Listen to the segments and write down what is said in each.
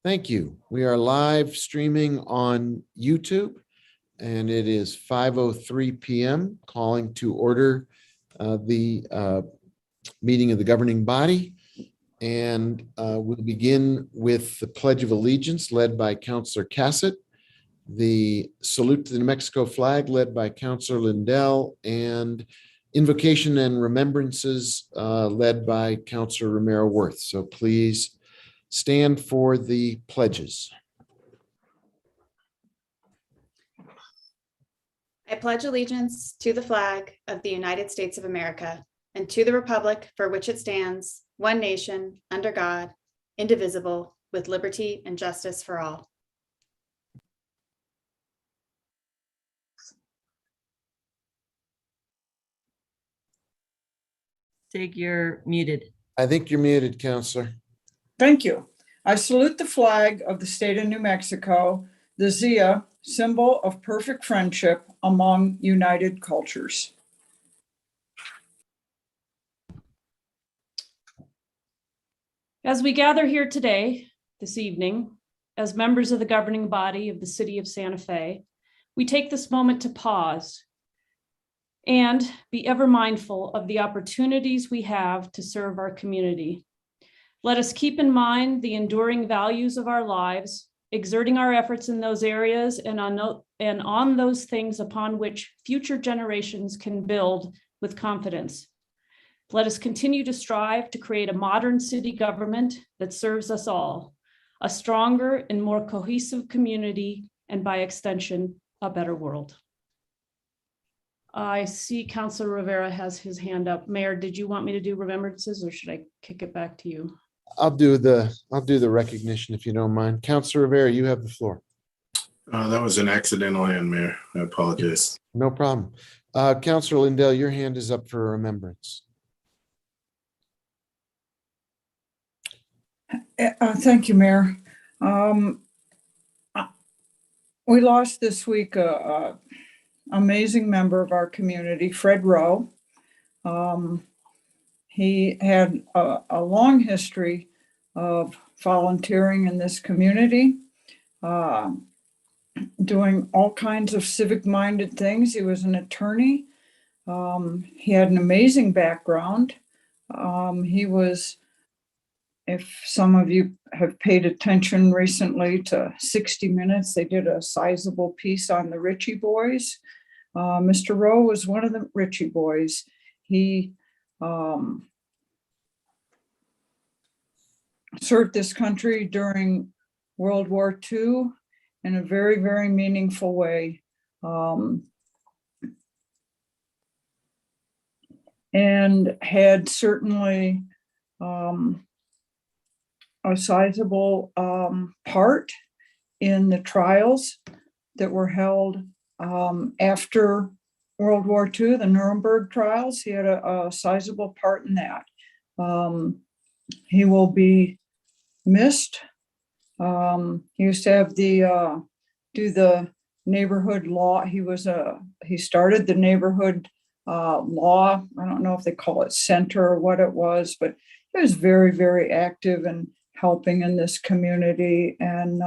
Thank you. We are live streaming on YouTube, and it is 5:03 p.m. calling to order the meeting of the governing body. And we'll begin with the Pledge of Allegiance led by Councillor Cassett, the salute to the New Mexico flag led by Councillor Lindell, and invocation and remembrances led by Councillor Romero Worth. So please stand for the pledges. I pledge allegiance to the flag of the United States of America and to the republic for which it stands, one nation, under God, indivisible, with liberty and justice for all. Sig, you're muted. I think you're muted, Councillor. Thank you. I salute the flag of the state of New Mexico, the Zia, symbol of perfect friendship among united cultures. As we gather here today, this evening, as members of the governing body of the city of Santa Fe, we take this moment to pause and be ever mindful of the opportunities we have to serve our community. Let us keep in mind the enduring values of our lives, exerting our efforts in those areas and on those things upon which future generations can build with confidence. Let us continue to strive to create a modern city government that serves us all, a stronger and more cohesive community, and by extension, a better world. I see Councilor Rivera has his hand up. Mayor, did you want me to do remembrances or should I kick it back to you? I'll do the recognition if you don't mind. Councilor Rivera, you have the floor. That was an accidental hand, Mayor. I apologize. No problem. Councilor Lindell, your hand is up for remembrance. Thank you, Mayor. We lost this week a amazing member of our community, Fred Rowe. He had a long history of volunteering in this community, doing all kinds of civic-minded things. He was an attorney. He had an amazing background. He was, if some of you have paid attention recently to 60 Minutes, they did a sizable piece on the Ritchie boys. Mr. Rowe was one of the Ritchie boys. He served this country during World War II in a very, very meaningful way. And had certainly a sizable part in the trials that were held after World War II, the Nuremberg trials. He had a sizable part in that. He will be missed. He used to have do the neighborhood law. He started the neighborhood law. I don't know if they call it center or what it was, but he was very, very active in helping in this community. And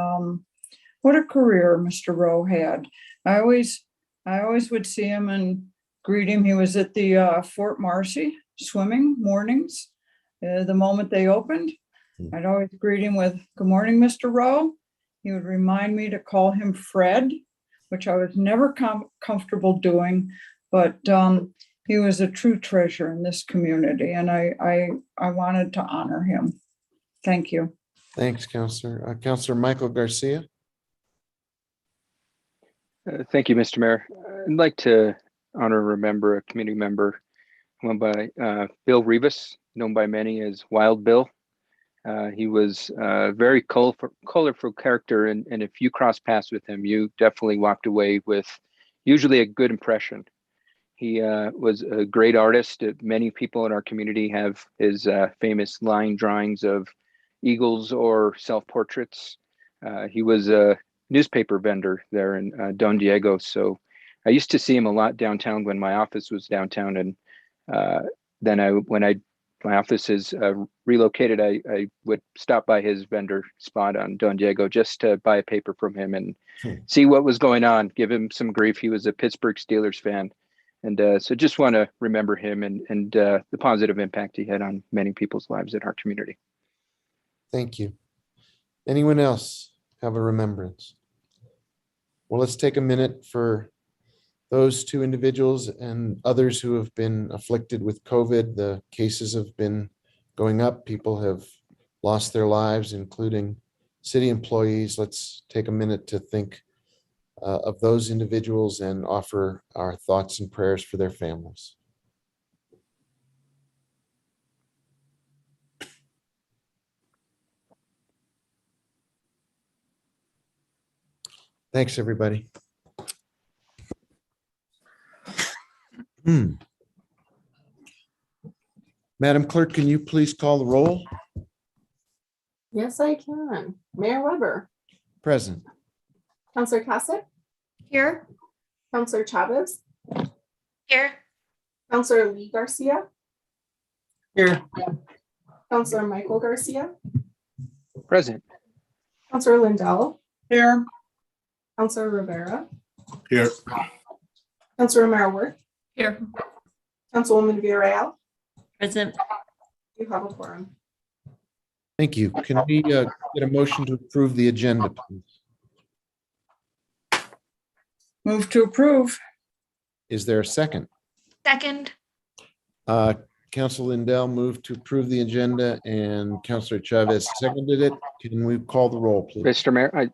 what a career Mr. Rowe had. I always would see him and greet him. He was at the Fort Marcy swimming mornings. The moment they opened, I'd always greet him with, "Good morning, Mr. Rowe." He would remind me to call him Fred, which I was never comfortable doing, but he was a true treasure in this community, and I wanted to honor him. Thank you. Thanks, Councilor. Councilor Michael Garcia. Thank you, Mr. Mayor. I'd like to honor and remember a community member known by Bill Rivas, known by many as Wild Bill. He was a very colorful character, and if you cross paths with him, you definitely walked away with usually a good impression. He was a great artist. Many people in our community have his famous line drawings of eagles or self-portraits. He was a newspaper vendor there in Don Diego. So I used to see him a lot downtown when my office was downtown. And then when I my office is relocated, I would stop by his vendor spot on Don Diego just to buy a paper from him and see what was going on, give him some grief. He was a Pittsburgh Steelers fan. And so just want to remember him and the positive impact he had on many people's lives in our community. Thank you. Anyone else have a remembrance? Well, let's take a minute for those two individuals and others who have been afflicted with COVID. The cases have been going up. People have lost their lives, including city employees. Let's take a minute to think of those individuals and offer our thoughts and prayers for their families. Thanks, everybody. Madam Clerk, can you please call the roll? Yes, I can. Mayor Weber, Present. Counselor Cassick, Here. Counselor Chavez, Here. Counselor Lee Garcia, Here. Counselor Michael Garcia, Present. Counselor Lindell, Here, Counselor Rivera, Here. Counselor Marworth, Here. Councilwoman Villarreal. Present. You have a quorum. Thank you. Can we get a motion to approve the agenda, please? move to approve. Is there a second? Second. Council Lindell moved to approve the agenda and Councilor Chavez seconded it. Can we call the roll, please? Mr. Mayor,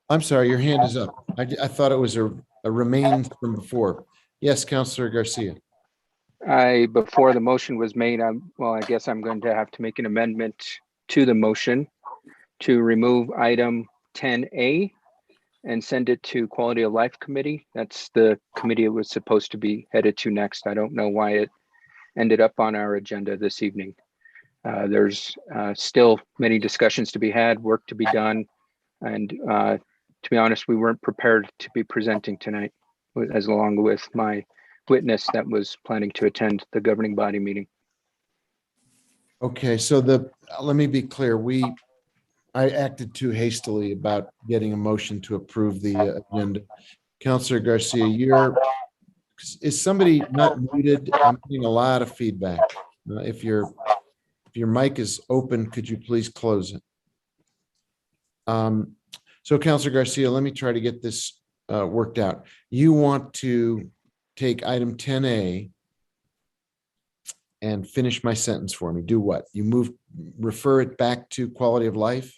I'm sorry, your hand is up. I thought it was a remains from before. Yes, Councilor Garcia. before the motion was made, well, I guess I'm going to have to make an amendment to the motion to remove item 10A and send it to Quality of Life Committee. That's the committee it was supposed to be headed to next. I don't know why it ended up on our agenda this evening. There's still many discussions to be had, work to be done. And to be honest, we weren't prepared to be presenting tonight, as along with my witness that was planning to attend the governing body meeting. Okay, so let me be clear. I acted too hastily about getting a motion to approve the agenda. Councilor Garcia, is somebody not muted? I'm getting a lot of feedback. If your mic is open, could you please close it? So Councilor Garcia, let me try to get this worked out. You want to take item 10A and finish my sentence for me. Do what? You refer it back to quality of life?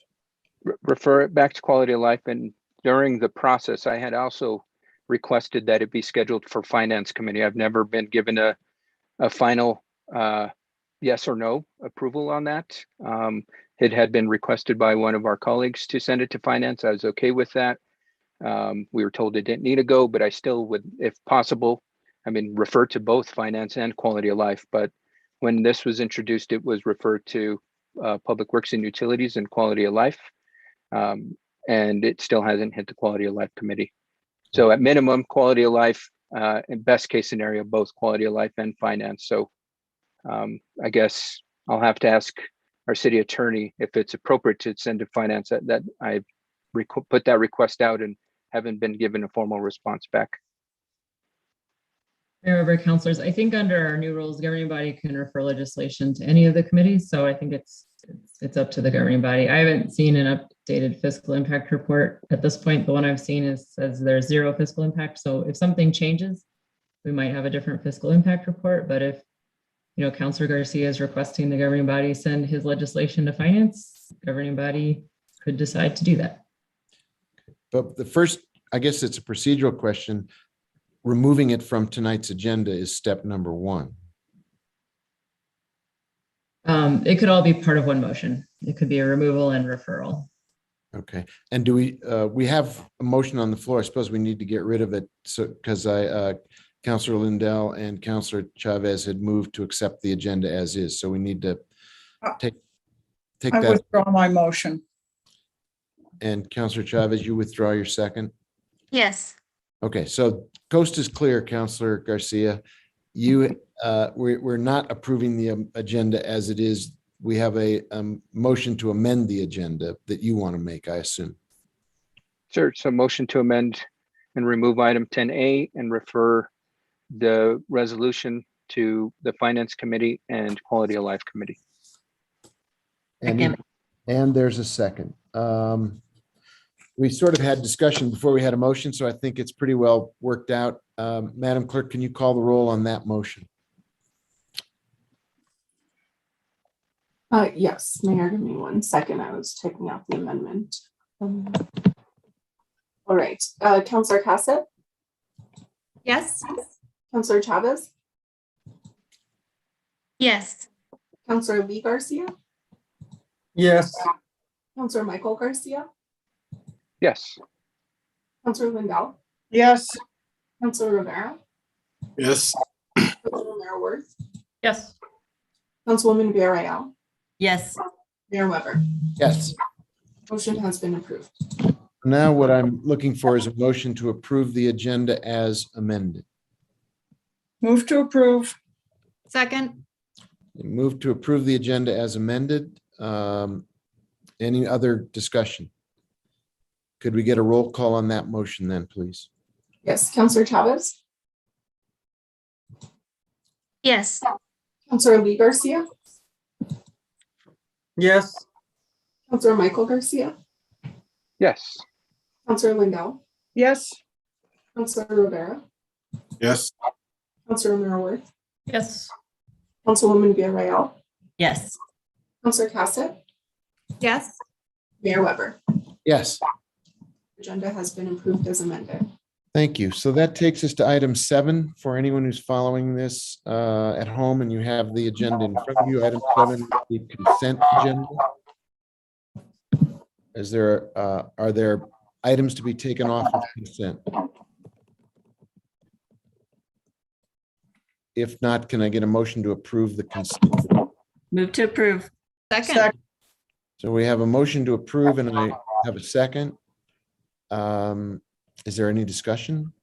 Refer it back to Quality of Life. And during the process, I had also requested that it be scheduled for Finance Committee. I've never been given a final yes or no approval on that. It had been requested by one of our colleagues to send it to Finance. I was okay with that. We were told it didn't need to go, but I still would, if possible, refer to both Finance and Quality of Life. But when this was introduced, it was referred to Public Works and Utilities and Quality of Life. And it still hasn't hit the Quality of Life Committee. So at minimum, Quality of Life, in best case scenario, both Quality of Life and Finance. So I guess I'll have to ask our city attorney if it's appropriate to send to Finance that I put that request out and haven't been given a formal response back. Mayor Weber, councilors, I think under our new rules, the governing body can refer legislation to any of the committees. So I think it's up to the governing body. I haven't seen an updated fiscal impact report at this point. The one I've seen says there's zero fiscal impact. So if something changes, we might have a different fiscal impact report. But if, Councilor Garcia is requesting the governing body send his legislation to Finance, governing body could decide to do that. But the first, I guess it's a procedural question. Removing it from tonight's agenda is step number one. It could all be part of one motion. It could be a removal and referral. Okay. And do we have a motion on the floor? I suppose we need to get rid of it. So, because Councilor Lindell and Councilor Chavez had moved to accept the agenda as is. So we need to take I that. withdraw my motion. And Councilor Chavez, you withdraw your second? Yes. Okay, so coast is clear, Councilor Garcia. we're not approving the agenda as it is. We have a motion to amend the agenda that you want to make, I assume. Sure. So motion to amend and remove item 10A and refer the resolution to the Finance Committee and Quality of Life Committee. Second. And there's a second. We sort of had discussion before we had a motion, so I think it's pretty well worked out. Madam Clerk, can you call the roll on that motion? Yes, Mayor, give me 1 second. I was typing out the amendment. All right, Counselor Cassett, Yes. Counselor Chavez, Yes. Counselor Lee Garcia, Yes. Counselor Michael Garcia, Yes. Counselor Lindell, Yes. Counselor Rivera, Yes. Councilor Mayor Worth, Yes. Councilwoman Villarreal, Yes. Mayor Weber. Yes. Motion has been approved. Now what I'm looking for is a motion to approve the agenda as amended. Move to approve. Second. Move to approve the agenda as amended. Any other discussion? Could we get a roll call on that motion then, please? Yes, Counselor Chavez, Yes. Counselor Lee Garcia, Yes. Counselor Michael Garcia, Yes. Counselor Lindell, Yes. Counselor Rivera, Yes. Counselor Mayor Worth, Yes. Councilwoman Villarreal, Yes. Counselor Cassett, Yes. Mayor Weber. Yes. Agenda has been approved as amended. Thank you. So that takes us to item 7. For anyone who's following this at home and you have the agenda in front of you, item 7 is the consent agenda. Are there items to be taken off of consent? If not, can I get a motion to approve the consent? Move to approve. Second. So we have a motion to approve and I have a second. Is there any discussion?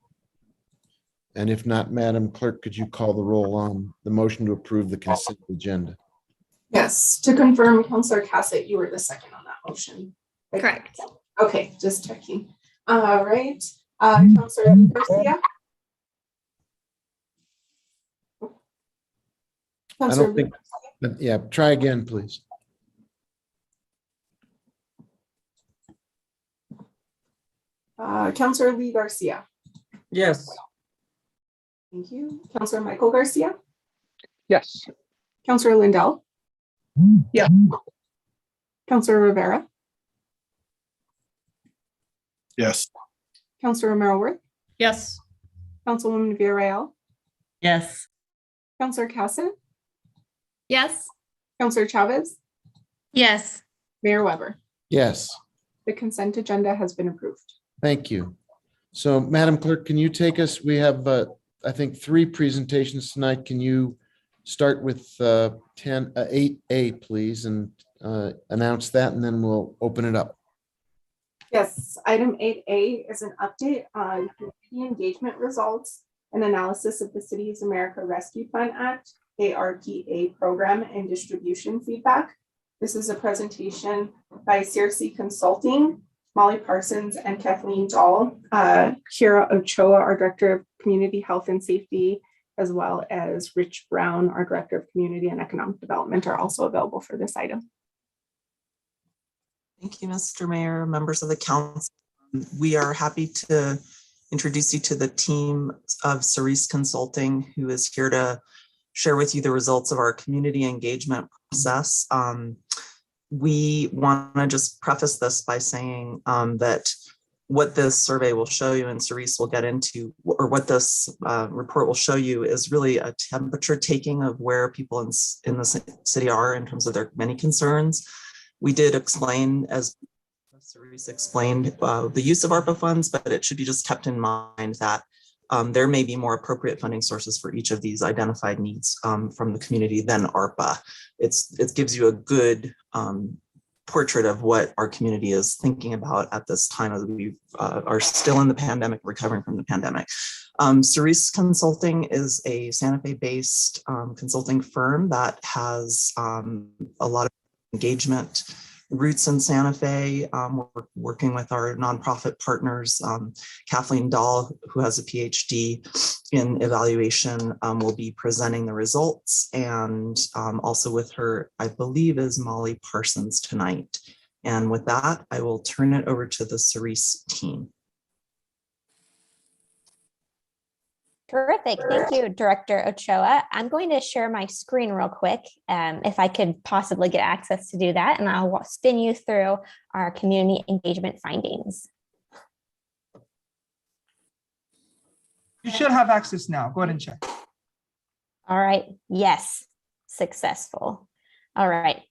And if not, Madam Clerk, could you call the roll on the motion to approve the consent agenda? Yes, to confirm, Counselor Cassett, you were the second on that motion. Right? Correct. Okay, just checking. All right, Counselor Garcia. I Counselor don't think, but yeah, try again, please. Counselor Lee Garcia. Yes. Thank you. Counselor Michael Garcia. Yes. Counselor Lindell. Yeah. Counselor Rivera. Yes. Counselor Merrill. Yes. Councilwoman Villarreal. Yes. Counselor Cassett. Yes. Counselor Chavez. Yes. Mayor Weber. Yes, The consent agenda has been approved. thank you. So Madam Clerk, can you take us, we have, I think, 3 presentations tonight. Can you start with 8A, please, and announce that, and then we'll open it up. Yes, item 8A is an update on community engagement results and analysis of the Cities America Rescue Plan Act, ARPA program and distribution feedback. This is a presentation by CRC Consulting, Molly Parsons and Kathleen Dahl. Kira Ochoa, our Director of Community Health and Safety, as well as Rich Brown, our Director of Community and Economic Development, are also available for this item. Thank you, Mr. Mayor, members of the council. We are happy to introduce you to the team of Cerise Consulting, who is here to share with you the results of our community engagement process. We want to just preface this by saying that what this survey will show you, and Cerise will get into, or what this report will show you, is really a temperature taking of where people in the city are in terms of their many concerns. We did explain, as Cerise explained, the use of ARPA funds, but it should be just kept in mind that there may be more appropriate funding sources for each of these identified needs from the community than ARPA. It gives you a good portrait of what our community is thinking about at this time as we are still in the pandemic, recovering from the pandemic. Cerise Consulting is a Santa Fe-based consulting firm that has a lot of engagement roots in Santa Fe. We're working with our nonprofit partners. Kathleen Dahl, who has a PhD in evaluation, will be presenting the results. And also with her, I believe, is Molly Parsons tonight. And with that, I will turn it over to the Cerise team. Terrific. Thank you, Director Ochoa. I'm going to share my screen real quick, if I could possibly get access to do that, and I'll spin you through our community engagement findings. You should have access now. Go ahead and check. All right. Yes, successful. All right.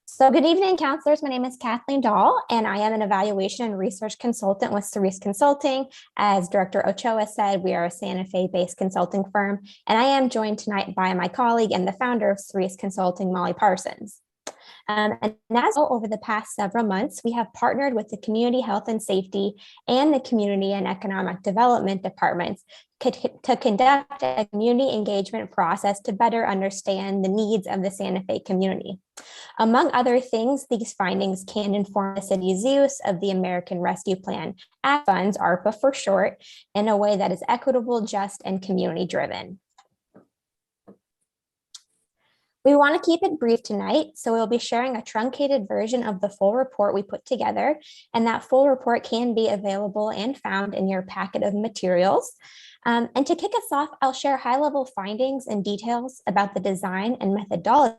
So good evening, counselors. My name is Kathleen Dahl, and I am an evaluation and research consultant with Cerise Consulting. As Director Ochoa said, we are a Santa Fe-based consulting firm, and I am joined tonight by my colleague and the founder of Cerise Consulting, Molly Parsons. And as over the past several months, we have partnered with the Community Health and Safety and the Community and Economic Development departments to conduct a community engagement process to better understand the needs of the Santa Fe community. Among other things, these findings can inform the city's use of the American Rescue Plan Act funds, ARPA for short, in a way that is equitable, just, and community-driven. We want to keep it brief tonight, so we'll be sharing a truncated version of the full report we put together, and that full report can be available and found in your packet of materials. And to kick us off, I'll share high-level findings and details about the design and methodology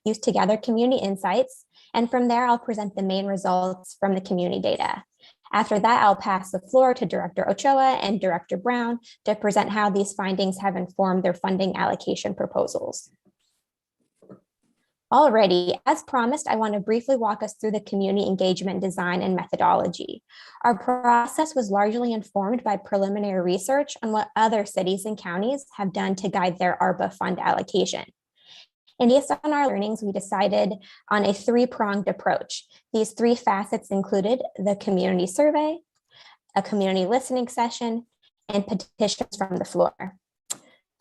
used to gather community insights, and from there, I'll present the main results from the community data. After that, I'll pass the floor to Director Ochoa and Director Brown to present how these findings have informed their funding allocation proposals. Alrighty, as promised, I want to briefly walk us through the community engagement design and methodology. Our process was largely informed by preliminary research on what other cities and counties have done to guide their ARPA fund allocation. And based on our learnings, we decided on a three-pronged approach. These three facets included the community survey, a community listening session, and petitions from the floor.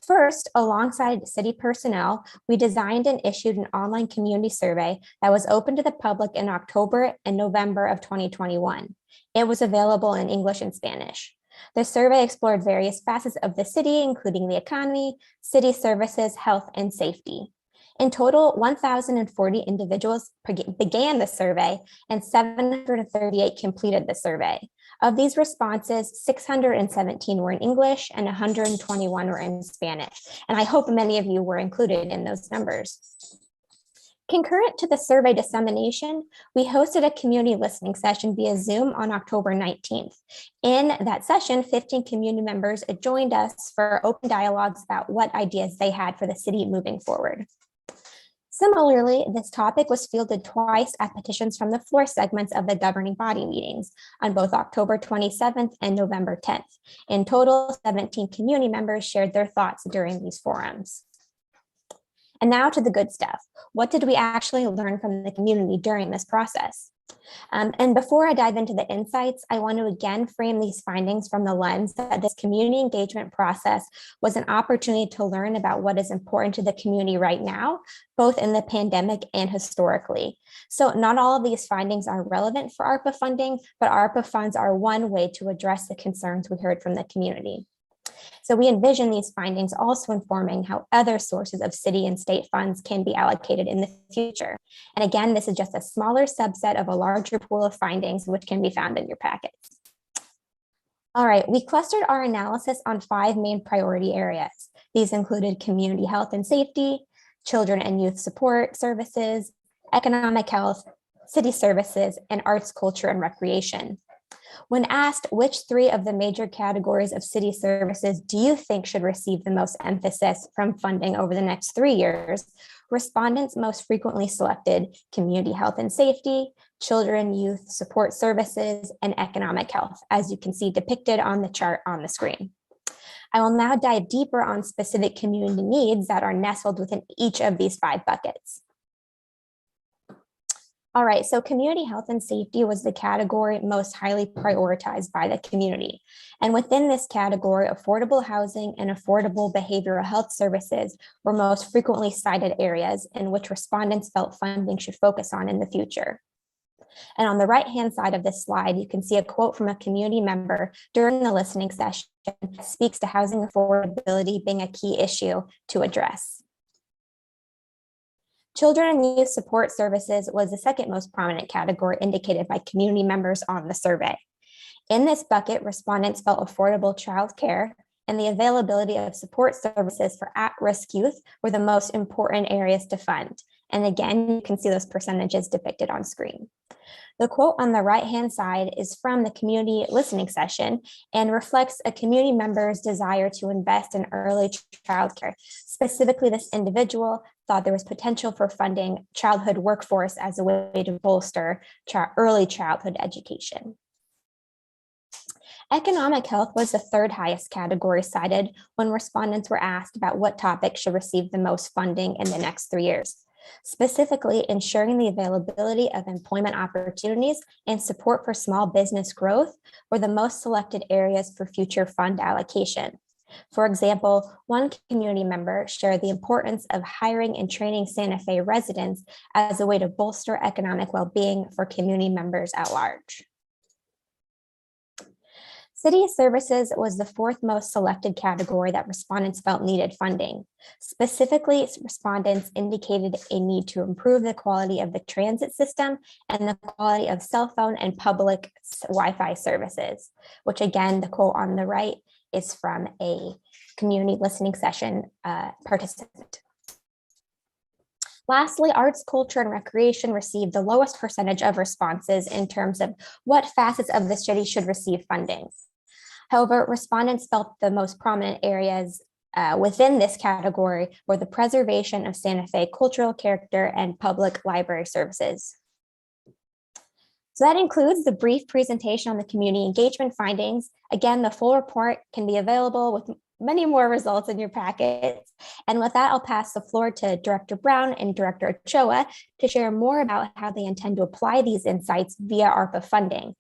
First, alongside city personnel, we designed and issued an online community survey that was open to the public in October and November of 2021. It was available in English and Spanish. The survey explored various facets of the city, including the economy, city services, health, and safety. In total, 1,040 individuals began the survey and 738 completed the survey. Of these responses, 617 were in English and 121 were in Spanish. And I hope many of you were included in those numbers. Concurrent to the survey dissemination, we hosted a community listening session via Zoom on October 19th. In that session, 15 community members joined us for open dialogues about what ideas they had for the city moving forward. Similarly, this topic was fielded twice at petitions from the floor segments of the governing body meetings on both October 27th and November 10th. In total, 17 community members shared their thoughts during these forums. And now to the good stuff. What did we actually learn from the community during this process? And before I dive into the insights, I want to again frame these findings from the lens that this community engagement process was an opportunity to learn about what is important to the community right now, both in the pandemic and historically. So not all of these findings are relevant for ARPA funding, but ARPA funds are one way to address the concerns we heard from the community. So we envision these findings also informing how other sources of city and state funds can be allocated in the future. And again, this is just a smaller subset of a larger pool of findings which can be found in your packets. All right, we clustered our analysis on 5 main priority areas. These included community health and safety, children and youth support services, economic health, city services, and arts, culture, and recreation. When asked which 3 of the major categories of city services do you think should receive the most emphasis from funding over the next 3 years, respondents most frequently selected community health and safety, children, youth support services, and economic health, as you can see depicted on the chart on the screen. I will now dive deeper on specific community needs that are nestled within each of these 5 buckets. All right, so community health and safety was the category most highly prioritized by the community. And within this category, affordable housing and affordable behavioral health services were most frequently cited areas in which respondents felt funding should focus on in the future. And on the right-hand side of this slide, you can see a quote from a community member during the listening session that speaks to housing affordability being a key issue to address. Children and youth support services was the second most prominent category indicated by community members on the survey. In this bucket, respondents felt affordable childcare and the availability of support services for at-risk youth were the most important areas to fund. And again, you can see those percentages depicted on screen. The quote on the right-hand side is from the community listening session and reflects a community member's desire to invest in early childcare. Specifically, this individual thought there was potential for funding childhood workforce as a way to bolster early childhood education. Economic health was the third highest category cited when respondents were asked about what topics should receive the most funding in the next 3 years. Specifically, ensuring the availability of employment opportunities and support for small business growth were the most selected areas for future fund allocation. For example, one community member shared the importance of hiring and training Santa Fe residents as a way to bolster economic well-being for community members at large. City services was the fourth most selected category that respondents felt needed funding. Specifically, respondents indicated a need to improve the quality of the transit system and the quality of cell phone and public Wi-Fi services, which again, the quote on the right is from a community listening session participant. Lastly, arts, culture, and recreation received the lowest percentage of responses in terms of what facets of the city should receive funding. However, respondents felt the most prominent areas within this category were the preservation of Santa Fe cultural character and public library services. So that includes the brief presentation on the community engagement findings. Again, the full report can be available with many more results in your packets. And with that, I'll pass the floor to Director Brown and Director Ochoa to share more about how they intend to apply these insights via ARPA funding.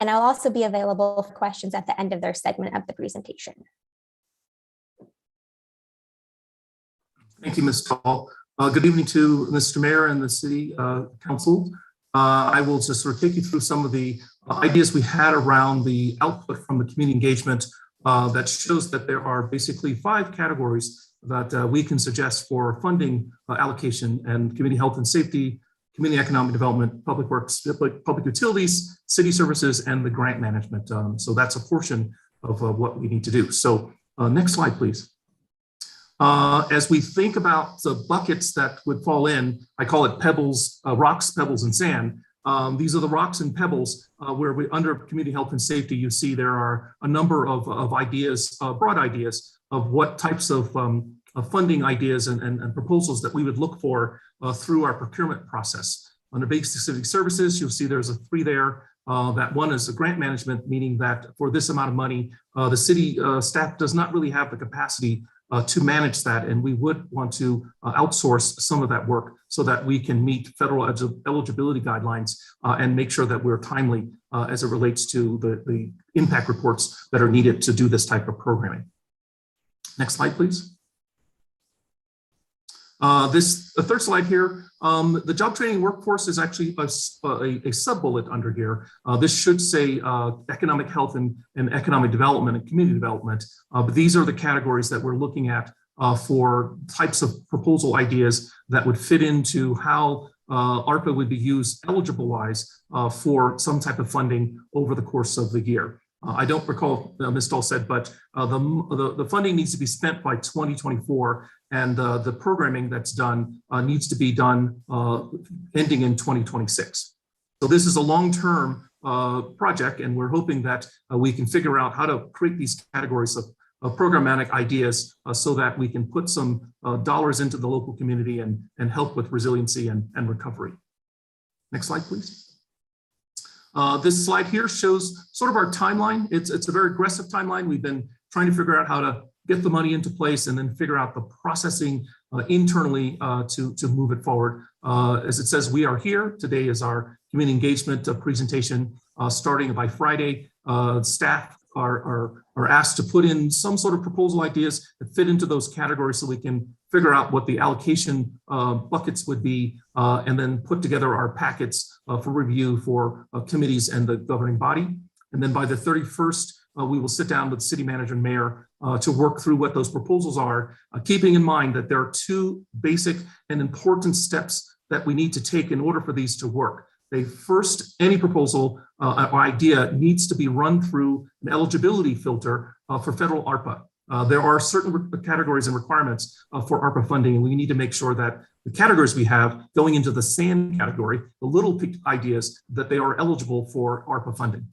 And I'll also be available for questions at the end of their segment of the presentation. Thank you, Ms. Tall. Good evening to Mr. Mayor and the City Council. I will just sort of take you through some of the ideas we had around the output from the community engagement that shows that there are basically 5 categories that we can suggest for funding allocation and community health and safety, community economic development, public works, public utilities, city services, and the grant management. So that's a portion of what we need to do. So next slide, please. As we think about the buckets that would fall in, I call it pebbles, rocks, pebbles, and sand. These are the rocks and pebbles where we, under community health and safety, you see there are a number of ideas, broad ideas of what types of funding ideas and proposals that we would look for through our procurement process. Under basic civic services, you'll see there's a 3 there. That one is the grant management, meaning that for this amount of money, the city staff does not really have the capacity to manage that, and we would want to outsource some of that work so that we can meet federal eligibility guidelines and make sure that we're timely as it relates to the impact reports that are needed to do this type of programming. Next slide, please. The third slide here, the job training workforce is actually a sub-bullet under here. This should say economic health and economic development and community development. But these are the categories that we're looking at for types of proposal ideas that would fit into how ARPA would be used eligible-wise for some type of funding over the course of the year. I don't recall, Ms. Dahl said, but the funding needs to be spent by 2024, and the programming that's done needs to be done ending in 2026. So this is a long-term project, and we're hoping that we can figure out how to create these categories of programmatic ideas so that we can put some dollars into the local community and help with resiliency and recovery. Next slide, please. This slide here shows sort of our timeline. It's a very aggressive timeline. We've been trying to figure out how to get the money into place, and then figure out the processing internally to move it forward. As it says, we are here. Today is our community engagement presentation starting by Friday. Staff are asked to put in some sort of proposal ideas that fit into those categories so we can figure out what the allocation buckets would be, and then put together our packets for review for committees and the governing body. And then by the 31st, we will sit down with city manager and mayor to work through what those proposals are, keeping in mind that there are two basic and important steps that we need to take in order for these to work. First, any proposal or idea needs to be run through an eligibility filter for federal ARPA. There are certain categories and requirements for ARPA funding, and we need to make sure that the categories we have going into the SAN category, the little ideas, that they are eligible for ARPA funding.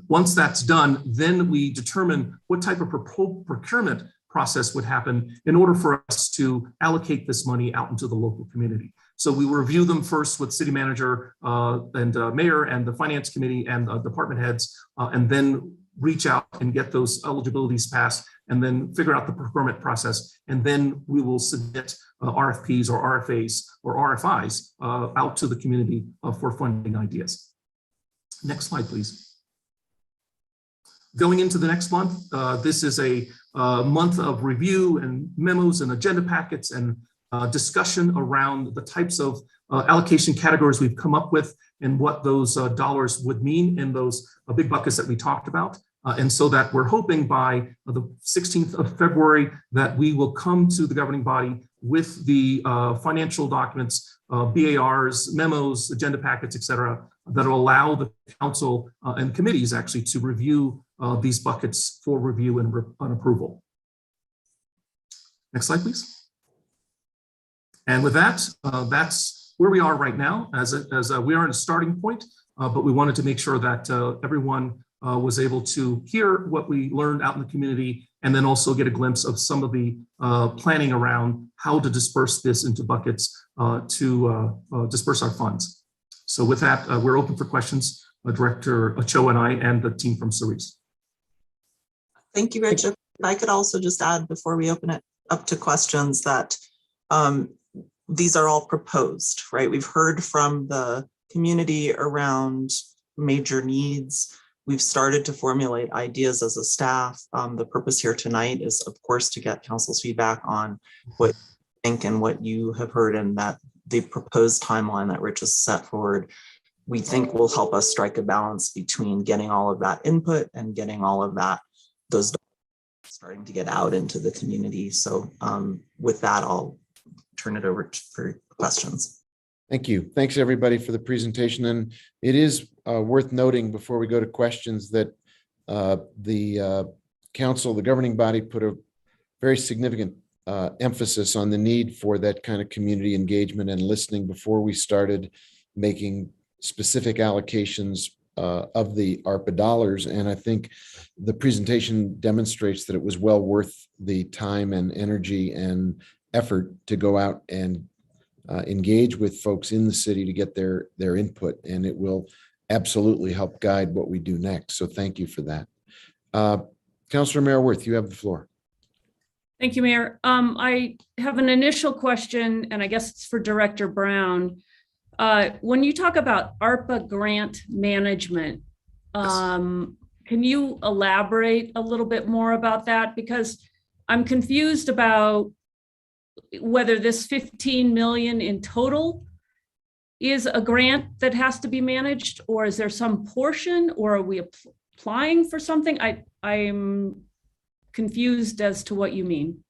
Once that's done, then we determine what type of procurement process would happen in order for us to allocate this money out into the local community. So we review them first with city manager and mayor and the finance committee and department heads, and then reach out and get those eligibilities passed, and then figure out the procurement process. And then we will submit RFPs or RFAs or RFIs out to the community for funding ideas. Next slide, please. Going into the next month, this is a month of review and memos and agenda packets and discussion around the types of allocation categories we've come up with and what those dollars would mean in those big buckets that we talked about. And so that we're hoping by the 16th of February that we will come to the governing body with the financial documents, BARs, memos, agenda packets, et cetera, that will allow the council and committees actually to review these buckets for review and approval. Next slide, please. And with that, that's where we are right now as we are at a starting point, but we wanted to make sure that everyone was able to hear what we learned out in the community, and then also get a glimpse of some of the planning around how to disperse this into buckets to disperse our funds. So with that, we're open for questions, Director Cho and I and the team from Cerise. Thank you, Rich. If I could also just add before we open it up to questions that these are all proposed, right? We've heard from the community around major needs. We've started to formulate ideas as a staff. The purpose here tonight is, of course, to get council's feedback on what you think and what you have heard, and that the proposed timeline that Rich has set forward, we think will help us strike a balance between getting all of that input and getting all of that, those starting to get out into the community. So with that, I'll turn it over for questions. Thank you. Thanks, everybody, for the presentation. And it is worth noting before we go to questions that the council, the governing body, put a very significant emphasis on the need for that kind of community engagement and listening before we started making specific allocations of the ARPA dollars. And I think the presentation demonstrates that it was well worth the time and energy and effort to go out and engage with folks in the city to get their input, and it will absolutely help guide what we do next. So thank you for that. Councilor Mayor Worth, you have the floor. Thank you, Mayor. I have an initial question, and I guess it's for Director Brown. When you talk about ARPA grant management, can you elaborate a little bit more about that? Because I'm confused about whether this 15 million in total is a grant that has to be managed, or is there some portion, or are we applying for something? I'm confused as to what you mean.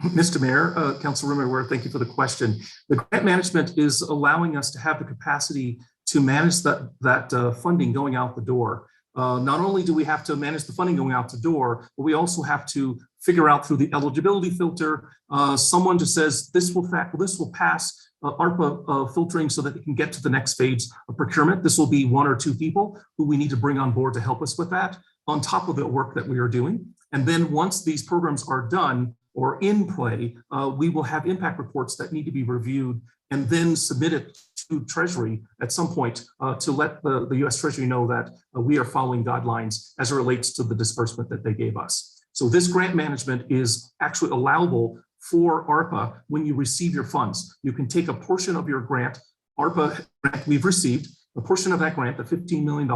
Mr. Mayor, Councilor Worth, thank you for the question. The grant management is allowing us to have the capacity to manage that funding going out the door. Not only do we have to manage the funding going out the door, but we also have to figure out through the eligibility filter, someone just says this will pass ARPA filtering so that it can get to the next phase of procurement. This will be one or two people who we need to bring on board to help us with that, on top of the work that we are doing. And then once these programs are done or in play, we will have impact reports that need to be reviewed and then submitted to Treasury at some point to let the US Treasury know that we are following guidelines as it relates to the disbursement that they gave us. So this grant management is actually allowable for ARPA when you receive your funds. You can take a portion of your grant, ARPA grant we've received, a portion of that grant, the $15 million,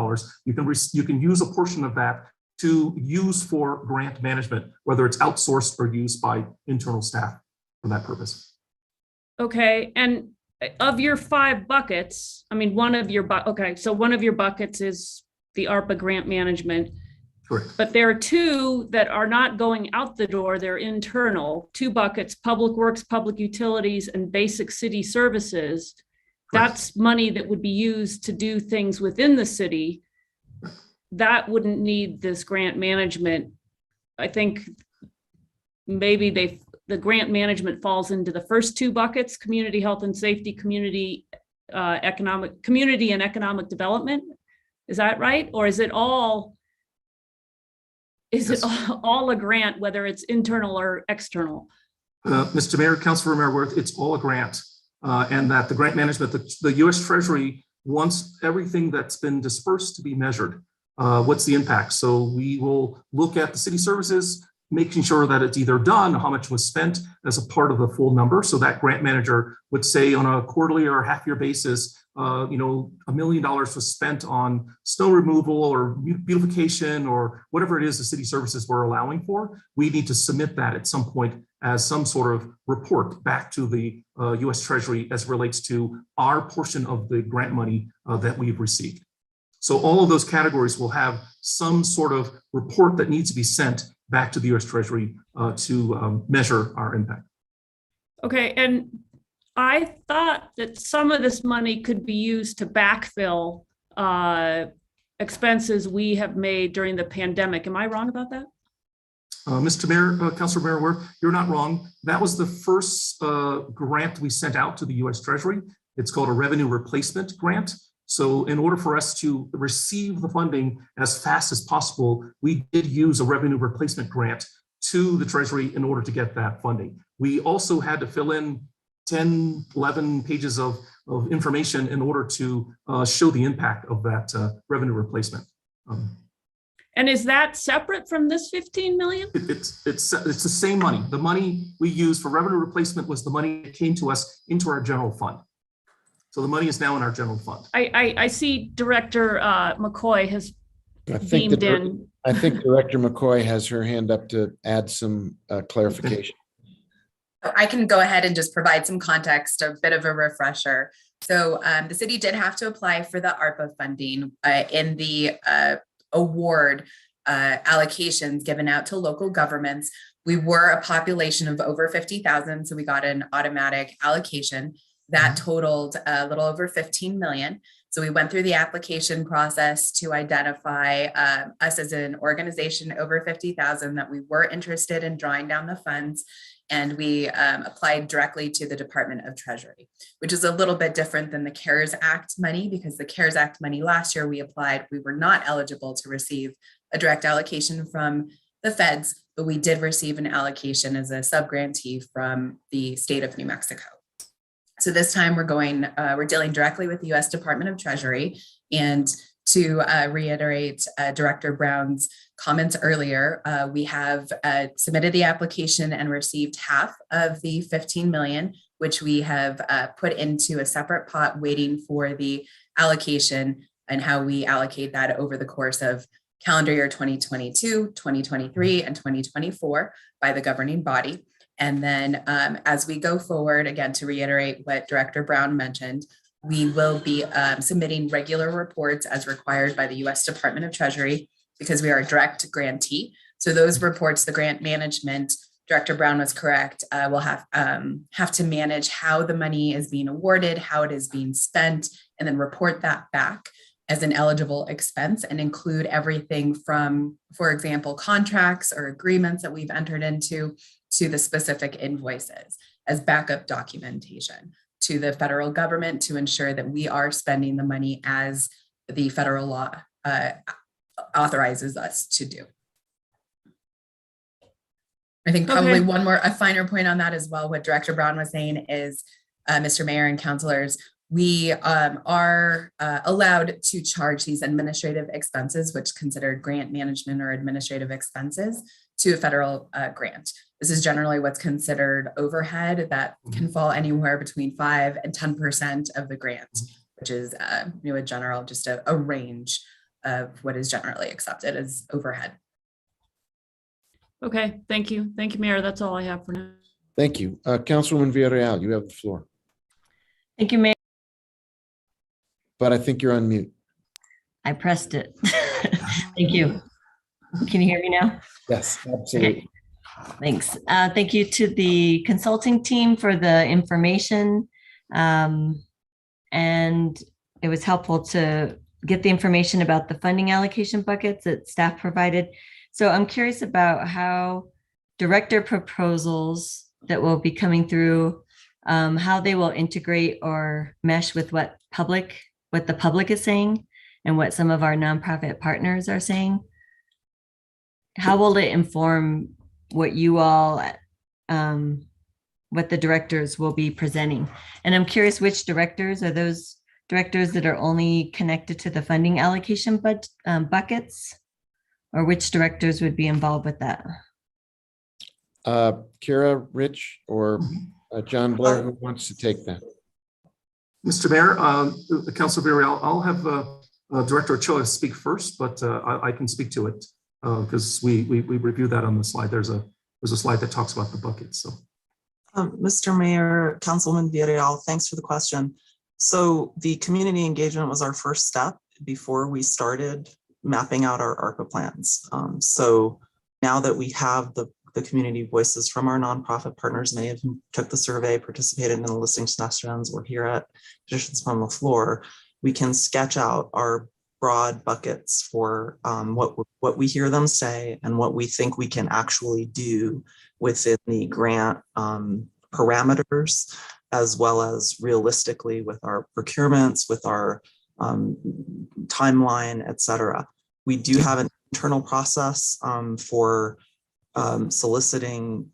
you can use a portion of that to use for grant management, whether it's outsourced or used by internal staff for that purpose. Okay, and of your 5 buckets, I mean, one of your buckets is the ARPA grant management. Correct. But there are 2 that are not going out the door, they're internal, 2 buckets, public works, public utilities, and basic city services. Correct. That's money that would be used to do things within the city. That wouldn't need this grant management. I think maybe the grant management falls into the first 2 buckets, community health and safety, community and economic development. Is that right? Or is it all a grant, whether it's internal or external? Mr. Mayor, Councilor Mayor, it's all a grant. And that the grant management, the U.S. Treasury wants everything that's been dispersed to be measured. What's the impact? So we will look at the city services, making sure that it's either done, how much was spent as a part of the full number. So that grant manager would say on a quarterly or half-year basis, $1 million was spent on snow removal or beautification or whatever it is the city services we're allowing for. We need to submit that at some point as some sort of report back to the U.S. Treasury as relates to our portion of the grant money that we've received. So all of those categories will have some sort of report that needs to be sent back to the U.S. Treasury to measure our impact. Okay, and I thought that some of this money could be used to backfill expenses we have made during the pandemic. Am I wrong about that? Mr. Mayor, Councilor Mayor, you're not wrong. That was the first grant we sent out to the U.S. Treasury. It's called a revenue replacement grant. So in order for us to receive the funding as fast as possible, we did use a revenue replacement grant to the Treasury in order to get that funding. We also had to fill in 10, 11 pages of information in order to show the impact of that revenue replacement. And is that separate from this 15 million? It's the same money. The money we used for revenue replacement was the money that came to us into our general fund. So the money is now in our general fund. I see Director McCoy has think beamed in. I think Director McCoy has her hand up to add some clarification. I can go ahead and just provide some context, a bit of a refresher. So the city did have to apply for the ARPA funding in the award allocations given out to local governments. We were a population of over 50,000, so we got an automatic allocation that totaled a little over 15 million. So we went through the application process to identify us as an organization over 50,000 that we were interested in drawing down the funds. And we applied directly to the Department of Treasury, which is a little bit different than the CARES Act money, because the CARES Act money last year we applied, we were not eligible to receive a direct allocation from the feds, but we did receive an allocation as a subgrantee from the state of New Mexico. So this time we're dealing directly with the U.S. Department of Treasury. And to reiterate Director Brown's comments earlier, we have submitted the application and received half of the 15 million, which we have put into a separate pot waiting for the allocation and how we allocate that over the course of calendar year 2022, 2023, and 2024 by the governing body. And then as we go forward, again, to reiterate what Director Brown mentioned, we will be submitting regular reports as required by the U.S. Department of Treasury because we are a direct grantee. So those reports, the grant management, Director Brown was correct, will have to manage how the money is being awarded, how it is being spent, and then report that back as an eligible expense and include everything from, for example, contracts or agreements that we've entered into to the specific invoices as backup documentation to the federal government to ensure that we are spending the money as the federal law authorizes us to do. I think probably a finer point on that as well, what Director Brown was saying is, Mr. Mayor and councilors, we are allowed to charge these administrative expenses, which considered grant management or administrative expenses, to a federal grant. This is generally what's considered overhead that can fall anywhere between 5 and 10% of the grant, which is a general, just a range of what is generally accepted as overhead. Okay, thank you. Thank you, Mayor. That's all I have for now. Thank you. Councilwoman Villarreal, you have the floor, Thank you, Mayor. but I think you're on mute. I pressed it. Thank you. Can you hear me now? Yes, absolutely. Okay. Thanks. Thank you to the consulting team for the information. And it was helpful to get the information about the funding allocation buckets that staff provided. So I'm curious about how director proposals that will be coming through, how they will integrate or mesh with what the public is saying and what some of our nonprofit partners are saying. How will it inform what you all, what the directors will be presenting? And I'm curious which directors are those directors that are only connected to the funding allocation buckets, or which directors would be involved with that? Kira, Rich, or John Blair, who wants to take that? Mr. Mayor, Councilor Villarreal, I'll have Director Ochoa speak first, but I can speak to it because we reviewed that on the slide. There's a slide that talks about the buckets. So, Mr. Mayor, Councilwoman Villarreal, thanks for the question. So the community engagement was our first step before we started mapping out our ARPA plans. So now that we have the community voices from our nonprofit partners, many of whom took the survey, participated in the listening sessions, or here at Petitions from the Floor, we can sketch out our broad buckets for what we hear them say and what we think we can actually do within the grant parameters, as well as realistically with our procurements, with our timeline, et cetera. We do have an internal process for soliciting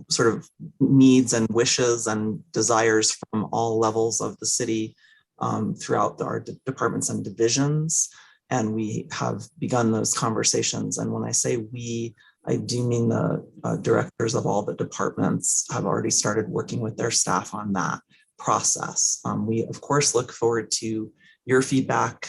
sort of needs and wishes and desires from all levels of the city throughout our departments and divisions. And we have begun those conversations. And when I say we, I do mean the directors of all the departments have already started working with their staff on that process. We, of course, look forward to your feedback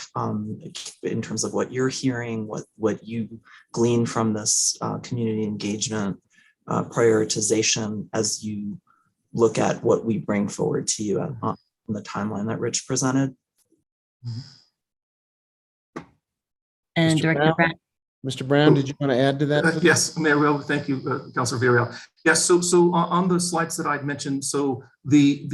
in terms of what you're hearing, what you glean from this community engagement prioritization as you look at what we bring forward to you on the timeline that Rich presented. And Director Brown. Mr. Brown, did you want to add to that? Yes, Mayor, well, thank you, Councilor Villarreal. Yes, so on the slides that I'd mentioned, so the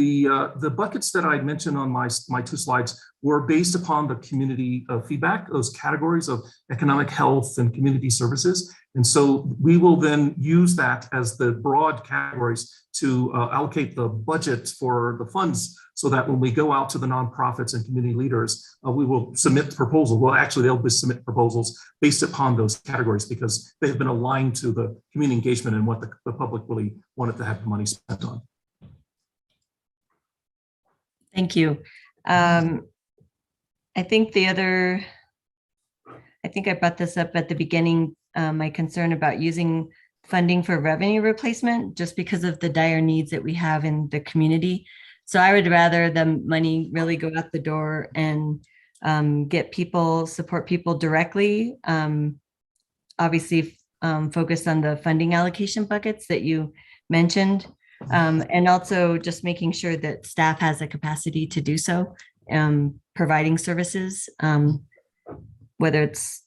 buckets that I'd mentioned on my two slides were based upon the community feedback, those categories of economic health and community services. And so we will then use that as the broad categories to allocate the budget for the funds, so that when we go out to the nonprofits and community leaders, we will submit the proposal. Well, actually, they'll submit proposals based upon those categories because they have been aligned to the community engagement and what the public really wanted to have the money spent on. Thank you. I think I brought this up at the beginning, my concern about using funding for revenue replacement just because of the dire needs that we have in the community. So I would rather the money really go out the door and support people directly. Obviously, focus on the funding allocation buckets that you mentioned, and also just making sure that staff has the capacity to do so, providing services, whether it's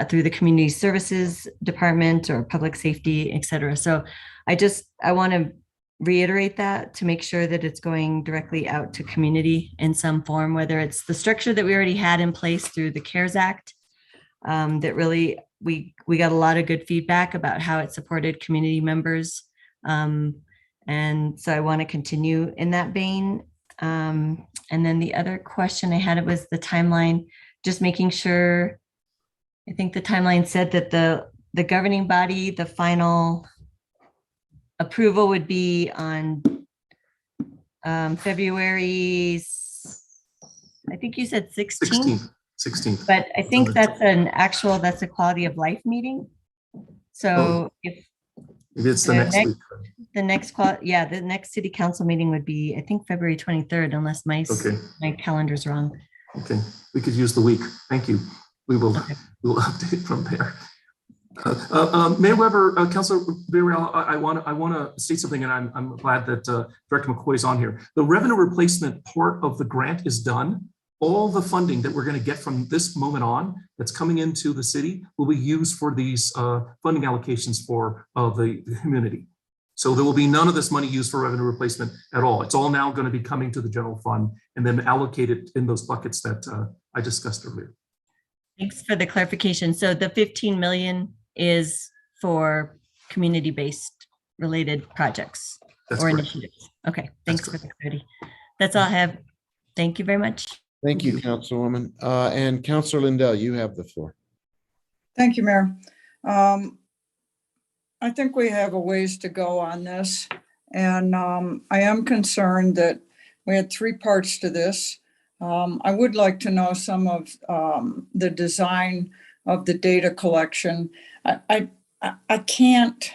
through the community services department or public safety, et cetera. So I want to reiterate that to make sure that it's going directly out to community in some form, whether it's the structure that we already had in place through the CARES Act, that really, we got a lot of good feedback about how it supported community members. And so I want to continue in that vein. And then the other question I had was the timeline, just making sure, I think the timeline said that the governing body, the final approval would be on February, I think you said 16th. 16th. But I think that's a quality of life meeting. So if It's the the next week. the next city council meeting would be, I think, February 23rd, unless my calendar's wrong. Okay, we could use the week. Thank you. We will update from there. Mayor Weber, Councilor Villarreal, I want to state something, and I'm glad that Director McCoy is on here. The revenue replacement part of the grant is done. All the funding that we're going to get from this moment on that's coming into the city will be used for these funding allocations for the community. So there will be none of this money used for revenue replacement at all. It's all now going to be coming to the general fund and then allocated in those buckets that I discussed earlier. Thanks for the clarification. So the 15 million is for community-based related projects or initiatives. Okay, thanks for the clarity. That's all I have. Thank you very much. Thank you, Councilwoman. And Councilor Lindell, you have the floor. Thank you, Mayor. I think we have a ways to go on this. And I am concerned that we had 3 parts to this. I would like to know some of the design of the data collection. I can't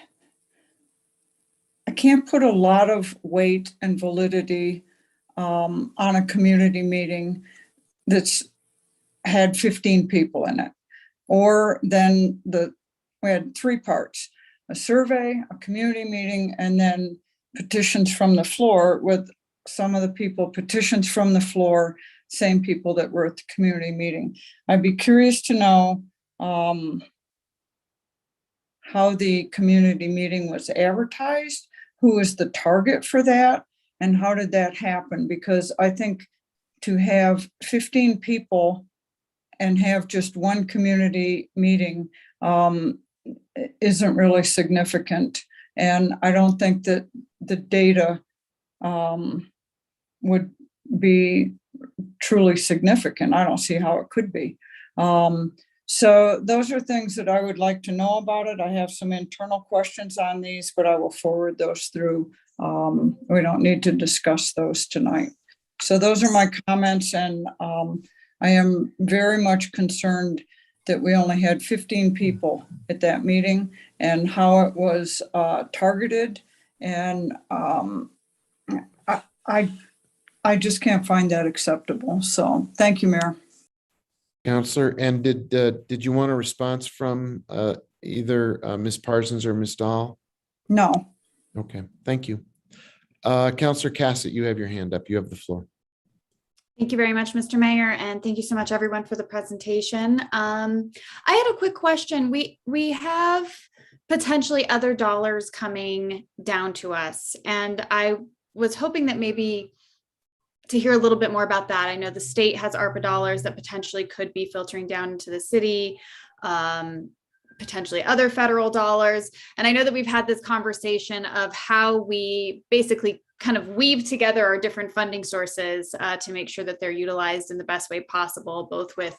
put a lot of weight and validity on a community meeting that's had 15 people in it. Or then we had 3 parts: a survey, a community meeting, and then petitions from the floor, with some of the people petitions from the floor, same people that were at the community meeting. I'd be curious to know how the community meeting was advertised, who was the target for that, and how did that happen? Because I think to have 15 people and have just one community meeting isn't really significant. And I don't think that the data would be truly significant. I don't see how it could be. So those are things that I would like to know about it. I have some internal questions on these, but I will forward those through. We don't need to discuss those tonight. So those are my comments, and I am very much concerned that we only had 15 people at that meeting and how it was targeted. And I just can't find that acceptable. So thank you, Mayor. Councilor, and did you want a response from either Ms. Parsons or Ms. Dahl? No. Okay, thank you. Councilor Cassett, you have your hand up. You have the floor. Thank you very much, Mr. Mayor, and thank you so much, everyone, for the presentation. I had a quick question. We have potentially other dollars coming down to us, and I was hoping that maybe to hear a little bit more about that. I know the state has ARPA dollars that potentially could be filtering down into the city, potentially other federal dollars. And I know that we've had this conversation of how we basically kind of weave together our different funding sources to make sure that they're utilized in the best way possible, both with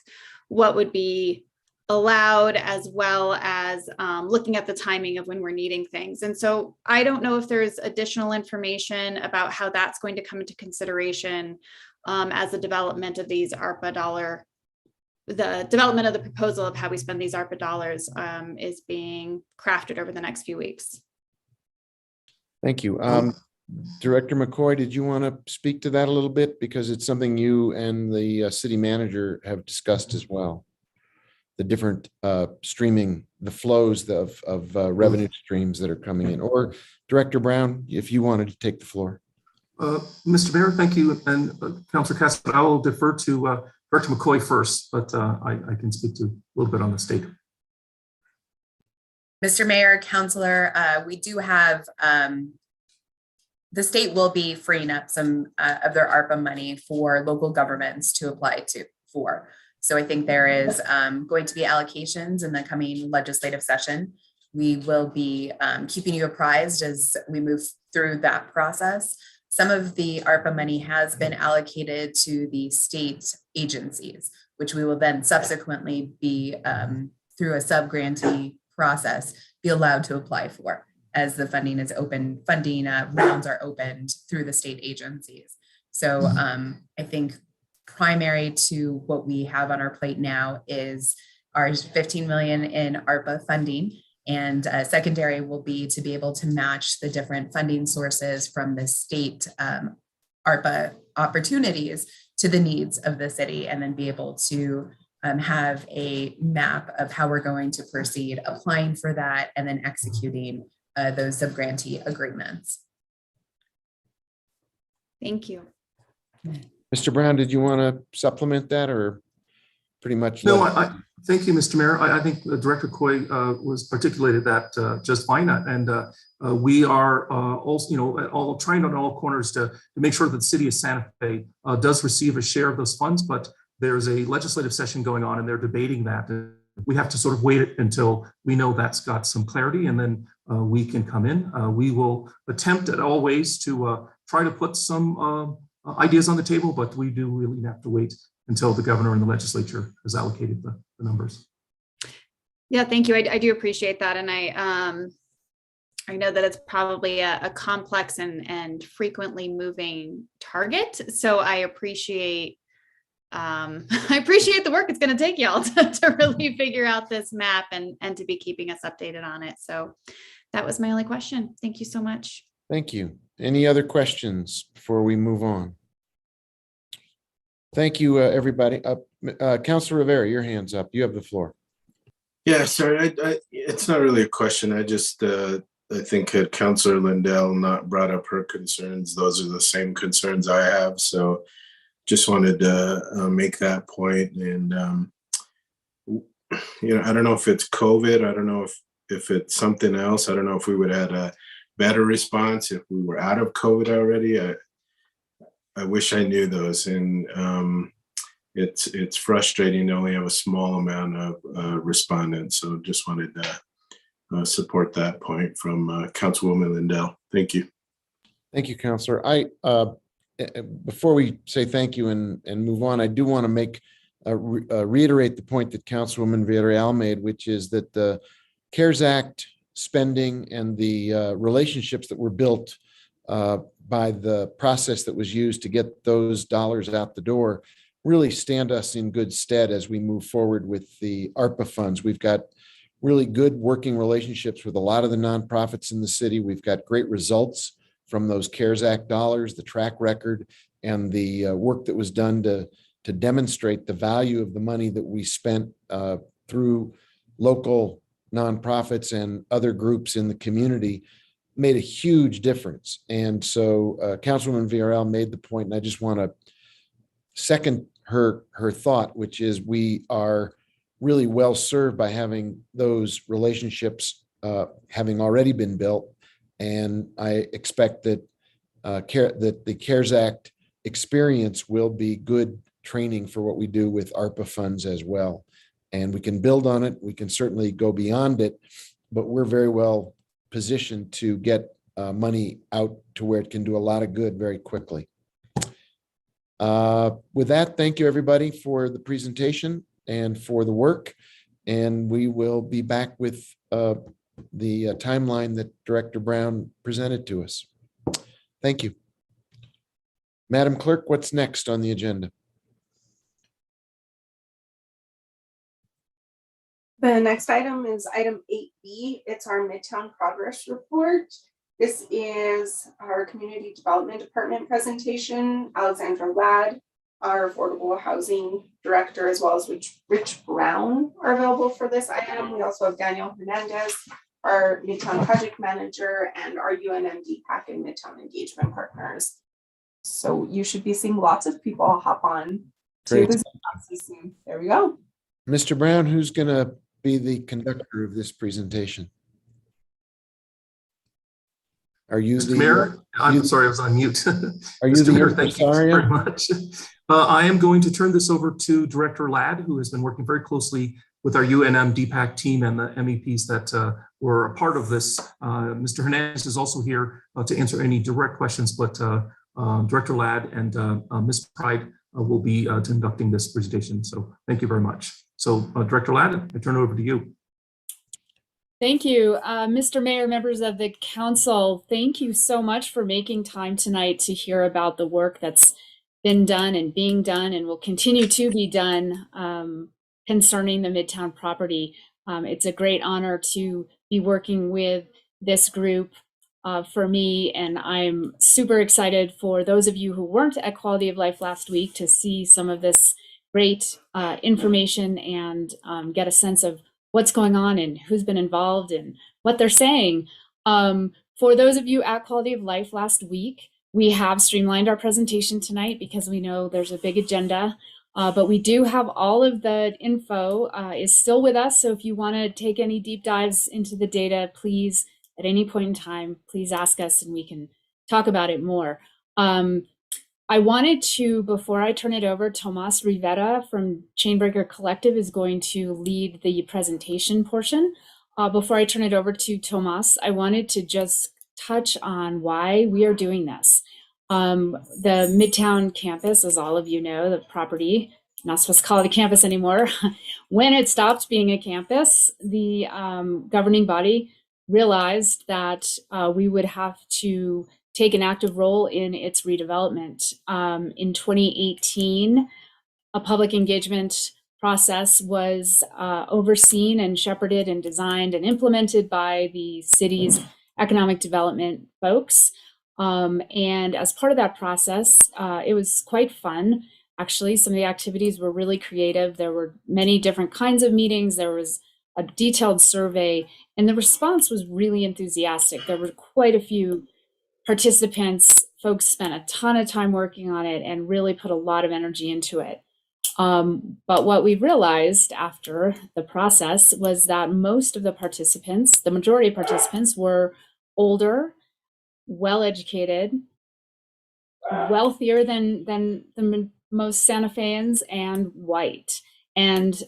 what would be allowed as well as looking at the timing of when we're needing things. And so I don't know if there's additional information about how that's going to come into consideration as the development of these ARPA dollar, the development of the proposal of how we spend these ARPA dollars is being crafted over the next few weeks. Thank you. Director McCoy, did you want to speak to that a little bit? Because it's something you and the city manager have discussed as well. The different streaming, the flows of revenue streams that are coming in. Or Director Brown, if you wanted to take the floor. Mr. Mayor, thank you. And Councilor Cassidy, I will defer to Director McCoy first, but I can speak to a little bit on the state. Mr. Mayor, Councilor, we do have, the state will be freeing up some of their ARPA money for local governments to apply for. So I think there is going to be allocations in the coming legislative session. We will be keeping you apprised as we move through that process. Some of the ARPA money has been allocated to the state agencies, which we will then subsequently be through a sub-grantee process be allowed to apply for as the funding is open, funding rounds are opened through the state agencies. So I think primary to what we have on our plate now is our 15 million in ARPA funding. And secondary will be to be able to match the different funding sources from the state ARPA opportunities to the needs of the city, and then be able to have a map of how we're going to proceed applying for that and then executing those subgrantee agreements. Thank you. Mr. Brown, did you want to supplement that or pretty much? No, thank you, Mr. Mayor. I think Director Coy was articulated that just fine. And we are also, all trying on all corners to make sure that the city of Santa Fe does receive a share of those funds, but there's a legislative session going on and they're debating that. We have to sort of wait until we know that's got some clarity, and then we can come in. We will attempt at all ways to try to put some ideas on the table, but we do really have to wait until the governor and the legislature has allocated the numbers. Yeah, thank you. I do appreciate that. And I know that it's probably a complex and frequently moving target. So I appreciate the work it's going to take y'all to really figure out this map and to be keeping us updated on it. So that was my only question. Thank you so much. Thank you. Any other questions before we move on? Thank you, everybody. Councilor Rivera, your hand's up. You have the floor. Yeah, sorry, it's not really a question. I just, I think had Councilor Lindell not brought up her concerns, those are the same concerns I have. So just wanted to make that point. And, I don't know if it's COVID. I don't know if it's something else. I don't know if we would have had a better response if we were out of COVID already. I wish I knew those, and it's frustrating to only have a small amount of respondents. So just wanted to support that point from Councilwoman Lindell. Thank you. Thank you, Councilor. Before we say thank you and move on, I do want to reiterate the point that Councilwoman Villarreal made, which is that the CARES Act spending and the relationships that were built by the process that was used to get those dollars out the door really stand us in good stead as we move forward with the ARPA funds. We've got really good working relationships with a lot of the nonprofits in the city. We've got great results from those CARES Act dollars, the track record, and the work that was done to demonstrate the value of the money that we spent through local nonprofits and other groups in the community made a huge difference. And so Councilwoman Villarreal made the point, and I just want to second her thought, which is we are really well served by having those relationships having already been built. And I expect that that the CARES Act experience will be good training for what we do with ARPA funds as well. And we can build on it. We can certainly go beyond it, but we're very well positioned to get money out to where it can do a lot of good very quickly. With that, thank you everybody for the presentation and for the work. And we will be back with the timeline that Director Brown presented to us. Thank you. Madam Clerk, what's next on the agenda? The next item is item 8B. It's our Midtown progress report. This is our Community Development Department presentation. Alexandra Ladd, our Affordable Housing Director, as well as Rich Brown are available for this item. We also have Daniel Hernandez, our Midtown Project Manager, and our UNMD PAC and Midtown Engagement Partners. So you should be seeing lots of people hop on to this soon. There we go. Mr. Brown, who's going to be the conductor of this presentation? Are you Mr. Mayor? I'm sorry, I was on mute. Are you Mr. the Mayor, thank you very impresario? much. I am going to turn this over to Director Ladd, who has been working very closely with our UNM DPAC team and the MEPs that were a part of this. Mr. Hernandez is also here to answer any direct questions, but Director Ladd and Ms. Pride will be conducting this presentation. So thank you very much. So Director Ladd, I turn it over to you. Thank you, Mr. Mayor, members of the council. Thank you so much for making time tonight to hear about the work that's been done and being done and will continue to be done concerning the Midtown property. It's a great honor to be working with this group for me, and I'm super excited for those of you who weren't at Quality of Life last week to see some of this great information and get a sense of what's going on and who's been involved and what they're saying. For those of you at Quality of Life last week, we have streamlined our presentation tonight because we know there's a big agenda, but we do have all of the info is still with us. So if you want to take any deep dives into the data, please, at any point in time, please ask us and we can talk about it more. I wanted to, before I turn it over, Tomas Rivera from Chainbreaker Collective is going to lead the presentation portion. Before I turn it over to Tomas, I wanted to just touch on why we are doing this. The Midtown campus, as all of you know, the property, not supposed to call it a campus anymore. When it stopped being a campus, the governing body realized that we would have to take an active role in its redevelopment. In 2018, a public engagement process was overseen and shepherded and designed and implemented by the city's economic development folks. And as part of that process, it was quite fun. Actually, some of the activities were really creative. There were many different kinds of meetings. There was a detailed survey, and the response was really enthusiastic. There were quite a few participants. Folks spent a ton of time working on it and really put a lot of energy into it. But what we realized after the process was that most of the participants, the majority of participants, were older, well-educated, wealthier than the most Santa Feans, and white. And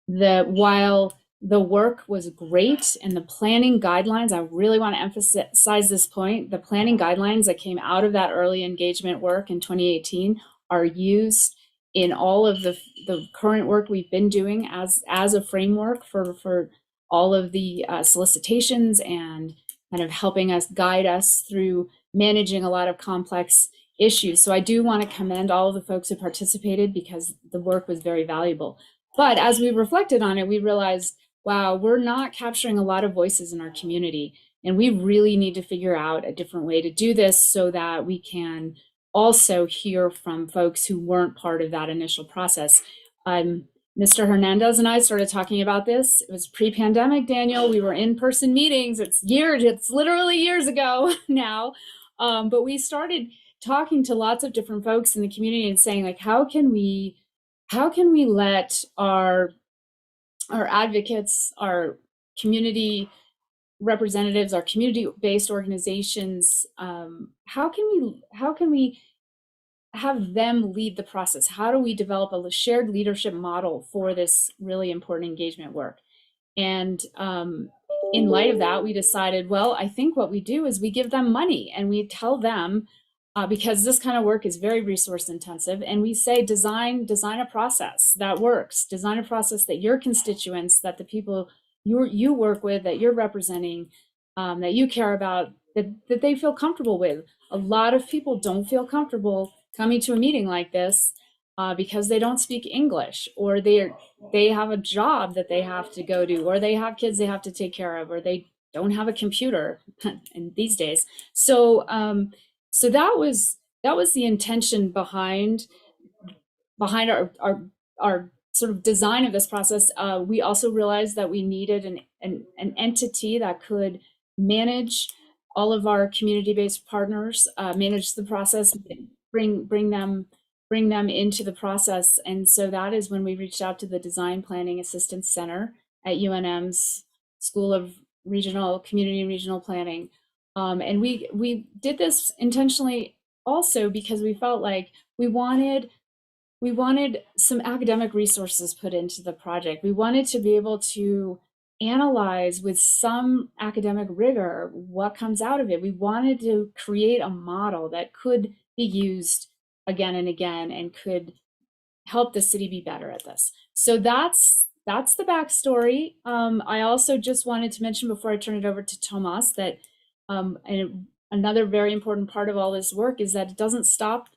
while the work was great and the planning guidelines, I really want to emphasize this point, the planning guidelines that came out of that early engagement work in 2018 are used in all of the current work we've been doing as a framework for all of the solicitations and kind of helping us guide us through managing a lot of complex issues. So I do want to commend all of the folks who participated because the work was very valuable. But as we reflected on it, we realized, wow, we're not capturing a lot of voices in our community. And we really need to figure out a different way to do this so that we can also hear from folks who weren't part of that initial process. Mr. Hernandez and I started talking about this. It was pre-pandemic, Daniel. We were in-person meetings. It's literally years ago now. But we started talking to lots of different folks in the community and saying, like, how can we let our advocates, our community representatives, our community-based organizations, how can we have them lead the process? How do we develop a shared leadership model for this really important engagement work? And in light of that, we decided, well, I think what we do is we give them money and we tell them, because this kind of work is very resource intensive, and we say, design a process that works, design a process that your constituents, that the people you work with, that you're representing, that you care about, that they feel comfortable with. A lot of people don't feel comfortable coming to a meeting like this because they don't speak English, or they have a job that they have to go to, or they have kids they have to take care of, or they don't have a computer in these days. So so that was the intention behind our sort of design of this process. We also realized that we needed an entity that could manage all of our community-based partners, manage the process, bring them into the process. And so that is when we reached out to the Design Planning Assistance Center at UNM's School of Community and Regional Planning. And we did this intentionally also because we felt like we wanted some academic resources put into the project. We wanted to be able to analyze with some academic rigor what comes out of it. We wanted to create a model that could be used again and again and could help the city be better at this. So that's the backstory. I also just wanted to mention before I turn it over to Tomas that and another very important part of all this work is that it doesn't stop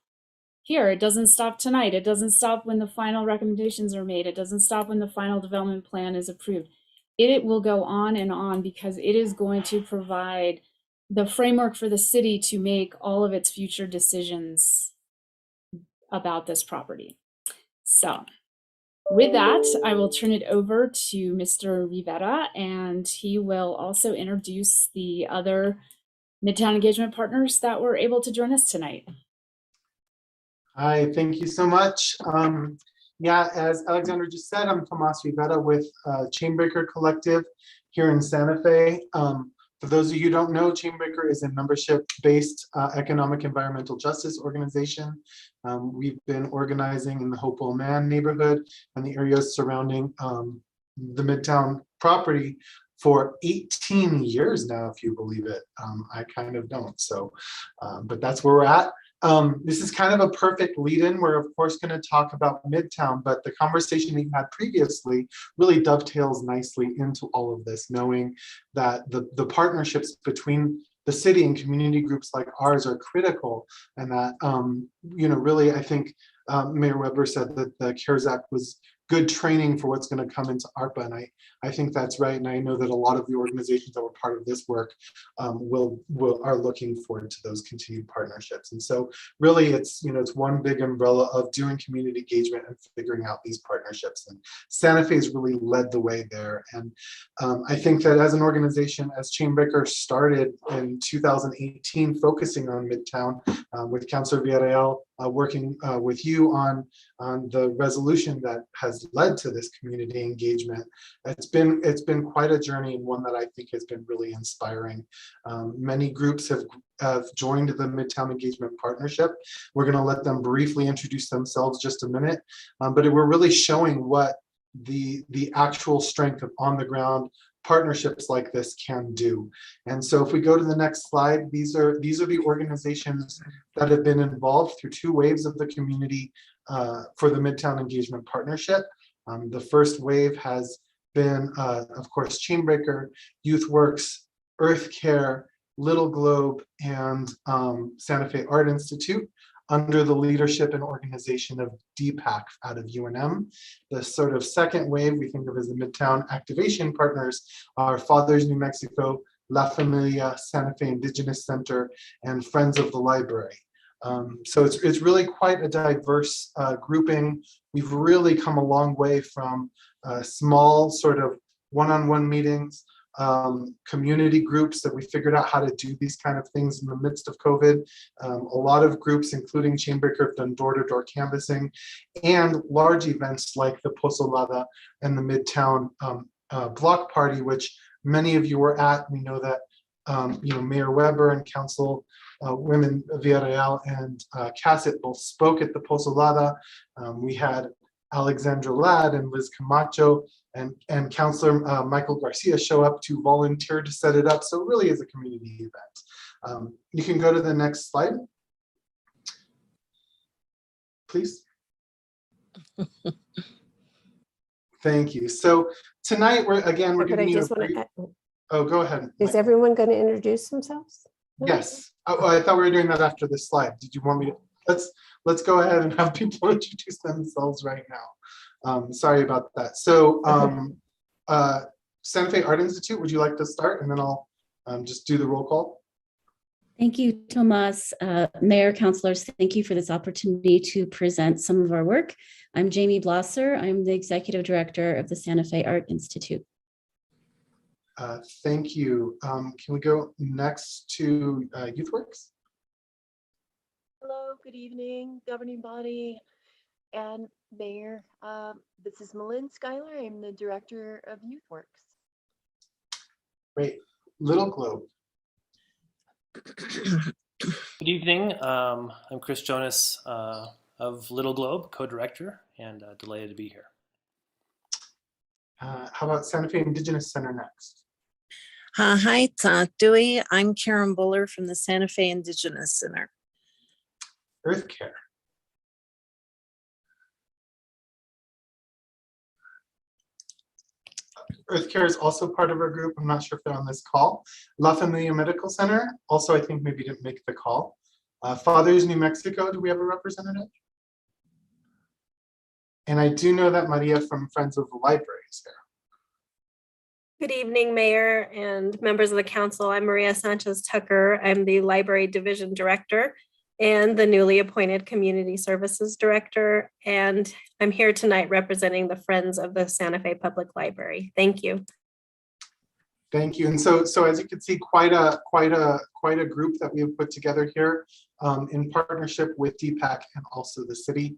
here. It doesn't stop tonight. It doesn't stop when the final recommendations are made. It doesn't stop when the final development plan is approved. It will go on because it is going to provide the framework for the city to make all of its future decisions about this property. So with that, I will turn it over to Mr. Rivera, and he will also introduce the other Midtown engagement partners that were able to join us tonight. Hi, thank you so much. Yeah, as Alexandra just said, I'm Tomas Rivera with Chainbreaker Collective here in Santa Fe. For those of you who don't know, Chainbreaker is a membership-based economic environmental justice organization. We've been organizing in the Hopewell Man neighborhood and the areas surrounding the Midtown property for 18 years now, if you believe it. I kind of don't, so, but that's where we're at. This is kind of a perfect lead-in. We're of course going to talk about Midtown, but the conversation we had previously really dovetails nicely into all of this, knowing that the partnerships between the city and community groups like ours are critical, and that you know, really, I think Mayor Weber said that the CARES Act was good training for what's going to come into ARPA, and I think that's right. And I know that a lot of the organizations that were part of this work are looking forward to those continued partnerships. And so really it's, you know, it's one big umbrella of doing community engagement and figuring out these partnerships. And Santa Fe has really led the way there. And I think that as an organization, as Chainbreaker started in 2018, focusing on Midtown with Councilor Villarreal, working with you on the resolution that has led to this community engagement. It's been quite a journey, and one that I think has been really inspiring. Many groups have joined the Midtown Engagement Partnership. We're going to let them briefly introduce themselves just a minute, but we're really showing what the actual strength of on the ground partnerships like this can do. And so if we go to the next slide, these are the organizations that have been involved through 2 waves of the community for the Midtown Engagement Partnership. The first wave has been, of course, Chainbreaker, YouthWorks, Earth Care, Little Globe, and Santa Fe Art Institute, under the leadership and organization of Deepak out of UNM. The sort of second wave we think of as the Midtown Activation Partners are Fathers New Mexico, La Familia, Santa Fe Indigenous Center, and Friends of the Library. So it's really quite a diverse grouping. We've really come a long way from small sort of one-on-one meetings, community groups that we figured out how to do these kind of things in the midst of COVID. A lot of groups, including Chainbreaker, have done door-to-door canvassing, and large events like the Pozolada and the Midtown Block Party, which many of you were at. We know that you know, Mayor Weber and Council Women Villarreal and Cassett both spoke at the Pozolada. We had Alexandra Ladd and Liz Camacho and Councilor Michael Garcia show up to volunteer to set it up. So it really is a community event. You can go to the next slide, please. Thank you. So tonight we're giving you oh, go ahead. Is everyone going to introduce themselves? Yes. Oh, I thought we were doing that after this slide. Did you want me to? Let's go ahead and have people introduce themselves right now. Sorry about that. So Santa Fe Art Institute, would you like to start? And then I'll just do the roll call. Thank you, Tomas. Mayor, councilors, thank you for this opportunity to present some of our work. I'm Jamie Blosser. I'm the executive director of the Santa Fe Art Institute. Thank you. Can we go next to YouthWorks? Hello, good evening, governing body and mayor. This is Malin Schuyler. I'm the director of YouthWorks. Great. Little Globe. Good evening. I'm Chris Jonas of Little Globe, co-director, and delighted to be here. How about Santa Fe Indigenous Center next? Hi, Dewey. I'm Karen Buller from the Santa Fe Indigenous Center. Earth Care. Earth Care is also part of our group. I'm not sure if they're on this call. La Familia Medical Center, also I think maybe didn't make the call. Fathers New Mexico, do we have a representative? And I do know that Maria from Friends of the Library is here. Good evening, Mayor and members of the council. I'm Maria Sanchez Tucker. I'm the Library Division Director and the newly appointed Community Services Director. And I'm here tonight representing the Friends of the Santa Fe Public Library. Thank you. Thank you. And so as you can see, quite a group that we have put together here in partnership with DPAC and also the city.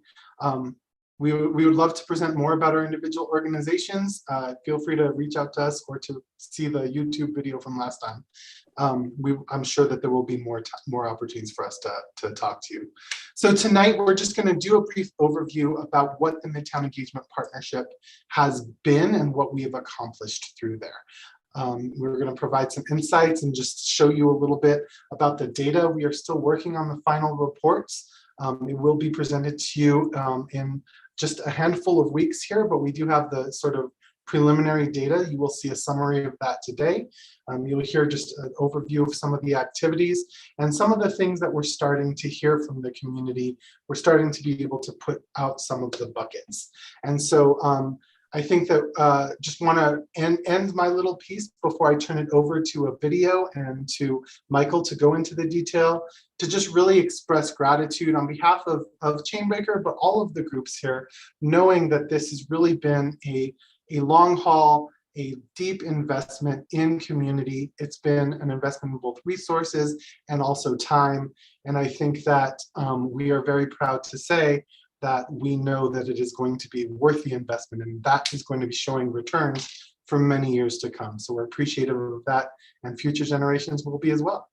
We would love to present more about our individual organizations. Feel free to reach out to us or to see the YouTube video from last time. I'm sure that there will be more opportunities for us to talk to you. So tonight, we're just going to do a brief overview about what the Midtown Engagement Partnership has been and what we have accomplished through there. We're going to provide some insights and just show you a little bit about the data. We are still working on the final reports. It will be presented to you in just a handful of weeks here, but we do have the sort of preliminary data. You will see a summary of that today. You'll hear just an overview of some of the activities and some of the things that we're starting to hear from the community. We're starting to be able to put out some of the buckets. And so I think that just want to end my little piece before I turn it over to a video and to Michael to go into the detail, to just really express gratitude on behalf of Chainbreaker, but all of the groups here, knowing that this has really been a long haul, a deep investment in community. It's been an investment in both resources and also time. And I think that we are very proud to say that we know that it is going to be worth the investment, and that is going to be showing returns for many years to come. So we're appreciative of that, and future generations will be as well.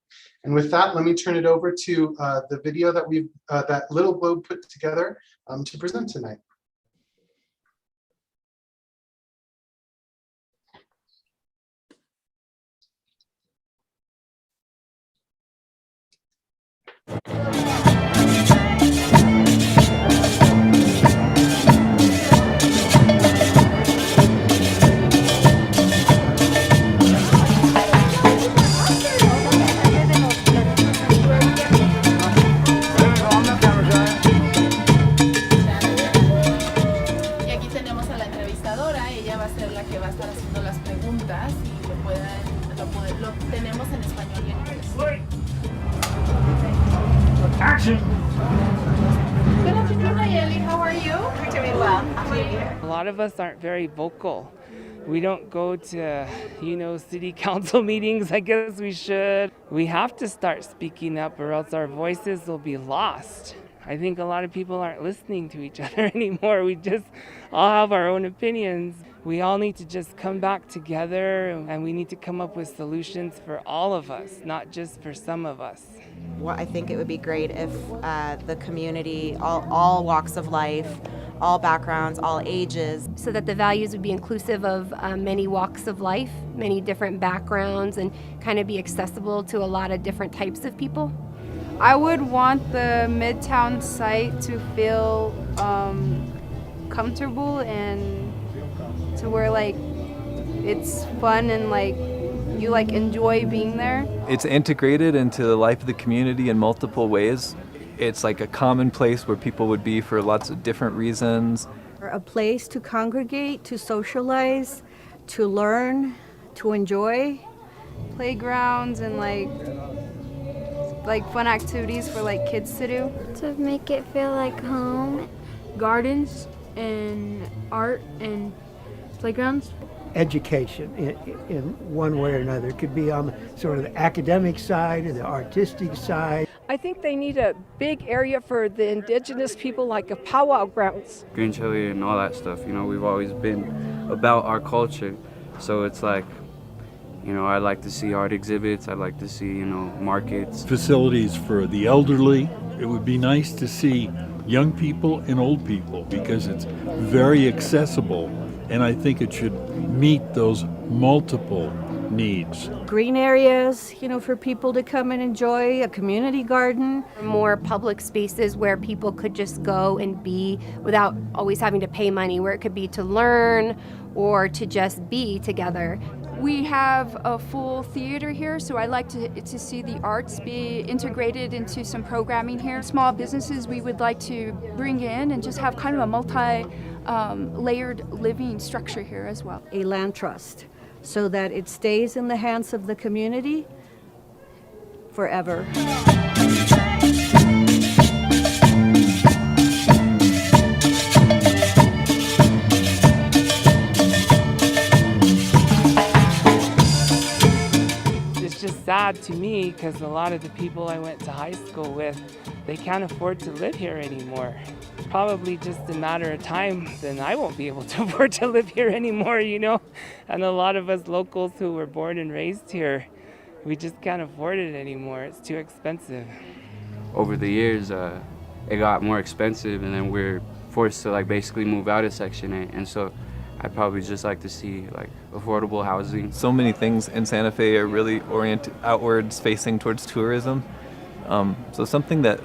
And with that, let me turn it over to the video that that Little Globe put together to present tonight. Action! Good afternoon, Nayeli. How are you? We're doing well. Happy to be here. A lot of us aren't very vocal. We don't go to, city council meetings. I guess we should. We have to start speaking up or else our voices will be lost. I think a lot of people aren't listening to each other anymore. We just all have our own opinions. We all need to just come back together, and we need to come up with solutions for all of us, not just for some of us. Well, I think it would be great if the community, all walks of life, all backgrounds, all ages. So that the values would be inclusive of many walks of life, many different backgrounds, and kind of be accessible to a lot of different types of people. I would want the Midtown site to feel comfortable and to where it's fun and you enjoy being there. It's integrated into the life of the community in multiple ways. It's like a common place where people would be for lots of different reasons. A place to congregate, to socialize, to learn, to enjoy. Playgrounds and fun activities for kids to do. To make it feel like home. Gardens and art and playgrounds. Education in one way or another. It could be on sort of the academic side or the artistic side. I think they need a big area for the indigenous people, like a powwow grounds. Green chili and all that stuff, we've always been about our culture. So it's I like to see art exhibits, I like to see, markets. Facilities for the elderly. It would be nice to see young people and old people because it's very accessible. And I think it should meet those multiple needs. Green areas, for people to come and enjoy, a community garden. More public spaces where people could just go and be without always having to pay money, where it could be to learn or to just be together. We have a full theater here, so I like to see the arts be integrated into some programming here. Small businesses we would like to bring in and just have kind of a multi-layered living structure here as well. A land trust, so that it stays in the hands of the community forever. It's just sad to me because a lot of the people I went to high school with, they can't afford to live here anymore. Probably just a matter of time, then I won't be able to afford to live here anymore, And a lot of us locals who were born and raised here, we just can't afford it anymore. It's too expensive. Over the years, it got more expensive, and then we're forced to basically move out of Section 8. And so I'd probably just like to see affordable housing. So many things in Santa Fe are really oriented outwards, facing towards tourism. So something that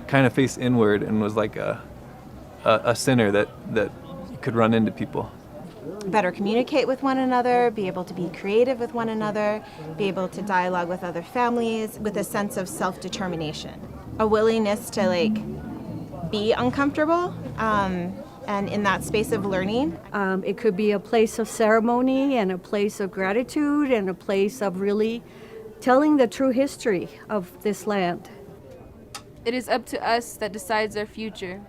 kind of faced inward and was like a center that you could run into people. Better communicate with one another, be able to be creative with one another, be able to dialogue with other families with a sense of self-determination, a willingness to be uncomfortable and in that space of learning. It could be a place of ceremony and a place of gratitude and a place of really telling the true history of this land. It is up to us that decides our future.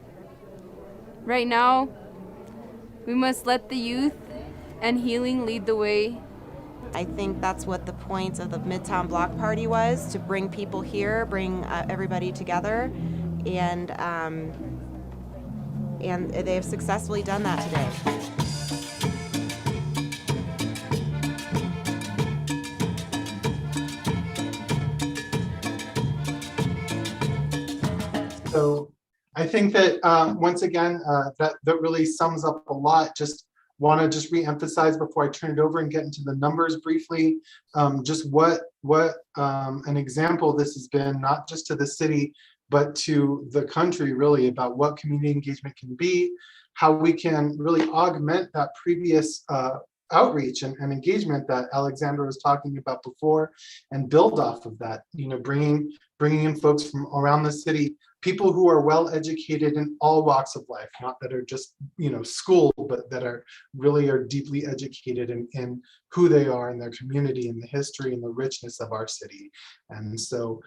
Right now, we must let the youth and healing lead the way. I think that's what the point of the Midtown Block Party was, to bring people here, bring everybody together, and they've successfully done that today. So I think that once again, that really sums up a lot. Just want to re-emphasize before I turn it over and get into the numbers briefly, just what an example this has been, not just to the city, but to the country, really, about what community engagement can be, how we can really augment that previous outreach and engagement that Alexandra was talking about before, and build off of that, bringing in folks from around the city, people who are well educated in all walks of life, not that are just schooled, but that are deeply educated in who they are in their community and the history and the richness of our city. And so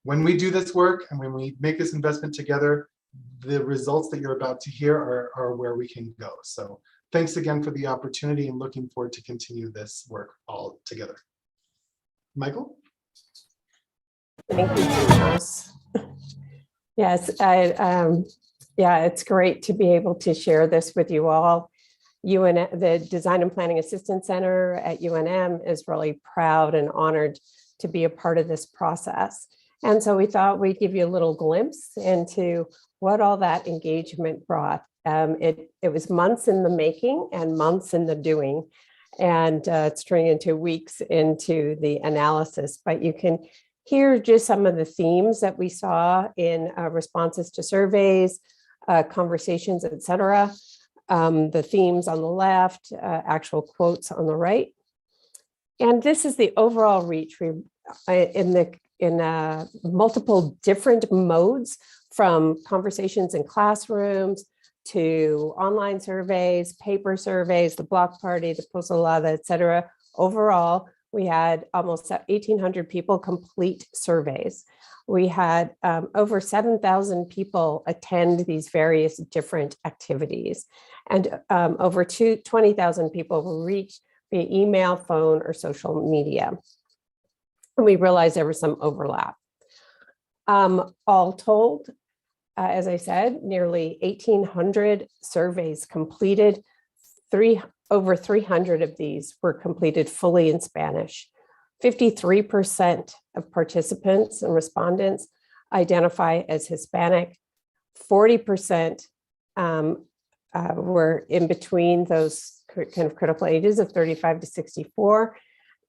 when we do this work and when we make this investment together, the results that you're about to hear are where we can go. So thanks again for the opportunity, and looking forward to continue this work all together. Michael? Thank you, Thomas. Yes, it's great to be able to share this with you all. The Design and Planning Assistance Center at UNM is really proud and honored to be a part of this process. And so we thought we'd give you a little glimpse into what all that engagement brought. It was months in the making and months in the doing, and it's turning into weeks into the analysis, but you can hear just some of the themes that we saw in responses to surveys, conversations, etc. The themes on the left, actual quotes on the right. And this is the overall reach in multiple different modes, from conversations in classrooms to online surveys, paper surveys, the block party, the postalada, etc. Overall, we had almost 1,800 people complete surveys. We had over 7,000 people attend these various different activities, and over 20,000 people were reached via email, phone, or social media. And we realized there was some overlap. All told, as I said, nearly 1,800 surveys completed. Over 300 of these were completed fully in Spanish. 53% of participants and respondents identify as Hispanic. 40% were in between those kind of critical ages of 35 to 64.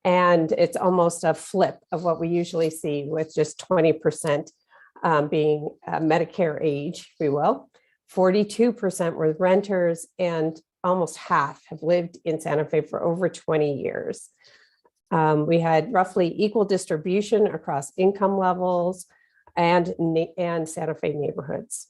And it's almost a flip of what we usually see, with just 20% being Medicare age, if you will. 42% were renters, and almost half have lived in Santa Fe for over 20 years. We had roughly equal distribution across income levels and Santa Fe neighborhoods.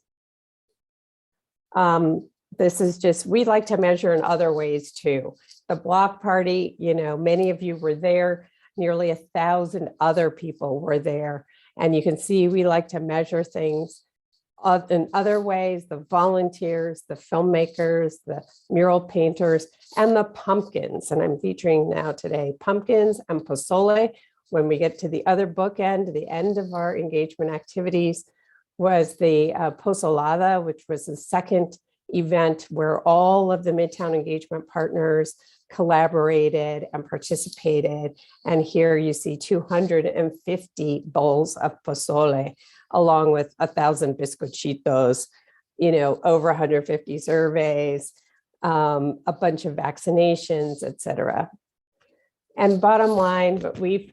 This is just, we like to measure in other ways too. The block party, you know, many of you were there, nearly 1,000 other people were there. And you can see we like to measure things in other ways: the volunteers, the filmmakers, the mural painters, and the pumpkins. And I'm featuring now today pumpkins and pozole. When we get to the other bookend, the end of our engagement activities was the pozolada, which was the second event where all of the Midtown engagement partners collaborated and participated. And here you see 250 bowls of pozole, along with 1,000 bizcochitos, you know, over 150 surveys, a bunch of vaccinations, et cetera. And bottom line,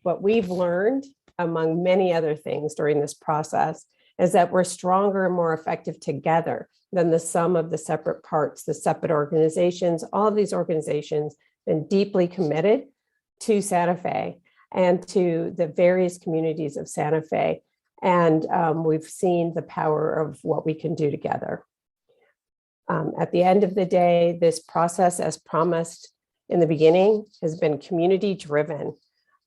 what we've learned, among many other things during this process, is that we're stronger and more effective together than the sum of the separate parts, the separate organizations. All of these organizations have been deeply committed to Santa Fe and to the various communities of Santa Fe. And we've seen the power of what we can do together. At the end of the day, this process, as promised in the beginning, has been community driven,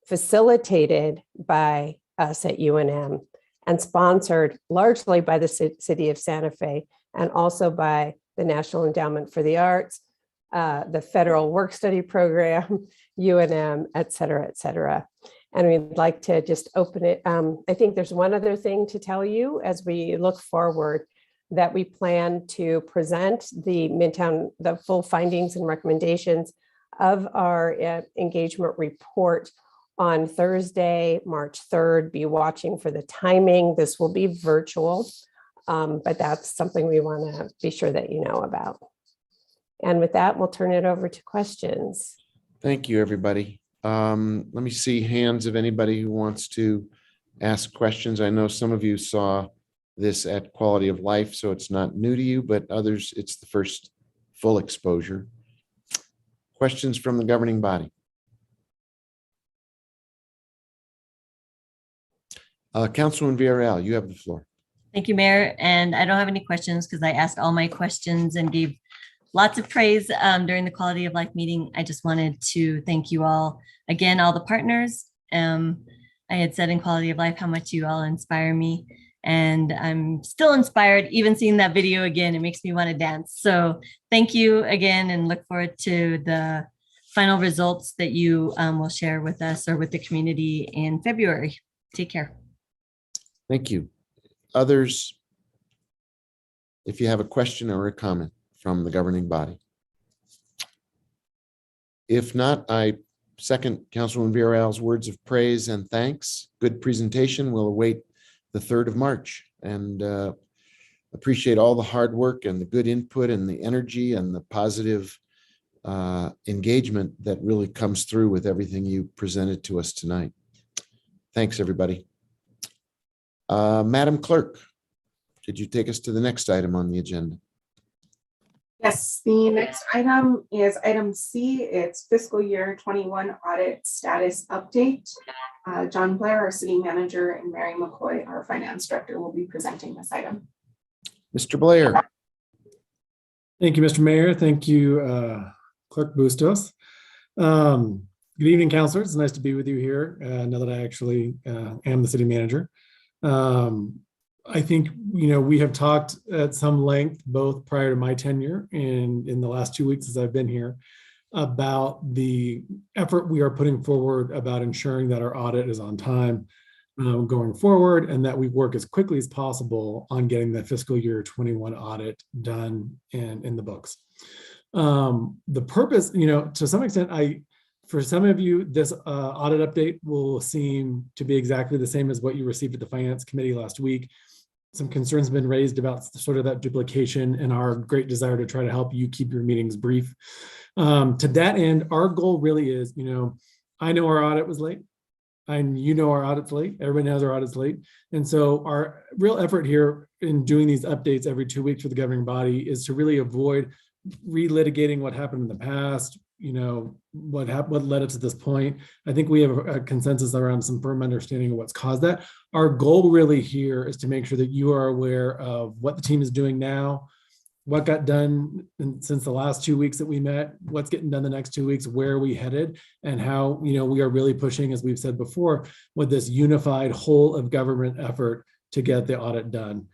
facilitated by us at UNM, and sponsored largely by the city of Santa Fe, and also by the National Endowment for the Arts, the Federal Work Study Program, UNM, et cetera, et cetera. And we'd like to just open it. I think there's one other thing to tell you as we look forward, that we plan to present the full findings and recommendations of our engagement report on Thursday, March 3rd. Be watching for the timing. This will be virtual, but that's something we want to be sure that you know about. And with that, we'll turn it over to questions. Thank you, everybody. Let me see hands of anybody who wants to ask questions. I know some of you saw this at Quality of Life, so it's not new to you, but others, it's the first full exposure. Questions from the governing body? Councilwoman Villarreal, you have the floor. Thank you, Mayor. And I don't have any questions because I asked all my questions and gave lots of praise during the Quality of Life meeting. I just wanted to thank you all again, all the partners. I had said in Quality of Life how much you all inspire me, and I'm still inspired. Even seeing that video again, it makes me want to dance. So thank you again, and look forward to the final results that you will share with us or with the community in February. Take care. Thank you. Others, if you have a question or a comment from the governing body. If not, I second Councilwoman Villarreal's words of praise and thanks. Good presentation. We'll await the 3rd of March, and appreciate all the hard work and the good input and the energy and the positive engagement that really comes through with everything you presented to us tonight. Thanks, everybody. Madam Clerk, could you take us to the next item on the agenda? Yes, the next item is item C. It's fiscal year 21 audit status update. John Blair, our city manager, and Mary McCoy, our finance director, will be presenting this item. Mr. Blair. Thank you, Mr. Mayor. Thank you, Clerk Bustos. Good evening, councilors. It's nice to be with you here now that I actually am the city manager. I think, we have talked at some length, both prior to my tenure and in the last 2 weeks as I've been here, about the effort we are putting forward about ensuring that our audit is on time going forward, and that we work as quickly as possible on getting the fiscal year 21 audit done and in the books. The purpose, to some extent, for some of you, this audit update will seem to be exactly the same as what you received at the Finance Committee last week. Some concerns have been raised about sort of that duplication and our great desire to try to help you keep your meetings brief. To that end, our goal really is, I know our audit was late. And our audit's late. Everybody knows our audit's late. And so our real effort here in doing these updates every 2 weeks for the governing body is to really avoid relitigating what happened in the past, what led us to this point. I think we have a consensus around some firm understanding of what's caused that. Our goal really here is to make sure that you are aware of what the team is doing now, what got done since the last 2 weeks that we met, what's getting done the next 2 weeks, where are we headed, and how we are really pushing, as we've said before, with this unified whole of government effort to get the audit done.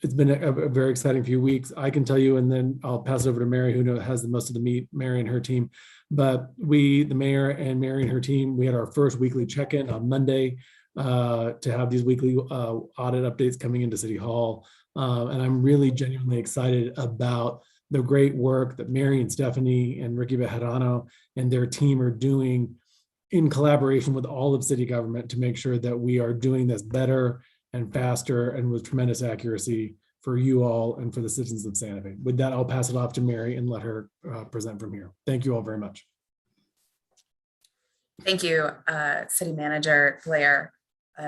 It's been a very exciting few weeks. I can tell you, and then I'll pass it over to Mary, who has the most of the meat, Mary and her team. But the mayor and Mary and her team, we had our first weekly check-in on Monday to have these weekly audit updates coming into City Hall. And I'm really genuinely excited about the great work that Mary and Stephanie and Ricky Bejarano and their team are doing in collaboration with all of city government to make sure that we are doing this better and faster and with tremendous accuracy for you all and for the citizens of Santa Fe. With that, I'll pass it off to Mary and let her present from here. Thank you all very much. Thank you, City Manager Blair.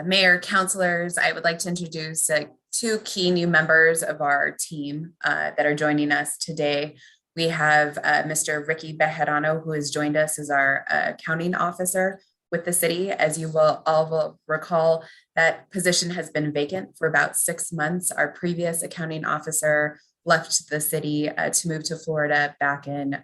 Mayor, councilors, I would like to introduce two key new members of our team that are joining us today. We have Mr. Ricky Bejarano, who has joined us as our accounting officer with the city. As you will all recall, that position has been vacant for about 6 months. Our previous accounting officer left the city to move to Florida back in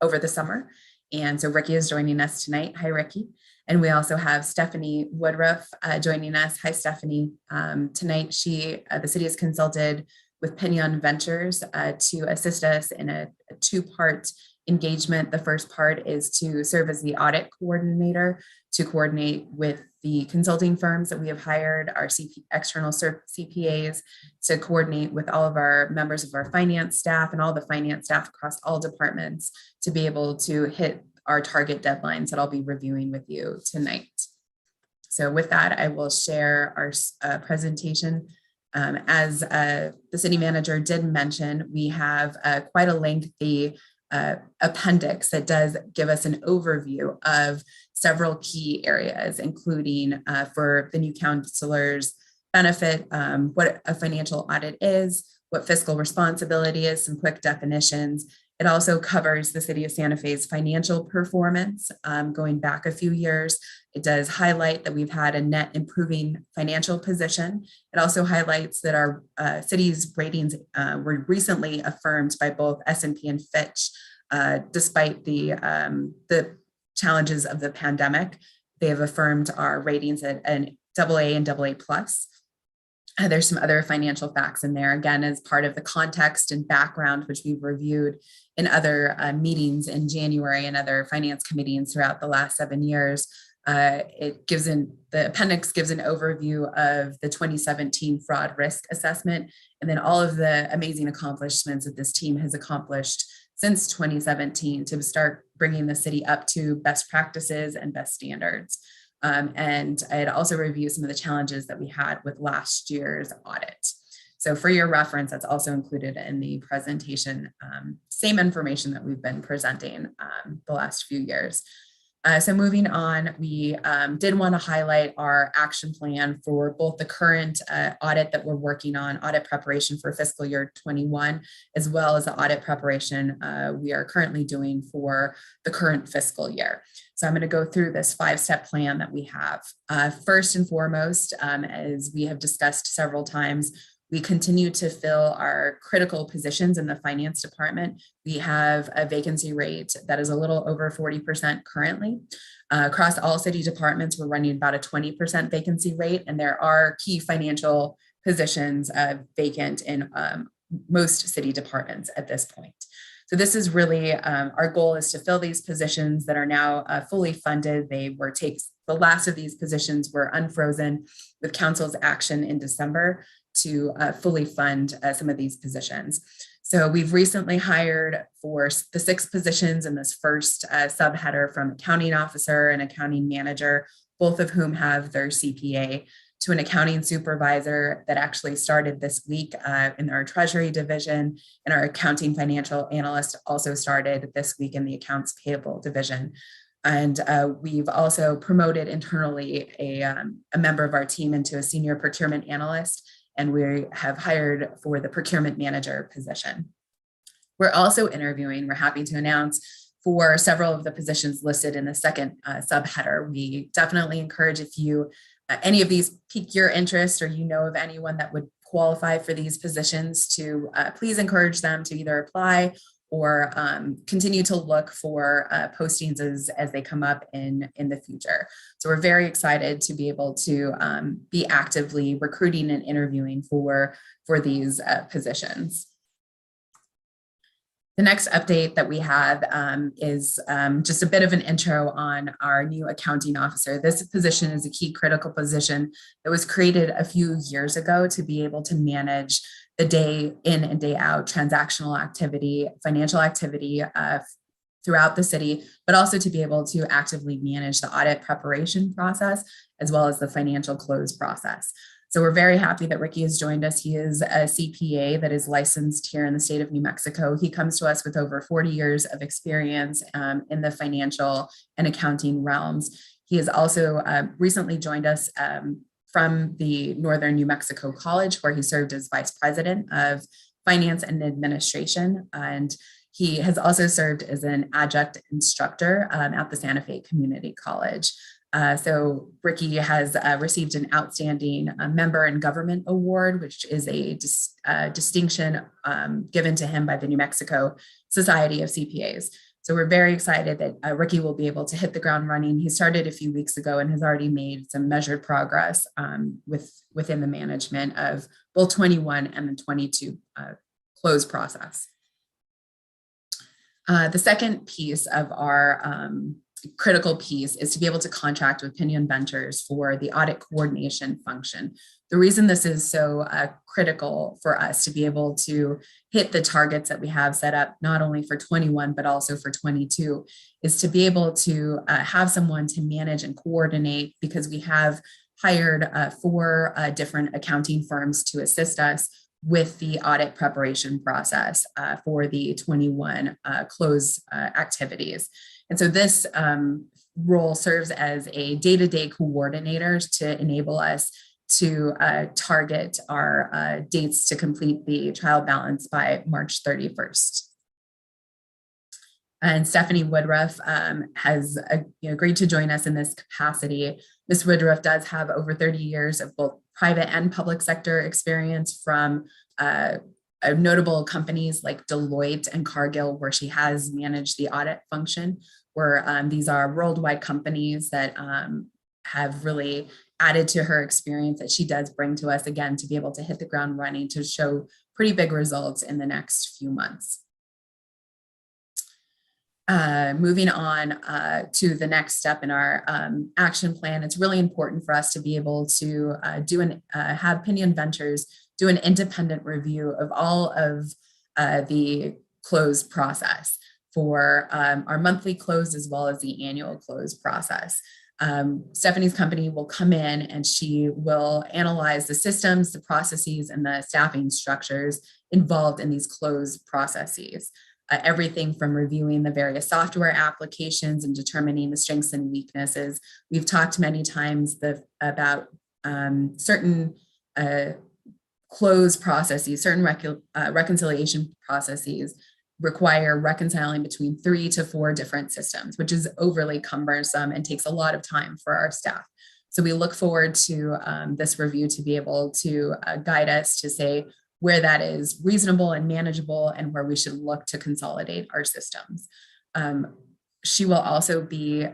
over the summer. And so Ricky is joining us tonight. Hi, Ricky. And we also have Stephanie Woodruff joining us. Hi, Stephanie. Tonight, the city has consulted with Pinion Ventures to assist us in a two-part engagement. The first part is to serve as the audit coordinator, to coordinate with the consulting firms that we have hired, our external CPAs, to coordinate with all of our members of our finance staff and all the finance staff across all departments to be able to hit our target deadlines that I'll be reviewing with you tonight. So with that, I will share our presentation. As the city manager did mention, we have quite a lengthy appendix that does give us an overview of several key areas, including for the new councilors benefit, what a financial audit is, what fiscal responsibility is, some quick definitions. It also covers the city of Santa Fe's financial performance going back a few years. It does highlight that we've had a net improving financial position. It also highlights that our city's ratings were recently affirmed by both S&P and Fitch, despite the challenges of the pandemic. They have affirmed our ratings at an AA and AA+. There's some other financial facts in there, again, as part of the context and background, which we've reviewed in other meetings in January and other finance committees throughout the last 7 years. The appendix gives an overview of the 2017 fraud risk assessment, and then all of the amazing accomplishments that this team has accomplished since 2017 to start bringing the city up to best practices and best standards. And I'd also review some of the challenges that we had with last year's audit. So for your reference, that's also included in the presentation, same information that we've been presenting the last few years. So moving on, we did want to highlight our action plan for both the current audit that we're working on, audit preparation for fiscal year 21, as well as the audit preparation we are currently doing for the current fiscal year. So I'm going to go through this 5-step plan that we have. First and foremost, as we have discussed several times, we continue to fill our critical positions in the finance department. We have a vacancy rate that is a little over 40% currently. Across all city departments, we're running about a 20% vacancy rate, and there are key financial positions vacant in most city departments at this point. So this is really our goal, is to fill these positions that are now fully funded. The last of these positions were unfrozen with council's action in December to fully fund some of these positions. So we've recently hired for the 6 positions in this first subheader from accounting officer and accounting manager, both of whom have their CPA. to an accounting supervisor that actually started this week in our treasury division, and our accounting financial analyst also started this week in the accounts payable division. And we've also promoted internally a member of our team into a senior procurement analyst, and we have hired for the procurement manager position. We're also interviewing, we're happy to announce, for several of the positions listed in the second subheader. We definitely encourage, if you any of these pique your interest or you know of anyone that would qualify for these positions, to please encourage them to either apply or continue to look for postings as they come up in the future. So we're very excited to be able to be actively recruiting and interviewing for these positions. The next update that we have is just a bit of an intro on our new accounting officer. This position is a key critical position that was created a few years ago to be able to manage the day in and day out transactional activity, financial activity throughout the city, but also to be able to actively manage the audit preparation process as well as the financial close process. So we're very happy that Ricky has joined us. He is a CPA that is licensed here in the state of New Mexico. He comes to us with over 40 years of experience in the financial and accounting realms. He has also recently joined us from the Northern New Mexico College, where he served as Vice President of Finance and Administration. And he has also served as an adjunct instructor at the Santa Fe Community College. So Ricky has received an Outstanding Member in Government Award, which is a distinction given to him by the New Mexico Society of CPAs. So we're very excited that Ricky will be able to hit the ground running. He started a few weeks ago and has already made some measured progress within the management of both 21 and the 22 close process. The second piece of our critical piece is to be able to contract with opinion vendors for the audit coordination function. The reason this is so critical for us to be able to hit the targets that we have set up, not only for 21, but also for 22, is to be able to have someone to manage and coordinate, because we have hired 4 different accounting firms to assist us with the audit preparation process for the 21 close activities. And so this role serves as a day-to-day coordinator to enable us to target our dates to complete the trial balance by March 31st. And Stephanie Woodruff has agreed to join us in this capacity. Ms. Woodruff does have over 30 years of both private and public sector experience from notable companies like Deloitte and Cargill, where she has managed the audit function, where these are worldwide companies that have really added to her experience that she does bring to us, again, to be able to hit the ground running, to show pretty big results in the next few months. Moving on to the next step in our action plan, it's really important for us to be able to have opinion vendors do an independent review of all of the close process for our monthly close as well as the annual close process. Stephanie's company will come in and she will analyze the systems, the processes, and the staffing structures involved in these close processes. Everything from reviewing the various software applications and determining the strengths and weaknesses. We've talked many times about certain close processes, certain reconciliation processes require reconciling between 3 to 4 different systems, which is overly cumbersome and takes a lot of time for our staff. So we look forward to this review to be able to guide us to say where that is reasonable and manageable and where we should look to consolidate our systems. She will also be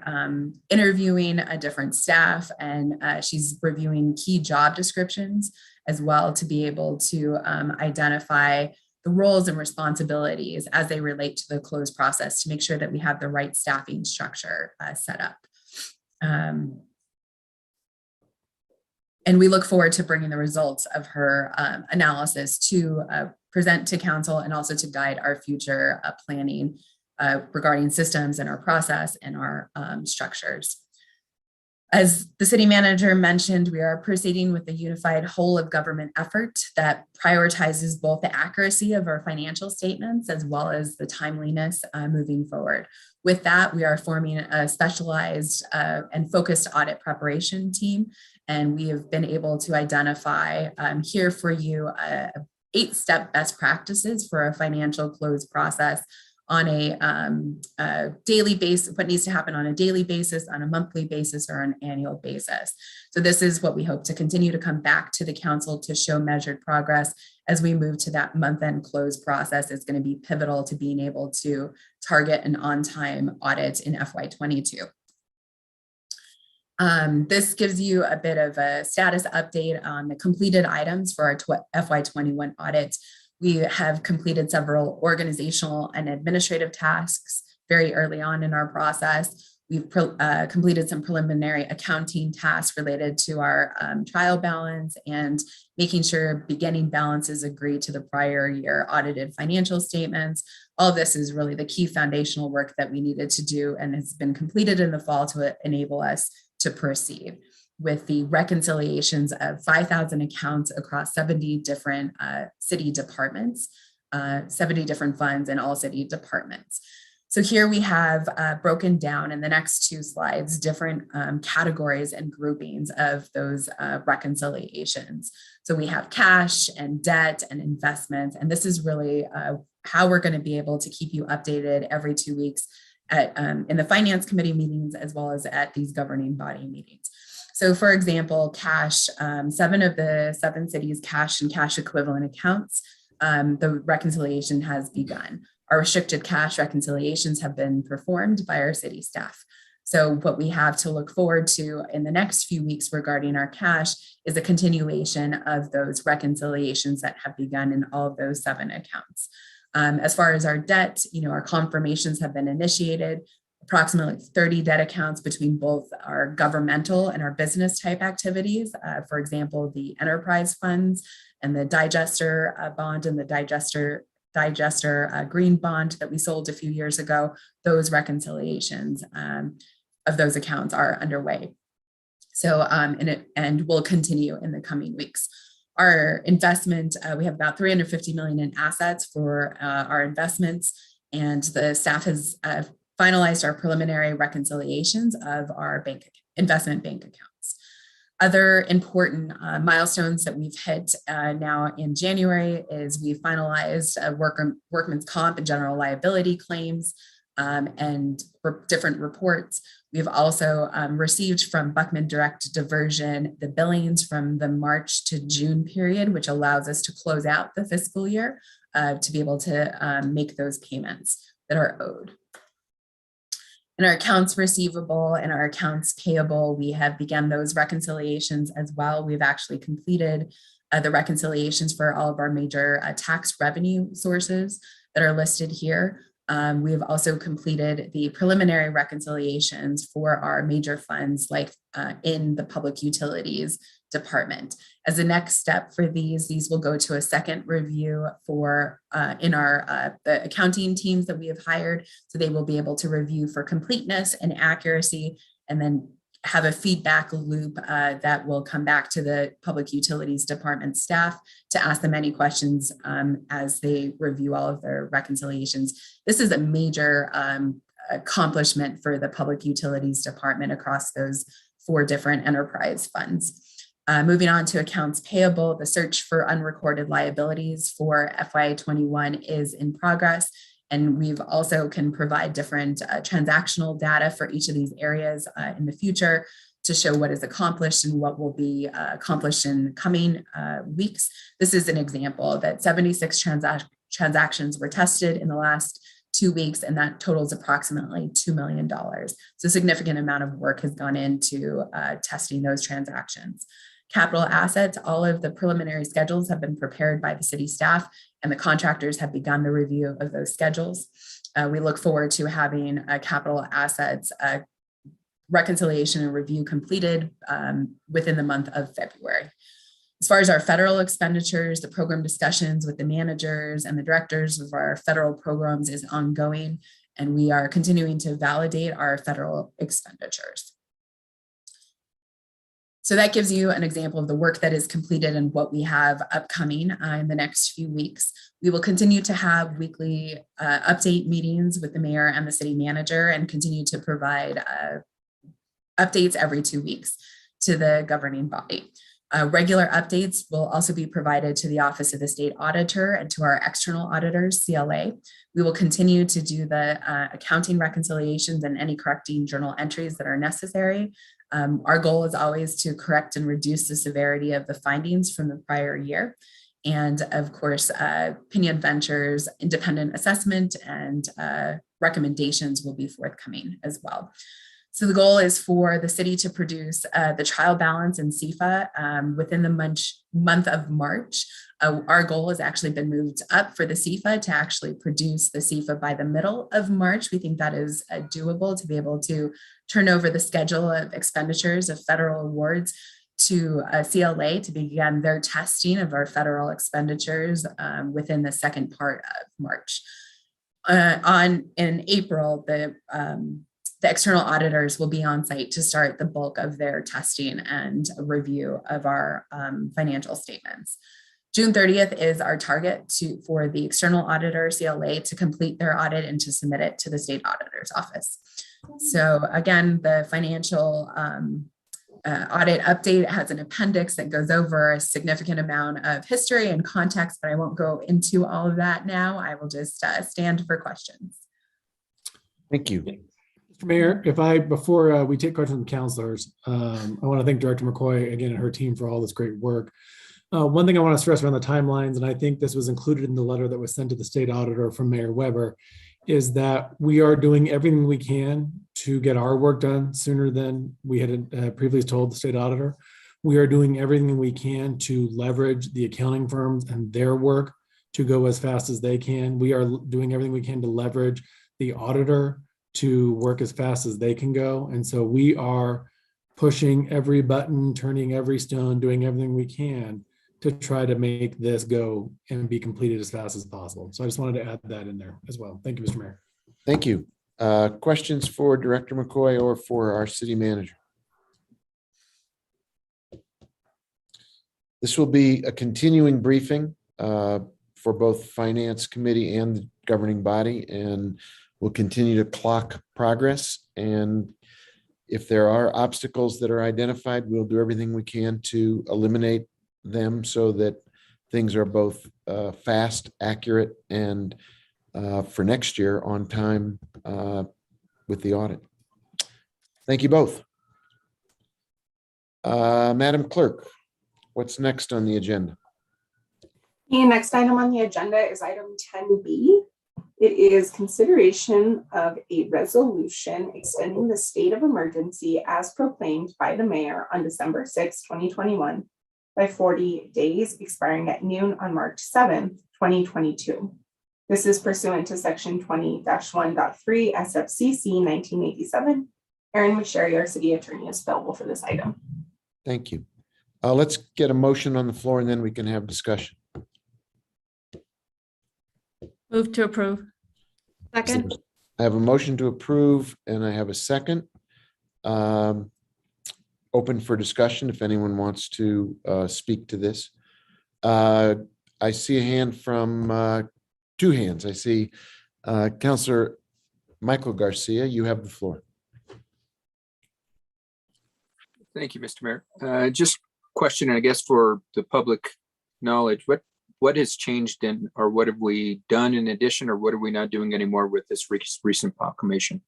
interviewing a different staff, and she's reviewing key job descriptions as well to be able to identify the roles and responsibilities as they relate to the close process to make sure that we have the right staffing structure set up. And we look forward to bringing the results of her analysis to present to council and also to guide our future planning regarding systems and our process and our structures. As the city manager mentioned, we are proceeding with a unified whole of government effort that prioritizes both the accuracy of our financial statements as well as the timeliness moving forward. With that, we are forming a specialized and focused audit preparation team, and we have been able to identify here for you 8-step best practices for a financial close process on a daily basis, what needs to happen on a daily basis, on a monthly basis, or an annual basis. So this is what we hope to continue to come back to the council to show measured progress as we move to that month-end close process. Is going to be pivotal to being able to target an on-time audit in FY22. This gives you a bit of a status update on the completed items for our FY21 audit. We have completed several organizational and administrative tasks very early on in our process. We've completed some preliminary accounting tasks related to our trial balance and making sure beginning balances agree to the prior year audited financial statements. All of this is really the key foundational work that we needed to do and has been completed in the fall to enable us to proceed with the reconciliations of 5,000 accounts across 70 different city departments, 70 different funds in all city departments. So here we have broken down in the next 2 slides, different categories and groupings of those reconciliations. So we have cash and debt and investments, and this is really how we're going to be able to keep you updated every 2 weeks at, in the finance committee meetings, as well as at these governing body meetings. So for example, cash, 7 of the 7 cities' cash and cash equivalent accounts, the reconciliation has begun. Our restricted cash reconciliations have been performed by our city staff. So what we have to look forward to in the next few weeks regarding our cash is a continuation of those reconciliations that have begun in all of those 7 accounts. As far as our debt, our confirmations have been initiated. Approximately 30 debt accounts between both our governmental and our business type activities. For example, the enterprise funds and the digester bond and the digester green bond that we sold a few years ago. Those reconciliations of those accounts are underway. So, and will continue in the coming weeks. Our investment, we have about $350 million in assets for our investments, and the staff has finalized our preliminary reconciliations of our investment bank accounts. Other important milestones that we've hit now in January is we finalized workman's comp and general liability claims and different reports. We've also received from Buckman Direct Diversion the billings from the March to June period, which allows us to close out the fiscal year to be able to make those payments that are owed. In our accounts receivable and our accounts payable, we have begun those reconciliations as well. We've actually completed the reconciliations for all of our major tax revenue sources that are listed here. We've also completed the preliminary reconciliations for our major funds, like in the public utilities department. As a next step for these will go to a second review for in our the accounting teams that we have hired. So they will be able to review for completeness and accuracy, and then have a feedback loop that will come back to the public utilities department staff to ask them any questions as they review all of their reconciliations. This is a major accomplishment for the public utilities department across those 4 different enterprise funds. Moving on to accounts payable, the search for unrecorded liabilities for FY21 is in progress. And we've also can provide different transactional data for each of these areas in the future to show what is accomplished and what will be accomplished in coming weeks. This is an example that 76 transactions were tested in the last 2 weeks, and that totals approximately $2 million. So a significant amount of work has gone into testing those transactions. Capital assets, all of the preliminary schedules have been prepared by the city staff, and the contractors have begun the review of those schedules. We look forward to having a capital assets reconciliation and review completed within the month of February. As far as our federal expenditures, the program discussions with the managers and the directors of our federal programs is ongoing, and we are continuing to validate our federal expenditures. So that gives you an example of the work that is completed and what we have upcoming in the next few weeks. We will continue to have weekly update meetings with the mayor and the city manager and continue to provide updates every 2 weeks to the governing body. Regular updates will also be provided to the Office of the State Auditor and to our external auditors, CLA. We will continue to do the accounting reconciliations and any correcting journal entries that are necessary. Our goal is always to correct and reduce the severity of the findings from the prior year. And of course, Pinion Ventures independent assessment and recommendations will be forthcoming as well. So the goal is for the city to produce the trial balance in CFA within the month of March. Our goal has actually been moved up for the CFA to actually produce the CFA by the middle of March. We think that is doable to be able to turn over the schedule of expenditures of federal awards to CLA to begin their testing of our federal expenditures within the second part of March. In April, the external auditors will be on site to start the bulk of their testing and review of our financial statements. June 30th is our target for the external auditor, CLA, to complete their audit and to submit it to the state auditor's office. So again, the financial audit update has an appendix that goes over a significant amount of history and context, but I won't go into all of that now. I will just stand for questions. Thank you. Mr. Mayor, before we take questions from counselors, I want to thank Director McCoy again and her team for all this great work. One thing I want to stress around the timelines, and I think this was included in the letter that was sent to the state auditor from Mayor Weber, is that we are doing everything we can to get our work done sooner than we had previously told the state auditor. We are doing everything we can to leverage the accounting firms and their work to go as fast as they can. We are doing everything we can to leverage the auditor to work as fast as they can go. And so we are pushing every button, turning every stone, doing everything we can to try to make this go and be completed as fast as possible. So I just wanted to add that in there as well. Thank you, Mr. Mayor. Thank you. Questions for Director McCoy or for our city manager? This will be a continuing briefing for both Finance Committee and the governing body, and we'll continue to clock progress. And if there are obstacles that are identified, we'll do everything we can to eliminate them so that things are both fast, accurate, and for next year on time with the audit. Thank you both. Madam Clerk, what's next on the agenda? The next item on the agenda is item 10B. It is consideration of a resolution extending the state of emergency as proclaimed by the mayor on December 6, 2021 by 40 days, expiring at noon on March 7th, 2022. This is pursuant to section 20-1.3 SFCC 1987. Erin McSherry, our city attorney, is available for this item. Thank you. Let's get a motion on the floor and then we can have discussion. Move to approve. Second. I have a motion to approve and I have a second. Open for discussion if anyone wants to speak to this. I see a hand from two hands. I see Councillor Michael Garcia. You have the floor. Thank you, Mr. Mayor. Just question, I guess, for the public knowledge. What has changed in, or what have we done in addition, or what are we not doing anymore with this recent proclamation?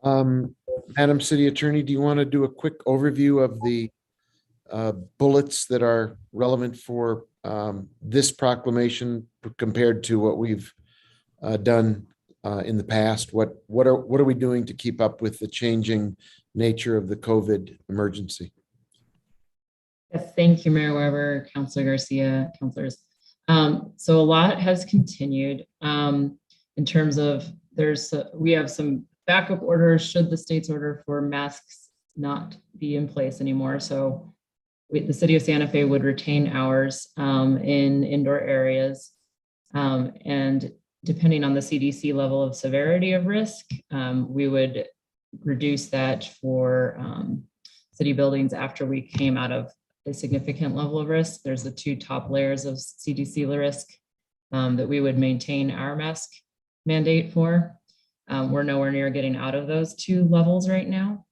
Madam City Attorney, do you want to do a quick overview of the bullets that are relevant for this proclamation compared to what we've done in the past? What are we doing to keep up with the changing nature of the COVID emergency? Yes, thank you, Mayor Weber, Councilor Garcia, councilors. So a lot has continued in terms of we have some backup orders should the state's order for masks not be in place anymore. So the city of Santa Fe would retain ours in indoor areas. And depending on the CDC level of severity of risk, we would reduce that for city buildings after we came out of a significant level of risk. There's the 2 top layers of CDC risk that we would maintain our mask mandate for. We're nowhere near getting out of those 2 levels right now.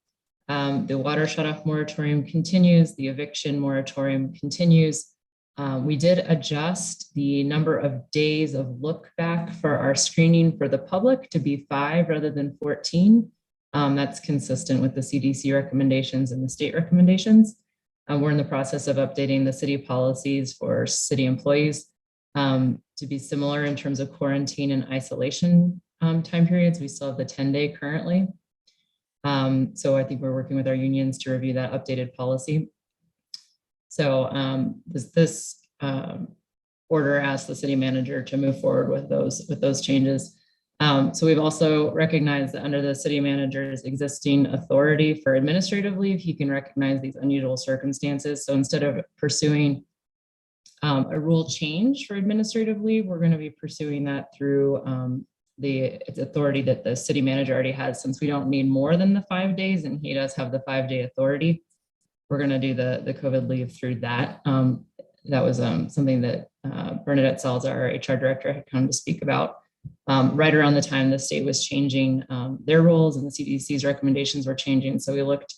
The water shutoff moratorium continues. The eviction moratorium continues. We did adjust the number of days of look back for our screening for the public to be 5 rather than 14. That's consistent with the CDC recommendations and the state recommendations. We're in the process of updating the city policies for city employees to be similar in terms of quarantine and isolation time periods. We still have the 10-day currently. So I think we're working with our unions to review that updated policy. So this order asks the city manager to move forward with those changes. So we've also recognized that under the city manager's existing authority for administrative leave, he can recognize these unusual circumstances. So instead of pursuing a rule change for administrative leave, we're going to be pursuing that through the authority that the city manager already has. Since we don't need more than the 5 days and he does have the 5-day authority, we're going to do the COVID leave through that. That was something that Bernadette Salzar, our HR director, had come to speak about right around the time the state was changing their rules and the CDC's recommendations were changing. So we looked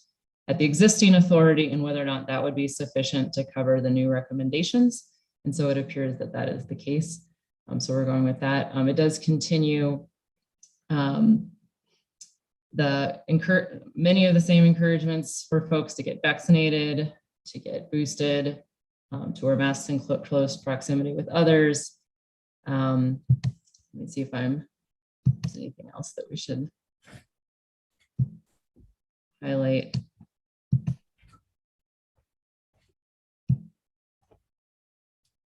at the existing authority and whether or not that would be sufficient to cover the new recommendations. And so it appears that that is the case. So we're going with that. It does continue many of the same encouragements for folks to get vaccinated, to get boosted, to wear masks in close proximity with others. Let me see if there's anything else that we should highlight.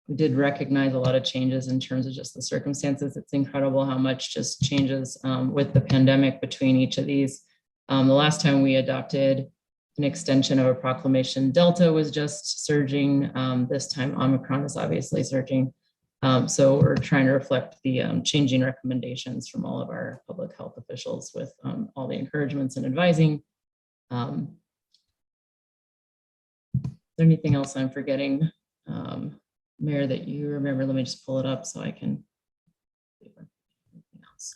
We did recognize a lot of changes in terms of just the circumstances. It's incredible how much just changes with the pandemic between each of these. The last time we adopted an extension of a proclamation, Delta was just surging. This time Omicron is obviously surging. So we're trying to reflect the changing recommendations from all of our public health officials with all the encouragements and advising. Is there anything else I'm forgetting? Mayor, that you remember? Let me just pull it up so I can. Anything else?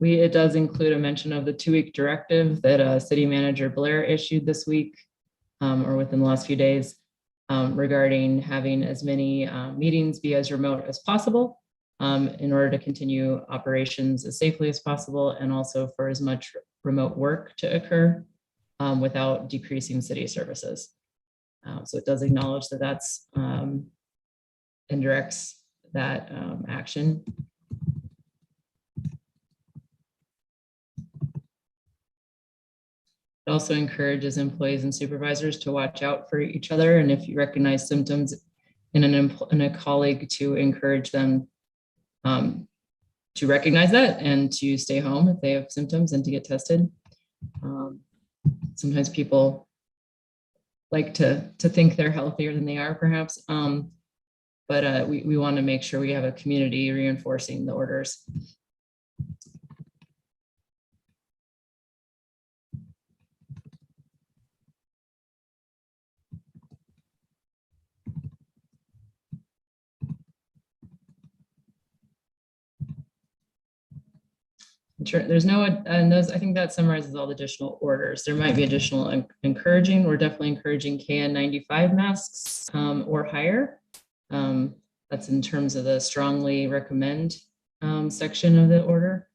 It does include a mention of the 2-week directive that City Manager Blair issued this week or within the last few days regarding having as many meetings be as remote as possible in order to continue operations as safely as possible and also for as much remote work to occur without decreasing city services. So it does acknowledge that that's and directs that action. It also encourages employees and supervisors to watch out for each other. And if you recognize symptoms in a colleague, to encourage them to recognize that and to stay home if they have symptoms and to get tested. Sometimes people like to think they're healthier than they are, perhaps. But we want to make sure we have a community reinforcing the orders. There's no, and those, I think that summarizes all the additional orders. There might be additional encouraging. We're definitely encouraging KN95 masks or higher. That's in terms of the strongly recommend section of the order.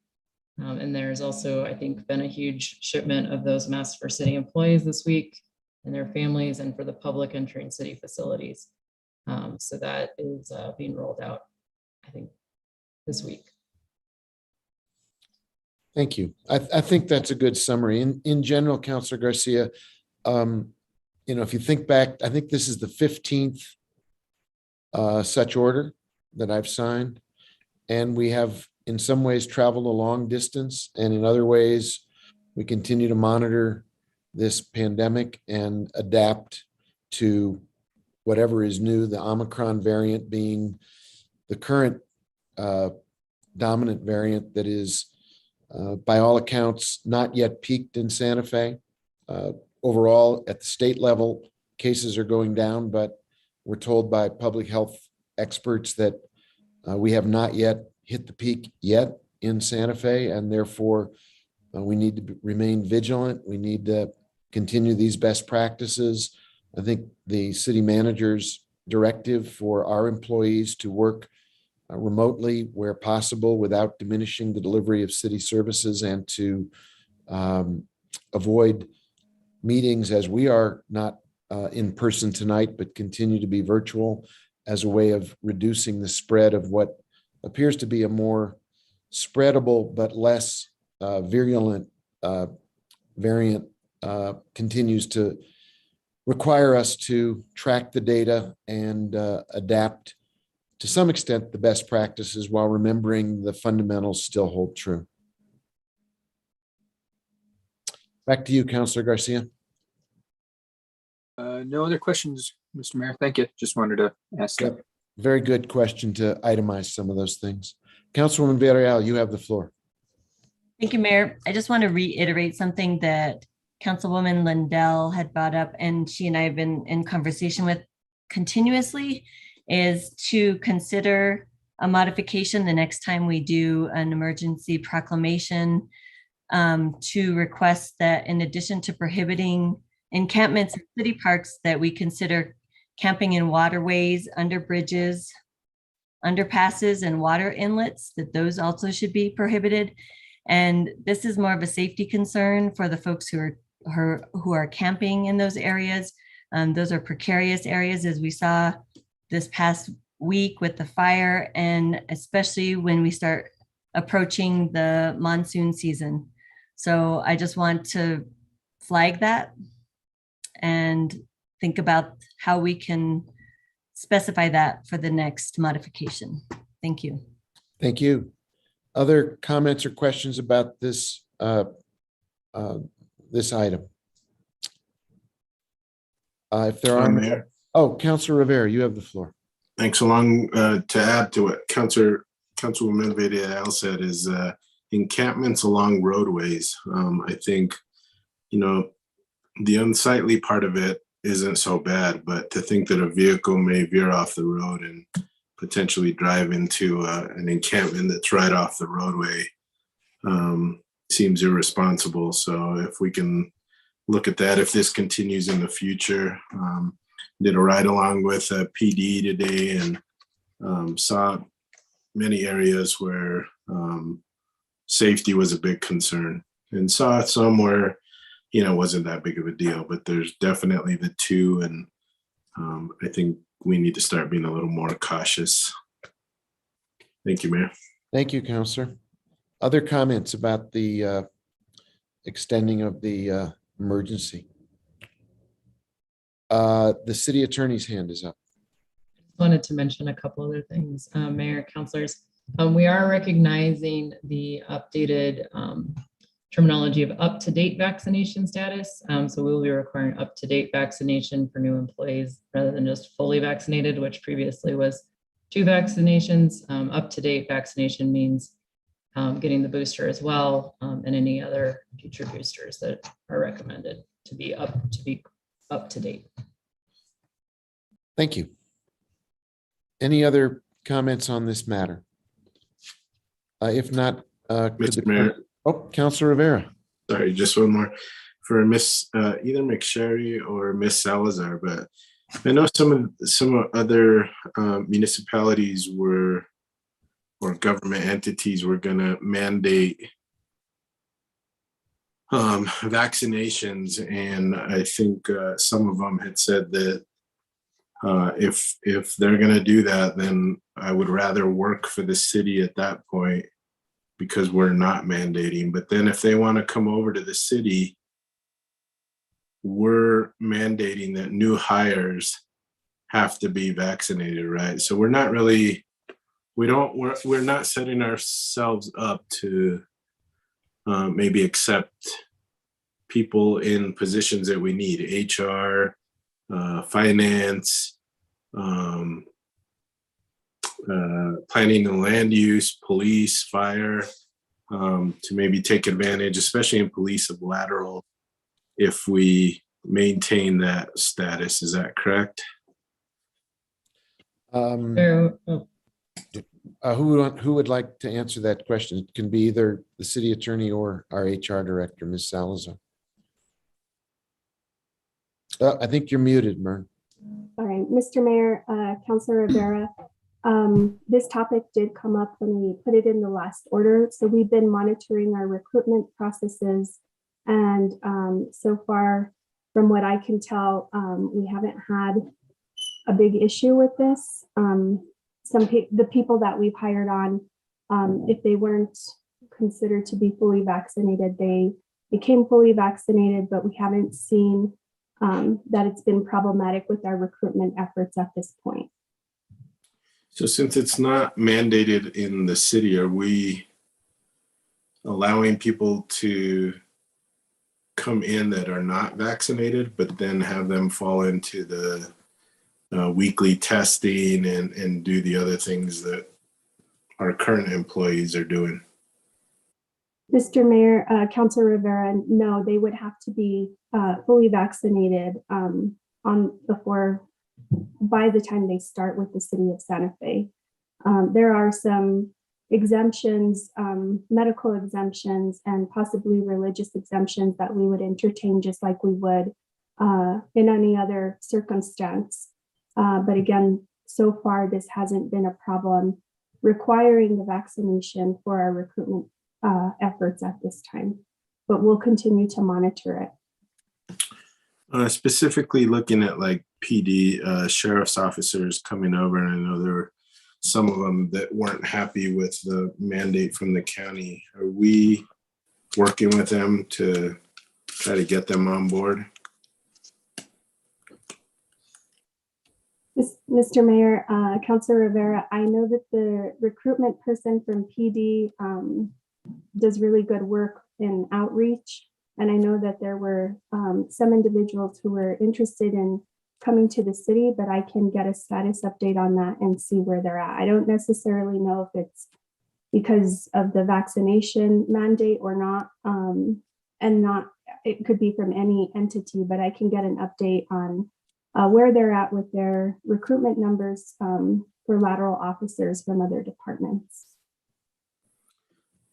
And there's also, I think, been a huge shipment of those masks for city employees this week and their families and for the public entering city facilities. So that is being rolled out, I think, this week. Thank you. I think that's a good summary. In general, Councilor Garcia, if you think back, I think this is the 15th such order that I've signed. And we have in some ways traveled a long distance, and in other ways, we continue to monitor this pandemic and adapt to whatever is new, the Omicron variant being the current dominant variant that is, by all accounts, not yet peaked in Santa Fe. Overall, at the state level, cases are going down, but we're told by public health experts that we have not yet hit the peak yet in Santa Fe, and therefore we need to remain vigilant. We need to continue these best practices. I think the city manager's directive for our employees to work remotely where possible without diminishing the delivery of city services, and to avoid meetings as we are not in person tonight, but continue to be virtual as a way of reducing the spread of what appears to be a more spreadable but less virulent variant, continues to require us to track the data and adapt to some extent the best practices while remembering the fundamentals still hold true. Back to you, Councilor Garcia. No other questions, Mr. Mayor. Thank you. Just wanted to ask that. Very good question to itemize some of those things. Councilwoman Villarreal, you have the floor. Thank you, Mayor. I just want to reiterate something that Councilwoman Lindell had brought up, and she and I have been in conversation with continuously, is to consider a modification the next time we do an emergency proclamation, to request that in addition to prohibiting encampments in city parks, that we consider camping in waterways, under bridges, underpasses, and water inlets, that those also should be prohibited. And this is more of a safety concern for the folks who are camping in those areas. Those are precarious areas, as we saw this past week with the fire, and especially when we start approaching the monsoon season. So I just want to flag that and think about how we can specify that for the next modification. Thank you. Thank you. Other comments or questions about this this item? If there are, Mayor. Oh, Councilor Rivera, you have the floor. Thanks. Along to add to what Councilwoman Villarreal said is encampments along roadways. I think, the unsightly part of it isn't so bad, but to think that a vehicle may veer off the road and potentially drive into an encampment that's right off the roadway seems irresponsible. So if we can look at that, if this continues in the future, did a ride along with PD today and saw many areas where safety was a big concern, and saw somewhere, wasn't that big of a deal, but there's definitely the two. And I think we need to start being a little more cautious. Thank you, Mayor. Thank you, Councilor. Other comments about the extending of the emergency? The city attorney's hand is up. Wanted to mention a couple other things, Mayor, councilors. We are recognizing the updated terminology of up-to-date vaccination status. So we will be requiring up-to-date vaccination for new employees rather than just fully vaccinated, which previously was 2 vaccinations. Up-to-date vaccination means getting the booster as well, and any other future boosters that are recommended to be up to date. Thank you. Any other comments on this matter? If not, Mr. Mayor. Oh, Councilor Rivera. Sorry, just one more for Miss either McSherry or Miss Salazar, but I know some other municipalities or government entities were going to mandate vaccinations, and I think some of them had said that If they're gonna do that, then I would rather work for the city at that point because we're not mandating. But then if they want to come over to the city, we're mandating that new hires have to be vaccinated, right? So we're not really, we're not setting ourselves up to maybe accept people in positions that we need, HR, finance, planning and land use, police, fire, to maybe take advantage, especially in police, of lateral, if we maintain that status. Is that correct? Who would like to answer that question? It can be either the city attorney or our HR director, Ms. Salazar. I think you're muted, Mern. All right, Mr. Mayor, Councilor Rivera, this topic did come up when we put it in the last order. So we've been monitoring our recruitment processes, and so far, from what I can tell, we haven't had a big issue with this. The people that we've hired on, if they weren't considered to be fully vaccinated, they became fully vaccinated, but we haven't seen that it's been problematic with our recruitment efforts at this point. So since it's not mandated in the city, are we allowing people to come in that are not vaccinated, but then have them fall into the weekly testing and do the other things that our current employees are doing? Mr. Mayor, Councilor Rivera, no, they would have to be fully vaccinated by the time they start with the city of Santa Fe. There are some exemptions, medical exemptions, and possibly religious exemptions that we would entertain just like we would in any other circumstance. But again, so far, this hasn't been a problem requiring the vaccination for our recruitment efforts at this time, but we'll continue to monitor it. Specifically looking at like PD, sheriff's officers coming over, and I know there were some of them that weren't happy with the mandate from the county. Are we working with them to try to get them on board? Mr. Mayor, Councilor Rivera, I know that the recruitment person from PD does really good work in outreach. And I know that there were some individuals who were interested in coming to the city, but I can get a status update on that and see where they're at. I don't necessarily know if it's because of the vaccination mandate or not, it could be from any entity, but I can get an update on where they're at with their recruitment numbers for lateral officers from other departments.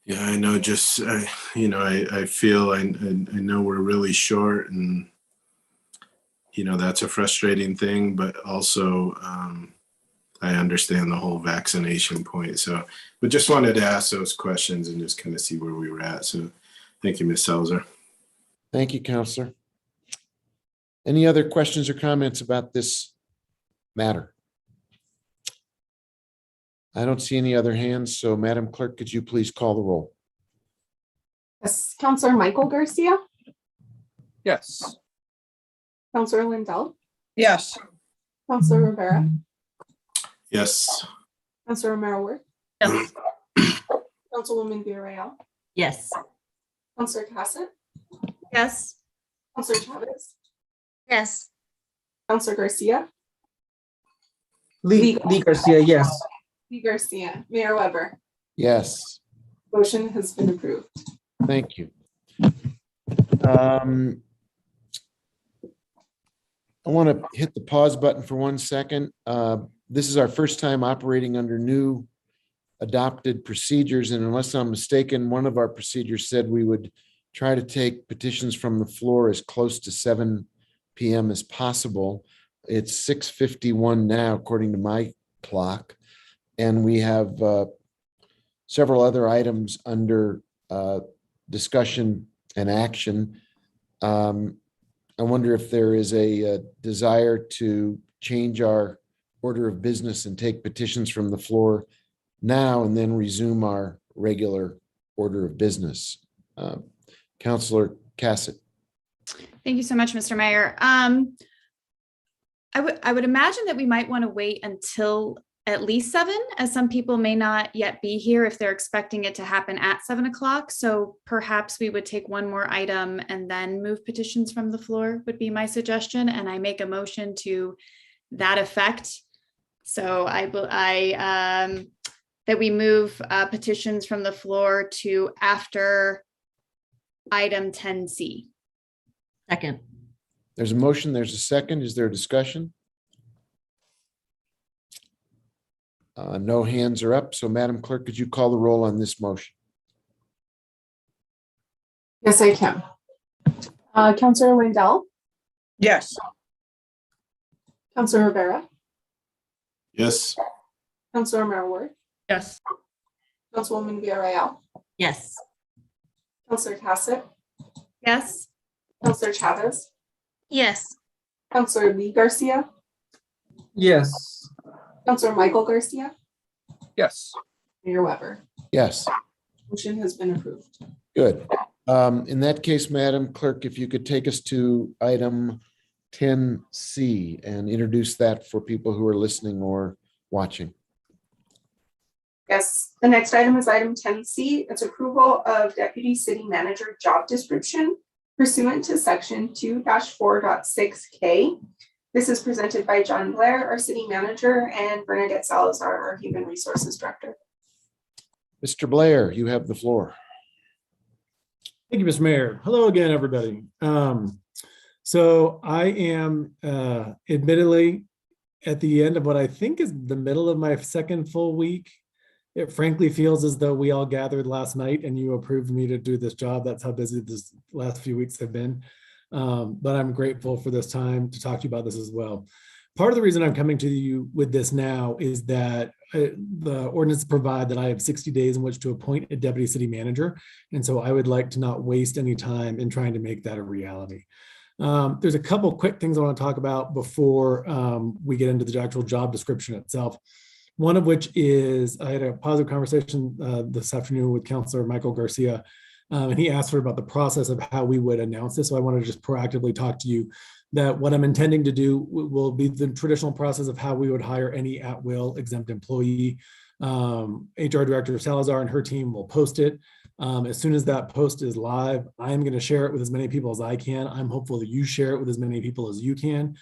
Yeah, I know. Just I feel I know we're really short, and that's a frustrating thing. But also, I understand the whole vaccination point. So, but just wanted to ask those questions and just kind of see where we were at. So, thank you, Ms. Salazar. Thank you, Counselor. Any other questions or comments about this matter? I don't see any other hands, so Madam Clerk, could you please call the roll? Yes, Councilor Michael Garcia, Yes. Councilor Lindell, Yes. Councilor Rivera, Yes. Councilor Merrill, Yes. Councilwoman Villarreal, Yes. Councilor Cassett, Yes. Councilor Chavez, Yes. Councilor Garcia, Lee Garcia, yes. Lee Garcia, Mayor Weber. Yes, Motion has been approved. thank you. I want to hit the pause button for 1 second. This is our first time operating under new adopted procedures, and unless I'm mistaken, one of our procedures said we would try to take petitions from the floor as close to 7 p.m. as possible. It's 6:51 now, according to my clock, and we have several other items under discussion and action. I wonder if there is a desire to change our order of business and take petitions from the floor now and then resume our regular order of business. Councillor Cassett. Thank you so much, Mr. Mayor. I would imagine that we might want to wait until at least 7, as some people may not yet be here if they're expecting it to happen at 7 o'clock. So perhaps we would take one more item and then move petitions from the floor would be my suggestion. And I make a motion to that effect. So that we move petitions from the floor to after item 10C. Second. There's a motion, there's a second. Is there a discussion? No hands are up. So Madam Clerk, could you call the roll on this motion? Yes, I can. Councillor Wendell, Yes. Councillor Rivera, Yes. Councillor Marward, Yes. Councilwoman Villarreal, Yes. Councillor Cassett, Yes. Councillor Chavez, Yes. Councillor Lee Garcia, Yes. Councillor Michael Garcia, Yes. Mayor Weber. Yes, Motion has been approved. good. In that case, Madam Clerk, if you could take us to item 10C and introduce that for people who are listening or watching. Yes, the next item is item 10C. It's approval of Deputy City Manager job description pursuant to section 2-4.6K. This is presented by John Blair, our city manager, and Bernadette Salazar, our human resources director. Mr. Blair, you have the floor. Thank you, Mr. Mayor. Hello again, everybody. So I am admittedly at the end of what I think is the middle of my second full week. It frankly feels as though we all gathered last night and you approved me to do this job. That's how busy this last few weeks have been. But I'm grateful for this time to talk to you about this as well. Part of the reason I'm coming to you with this now is that the ordinance provide that I have 60 days in which to appoint a deputy city manager. And so I would like to not waste any time in trying to make that a reality. There's a couple quick things I want to talk about before we get into the actual job description itself. One of which is I had a positive conversation this afternoon with Councillor Michael Garcia, and he asked for about the process of how we would announce this. So I want to just proactively talk to you that what I'm intending to do will be the traditional process of how we would hire any at-will exempt employee. HR Director Salazar and her team will post it. As soon as that post is live, I'm going to share it with as many people as I can. I'm hopeful that you share it with as many people as you can.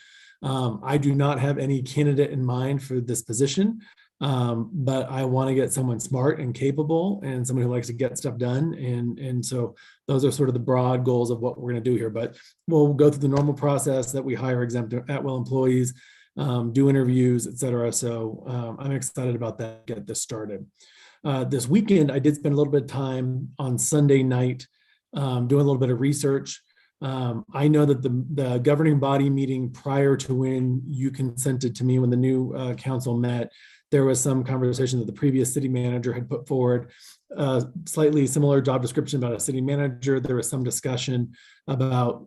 I do not have any candidate in mind for this position, but I want to get someone smart and capable and someone who likes to get stuff done. And so those are sort of the broad goals of what we're going to do here. But we'll go through the normal process that we hire exempt at-will employees, do interviews, et cetera. So I'm excited about that, get this started. This weekend, I did spend a little bit of time on Sunday night doing a little bit of research. I know that the governing body meeting prior to when you consented to me, when the new council met, there was some conversation that the previous city manager had put forward, slightly similar job description about a city manager. There was some discussion about,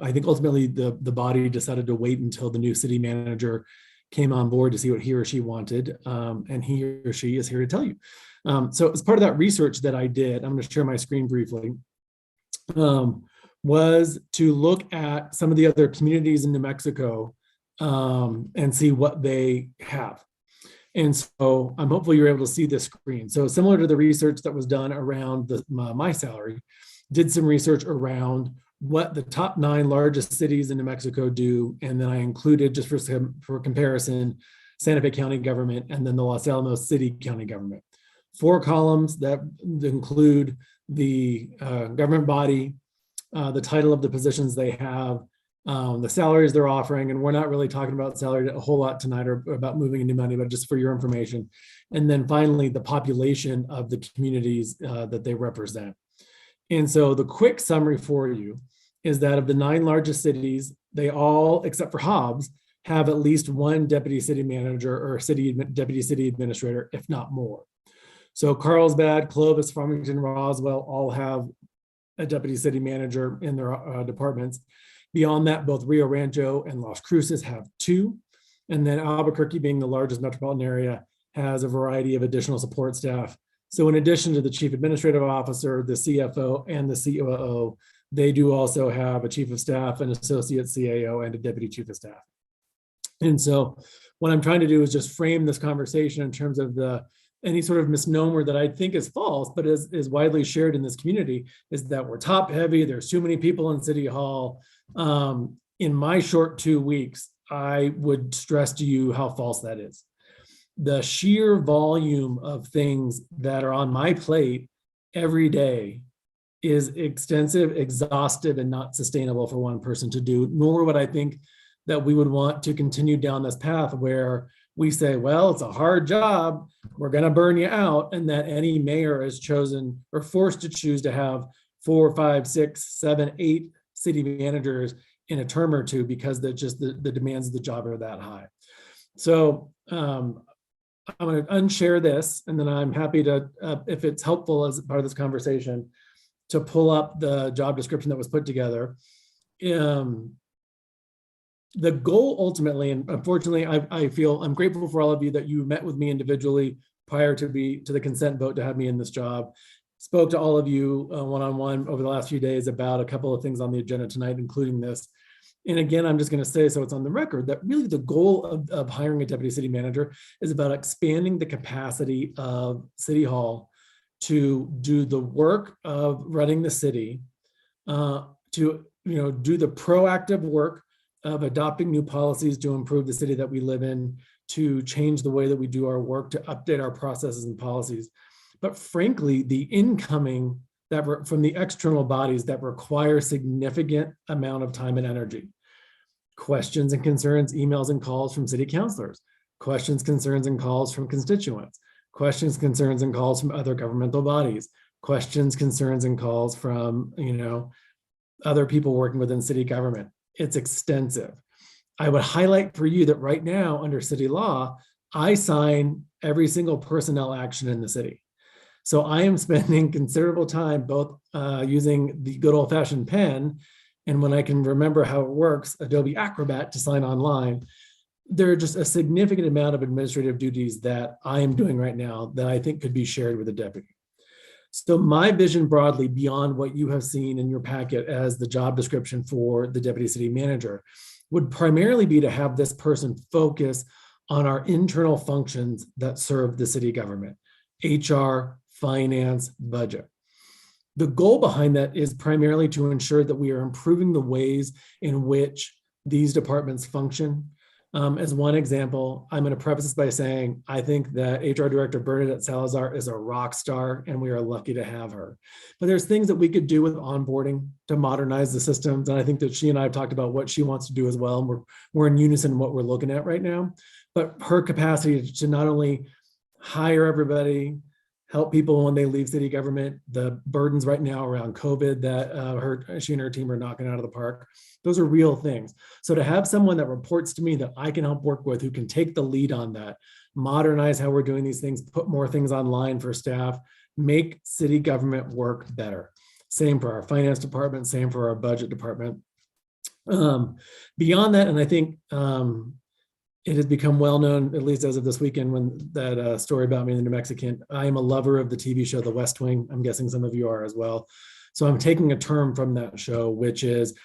I think ultimately the body decided to wait until the new city manager came on board to see what he or she wanted. And he or she is here to tell you. So as part of that research that I did, I'm going to share my screen briefly, was to look at some of the other communities in New Mexico and see what they have. And so I'm hopeful you're able to see this screen. So similar to the research that was done around my salary, did some research around what the top 9 largest cities in New Mexico do. And then I included, just for comparison, Santa Fe County government and then the Los Alamos City County government. 4 columns that include the government body, the title of the positions they have, the salaries they're offering, and we're not really talking about salary a whole lot tonight or about moving into money, but just for your information. And then finally, the population of the communities that they represent. And so the quick summary for you is that of the 9 largest cities, they all, except for Hobbs, have at least one deputy city manager or deputy city administrator, if not more. So Carlsbad, Clovis, Farmington, Roswell all have a deputy city manager in their departments. Beyond that, both Rio Rancho and Las Cruces have 2. And then Albuquerque, being the largest metropolitan area, has a variety of additional support staff. So in addition to the chief administrative officer, the CFO, and the COO, they do also have a chief of staff, an associate CAO, and a deputy chief of staff. And so what I'm trying to do is just frame this conversation in terms of any sort of misnomer that I think is false, but is widely shared in this community, is that we're top heavy. There's too many people in City Hall. In my short 2 weeks, I would stress to you how false that is. The sheer volume of things that are on my plate every day is extensive, exhaustive, and not sustainable for one person to do, nor would I think that we would want to continue down this path where we say, well, it's a hard job, we're going to burn you out, and that any mayor is chosen or forced to choose to have 4, 5, 6, 7, 8 city managers in a term or two because the demands of the job are that high. So I'm going to unshare this, and then I'm happy to, if it's helpful as part of this conversation, to pull up the job description that was put together. The goal ultimately, and unfortunately, I feel I'm grateful for all of you that you met with me individually prior to the consent vote to have me in this job. Spoke to all of you one-on-one over the last few days about a couple of things on the agenda tonight, including this. And again, I'm just going to say, so it's on the record, that really the goal of hiring a deputy city manager is about expanding the capacity of City Hall to do the work of running the city, to do the proactive work of adopting new policies to improve the city that we live in, to change the way that we do our work, to update our processes and policies. But frankly, the incoming from the external bodies that require significant amount of time and energy. Questions and concerns, emails and calls from city councilors, questions, concerns, and calls from constituents, questions, concerns, and calls from other governmental bodies, questions, concerns, and calls from, other people working within city government. It's extensive. I would highlight for you that right now under city law, I sign every single personnel action in the city. So I am spending considerable time both using the good old fashioned pen, and when I can remember how it works, Adobe Acrobat to sign online. There are just a significant amount of administrative duties that I am doing right now that I think could be shared with a deputy. So my vision broadly beyond what you have seen in your packet as the job description for the deputy city manager would primarily be to have this person focus on our internal functions that serve the city government, HR, finance, budget. The goal behind that is primarily to ensure that we are improving the ways in which these departments function. As one example, I'm going to preface this by saying, I think that HR Director Bernadette Salazar is a rock star, and we are lucky to have her. But there's things that we could do with onboarding to modernize the systems. And I think that she and I have talked about what she wants to do as well. And we're in unison in what we're looking at right now. But her capacity to not only hire everybody, help people when they leave city government, the burdens right now around COVID that she and her team are knocking out of the park. Those are real things. So to have someone that reports to me that I can help work with, who can take the lead on that, modernize how we're doing these things, put more things online for staff, make city government work better. Same for our finance department, same for our budget department. Beyond that, and I think it has become well known, at least as of this weekend, when that story about me in the New Mexican, I am a lover of the TV show, The West Wing. I'm guessing some of you are as well. So I'm taking a term from that show, which is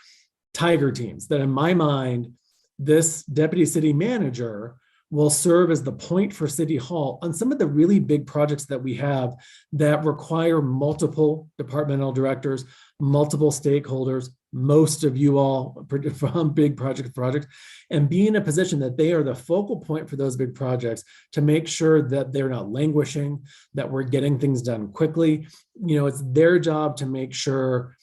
tiger teams, that in my mind, this deputy city manager will serve as the point for City Hall on some of the really big projects that we have that require multiple departmental directors, multiple stakeholders, most of you all from big projects, and be in a position that they are the focal point for those big projects to make sure that they're not languishing, that we're getting things done quickly. It's their job to make sure,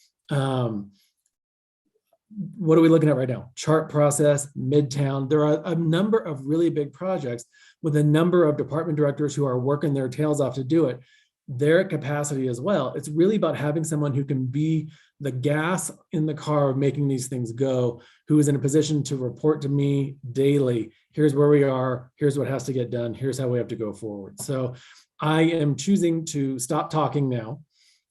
what are we looking at right now? Chart process, Midtown. There are a number of really big projects with a number of department directors who are working their tails off to do it. They're at capacity as well. It's really about having someone who can be the gas in the car of making these things go, who is in a position to report to me daily. Here's where we are. Here's what has to get done. Here's how we have to go forward. So I am choosing to stop talking now,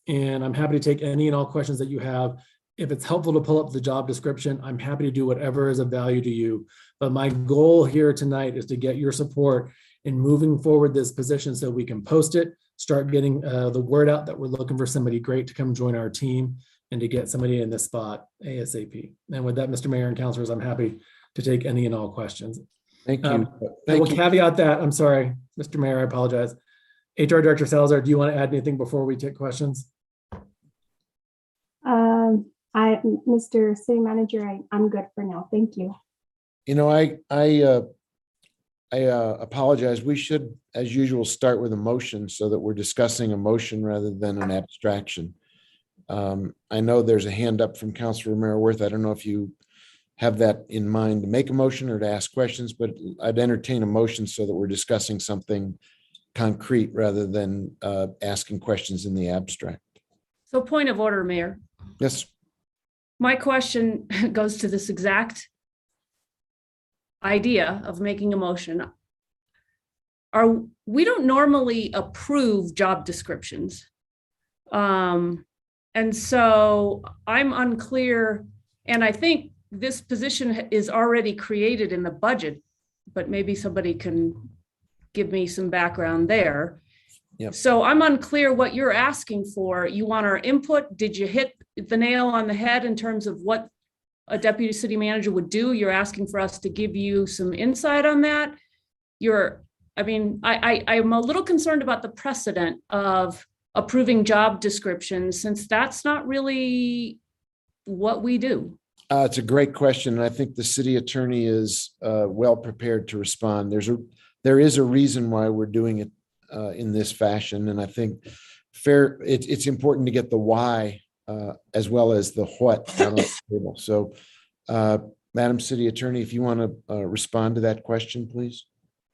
and I'm happy to take any and all questions that you have. if it's helpful to pull up the job description, I'm happy to do whatever is of value to you. But my goal here tonight is to get your support in moving forward this position so we can post it, start getting the word out that we're looking for somebody great to come join our team and to get somebody in this spot ASAP. And with that, Mr. Mayor and councilors, I'm happy to take any and all questions. Thank you. I will caveat that, I'm sorry, Mr. Mayor, I apologize. HR Director Salazar, do you want to add anything before we take questions? Mr. City Manager, I'm good for now. Thank you. You know, I apologize. We should, as usual, start with a motion so that we're discussing a motion rather than an abstraction. I know there's a hand up from Councilor Romero-Worth. I don't know if you have that in mind to make a motion or to ask questions, but I'd entertain a motion so that we're discussing something concrete rather than asking questions in the abstract. So point of order, Mayor. Yes. My question goes to this exact idea of making a motion. We don't normally approve job descriptions. And so I'm unclear, and I think this position is already created in the budget, but maybe somebody can give me some background there. Yep. So I'm unclear what you're asking for. You want our input? Did you hit the nail on the head in terms of what a deputy city manager would do? You're asking for us to give you some insight on that. I'm a little concerned about the precedent of approving job descriptions, since that's not really what we do. It's a great question. And I think the city attorney is well prepared to respond. There is a reason why we're doing it in this fashion. And I think it's important to get the why as well as the what out on the table. So Madam City Attorney, if you want to respond to that question, please.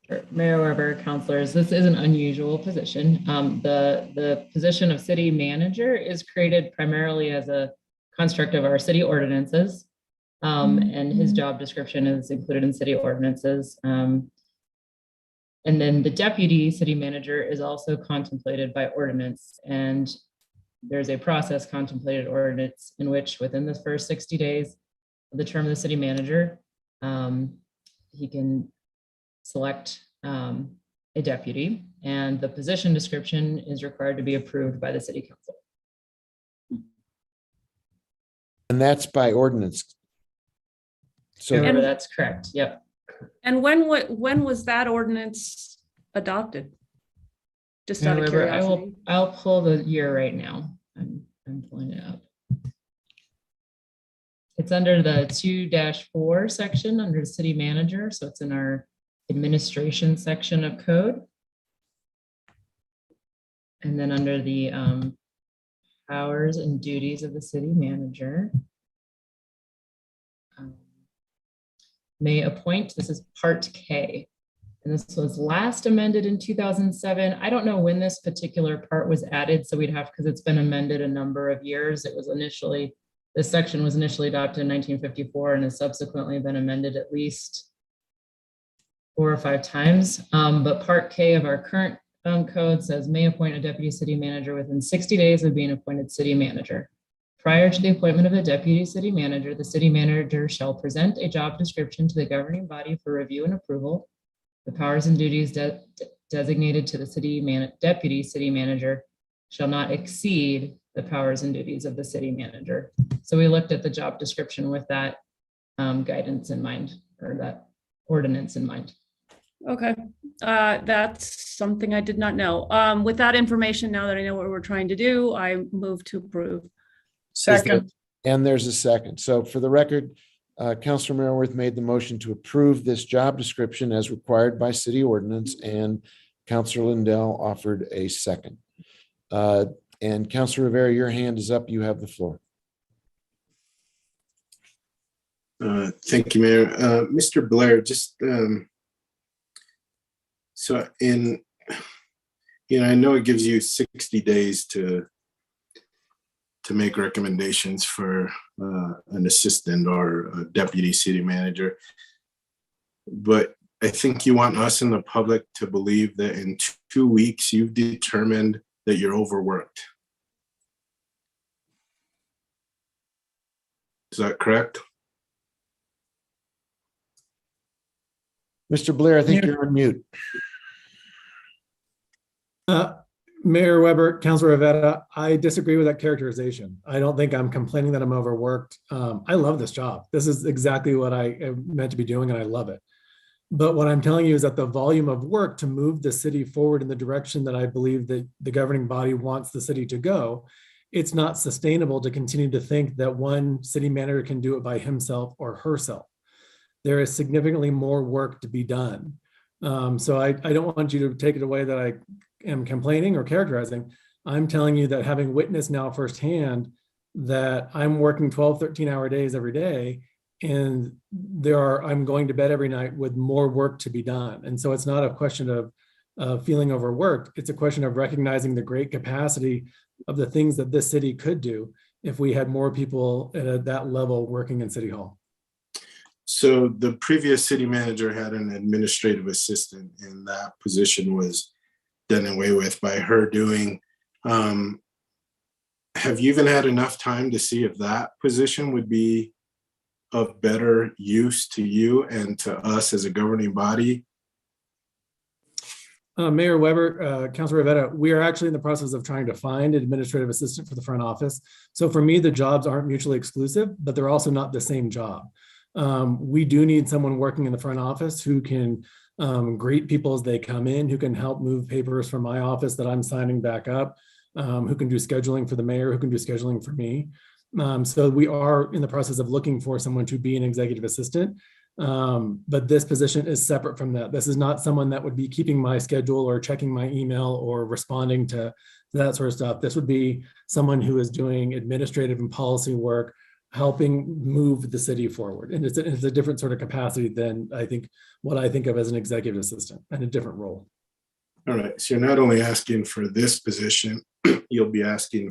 Sure. Mayor Weber, councilors, this is an unusual position. The position of city manager is created primarily as a construct of our city ordinances, and his job description is included in city ordinances. And then the deputy city manager is also contemplated by ordinance, and there's a process contemplated ordinance in which within the first 60 days of the term of the city manager, he can select a deputy, and the position description is required to be approved by the city council. And that's by ordinance. So that's correct. Yep. And when was that ordinance adopted? Just out of curiosity. I'll pull the year right now. I'm pulling it up. It's under the 2-4 section under the city manager. So it's in our administration section of code. And then under the powers and duties of the city manager, may appoint, this is part K, and this was last amended in 2007. I don't know when this particular part was added, so we'd have, because it's been amended a number of years. It was initially, this section was initially adopted in 1954 and has subsequently been amended at least 4 or 5 times. But part K of our current code says may appoint a deputy city manager within 60 days of being appointed city manager. Prior to the appointment of a deputy city manager, the city manager shall present a job description to the governing body for review and approval. The powers and duties designated to the deputy city manager shall not exceed the powers and duties of the city manager. So we looked at the job description with that guidance in mind, or that ordinance in mind. Okay, that's something I did not know. With that information, now that I know what we're trying to do, I move to approve. Second. And there's a second. So for the record, Councilor Merriworth made the motion to approve this job description as required by city ordinance, and Councilor Lindell offered a second. And Councilor Rivera, your hand is up. You have the floor. Thank you, Mayor. Mr. Blair, just so I know it gives you 60 days to make recommendations for an assistant or a deputy city manager. But I think you want us in the public to believe that in 2 weeks, you've determined that you're overworked. Is that correct? Mr. Blair, I think you're on mute. Mayor Weber, Councilor Rivera, I disagree with that characterization. I don't think I'm complaining that I'm overworked. I love this job. This is exactly what I am meant to be doing, and I love it. But what I'm telling you is that the volume of work to move the city forward in the direction that I believe that the governing body wants the city to go, it's not sustainable to continue to think that one city manager can do it by himself or herself. There is significantly more work to be done. So I don't want you to take it away that I am complaining or characterizing. I'm telling you that having witnessed now firsthand that I'm working 12, 13-hour days every day, and I'm going to bed every night with more work to be done. And so it's not a question of feeling overworked. It's a question of recognizing the great capacity of the things that this city could do if we had more people at that level working in City Hall. So the previous city manager had an administrative assistant, and that position was done away with by her doing. Have you even had enough time to see if that position would be of better use to you and to us as a governing body? Mayor Weber, Councilor Rivera, we are actually in the process of trying to find an administrative assistant for the front office. So for me, the jobs aren't mutually exclusive, but they're also not the same job. We do need someone working in the front office who can greet people as they come in, who can help move papers from my office that I'm signing back up, who can do scheduling for the mayor, who can do scheduling for me. So we are in the process of looking for someone to be an executive assistant. But this position is separate from that. This is not someone that would be keeping my schedule or checking my email or responding to that sort of stuff. This would be someone who is doing administrative and policy work, helping move the city forward. And it's a different sort of capacity than what I think of as an executive assistant, and a different role. All right, so you're not only asking for this position, you'll be asking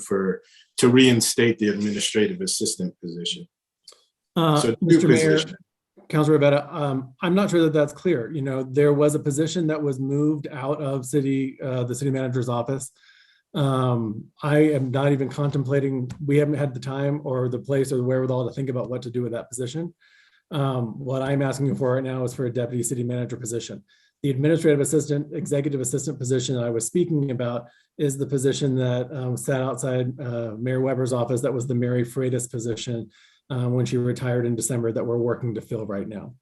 to reinstate the administrative assistant position. So Mr. Mayor, Councilor Rivera, I'm not sure that that's clear. You know, there was a position that was moved out of the city manager's office. I am not even contemplating, we haven't had the time or the place or the wherewithal to think about what to do with that position. What I'm asking for right now is for a deputy city manager position. The administrative assistant, executive assistant position I was speaking about is the position that sat outside Mayor Weber's office. That was the Mary Freitas position when she retired in December that we're working to fill right now.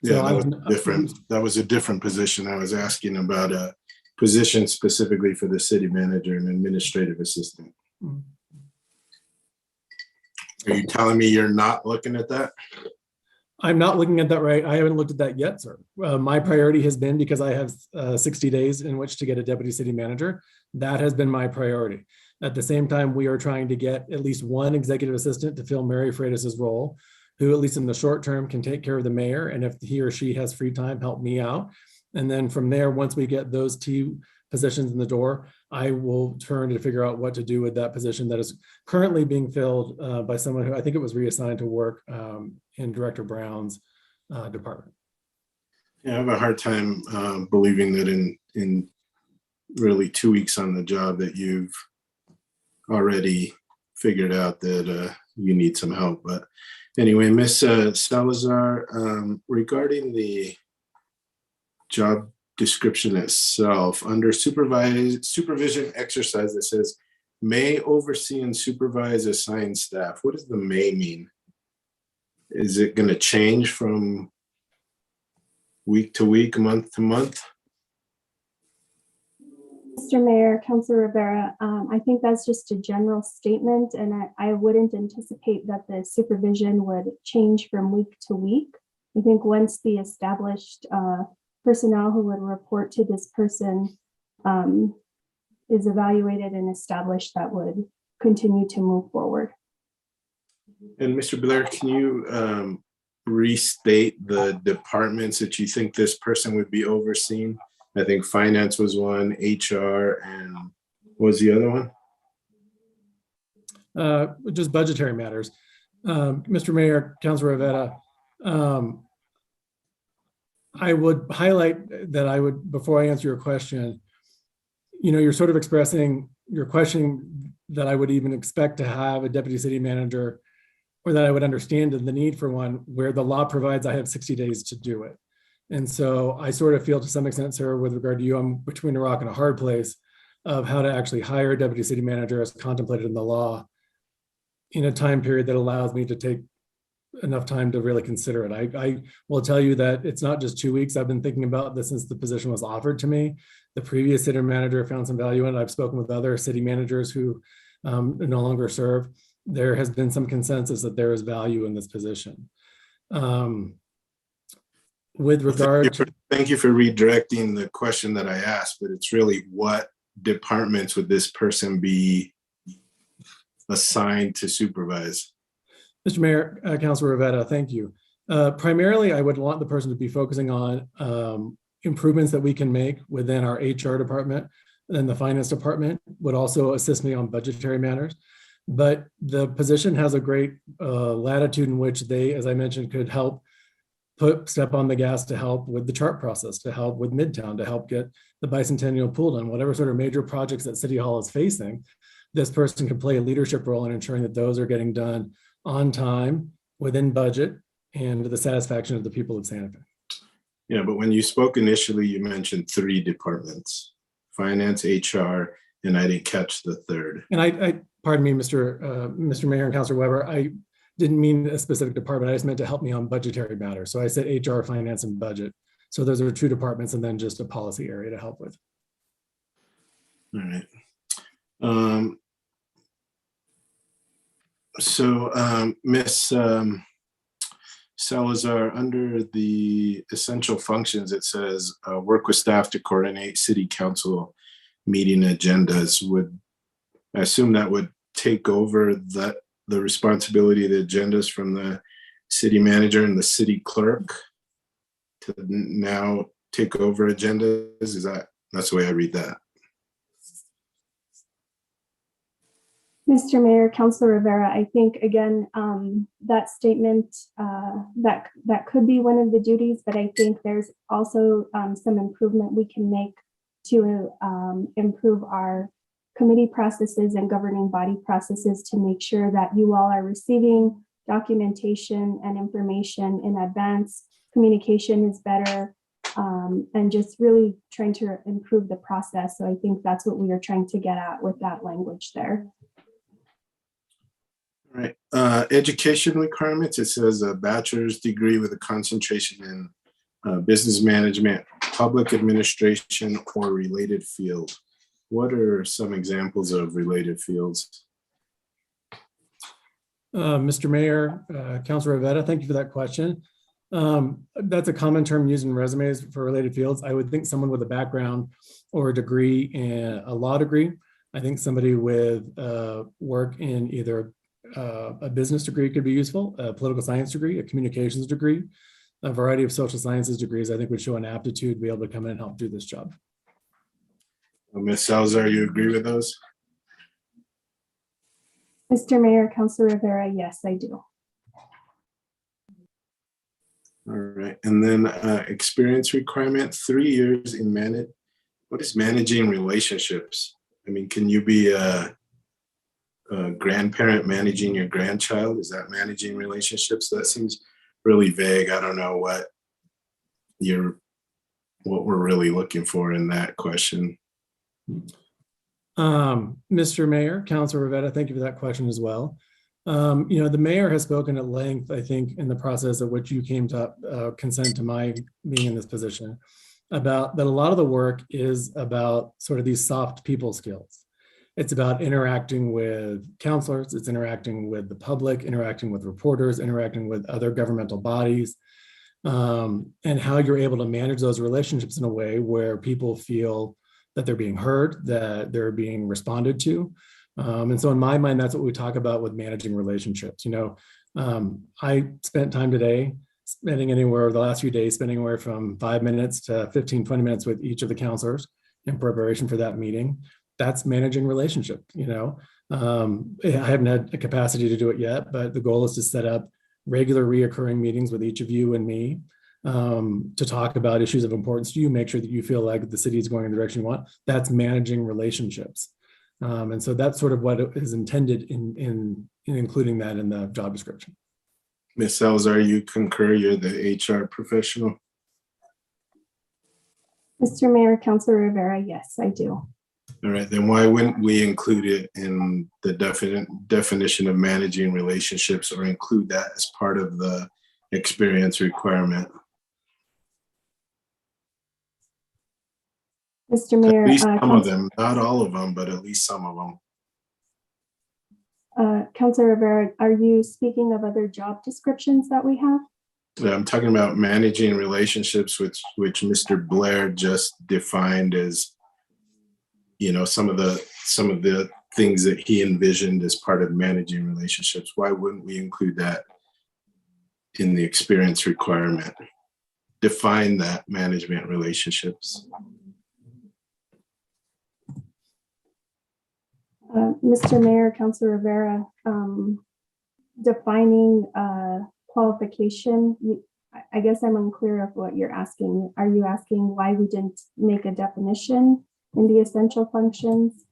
Yeah, that was a different position. I was asking about a position specifically for the city manager and administrative assistant. Are you telling me you're not looking at that? I'm not looking at that right. I haven't looked at that yet, sir. My priority has been, because I have 60 days in which to get a deputy city manager. That has been my priority. At the same time, we are trying to get at least one executive assistant to fill Mary Freitas's role, who at least in the short term can take care of the mayor. And if he or she has free time, help me out. And then from there, once we get those two positions in the door, I will turn to figure out what to do with that position that is currently being filled by someone who I think it was reassigned to work in Director Brown's department. Yeah, I have a hard time believing that in really 2 weeks on the job that you've already figured out that you need some help. But anyway, Ms. Salazar, regarding the job description itself, under supervision exercise, it says may oversee and supervise assigned staff. What does the may mean? Is it going to change from week to week, month to month? Mr. Mayor, Councilor Rivera, I think that's just a general statement, and I wouldn't anticipate that the supervision would change from week to week. I think once the established personnel who would report to this person is evaluated and established, that would continue to move forward. And Mr. Blair, can you restate the departments that you think this person would be overseeing? I think finance was one, HR, and what was the other one? Just budgetary matters. Mr. Mayor, Councilor Rivera, I would highlight that before I answer your question, you know, you're sort of expressing your question that I would even expect to have a deputy city manager or that I would understand the need for one where the law provides I have 60 days to do it. And so I sort of feel to some extent, Sarah, with regard to you, I'm between a rock and a hard place of how to actually hire a deputy city manager as contemplated in the law in a time period that allows me to take enough time to really consider it. I will tell you that it's not just 2 weeks. I've been thinking about this since the position was offered to me. The previous city manager found some value in it. I've spoken with other city managers who no longer serve. There has been some consensus that there is value in this position. With regard to— Thank you for redirecting the question that I asked, but it's really what departments would this person be assigned to supervise? Mr. Mayor, Councilor Rivetta, thank you. Primarily, I would want the person to be focusing on improvements that we can make within our HR department, and the finance department would also assist me on budgetary matters. But the position has a great latitude in which they, as I mentioned, could help step on the gas to help with the chart process, to help with Midtown, to help get the bicentennial pool done, whatever sort of major projects that City Hall is facing. This person can play a leadership role in ensuring that those are getting done on time, within budget, and to the satisfaction of the people of Santa Fe. Yeah, but when you spoke initially, you mentioned 3 departments: finance, HR, and I didn't catch the third. And I pardon me, Mr. Mayor and Councilor Weber, I didn't mean a specific department. I just meant to help me on budgetary matters. So I said HR, finance, and budget. So those are 2 departments, and then just a policy area to help with. All right. So Ms. Salazar, under the essential functions, it says work with staff to coordinate city council meeting agendas. I assume that would take over the responsibility of the agendas from the city manager and the city clerk to now take over agendas? That's the way I read that? Mr. Mayor, Councilor Rivera, I think, again, that statement, that could be one of the duties, but I think there's also some improvement we can make to improve our committee processes and governing body processes to make sure that you all are receiving documentation and information in advance. Communication is better, and just really trying to improve the process. So I think that's what we are trying to get at with that language there. All right. Education requirements, it says a bachelor's degree with a concentration in business management, public administration, or related field. What are some examples of related fields? Mr. Mayor, Councilor Rivetta, thank you for that question. That's a common term used in resumes for related fields. I would think someone with a background or a degree in a law degree. I think somebody with work in either a business degree could be useful, a political science degree, a communications degree, a variety of social sciences degrees, I think would show an aptitude to be able to come in and help do this job. Ms. Salazar, you agree with those? Mr. Mayor, Councilor Rivera, yes, I do. All right. And then experience requirement, 3 years in what is managing relationships? I mean, can you be a grandparent managing your grandchild? Is that managing relationships? That seems really vague. I don't know what we're really looking for in that question. Mr. Mayor, Councilor Rivetta, thank you for that question as well. The mayor has spoken at length, I think, in the process of which you came to consent to my being in this position, about that a lot of the work is about sort of these soft people skills. It's about interacting with counselors, it's interacting with the public, interacting with reporters, interacting with other governmental bodies, and how you're able to manage those relationships in a way where people feel that they're being heard, that they're being responded to. And so in my mind, that's what we talk about with managing relationships. I spent time today the last few days, spending anywhere from 5 minutes to 15, 20 minutes with each of the counselors in preparation for that meeting. That's managing relationship. I haven't had the capacity to do it yet, but the goal is to set up regular reoccurring meetings with each of you and me to talk about issues of importance to you, make sure that you feel like the city is going in the direction you want. That's managing relationships. And so that's sort of what is intended in including that in the job description. Ms. Salazar, you concur, you're the HR professional? Mr. Mayor, Councilor Rivera, yes, I do. All right, then why wouldn't we include it in the definition of managing relationships, or include that as part of the experience requirement? Mr. Mayor. At least some of them, not all of them, but at least some of them. Councilor Rivera, are you speaking of other job descriptions that we have? Yeah, I'm talking about managing relationships, which Mr. Blair just defined as, you know, some of the things that he envisioned as part of managing relationships. Why wouldn't we include that in the experience requirement? Define that management relationships. Mr. Mayor, Councilor Rivera, defining qualification, I guess I'm unclear of what you're asking. Are you asking why we didn't make a definition in the essential functions?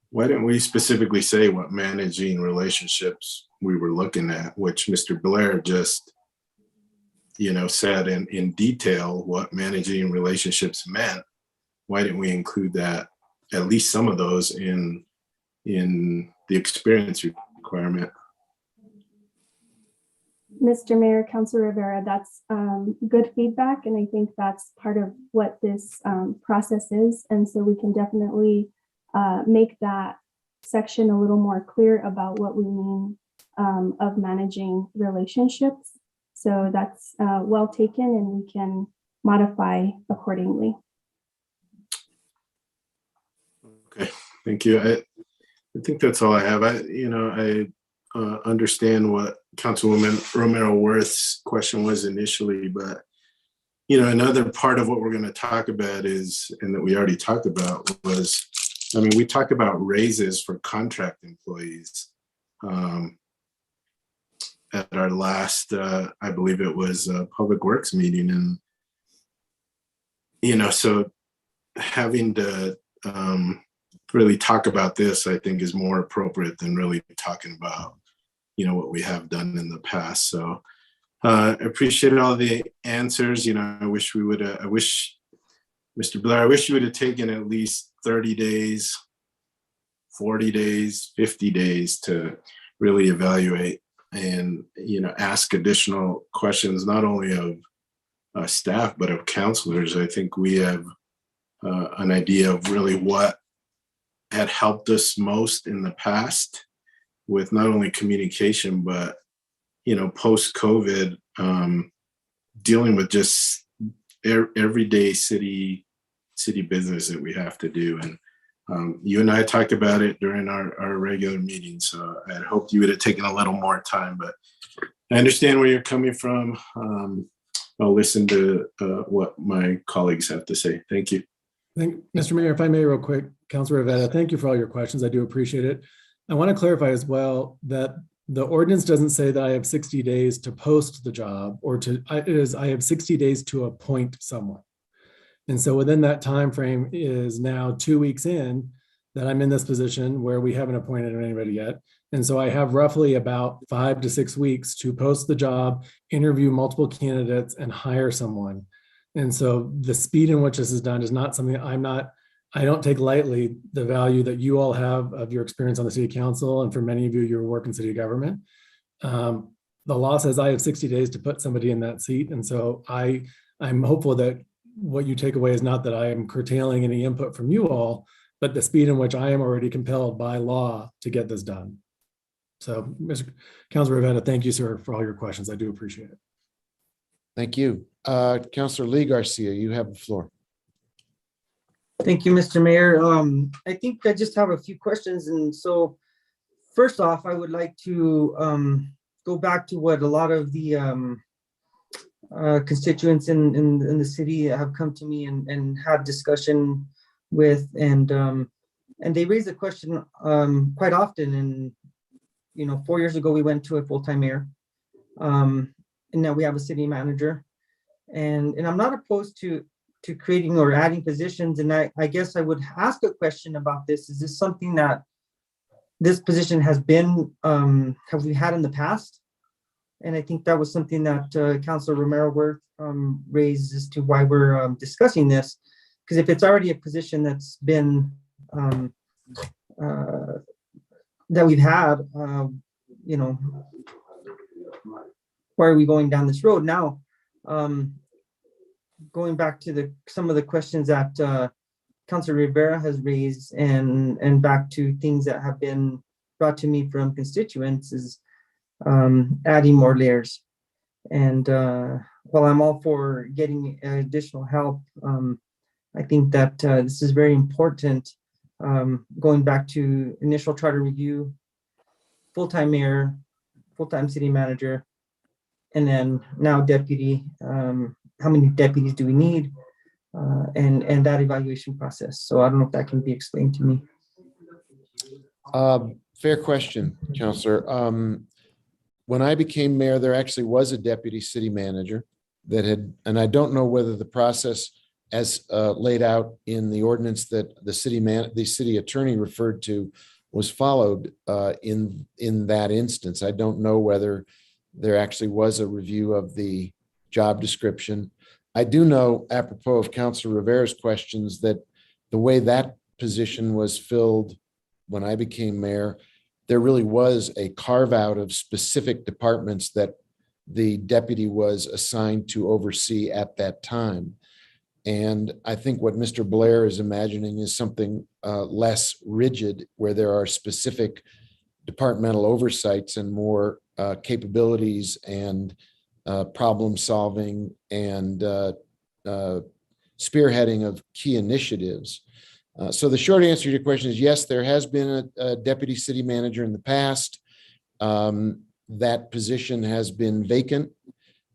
Why didn't we specifically say what managing relationships we were looking at, which Mr. Blair just, you know, said in detail what managing relationships meant? Why didn't we include that, at least some of those, in the experience requirement? Mr. Mayor, Councilor Rivera, that's good feedback, and I think that's part of what this process is. And so we can definitely make that section a little more clear about what we mean of managing relationships. So that's well taken, and we can modify accordingly. Okay, thank you. I think that's all I have. I understand what Councilwoman Romero Worth's question was initially, but another part of what we're going to talk about is, and that we already talked about, was, we talked about raises for contract employees at our last, I believe it was a Public Works meeting, and so having to really talk about this, I think, is more appropriate than really talking about what we have done in the past. So I appreciate all the answers. I wish Mr. Blair, I wish you would have taken at least 30 days, 40 days, 50 days to really evaluate and ask additional questions, not only of staff but of counselors. I think we have an idea of really what had helped us most in the past with not only communication, but, post-COVID, dealing with just everyday city business that we have to do. And you and I talked about it during our regular meeting, so I hoped you would have taken a little more time, but I understand where you're coming from. I'll listen to what my colleagues have to say. Thank you. Mr. Mayor, if I may real quick, Councilor Rivera, thank you for all your questions. I do appreciate it. I want to clarify as well that the ordinance doesn't say that I have 60 days to post the job, or I have 60 days to appoint someone. And so within that time frame is now 2 weeks in that I'm in this position where we haven't appointed anybody yet. And so I have roughly about 5 to 6 weeks to post the job, interview multiple candidates, and hire someone. And so the speed in which this is done is not something I don't take lightly the value that you all have of your experience on the city council. And for many of you, your work in city government. The law says I have 60 days to put somebody in that seat. And so I'm hopeful that what you take away is not that I am curtailing any input from you all, but the speed in which I am already compelled by law to get this done. So, Mr. Councilor Rivera, thank you, sir, for all your questions. I do appreciate it. Thank you. Councilor Lee Garcia, you have the floor. Thank you, Mr. Mayor. I think I just have a few questions. And so first off, I would like to go back to what a lot of the constituents in the city have come to me and had discussion with, and they raise the question quite often. And 4 years ago we went to a full-time mayor, and now we have a city manager, and I'm not opposed to to creating or adding positions. And I guess I would ask a question about this. Is this something that this position has been, have we had in the past? And I think that was something that Councilor Romero Worth raised as to why we're discussing this. Because if it's already a position that's been, that we've had, you know, why are we going down this road now? Going back to some of the questions that Councilor Rivera has raised, and back to things that have been brought to me from constituents, is adding more layers. And while I'm all for getting additional help, I think that this is very important. Going back to initial charter review, full-time mayor, full-time city manager, and then now deputy. How many deputies do we need? And that evaluation process. So I don't know if that can be explained to me. Fair question, Councillor. When I became mayor, there actually was a deputy city manager that had, and I don't know whether the process as laid out in the ordinance that the city attorney referred to was followed in that instance. I don't know whether there actually was a review of the job description. I do know, apropos of Councilor Rivera's questions, that the way that position was filled when I became mayor, there really was a carve out of specific departments that the deputy was assigned to oversee at that time. And I think what Mr. Blair is imagining is something less rigid, where there are specific departmental oversights and more capabilities and problem solving and spearheading of key initiatives. So the short answer to your question is yes, there has been a deputy city manager in the past. That position has been vacant.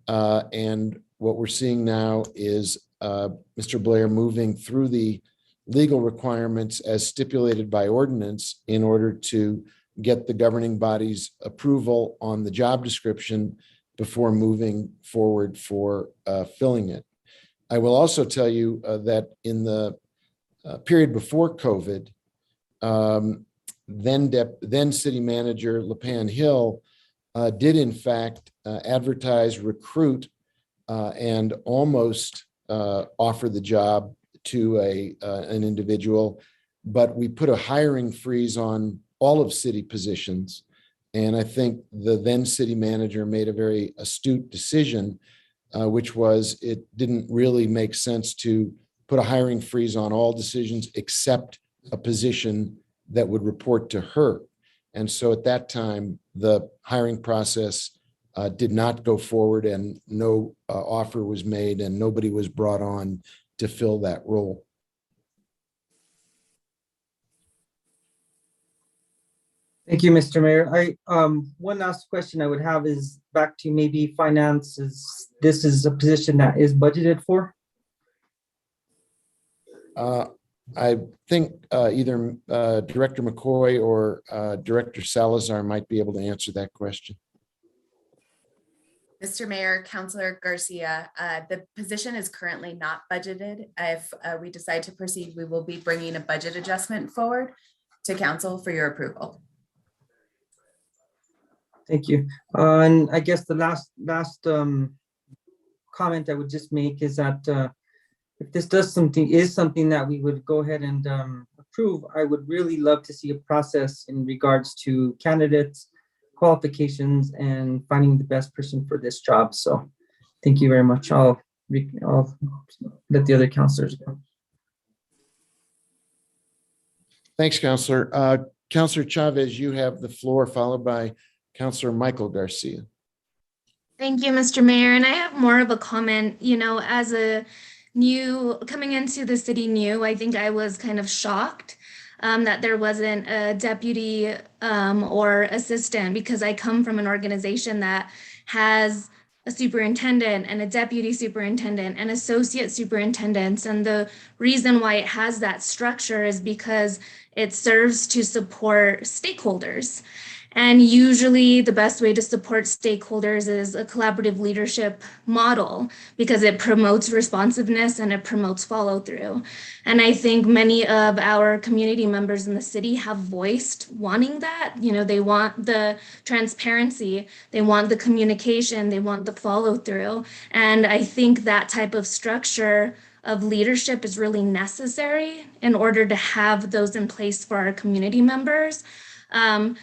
And what we're seeing now is Mr. Blair moving through the legal requirements as stipulated by ordinance in order to get the governing body's approval on the job description before moving forward for filling it. I will also tell you that in the period before COVID, then city manager LePan Hill did in fact advertise, recruit, and almost offer the job to an individual, but we put a hiring freeze on all of city positions. And I think the then city manager made a very astute decision, which was it didn't really make sense to put a hiring freeze on all decisions except a position that would report to her. And so at that time, the hiring process did not go forward, and no offer was made, and nobody was brought on to fill that role. Thank you, Mr. Mayor. One last question I would have is back to maybe finances. This is a position that is budgeted for? I think either Director McCoy or Director Salazar might be able to answer that question. Mr. Mayor, Councilor Garcia, the position is currently not budgeted. If we decide to proceed, we will be bringing a budget adjustment forward to council for your approval. Thank you. And I guess the last comment I would just make is that if this is something that we would go ahead and approve, I would really love to see a process in regards to candidates, qualifications, and finding the best person for this job. So thank you very much. I'll let the other councilors go. Thanks, Councilor. Councilor Chavez, you have the floor, followed by Councilor Michael Garcia. Thank you, Mr. Mayor. And I have more of a comment, as a coming into the city new, I think I was kind of shocked that there wasn't a deputy or assistant, because I come from an organization that has a superintendent and a deputy superintendent and associate superintendents. And the reason why it has that structure is because it serves to support stakeholders. And usually the best way to support stakeholders is a collaborative leadership model because it promotes responsiveness and it promotes follow through. And I think many of our community members in the city have voiced wanting that. You know, they want the transparency, they want the communication, they want the follow through. And I think that type of structure of leadership is really necessary in order to have those in place for our community members.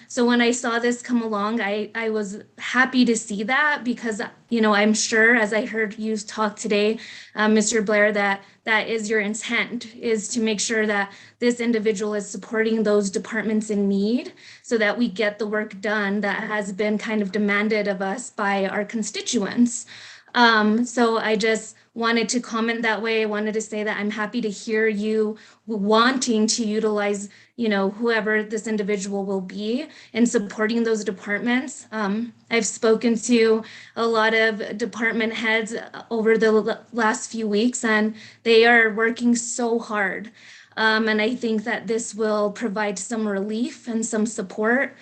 So when I saw this come along, I was happy to see that because, you know, I'm sure as I heard you talk today, Mr. Blair, that is your intent, is to make sure that this individual is supporting those departments in need so that we get the work done that has been kind of demanded of us by our constituents. So I just wanted to comment that way. I wanted to say that I'm happy to hear you wanting to utilize, you know, whoever this individual will be in supporting those departments. I've spoken to a lot of department heads over the last few weeks, and they are working so hard. And I think that this will provide some relief and some support.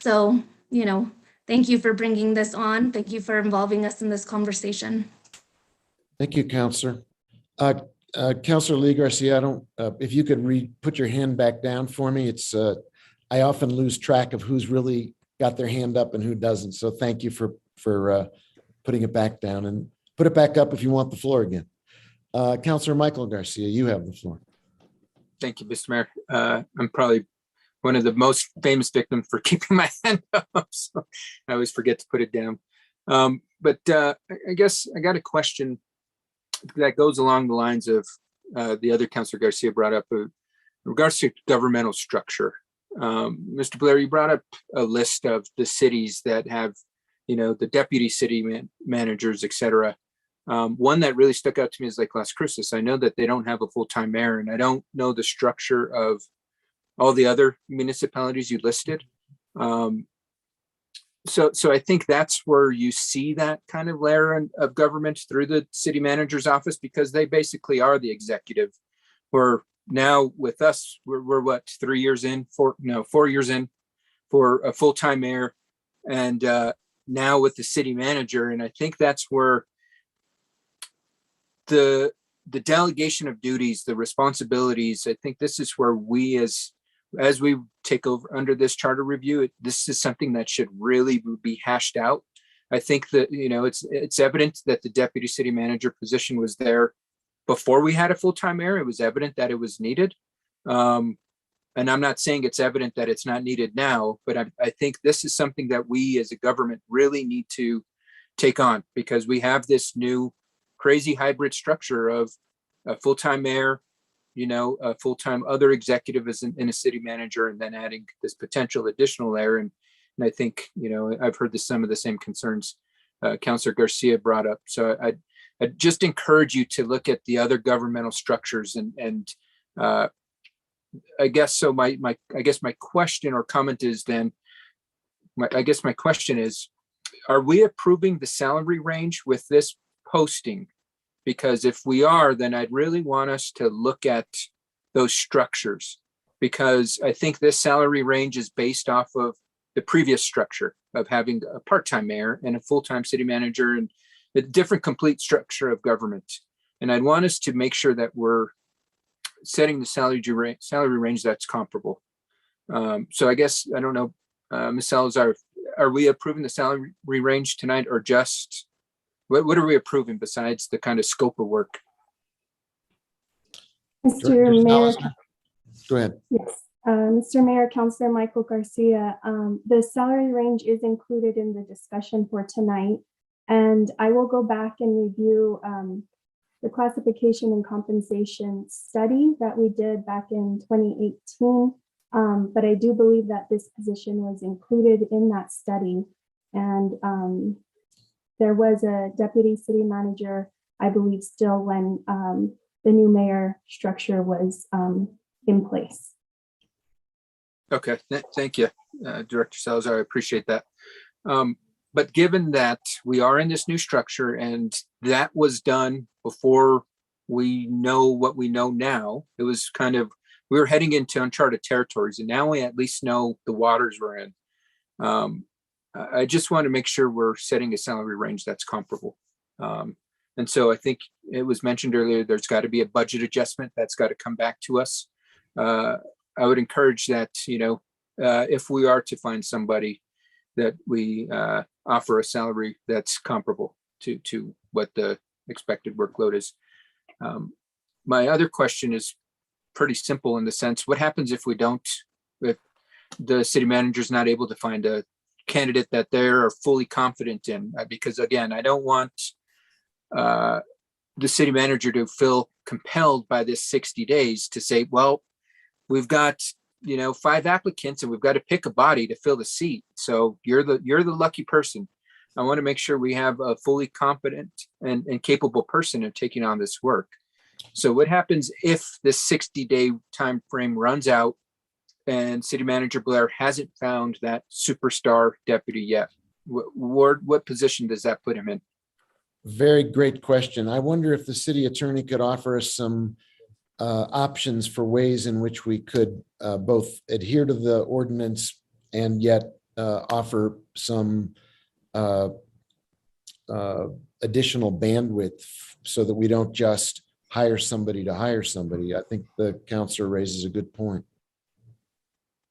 So, you know, thank you for bringing this on. Thank you for involving us in this conversation. Thank you, Counselor. Counselor Lee Garcia, I don't, if you could put your hand back down for me. It's, I often lose track of who's really got their hand up and who doesn't. So thank you for putting it back down, and put it back up if you want the floor again. Counselor Michael Garcia, you have the floor. Thank you, Mr. Mayor. I'm probably one of the most famous victims for keeping my hand up, so I always forget to put it down. But I guess I got a question that goes along the lines of the other Councilor Garcia brought up in regards to governmental structure. Mr. Blair, you brought up a list of the cities that have, you know, the deputy city managers, et cetera. One that really stuck out to me is like Las Cruces. I know that they don't have a full-time mayor, and I don't know the structure of all the other municipalities you listed. So I think that's where you see that kind of layer of government through the city manager's office, because they basically are the executive. Where now with us, we're what, 3 years in, 4 years in for a full-time mayor, and now with the city manager. And I think that's where the delegation of duties, the responsibilities, I think this is where we as we take over under this charter review, this is something that should really be hashed out. I think that, you know, it's evident that the deputy city manager position was there before we had a full-time mayor. It was evident that it was needed. And I'm not saying it's evident that it's not needed now, but I think this is something that we as a government really need to take on, because we have this new crazy hybrid structure of a full-time mayor, you know, a full-time other executive as in a city manager, and then adding this potential additional layer. And I think, you know, I've heard some of the same concerns Councilor Garcia brought up. So I just encourage you to look at the other governmental structures and I guess so. My question or comment is then, my question is, are we approving the salary range with this posting? Because if we are, then I'd really want us to look at those structures, because I think this salary range is based off of the previous structure of having a part-time mayor and a full-time city manager and a different complete structure of government. And I'd want us to make sure that we're setting the salary range that's comparable. So I guess, I don't know, Ms. Salazar, are we approving the salary range tonight, or just what are we approving besides the kind of scope of work? Mr. Mayor. Go ahead. Yes, Mr. Mayor, Councilor Michael Garcia, the salary range is included in the discussion for tonight. And I will go back and review the classification and compensation study that we did back in 2018. But I do believe that this position was included in that study. And there was a deputy city manager, I believe, still when the new mayor structure was in place. Okay, thank you, Director Salazar. I appreciate that. But given that we are in this new structure and that was done before we know what we know now, it was kind of, we were heading into uncharted territories, and now we at least know the waters we're in. I just want to make sure we're setting a salary range that's comparable. And so I think it was mentioned earlier, there's got to be a budget adjustment that's got to come back to us. I would encourage that, if we are to find somebody, that we offer a salary that's comparable to what the expected workload is. My other question is pretty simple in the sense, what happens if if the city manager is not able to find a candidate that they're fully confident in? Because again, I don't want the city manager to feel compelled by this 60 days to say, well, we've got 5 applicants and we've got to pick a body to fill the seat. So you're the lucky person. I want to make sure we have a fully competent and capable person in taking on this work. So what happens if this 60-day time frame runs out and City Manager Blair hasn't found that superstar deputy yet? What position does that put him in? Very great question. I wonder if the city attorney could offer us some options for ways in which we could both adhere to the ordinance and yet offer some additional bandwidth so that we don't just hire somebody to hire somebody. I think the counselor raises a good point.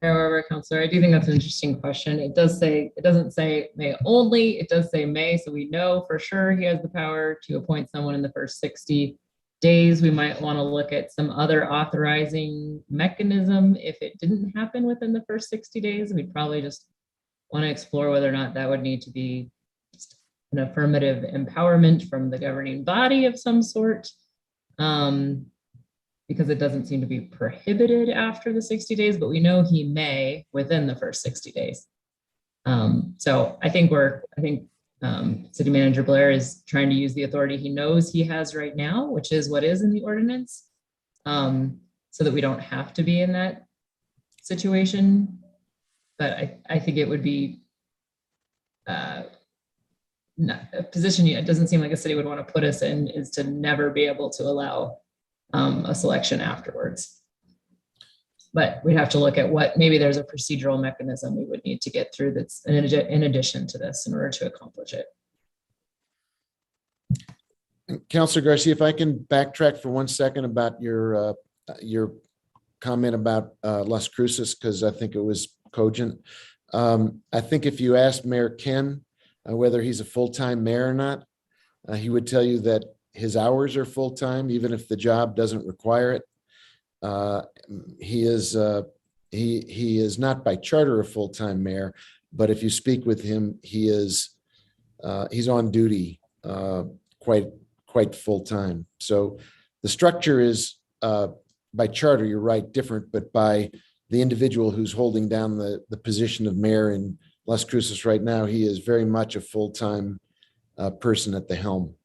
However, Counselor, I do think that's an interesting question. It doesn't say may only, it does say may, so we know for sure he has the power to appoint someone in the first 60 days. We might want to look at some other authorizing mechanism if it didn't happen within the first 60 days. We'd probably just want to explore whether or not that would need to be an affirmative empowerment from the governing body of some sort. Because it doesn't seem to be prohibited after the 60 days, but we know he may within the first 60 days. So I think City Manager Blair is trying to use the authority he knows he has right now, which is what is in the ordinance, so that we don't have to be in that situation. But I think it would be not a position it doesn't seem like a city would want to put us in, is to never be able to allow a selection afterwards. But we'd have to look at what, maybe there's a procedural mechanism we would need to get through that's in addition to this in order to accomplish it. Councilor Garcia, if I can backtrack for 1 second about your comment about Las Cruces, because I think it was cogent. I think if you asked Mayor Ken whether he's a full-time mayor or not, he would tell you that his hours are full-time, even if the job doesn't require it. He is not by charter a full-time mayor, but if you speak with him, he's on duty quite full-time. So the structure is by charter, you're right, different, but by the individual who's holding down the position of mayor in Las Cruces right now, he is very much a full-time person at the helm.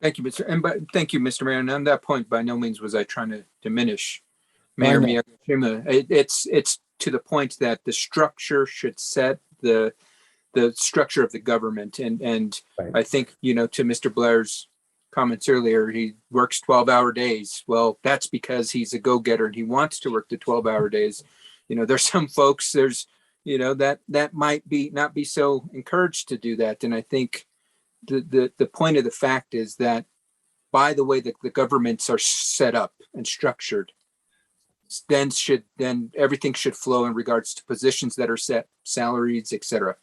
Thank you, thank you, Mr. Mayor. And on that point, by no means was I trying to diminish Mayor Miyashima. It's to the point that the structure should set the structure of the government. And right. I think, to Mr. Blair's comments earlier, he works 12-hour days. Well, that's because he's a go-getter and he wants to work the 12-hour days. There's some folks, that might not be so encouraged to do that. And I think the point of the fact is that by the way that the governments are set up and structured, then everything should flow in regards to positions that are set, salaries, etc.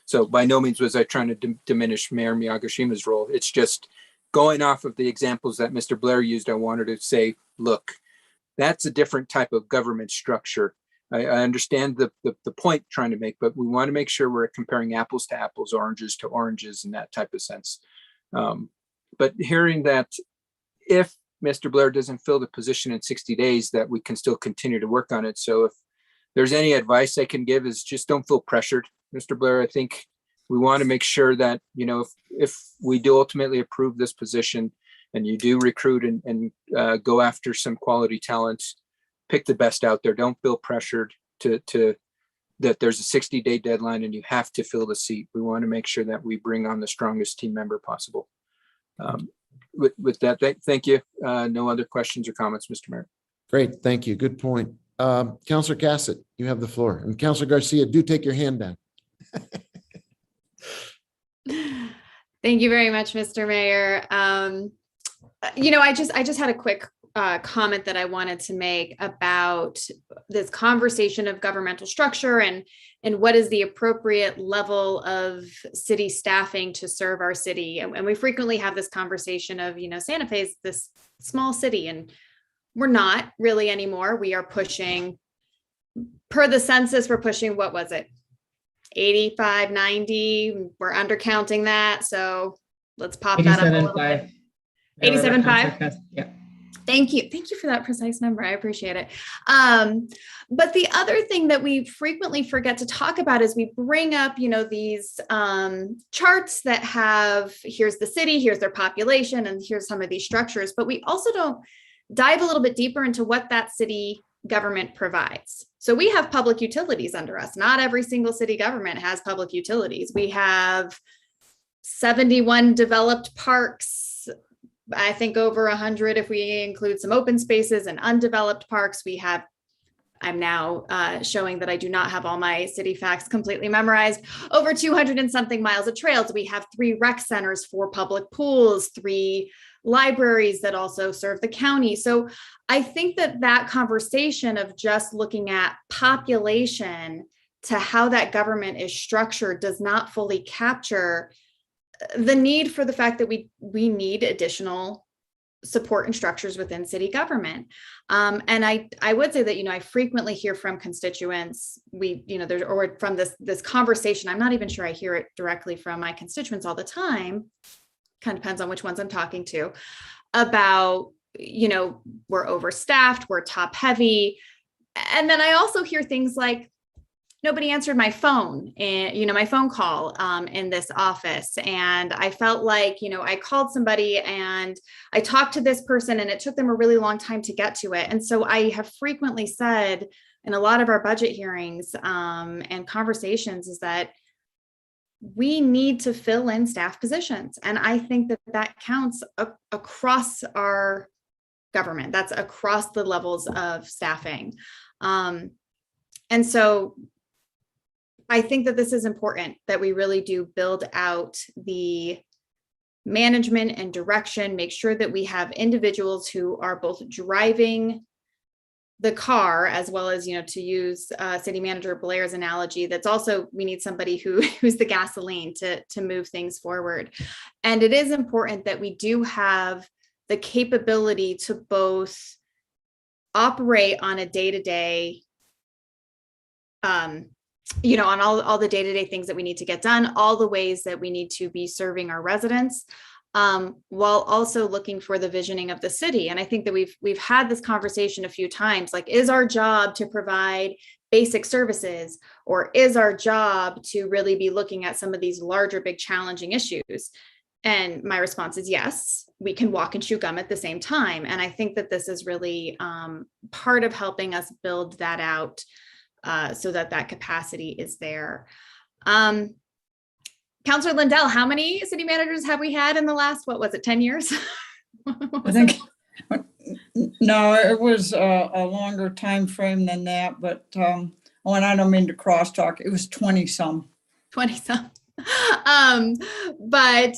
So by no means was I trying to diminish Mayor Miyagashima's role. It's just going off of the examples that Mr. Blair used. I wanted to say, look, that's a different type of government structure. I understand the point trying to make, but we want to make sure we're comparing apples to apples, oranges to oranges in that type of sense. But hearing that if Mr. Blair doesn't fill the position in 60 days, that we can still continue to work on it. So if there's any advice I can give is just don't feel pressured, Mr. Blair. I think we want to make sure that, if we do ultimately approve this position and you do recruit and go after some quality talents, pick the best out there. Don't feel pressured to that there's a 60-day deadline and you have to fill the seat. We want to make sure that we bring on the strongest team member possible. With that, thank you. No other questions or comments, Mr. Mayor. Great, thank you. Good point. Counselor Cassett, you have the floor. And Counselor Garcia, do take your hand down. Thank you very much, Mr. Mayor. I just had a quick comment that I wanted to make about this conversation of governmental structure and what is the appropriate level of city staffing to serve our city. And we frequently have this conversation of, Santa Fe is this small city, and we're not really anymore. We are pushing, per the census, we're pushing, what was it? 85, 90, we're undercounting that. So let's pop that up a little bit. 87.5. Yeah. Thank you. Thank you for that precise number. I appreciate it. But the other thing that we frequently forget to talk about is we bring up, these charts that have, here's the city, here's their population, and here's some of these structures, but we also don't dive a little bit deeper into what that city government provides. So we have public utilities under us. Not every single city government has public utilities. We have 71 developed parks, I think over 100 if we include some open spaces and undeveloped parks. We have, I'm now showing that I do not have all my city facts completely memorized, over 200 and something miles of trails. We have 3 rec centers, 4 public pools, 3 libraries that also serve the county. So I think that conversation of just looking at population to how that government is structured does not fully capture the need for the fact that we need additional support and structures within city government. And I would say that, I frequently hear from constituents, or from this conversation, I'm not even sure I hear it directly from my constituents all the time, kind of depends on which ones I'm talking to, about, we're overstaffed, we're top heavy. And then I also hear things like, nobody answered my phone and, my phone call in this office. And I felt like, I called somebody and I talked to this person and it took them a really long time to get to it. And so I have frequently said in a lot of our budget hearings and conversations is that we need to fill in staff positions. And I think that counts across our government. That's across the levels of staffing. And so I think that this is important, that we really do build out the management and direction, make sure that we have individuals who are both driving the car, as well as, to use City Manager Blair's analogy, that's also, we need somebody who's the gasoline to move things forward. And it is important that we do have the capability to both operate on a day-to-day, on all the day-to-day things that we need to get done, all the ways that we need to be serving our residents, while also looking for the visioning of the city. And I think that we've had this conversation a few times, like, is our job to provide basic services, or is our job to really be looking at some of these larger, big, challenging issues? And my response is yes, we can walk and chew gum at the same time. And I think that this is really part of helping us build that out, so that capacity is there. Councilor Lindell, how many city managers have we had in the last, 10 years? I think, no, it was a longer time frame than that, but and I don't mean to crosstalk, it was 20 some. 20 some. But,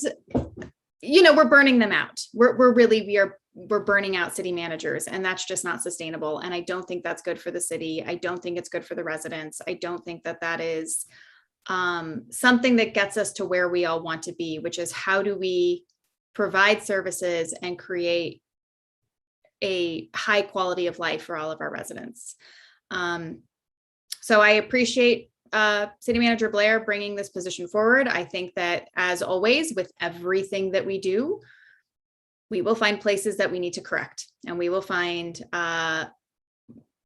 we're burning them out. We're burning out city managers, and that's just not sustainable. And I don't think that's good for the city. I don't think it's good for the residents. I don't think that is something that gets us to where we all want to be, which is how do we provide services and create a high quality of life for all of our residents. So I appreciate City Manager Blair bringing this position forward. I think that, as always, with everything that we do, we will find places that we need to correct, and we will find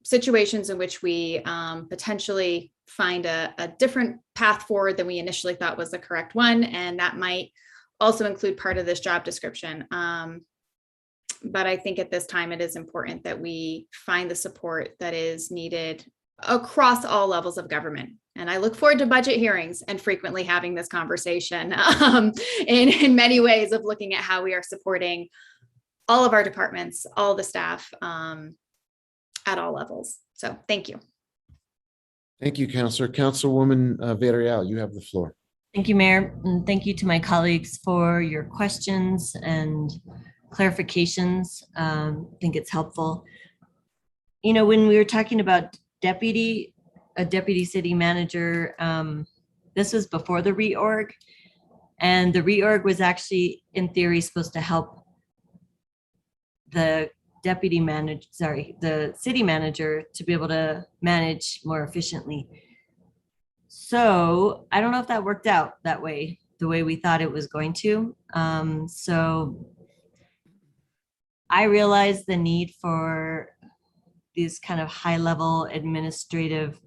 situations in which we potentially find a different path forward than we initially thought was the correct one. And that might also include part of this job description. But I think at this time, it is important that we find the support that is needed across all levels of government. And I look forward to budget hearings and frequently having this conversation in many ways of looking at how we are supporting all of our departments, all the staff. at all levels. So thank you. Thank you, Counselor. Councilwoman Villarreal, you have the floor. Thank you, Mayor, and thank you to my colleagues for your questions and clarifications. I think it's helpful. You know, when we were talking about a deputy city manager, this was before the reorg, and the reorg was actually, in theory, supposed to help the the city manager to be able to manage more efficiently. So I don't know if that worked out that way, the way we thought it was going to. So I realized the need for these kind of high-level administrative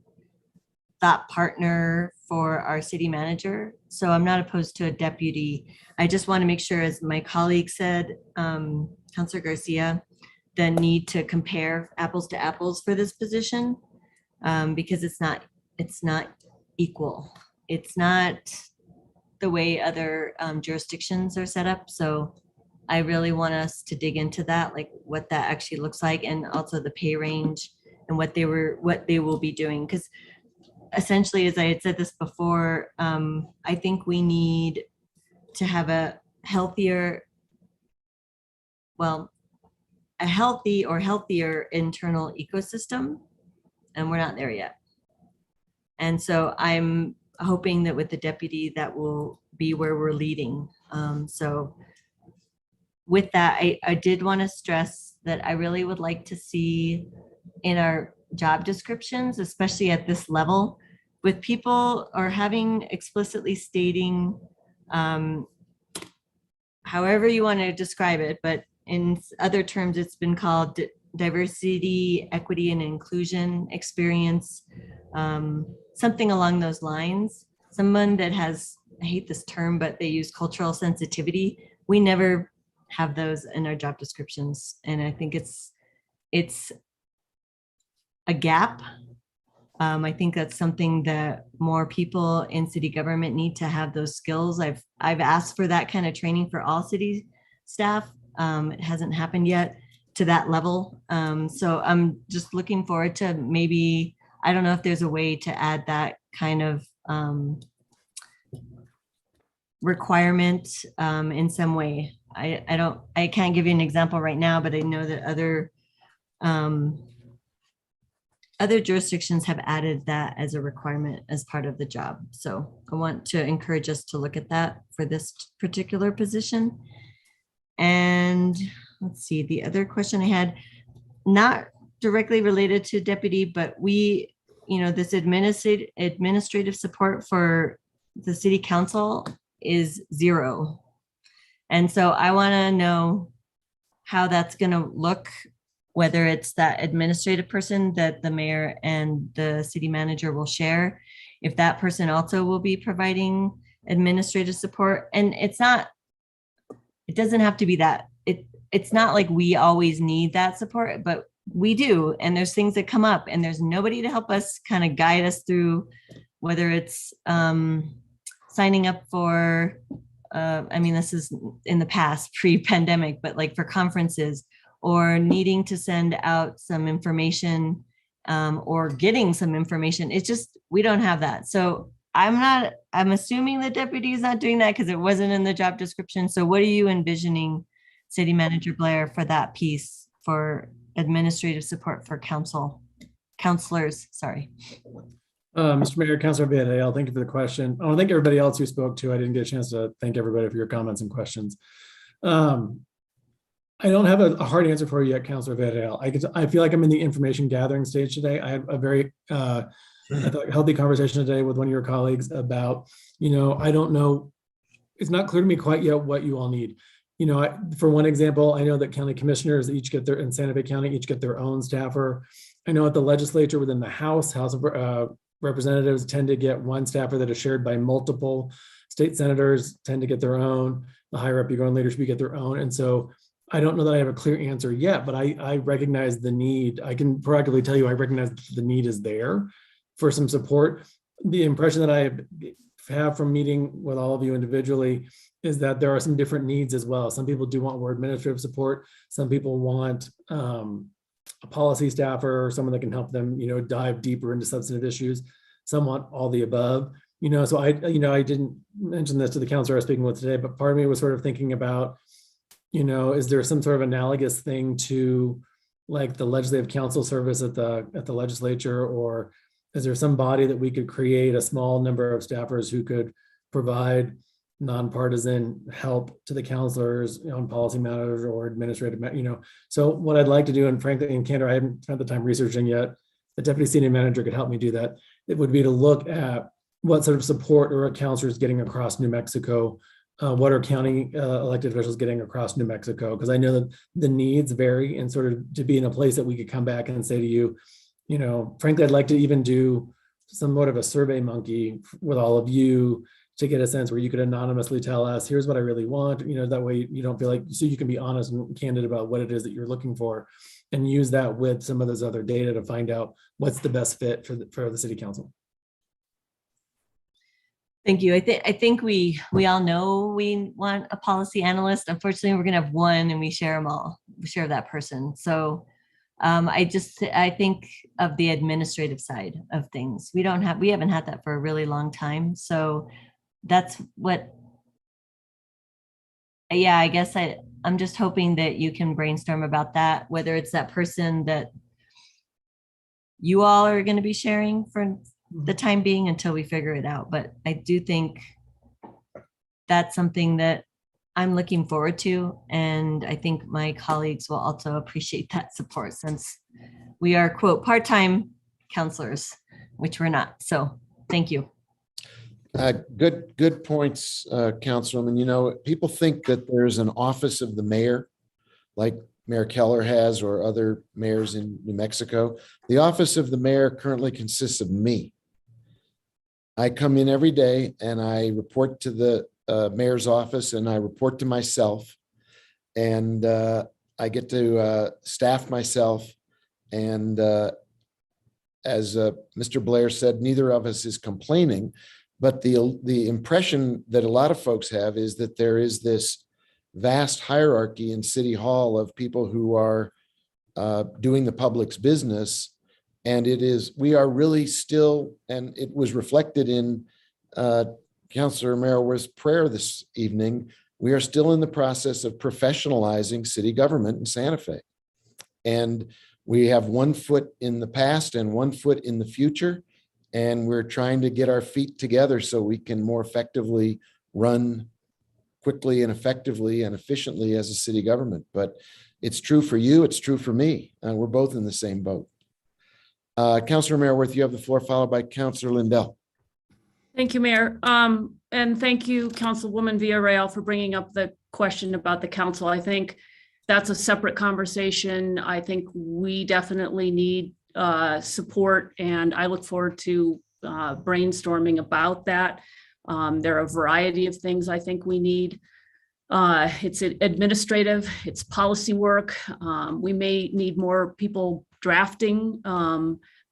thought partner for our city manager. So I'm not opposed to a deputy. I just want to make sure, as my colleague said, Councilor Garcia, the need to compare apples to apples for this position, because it's not equal. It's not the way other jurisdictions are set up. So I really want us to dig into that, like what that actually looks like, and also the pay range and what they will be doing. Because essentially, as I had said this before, I think we need to have a healthy or healthier internal ecosystem, and we're not there yet. And so I'm hoping that with the deputy, that will be where we're leading. So with that, I did want to stress that I really would like to see in our job descriptions, especially at this level, with people or having explicitly stating, however you want to describe it, but in other terms, it's been called diversity, equity, and inclusion experience, something along those lines. Someone that has, I hate this term, but they use cultural sensitivity. We never have those in our job descriptions. And I think it's a gap. I think that's something that more people in city government need to have those skills. I've asked for that kind of training for all city staff. It hasn't happened yet to that level. So I'm just looking forward to maybe, I don't know if there's a way to add that kind of requirement in some way. I can't give you an example right now, but I know that other jurisdictions have added that as a requirement as part of the job. So I want to encourage us to look at that for this particular position. And let's see, the other question I had, not directly related to deputy, but this administrative support for the city council is 0. And so I want to know how that's going to look, whether it's that administrative person that the mayor and the city manager will share, if that person also will be providing administrative support. And it doesn't have to be that. It's not like we always need that support, but we do. And there's things that come up, and there's nobody to help us kind of guide us through, whether it's signing up for, this is in the past, pre-pandemic, but like for conferences, or needing to send out some information or getting some information. It's just, we don't have that. So I'm assuming the deputy is not doing that because it wasn't in the job description. So what are you envisioning, City Manager Blair, for that piece, for administrative support for counselors? Sorry. Mr. Mayor, Councilor Villarreal, thank you for the question. I want to thank everybody else who spoke too. I didn't get a chance to thank everybody for your comments and questions. I don't have a hard answer for you yet, Councilor Villarreal. I feel like I'm in the information gathering stage today. I had a very healthy conversation today with one of your colleagues about, I don't know, it's not clear to me quite yet what you all need. For one example, I know that county commissioners in Santa Fe County each get their own staffer. I know at the legislature within the House of Representatives tend to get one staffer that is shared by multiple. State senators tend to get their own. The higher up you go in leadership, you get their own. And so I don't know that I have a clear answer yet, but I recognize the need. I can proactively tell you I recognize the need is there for some support. The impression that I have from meeting with all of you individually is that there are some different needs as well. Some people do want more administrative support. Some people want a policy staffer or someone that can help them, dive deeper into substantive issues, somewhat all the above. So I didn't mention this to the counselor I was speaking with today, but part of me was sort of thinking about, is there some sort of analogous thing to like the legislative council service at the legislature, or is there some body that we could create a small number of staffers who could provide nonpartisan help to the counselors on policy matters or administrative, So what I'd like to do, and frankly, in candor, I haven't spent the time researching yet, the deputy city manager could help me do that. It would be to look at what sort of support are counselors getting across New Mexico. What are county elected officials getting across New Mexico? Because I know that the needs vary, and sort of to be in a place that we could come back and say to you, frankly, I'd like to even do somewhat of a survey monkey with all of you to get a sense where you could anonymously tell us, here's what I really want, that way you don't feel like, so you can be honest and candid about what it is that you're looking for, and use that with some of those other data to find out what's the best fit for the city council. Thank you. I think we all know we want a policy analyst. Unfortunately, we're gonna have one, and we share them all. We share that person. So I think of the administrative side of things. We haven't had that for a really long time. So that's what, yeah, I guess I'm just hoping that you can brainstorm about that, whether it's that person that you all are going to be sharing for the time being until we figure it out. But I do think that's something that I'm looking forward to. And I think my colleagues will also appreciate that support, since we are, quote, part-time counselors, which we're not. So thank you. Good points, Councilwoman. People think that there's an office of the mayor, like Mayor Keller has, or other mayors in New Mexico. The office of the mayor currently consists of me. I come in every day and I report to the mayor's office, and I report to myself, and I get to staff myself. And as Mr. Blair said, neither of us is complaining. But the impression that a lot of folks have is that there is this vast hierarchy in City Hall of people who are doing the public's business. And we are really still, and it was reflected in Councilor Meriweth's prayer this evening, we are still in the process of professionalizing city government in Santa Fe. And we have one foot in the past and one foot in the future. And we're trying to get our feet together so we can more effectively run quickly and effectively and efficiently as a city government. But it's true for you, it's true for me. We're both in the same boat. Councilor Meriweth, you have the floor, followed by Councilor Lindell. Thank you, Mayor. And thank you, Councilwoman Villarreal, for bringing up the question about the council. I think that's a separate conversation. I think we definitely need support, and I look forward to brainstorming about that. There are a variety of things I think we need. It's administrative, it's policy work. We may need more people drafting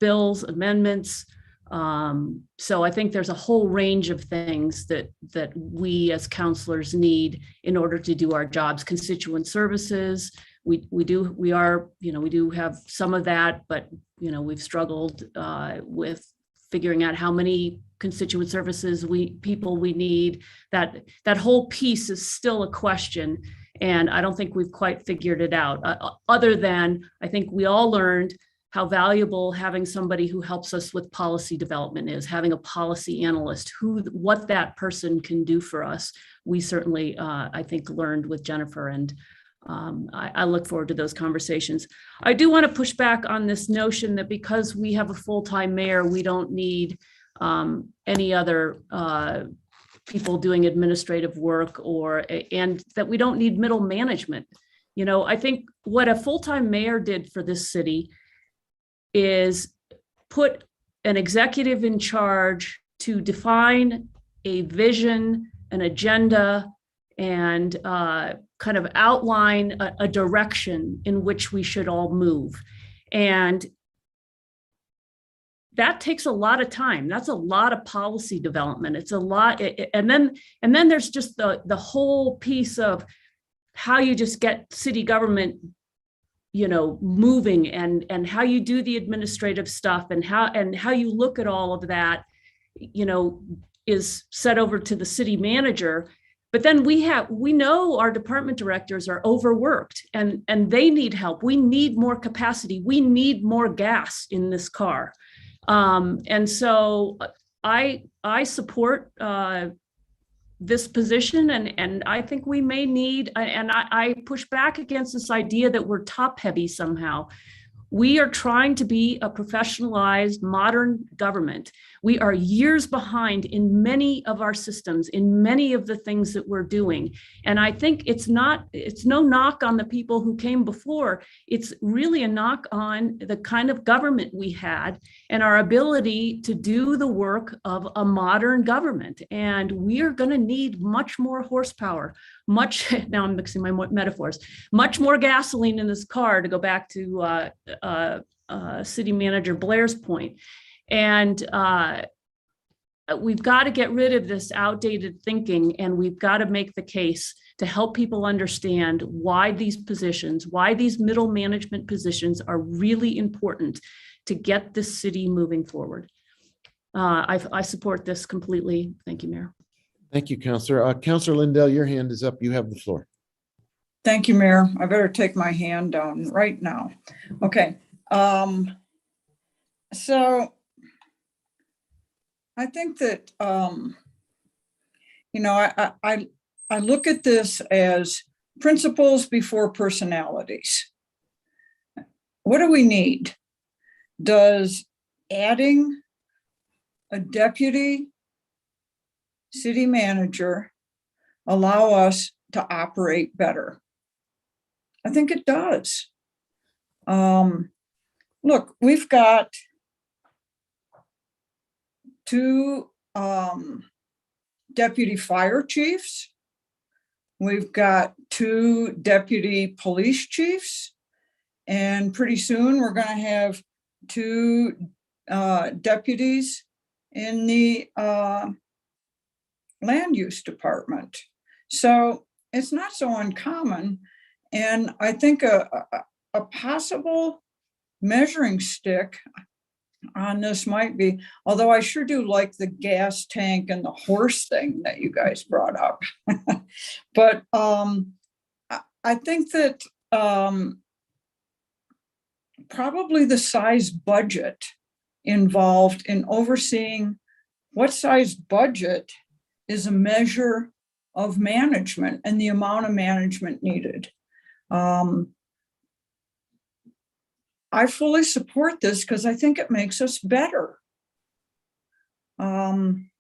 bills, amendments. So I think there's a whole range of things that we as counselors need in order to do our jobs. Constituent services, we do have some of that, but we've struggled with figuring out how many constituent services people we need. That whole piece is still a question, and I don't think we've quite figured it out. Other than I think we all learned how valuable having somebody who helps us with policy development is, having a policy analyst, what that person can do for us. We certainly, I think, learned with Jennifer, and I look forward to those conversations. I do want to push back on this notion that because we have a full-time mayor, we don't need any other people doing administrative work, and that we don't need middle management. I think what a full-time mayor did for this city is put an executive in charge to define a vision, an agenda, and kind of outline a direction in which we should all move. And that takes a lot of time. That's a lot of policy development. It's a lot. And then there's just the whole piece of how you just get city government moving and how you do the administrative stuff and how you look at all of that, is set over to the city manager. But then we know our department directors are overworked and they need help. We need more capacity. We need more gas in this car. And so I support this position, and I think we may need, and I push back against this idea that we're top heavy somehow. We are trying to be a professionalized, modern government. We are years behind in many of our systems, in many of the things that we're doing. And I think it's no knock on the people who came before. It's really a knock on the kind of government we had and our ability to do the work of a modern government. And we are going to need much more horsepower, now I'm mixing my metaphors, much more gasoline in this car, to go back to City Manager Blair's point. And we've got to get rid of this outdated thinking, and we've got to make the case to help people understand why these positions, why these middle management positions are really important to get this city moving forward. I support this completely. Thank you, Mayor. Thank you, Councillor. Councillor Lindell, your hand is up. You have the floor. Thank you, Mayor. I better take my hand down right now. Okay. So I think that, I look at this as principles before personalities. What do we need? Does adding a deputy city manager allow us to operate better? I think it does. Look, we've got 2 deputy fire chiefs. We've got 2 deputy police chiefs. And pretty soon we're going to have 2 deputies in the land use department. So it's not so uncommon. And I think a possible measuring stick on this might be, although I sure do like the gas tank and the horse thing that you guys brought up. But I think that probably the size budget involved in overseeing what size budget is a measure of management and the amount of management needed. I fully support this because I think it makes us better. And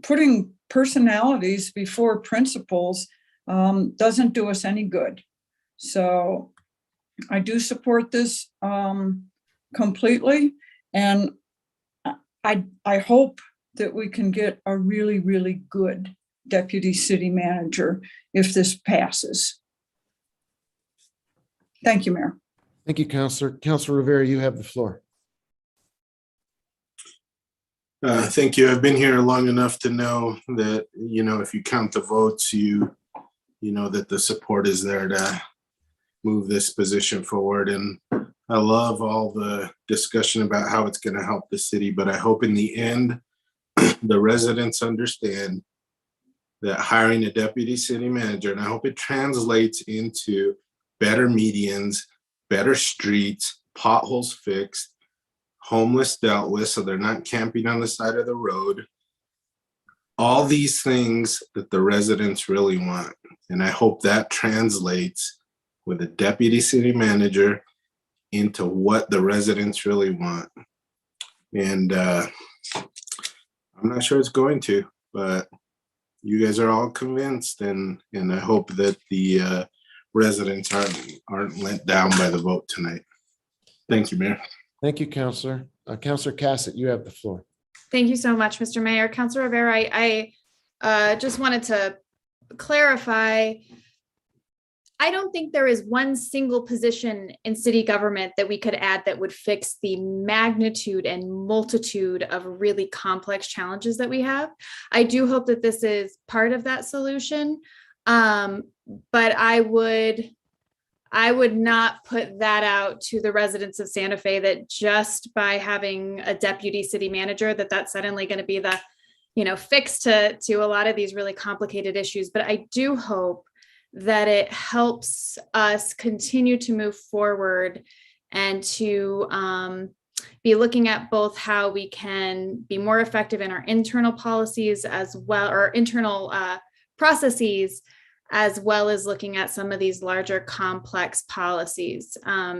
putting personalities before principles doesn't do us any good. So I do support this completely. And I hope that we can get a really, really good deputy city manager if this passes. Thank you, Mayor. Thank you, Councillor. Councillor Rivera, you have the floor. Thank you. I've been here long enough to know that, if you count the votes, you know that the support is there to move this position forward. And I love all the discussion about how it's going to help the city, but I hope in the end, the residents understand that hiring a deputy city manager, and I hope it translates into better medians, better streets, potholes fixed, homeless dealt with so they're not camping on the side of the road. All these things that the residents really want. And I hope that translates with a deputy city manager into what the residents really want. And I'm not sure it's going to, but you guys are all convinced, and I hope that the residents aren't let down by the vote tonight. Thank you, Mayor. Thank you, Councillor. Councillor Cassett, you have the floor. Thank you so much, Mr. Mayor. Councilor Rivera, I just wanted to clarify. I don't think there is one single position in city government that we could add that would fix the magnitude and multitude of really complex challenges that we have. I do hope that this is part of that solution. But I would not put that out to the residents of Santa Fe that just by having a deputy city manager, that's suddenly going to be the, fix to a lot of these really complicated issues. But I do hope that it helps us continue to move forward and to be looking at both how we can be more effective in our internal policies as well, or internal processes, as well as looking at some of these larger complex policies.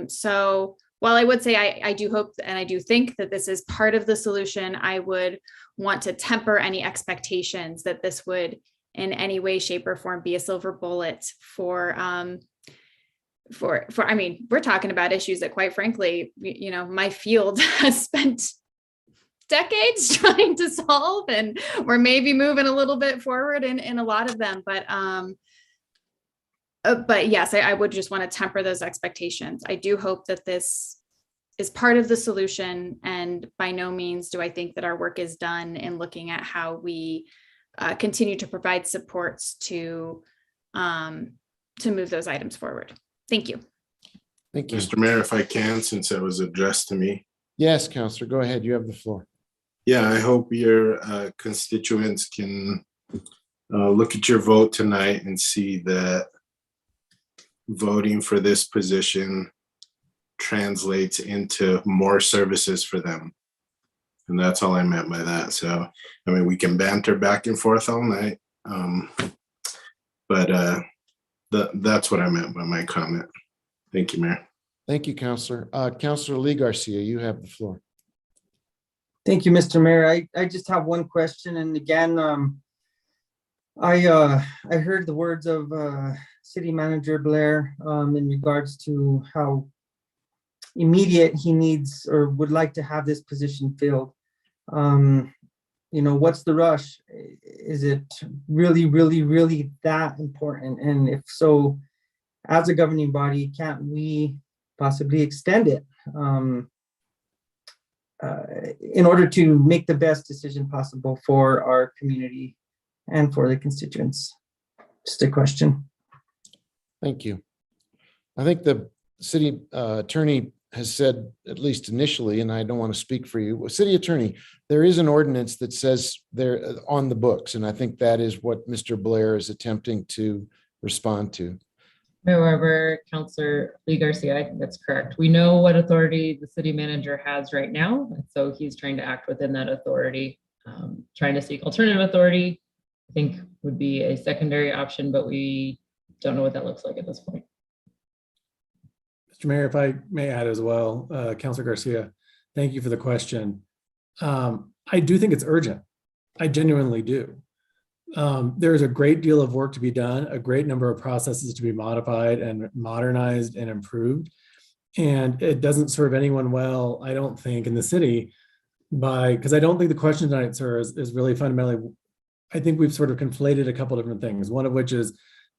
So while I would say I do hope and I do think that this is part of the solution, I would want to temper any expectations that this would in any way, shape, or form be a silver bullet for I mean, we're talking about issues that quite frankly, my field has spent decades trying to solve, and we're maybe moving a little bit forward in a lot of them. But yes, I would just want to temper those expectations. I do hope that this is part of the solution, and by no means do I think that our work is done in looking at how we continue to provide supports to move those items forward. Thank you. Thank you. Mr. Mayor, if I can, since it was addressed to me. Yes, Counselor, go ahead. You have the floor. Yeah, I hope your constituents can look at your vote tonight and see that voting for this position translates into more services for them. And that's all I meant by that. So, I mean, we can banter back and forth all night, but that's what I meant by my comment. Thank you, Mayor. Thank you, Counselor. Counselor Lee Garcia, you have the floor. Thank you, Mr. Mayor. I just have one question. And again, I heard the words of City Manager Blair in regards to how immediate he needs or would like to have this position filled. What's the rush? Is it really, really, really that important? And if so, as a governing body, can't we possibly extend it in order to make the best decision possible for our community and for the constituents? Just a question. Thank you. I think the city attorney has said, at least initially, and I don't want to speak for you, city attorney, there is an ordinance that says they're on the books. And I think that is what Mr. Blair is attempting to respond to. Mayor Weber, Councilor Lee Garcia, I think that's correct. We know what authority the city manager has right now. And so he's trying to act within that authority. Trying to seek alternative authority, I think would be a secondary option, but we don't know what that looks like at this point. Mr. Mayor, if I may add as well, Councilor Garcia, thank you for the question. I do think it's urgent. I genuinely do. There's a great deal of work to be done, a great number of processes to be modified and modernized and improved. And it doesn't serve anyone well, I don't think, in the city because I don't think the question tonight, sir, is really fundamentally, I think we've sort of conflated a couple different things. One of which is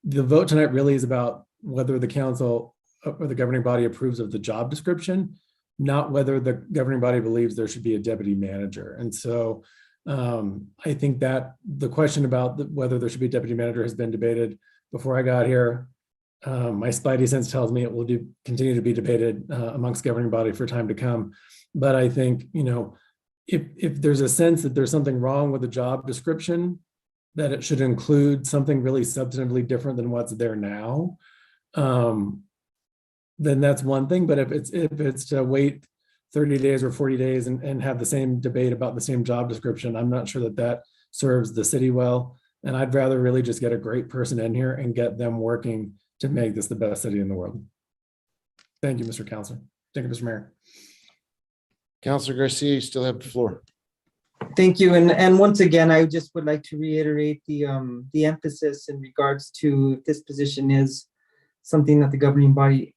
the vote tonight really is about whether the council or the governing body approves of the job description, not whether the governing body believes there should be a deputy manager. And so I think that the question about whether there should be a deputy manager has been debated before I got here. My spidey sense tells me it will continue to be debated amongst governing body for time to come. But I think, if there's a sense that there's something wrong with the job description, that it should include something really substantively different than what's there now, then that's one thing. But if it's to wait 30 days or 40 days and have the same debate about the same job description, I'm not sure that serves the city well. And I'd rather really just get a great person in here and get them working to make this the best city in the world. Thank you, Mr. Councilor. Thank you, Mr. Mayor. Councilor Garcia, you still have the floor. Thank you. And once again, I just would like to reiterate the emphasis in regards to this position is something that the governing body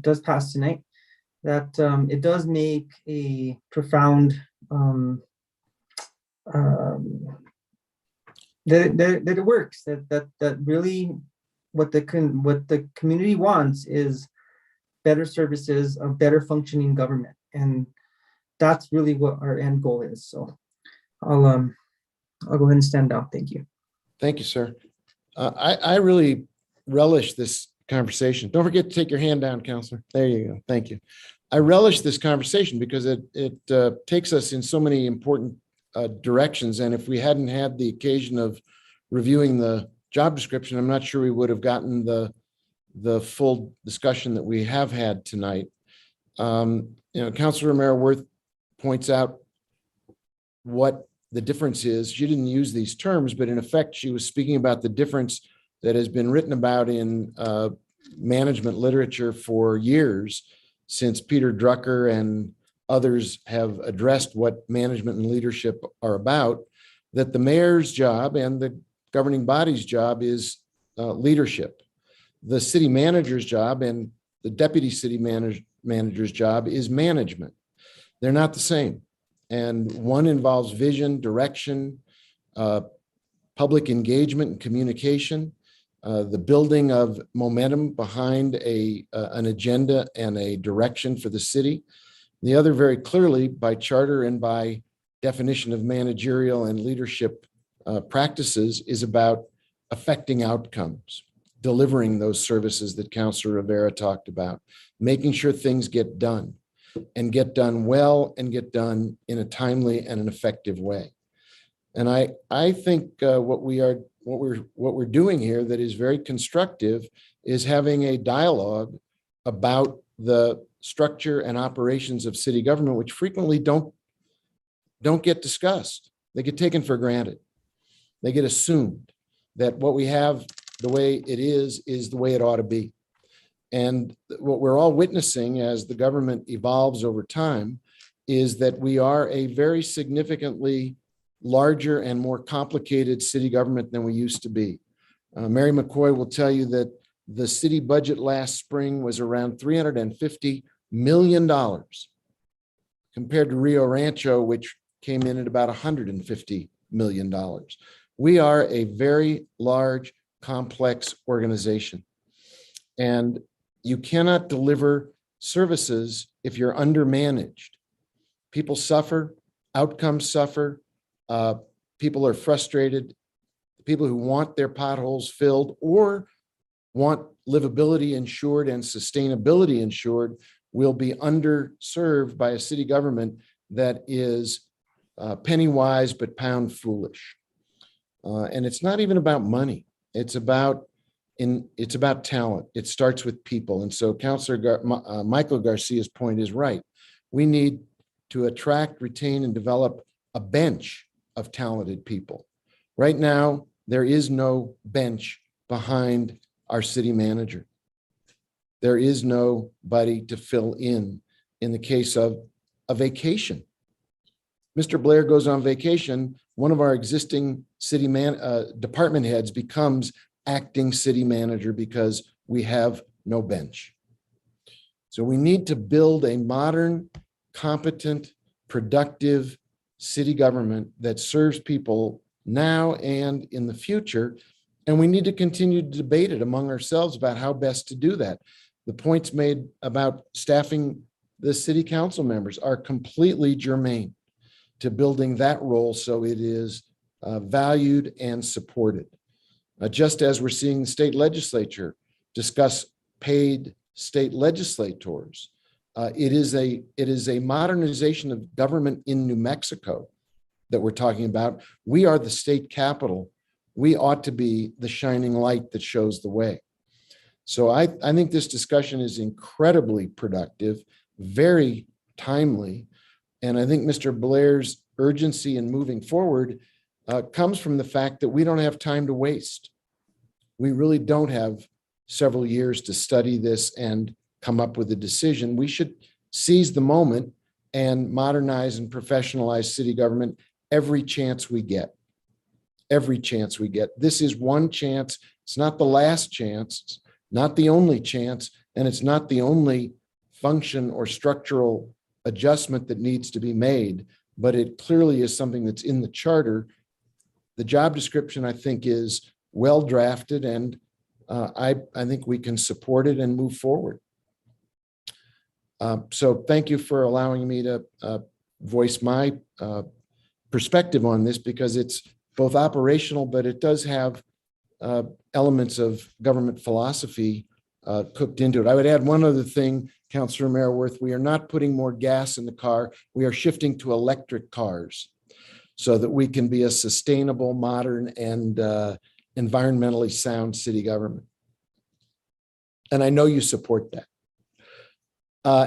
does pass tonight, that it does make a profound that it works, that really what the community wants is better services, a better functioning government, and that's really what our end goal is. So I'll go ahead and stand down. Thank you. Thank you, sir. I really relish this conversation. Don't forget to take your hand down, Counselor. There you go. Thank you. I relish this conversation because it takes us in so many important directions. And if we hadn't had the occasion of reviewing the job description, I'm not sure we would have gotten the full discussion that we have had tonight. Councilor Romero-Worth points out what the difference is. She didn't use these terms, but in effect, she was speaking about the difference that has been written about in management literature for years, since Peter Drucker and others have addressed what management and leadership are about, that the mayor's job and the governing body's job is leadership. The city manager's job and the deputy city manager's job is management. They're not the same. And one involves vision, direction, public engagement and communication, the building of momentum behind an agenda and a direction for the city. The other, very clearly, by charter and by definition of managerial and leadership practices, is about affecting outcomes, delivering those services that Councilor Rivera talked about, making sure things get done and get done well and get done in a timely and an effective way. And I think what we're doing here that is very constructive is having a dialogue about the structure and operations of city government, which frequently don't get discussed. They get taken for granted. They get assumed that what we have, the way it is the way it ought to be. And what we're all witnessing as the government evolves over time is that we are a very significantly larger and more complicated city government than we used to be. Mary McCoy will tell you that the city budget last spring was around $350 million compared to Rio Rancho, which came in at about $150 million. We are a very large, complex organization. And you cannot deliver services if you're undermanaged. People suffer, outcomes suffer, people are frustrated. People who want their potholes filled or want livability ensured and sustainability ensured will be underserved by a city government that is penny wise but pound foolish. And it's not even about money. It's about talent. It starts with people. And so Councilor Michael Garcia's point is right. We need to attract, retain, and develop a bench of talented people. Right now, there is no bench behind our city manager. There is nobody to fill in the case of a vacation. Mr. Blair goes on vacation, one of our existing city department heads becomes acting city manager because we have no bench. So we need to build a modern, competent, productive city government that serves people now and in the future. And we need to continue to debate it among ourselves about how best to do that. The points made about staffing the city council members are completely germane to building that role so it is valued and supported. Just as we're seeing the state legislature discuss paid state legislators, it is a modernization of government in New Mexico that we're talking about. We are the state capital. We ought to be the shining light that shows the way. So I think this discussion is incredibly productive, very timely. And I think Mr. Blair's urgency in moving forward comes from the fact that we don't have time to waste. We really don't have several years to study this and come up with a decision. We should seize the moment and modernize and professionalize city government every chance we get. Every chance we get. This is one chance. It's not the last chance. It's not the only chance. And it's not the only function or structural adjustment that needs to be made, but it clearly is something that's in the charter. The job description, I think, is well drafted, and I think we can support it and move forward. So thank you for allowing me to voice my perspective on this, because it's both operational, but it does have elements of government philosophy cooked into it. I would add one other thing, Councilor Merriworth. We are not putting more gas in the car. We are shifting to electric cars so that we can be a sustainable, modern, and environmentally sound city government. And I know you support that.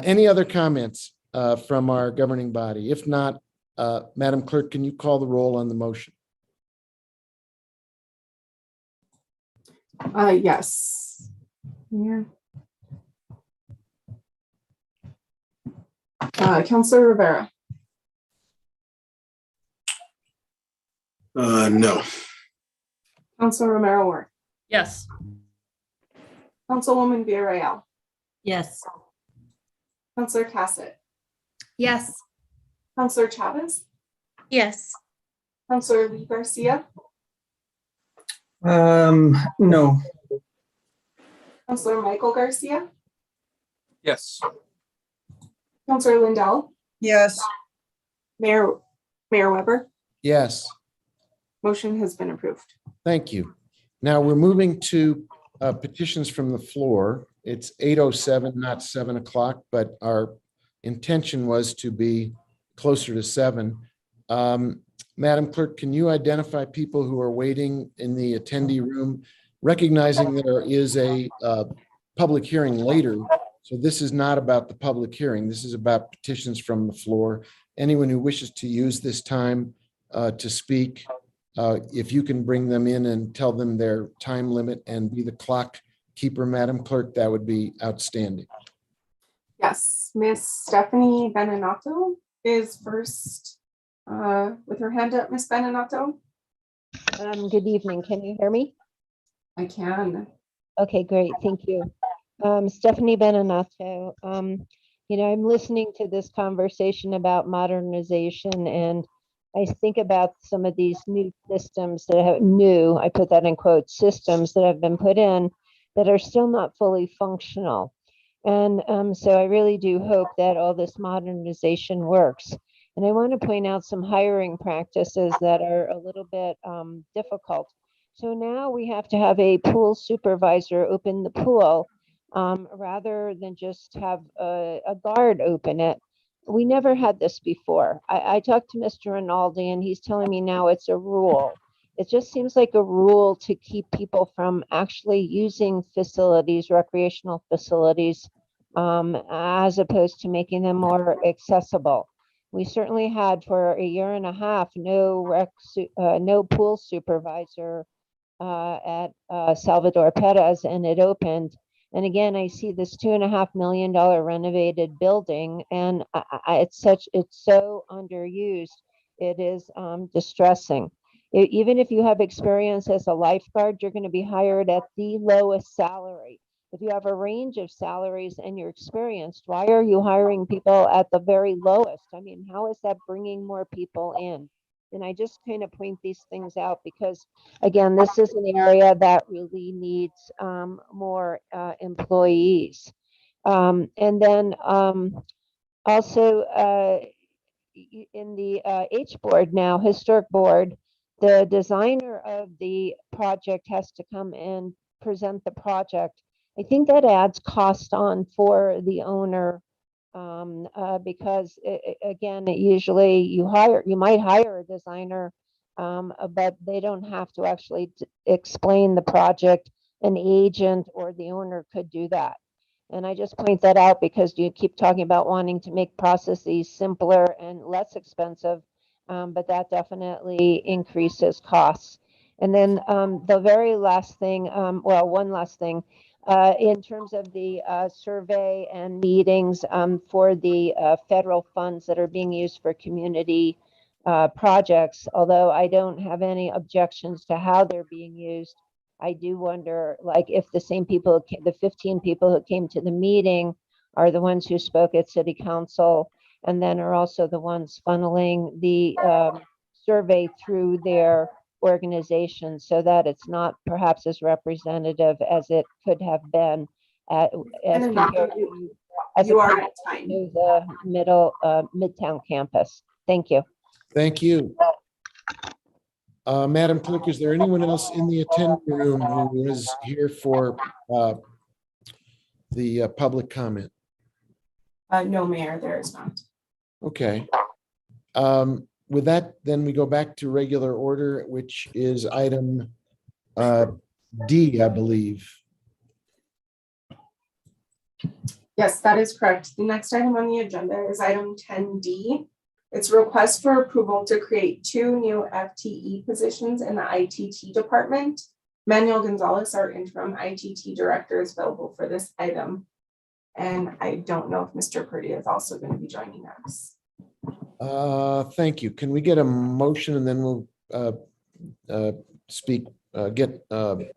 Any other comments from our governing body? If not, Madam Clerk, can you call the roll on the motion? Yes. Yeah. Councilor Rivera. No. Councilor Romero Ward. Yes. Councilwoman Villarreal. Yes. Councilor Cassett. Yes. Councilor Chavez. Yes. Councilor Lee Garcia. No. Councilor Michael Garcia. Yes. Councilor Lindell. Yes. Mayor Weber. Yes. Motion has been approved. Thank you. Now we're moving to petitions from the floor. It's 8:07, not 7 o'clock, but our intention was to be closer to 7. Madam Clerk, can you identify people who are waiting in the attendee room, recognizing there is a public hearing later? So this is not about the public hearing. This is about petitions from the floor. Anyone who wishes to use this time to speak, if you can bring them in and tell them their time limit and be the clock keeper, Madam Clerk, that would be outstanding. Yes, Miss Stephanie Beninato is first with her hand up. Miss Beninato. Good evening. Can you hear me? I can. Okay, great. Thank you. Stephanie Beninato. I'm listening to this conversation about modernization, and I think about some of these new systems that have I put that in quotes, systems that have been put in that are still not fully functional. And so I really do hope that all this modernization works. And I want to point out some hiring practices that are a little bit difficult. So now we have to have a pool supervisor open the pool rather than just have a guard open it. We never had this before. I talked to Mr. Rinaldi and he's telling me now it's a rule. It just seems like a rule to keep people from actually using facilities, recreational facilities, as opposed to making them more accessible. We certainly had for a year and a half no pool supervisor at Salvador Perez, and it opened. And again, I see this $2.5 million renovated building, and it's so underused. It is distressing. Even if you have experience as a lifeguard, you're going to be hired at the lowest salary. If you have a range of salaries and you're experienced, why are you hiring people at the very lowest? I mean, how is that bringing more people in? And I just kind of point these things out because, again, this is an area that really needs more employees. And then also in the H board now, historic board, the designer of the project has to come and present the project. I think that adds cost on for the owner because again, usually you might hire a designer, but they don't have to actually explain the project. An agent or the owner could do that. And I just point that out because you keep talking about wanting to make processes simpler and less expensive, but that definitely increases costs. And then the very last thing, one last thing, in terms of the survey and meetings for the federal funds that are being used for community projects, although I don't have any objections to how they're being used, I do wonder, like, if the same people, the 15 people who came to the meeting are the ones who spoke at city council and then are also the ones funneling the survey through their organization, so that it's not perhaps as representative as it could have been as compared to the Midtown campus. Thank you. Thank you. Madam Clerk, is there anyone else in the attending room who was here for the public comment? No, Mayor, there is not. Okay. With that, then we go back to regular order, which is item D, I believe. Yes, that is correct. The next item on the agenda is item 10D. It's a request for approval to create 2 new FTE positions in the ITT department. Manuel Gonzalez, our interim ITT director, is available for this item. And I don't know if Mr. Purdy is also going to be joining us. Thank you. Can we get a motion and then we'll get Mr.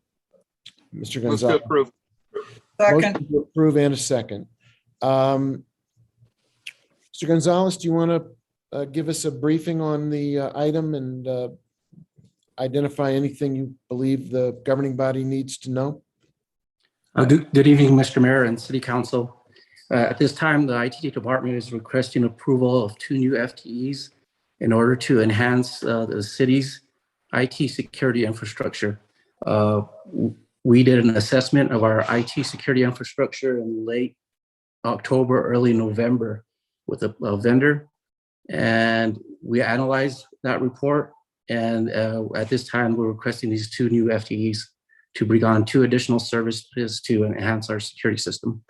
Move to Gonzalez. approve. Motion to approve and a second. Mr. Gonzalez, do you want to give us a briefing on the item and identify anything you believe the governing body needs to know? Good evening, Mr. Mayor and City Council. At this time, the ITT department is requesting approval of 2 new FTEs in order to enhance the city's IT security infrastructure. We did an assessment of our IT security infrastructure in late October, early November with a vendor, and we analyzed that report. And at this time, we're requesting these 2 new FTEs to bring on 2 additional services to enhance our security system.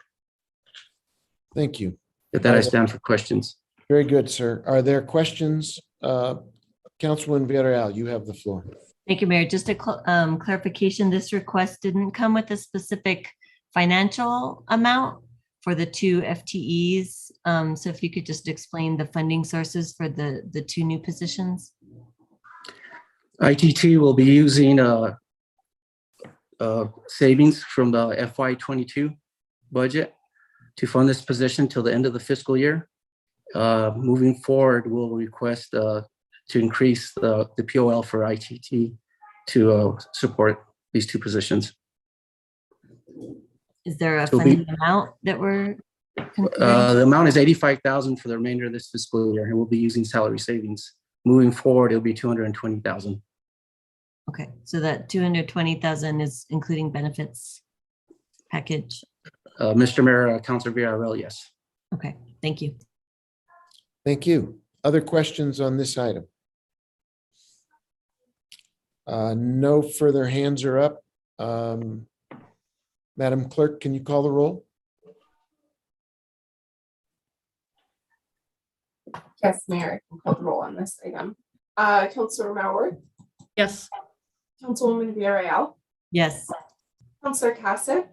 Thank you. With that, I stand for questions. Very good, sir. Are there questions? Councilwoman Villarreal, you have the floor. Thank you, Mayor. Just a clarification, this request didn't come with a specific financial amount for the 2 FTEs. So if you could just explain the funding sources for the 2 new positions. ITT will be using savings from the FY22 budget to fund this position till the end of the fiscal year. Moving forward, we'll request to increase the POL for ITT to support these 2 positions. Is there a funding amount that we're considering? The amount is $85,000 for the remainder of this fiscal year, and we'll be using salary savings. Moving forward, it'll be $220,000. Okay, so that 220,000 is including benefits package. Mr. Mayor, Councilor Villarreal, yes. Okay, thank you. Thank you. Other questions on this item? No further hands are up. Madam Clerk, can you call the roll? Yes, Mayor, I can call the roll on this item. Councilor Malworth, Yes. Councilwoman Villarreal, Yes. Councilor Cassett,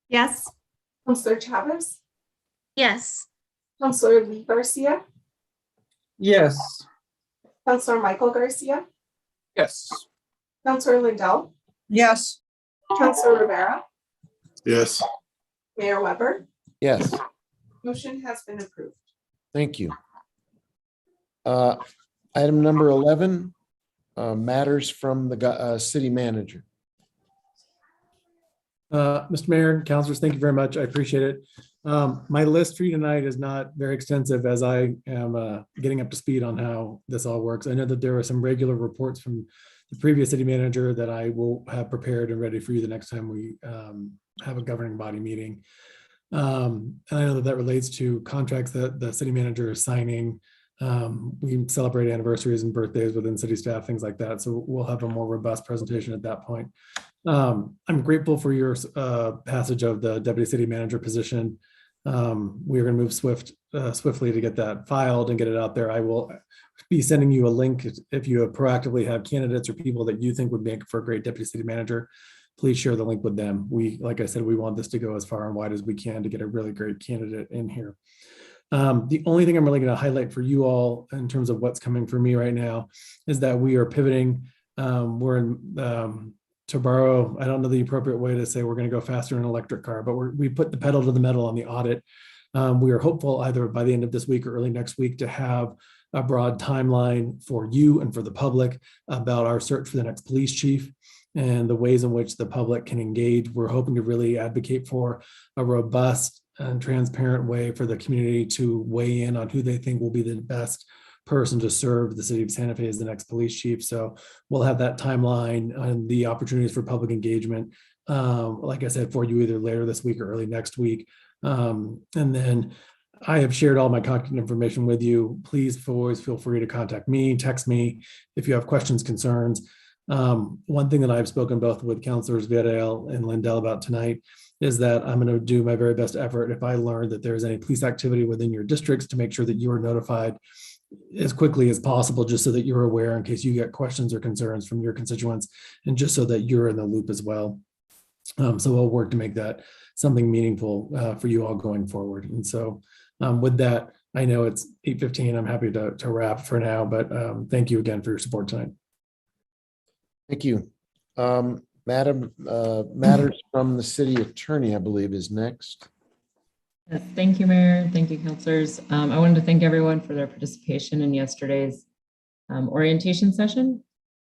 Yes. Councilor Chavez, Yes. Councilor Lee Garcia, Yes. Councilor Michael Garcia, Yes. Councilor Lindell, Yes. Councilor Rivera, Yes. Mayor Weber. Yes, Motion has been approved. thank you. Item number 11, matters from the city manager. Mr. Mayor and councilors, thank you very much. I appreciate it. My list for you tonight is not very extensive as I am getting up to speed on how this all works. I know that there are some regular reports from the previous city manager that I will have prepared and ready for you the next time we have a governing body meeting. And I know that that relates to contracts that the city manager is signing. We celebrate anniversaries and birthdays within city staff, things like that. So we'll have a more robust presentation at that point. I'm grateful for your passage of the deputy city manager position. We're going to move swiftly to get that filed and get it out there. I will be sending you a link if you proactively have candidates or people that you think would make for a great deputy city manager. Please share the link with them. Like I said, we want this to go as far and wide as we can to get a really great candidate in here. The only thing I'm really going to highlight for you all in terms of what's coming for me right now is that we are pivoting. We're in, to borrow, I don't know the appropriate way to say we're going to go faster in an electric car, but we put the pedal to the metal on the audit. We are hopeful either by the end of this week or early next week to have a broad timeline for you and for the public about our search for the next police chief and the ways in which the public can engage. We're hoping to really advocate for a robust and transparent way for the community to weigh in on who they think will be the best person to serve the city of Santa Fe as the next police chief. So we'll have that timeline and the opportunities for public engagement, like I said, for you either later this week or early next week. And then I have shared all my contact information with you. Please always feel free to contact me, text me if you have questions, concerns. One thing that I've spoken both with Councilors Vidal and Lindell about tonight is that I'm going to do my very best effort if I learn that there's any police activity within your districts to make sure that you are notified as quickly as possible, just so that you're aware in case you get questions or concerns from your constituents, and just so that you're in the loop as well. So we'll work to make that something meaningful for you all going forward. And so with that, I know it's 8:15. I'm happy to wrap for now, but thank you again for your support tonight. Thank you. Madam, matters from the city attorney, I believe, is next. Yes, thank you, Mayor. Thank you, councilors. I wanted to thank everyone for their participation in yesterday's orientation session.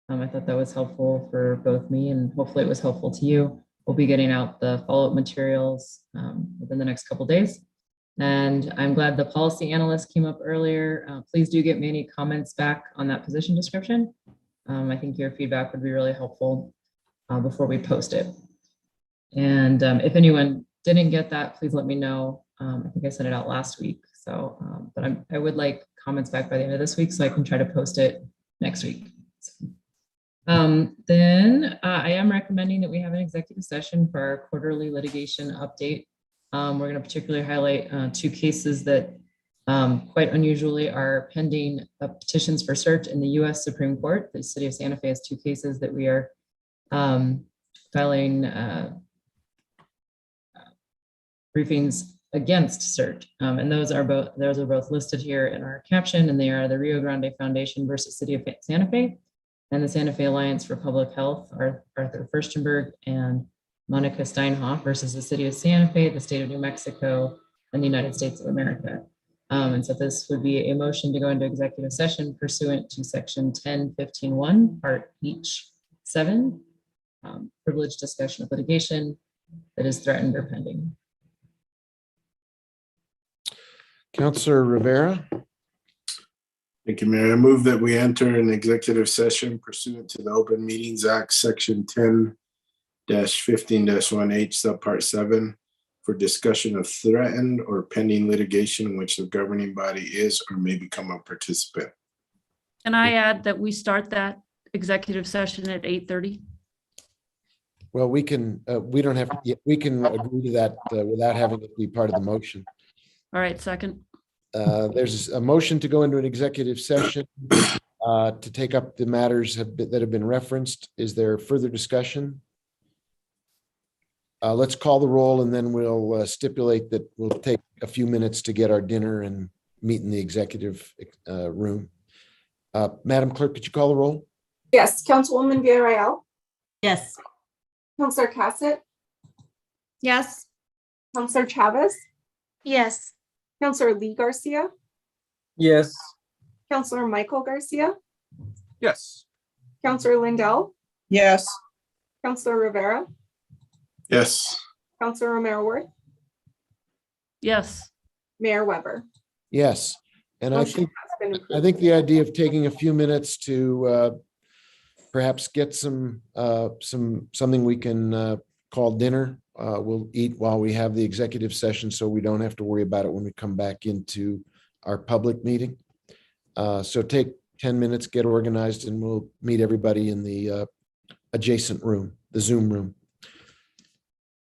I thought that was helpful for both me, and hopefully it was helpful to you. We'll be getting out the follow-up materials within the next couple of days. And I'm glad the policy analyst came up earlier. Please do get me any comments back on that position description. I think your feedback would be really helpful before we post it. And if anyone didn't get that, please let me know. I think I sent it out last week. So, but I would like comments back by the end of this week so I can try to post it next week. So, then I am recommending that we have an executive session for our quarterly litigation update. We're going to particularly highlight two cases that quite unusually are pending petitions for cert in the U.S. Supreme Court. The city of Santa Fe has two cases that we are filing briefings against cert, and those are both listed here in our caption, and they are the Rio Grande Foundation versus City of Santa Fe and the Santa Fe Alliance for Public Health, Arthur Furstenberg and Monica Steinhoff versus the City of Santa Fe, the State of New Mexico, and the United States of America. And so this would be a motion to go into executive session pursuant to section 10:15(1), part H7, privileged discussion of litigation that is threatened or pending. Councilor Rivera. Thank you, Mayor. I move that we enter an executive session pursuant to the Open Meetings Act, section 10-15-1H, subpart 7, for discussion of threatened or pending litigation in which the governing body is or may become a participant. Can I add that we start that executive session at 8:30? Well, we can, we don't have, we can agree to that without having it be part of the motion. All right, second. There's a motion to go into an executive session to take up the matters that have been referenced. Is there further discussion? Let's call the roll, and then we'll stipulate that we'll take a few minutes to get our dinner and meet in the executive room. Madam Clerk, could you call the roll? Yes, Councilwoman Villarreal, Yes. Councilor Cassett, Yes. Councilor Chavez, Yes. Councilor Lee Garcia, Yes. Councilor Michael Garcia, Yes. Councilor Lindell, Yes. Councilor Rivera, Yes. Councilor Romero Worth, Yes. Mayor Weber. Yes. And Motion has been approved. I think the idea of taking a few minutes to perhaps get something we can call dinner. We'll eat while we have the executive session, so we don't have to worry about it when we come back into our public meeting. So take 10 minutes, get organized, and we'll meet everybody in the adjacent room, the Zoom room.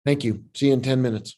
Thank you. See you in 10 minutes.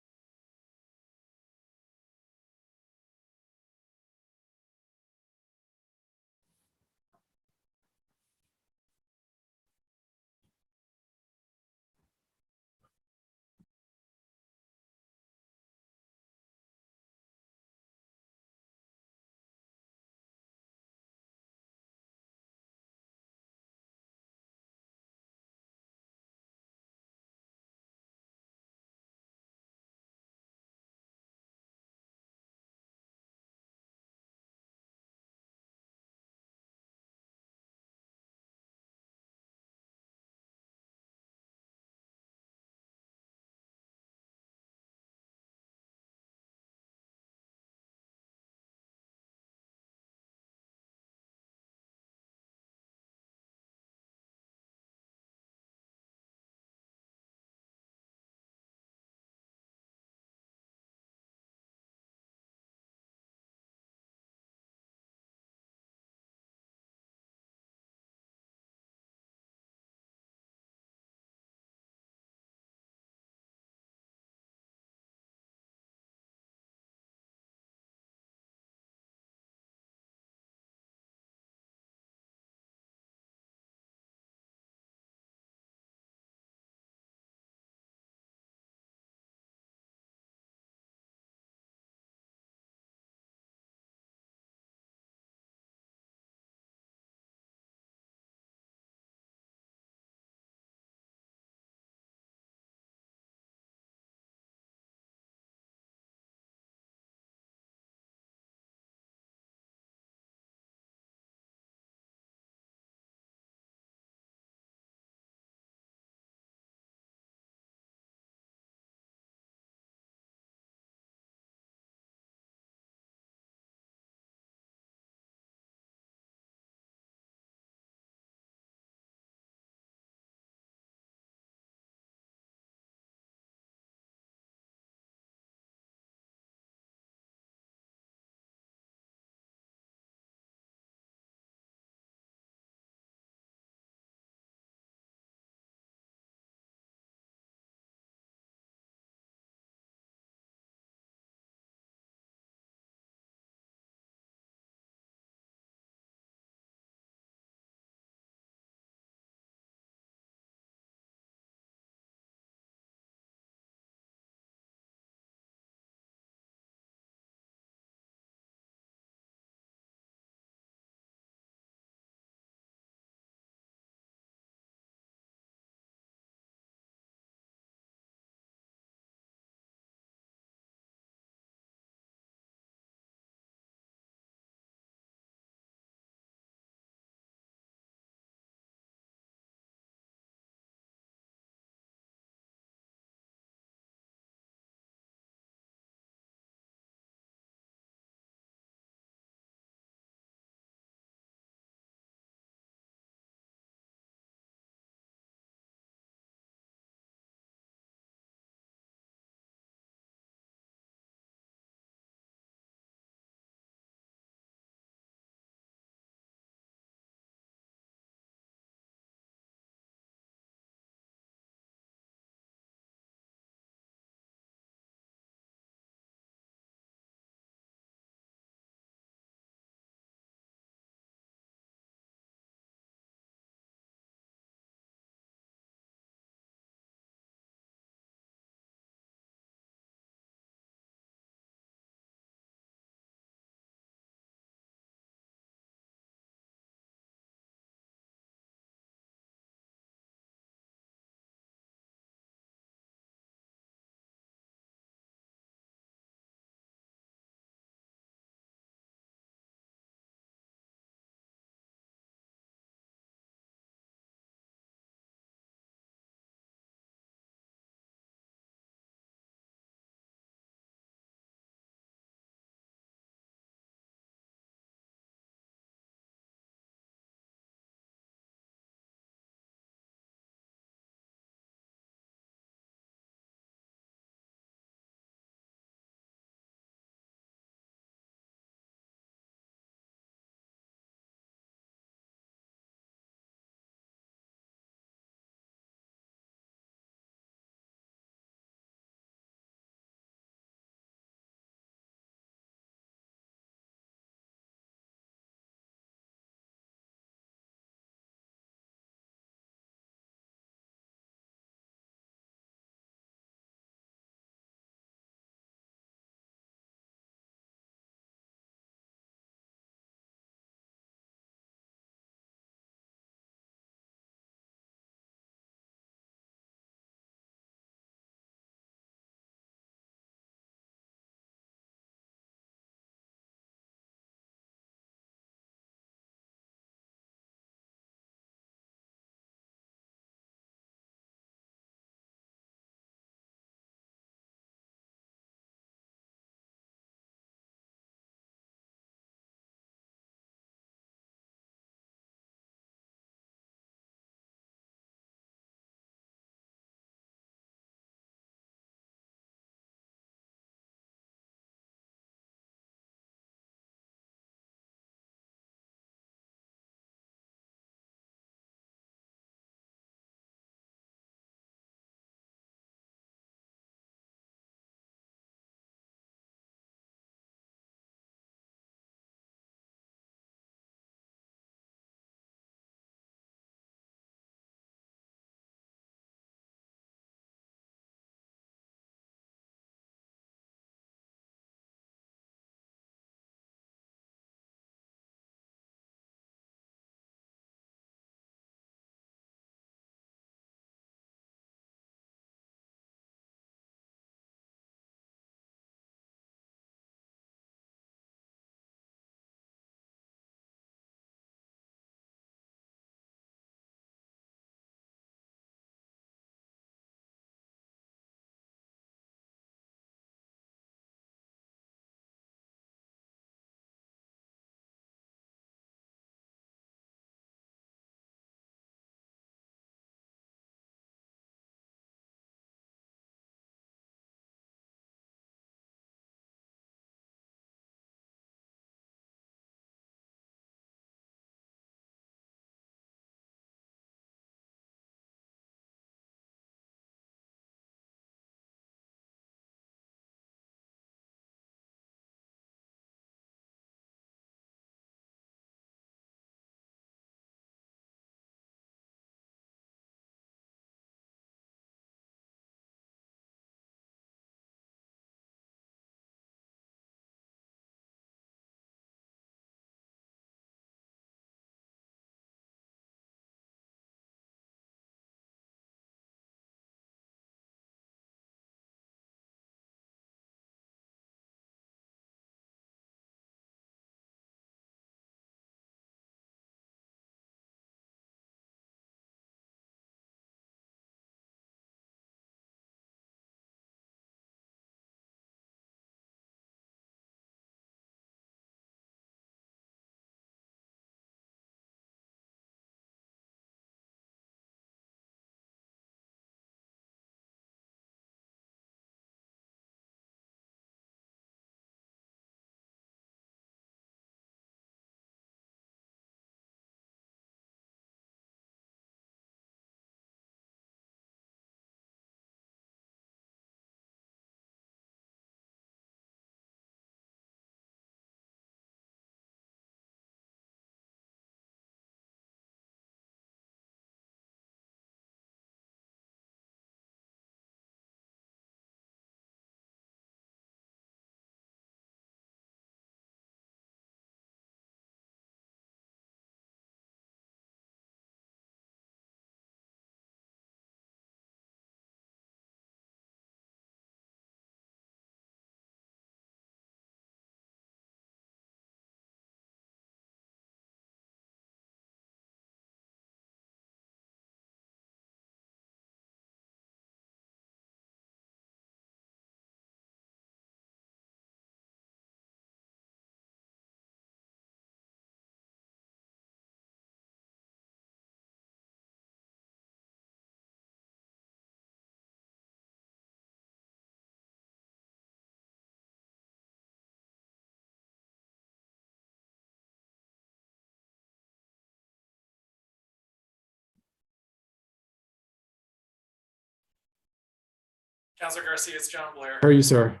Councilor Garcia, it's John Blair. How are you, sir?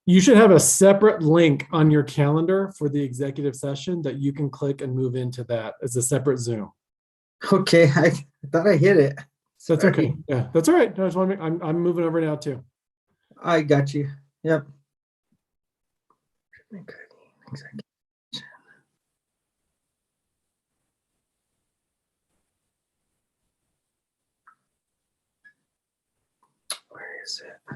You should have a separate link on your calendar for the executive session that you can click and move into that as a separate Zoom. Okay, I thought I hit it. That's Sorry. okay. Yeah, that's all right. I just want to I'm moving over now too. I got you. Yep. Where is it?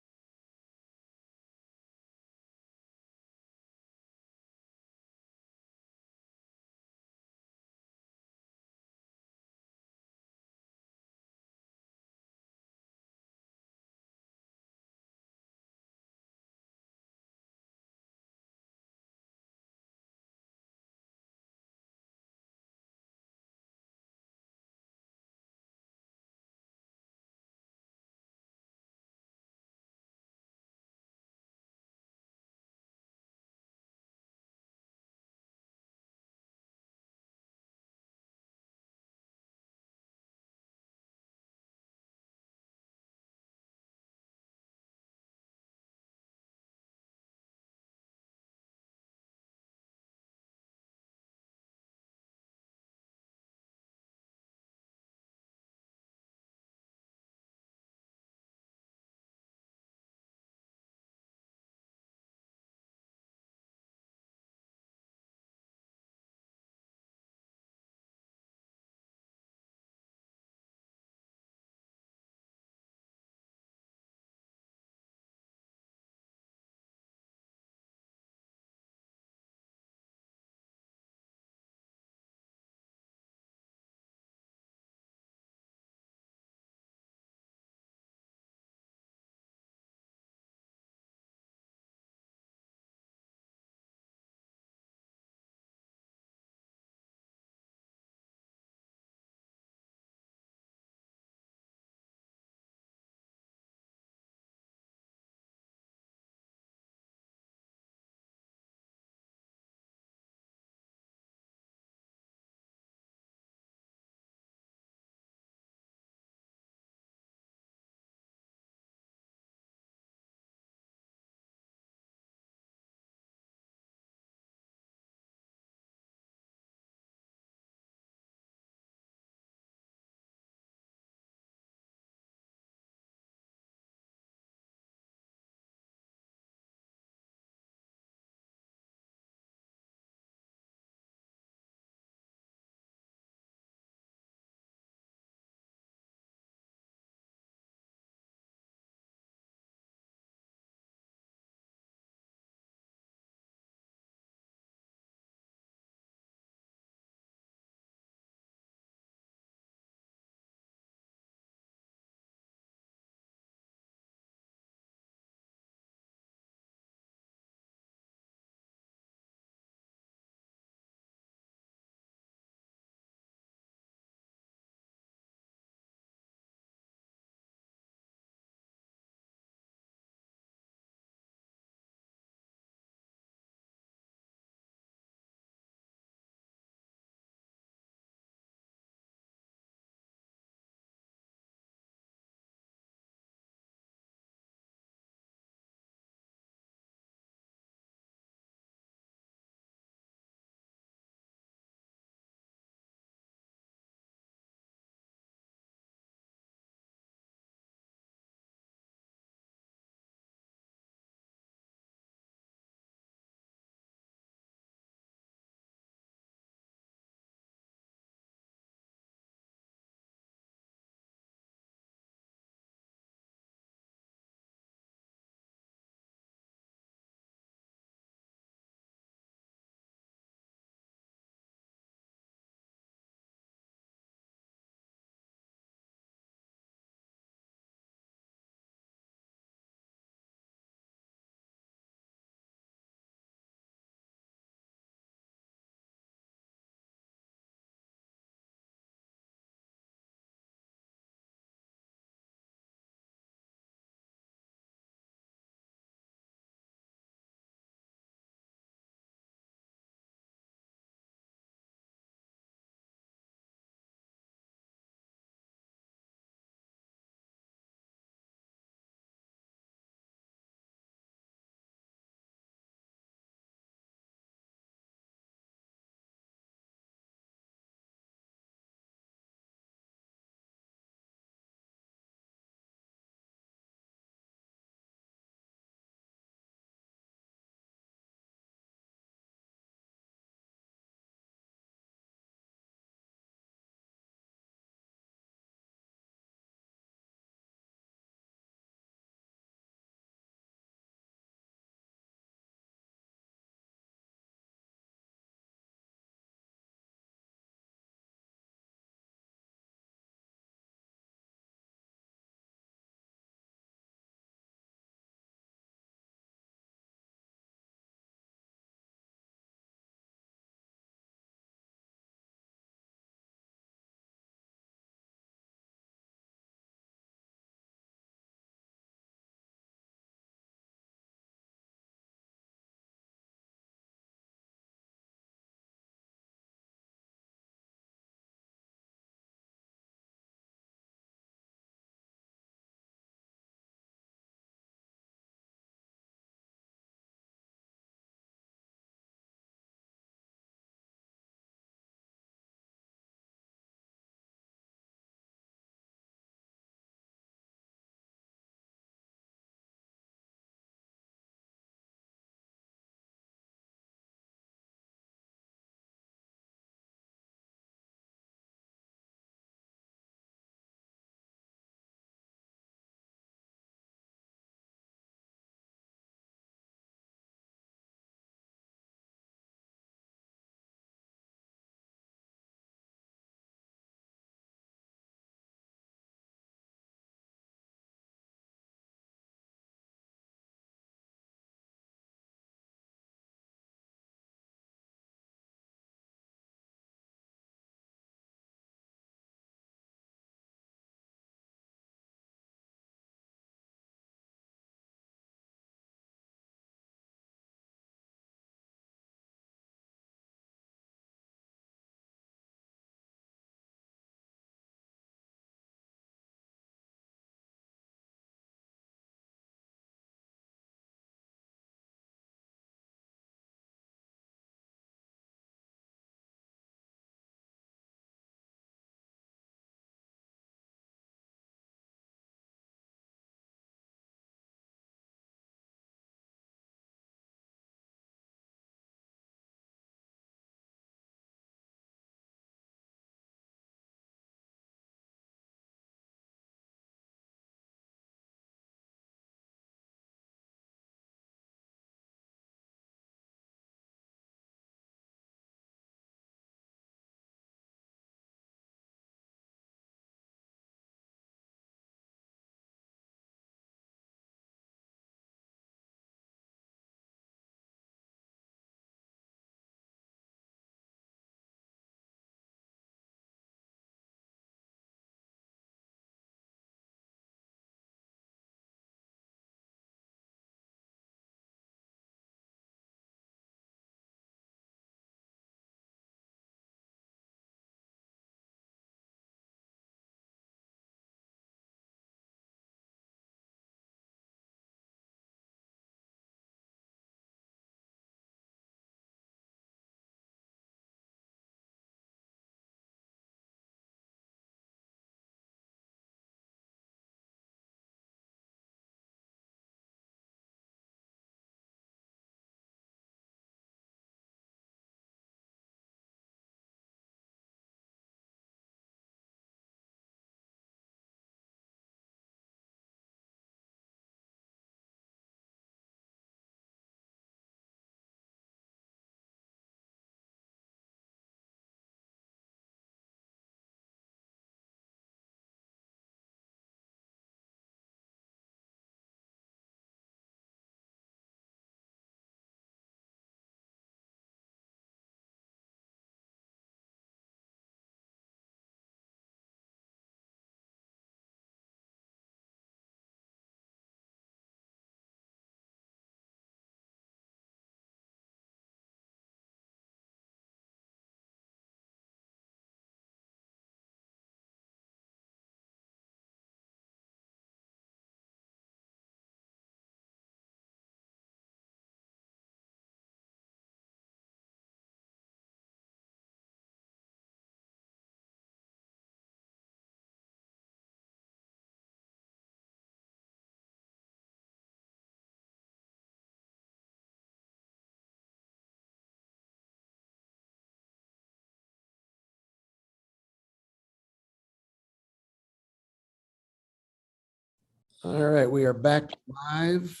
All right, we are back live.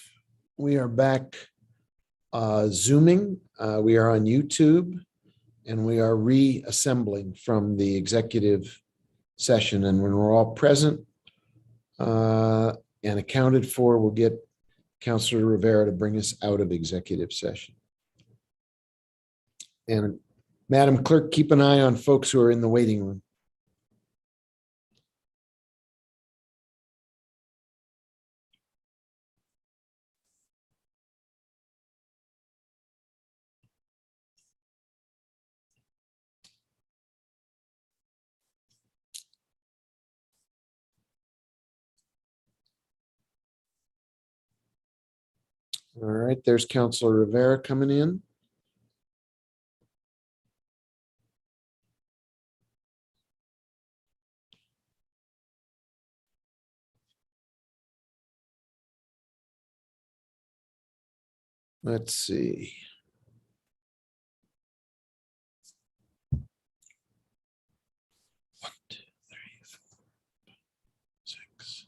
We are back Zooming. We are on YouTube, and we are reassembling from the executive session. And when we're all present and accounted for, we'll get Councilor Rivera to bring us out of executive session. And Madam Clerk, keep an eye on folks who are in the waiting room. All right, there's Councilor Rivera coming in. Let's see. One, two, three, four, 6.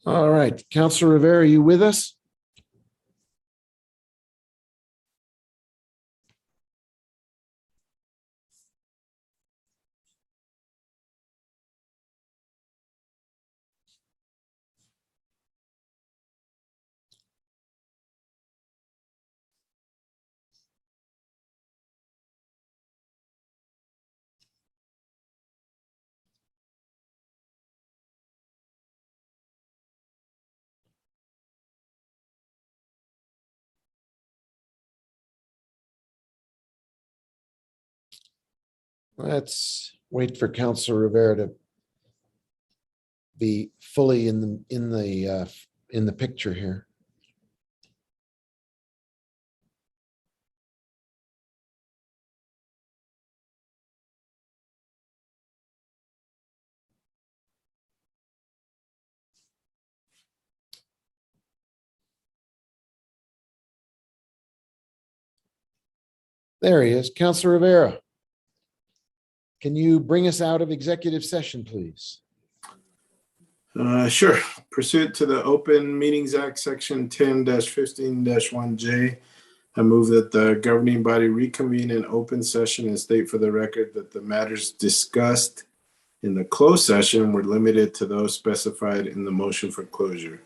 All right, Councilor Rivera, are you with us? Let's wait for Councilor Rivera to be fully in the picture here. There he is, Councilor Rivera. Can you bring us out of executive session, please? Sure. Pursuant to the Open Meetings Act, Section 10-15-1J, I move that the governing body reconvene in open session and state for the record that the matters discussed in the closed session were limited to those specified in the motion for closure.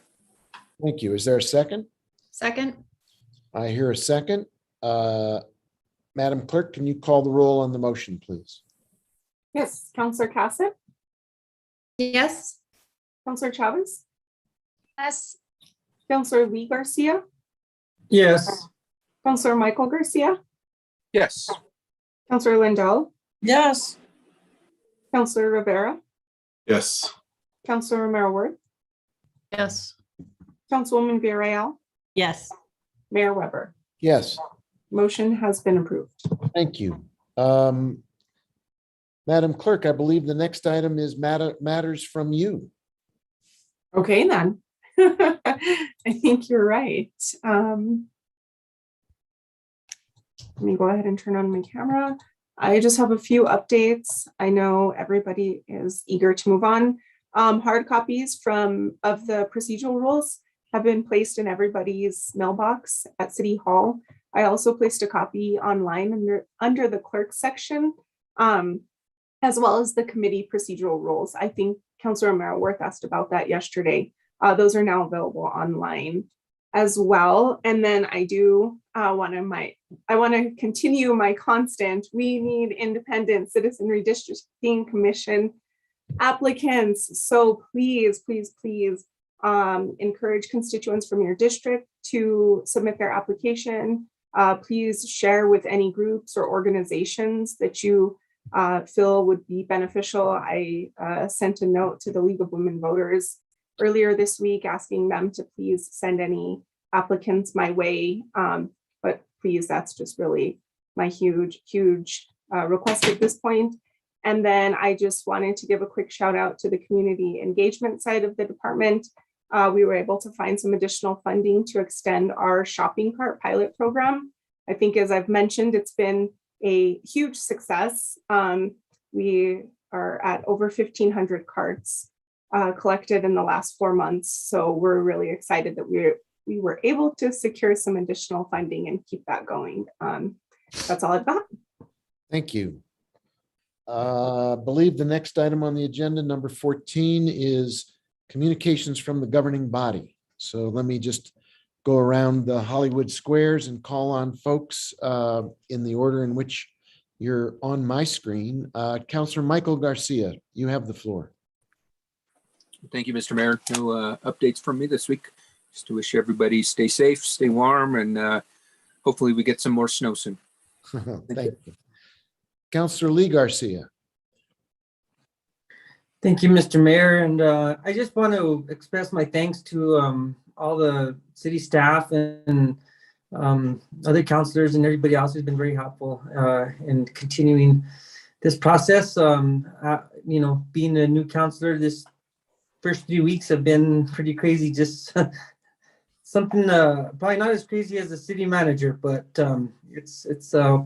Thank you. Is there a second? Second. I hear a second. Madam Clerk, can you call the roll on the motion, please? Yes, Counselor Cassett, Yes. Counselor Chavez, Yes. Counselor Lee Garcia, Yes. Counselor Michael Garcia, Yes. Counselor Lindell, Yes. Counselor Rivera, Yes. Counselor Romero Worth, Yes. Councilwoman Villarreal, Yes. Mayor Weber. Yes, Motion has been approved. thank you. Madam Clerk, I believe the next item is matters from you. Okay, then. I think you're right. Let me go ahead and turn on my camera. I just have a few updates. I know everybody is eager to move on. Hard copies of the procedural rules have been placed in everybody's mailbox at City Hall. I also placed a copy online under the clerk section, as well as the committee procedural rules. I think Councilor Romero Worth asked about that yesterday. Those are now available online as well. And then I do want to continue my constant, we need independent citizen redistricting commission applicants. So please, please, please encourage constituents from your district to submit their application. Please share with any groups or organizations that you feel would be beneficial. I sent a note to the League of Women Voters earlier this week asking them to please send any applicants my way. But please, that's just really my huge request at this point. And then I just wanted to give a quick shout out to the community engagement side of the department. We were able to find some additional funding to extend our shopping cart pilot program. I think, as I've mentioned, it's been a huge success. We are at over 1,500 carts collected in the last 4 months. So we're really excited that we were able to secure some additional funding and keep that going. That's all I've got. Thank you. I believe the next item on the agenda, number 14, is communications from the governing body. So let me just go around the Hollywood squares and call on folks in the order in which you're on my screen. Councilor Michael Garcia, you have the floor. Thank you, Mr. Mayor. No updates from me this week. Just to wish everybody stay safe, stay warm, and hopefully we get some more snow soon. Thank you. Councilor Lee Garcia. Thank you, Mr. Mayor. And I just want to express my thanks to all the city staff and other councilors and everybody else who's been very helpful in continuing this process. You know, being a new councilor, this first 3 weeks have been pretty crazy. Just something probably not as crazy as the city manager, but it's a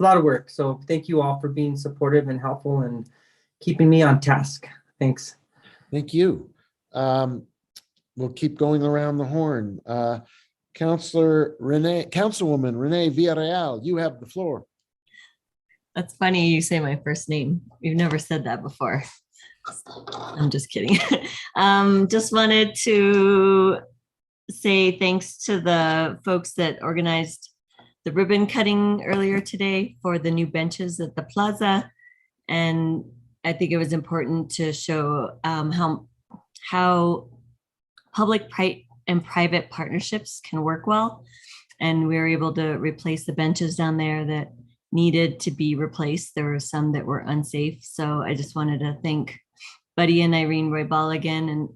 lot of work. So thank you all for being supportive and helpful and keeping me on task. Thanks. Thank you. We'll keep going around the horn. Councilwoman Renee Villarreal, you have the floor. That's funny you say my first name. You've never said that before. I'm just kidding. Just wanted to say thanks to the folks that organized the ribbon cutting earlier today for the new benches at the plaza. And I think it was important to show how public and private partnerships can work well. And we were able to replace the benches down there that needed to be replaced. There were some that were unsafe. So I just wanted to thank Buddy and Irene Roybal again, and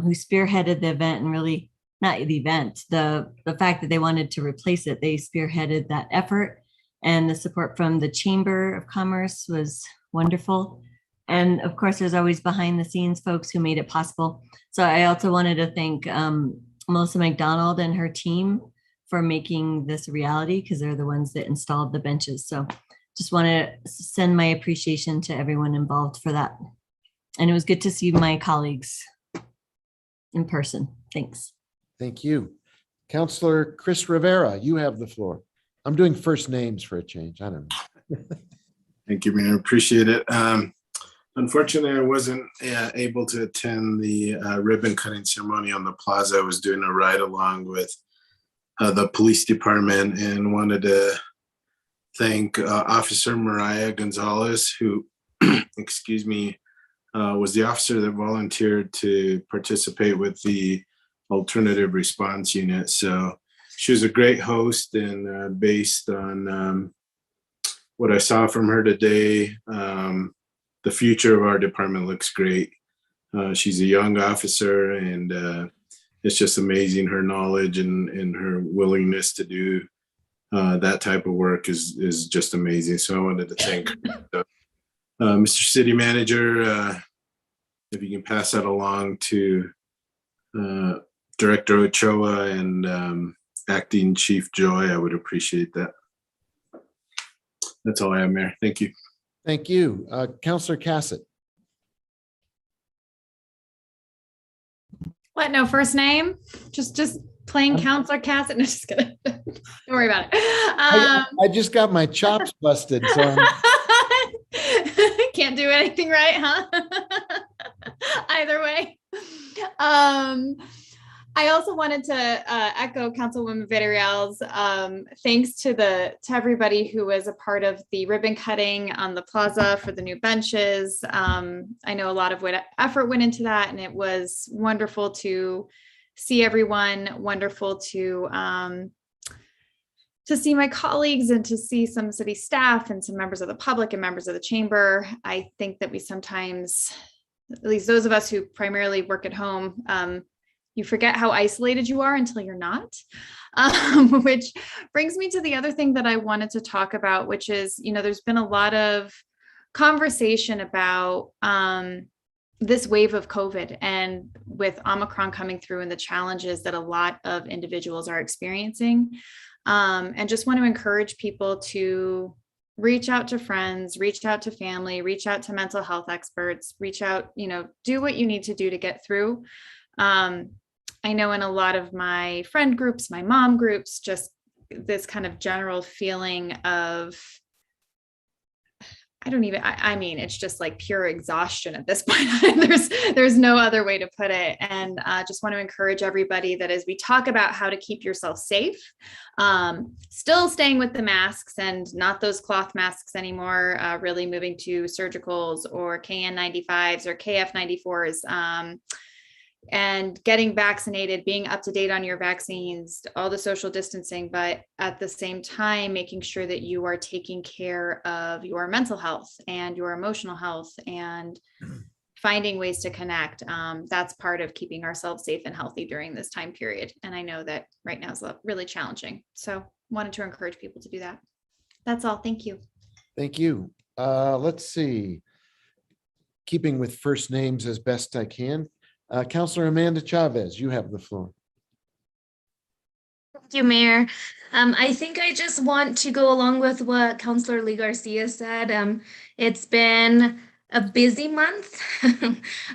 who spearheaded the event, and really not the event, the fact that they wanted to replace it. They spearheaded that effort, and the support from the Chamber of Commerce was wonderful. And of course, there's always behind the scenes folks who made it possible. So I also wanted to thank Melissa McDonald and her team for making this a reality, because they're the ones that installed the benches. So just want to send my appreciation to everyone involved for that. And it was good to see my colleagues in person. Thanks. Thank you. Councilor Chris Rivera, you have the floor. I'm doing first names for a change. I don't know. Thank you, Mayor. Appreciate it. Unfortunately, I wasn't able to attend the ribbon cutting ceremony on the plaza. I was doing a ride along with the police department, and wanted to thank Officer Mariah Gonzalez, who, excuse me, was the officer that volunteered to participate with the alternative response unit. So she was a great host, and based on what I saw from her today, the future of our department looks great. She's a young officer, and it's just amazing. Her knowledge and her willingness to do that type of work is just amazing. So I wanted to thank her. Mr. City Manager, if you can pass that along to Director Ochoa and Acting Chief Joy, I would appreciate that. That's all I have, Mayor. Thank you. Thank you. Councilor Cassett. What, no first name? Just plain Counselor Cassett? No, just kidding. Don't worry about it. I just got my chops busted. So Can't do anything right, huh? Either way. I also wanted to echo Councilwoman Villarreal's thanks to everybody who was a part of the ribbon cutting on the plaza for the new benches. I know a lot of effort went into that, and it was wonderful to see everyone, wonderful to see my colleagues and to see some city staff and some members of the public and members of the chamber. I think that we sometimes, at least those of us who primarily work at home, you forget how isolated you are until you're not, which brings me to the other thing that I wanted to talk about, which is, there's been a lot of conversation about this wave of COVID, and with Omicron coming through and the challenges that a lot of individuals are experiencing. And just want to encourage people to reach out to friends, reach out to family, reach out to mental health experts, reach out, do what you need to do to get through. I know in a lot of my friend groups, my mom groups, just this kind of general feeling of, I mean, it's just like pure exhaustion at this point. There's no other way to put it. And just want to encourage everybody that as we talk about how to keep yourself safe, still staying with the masks and not those cloth masks anymore, really moving to surgicals or KN95s or KF94s, and getting vaccinated, being up to date on your vaccines, all the social distancing, but at the same time, making sure that you are taking care of your mental health and your emotional health and finding ways to connect. That's part of keeping ourselves safe and healthy during this time period. And I know that right now is really challenging. So wanted to encourage people to do that. That's all. Thank you. Thank you. Let's see. Keeping with first names as best I can. Councilor Amanda Chavez, you have the floor. Thank you, Mayor. I think I just want to go along with what Councilor Lee Garcia said. It's been a busy month,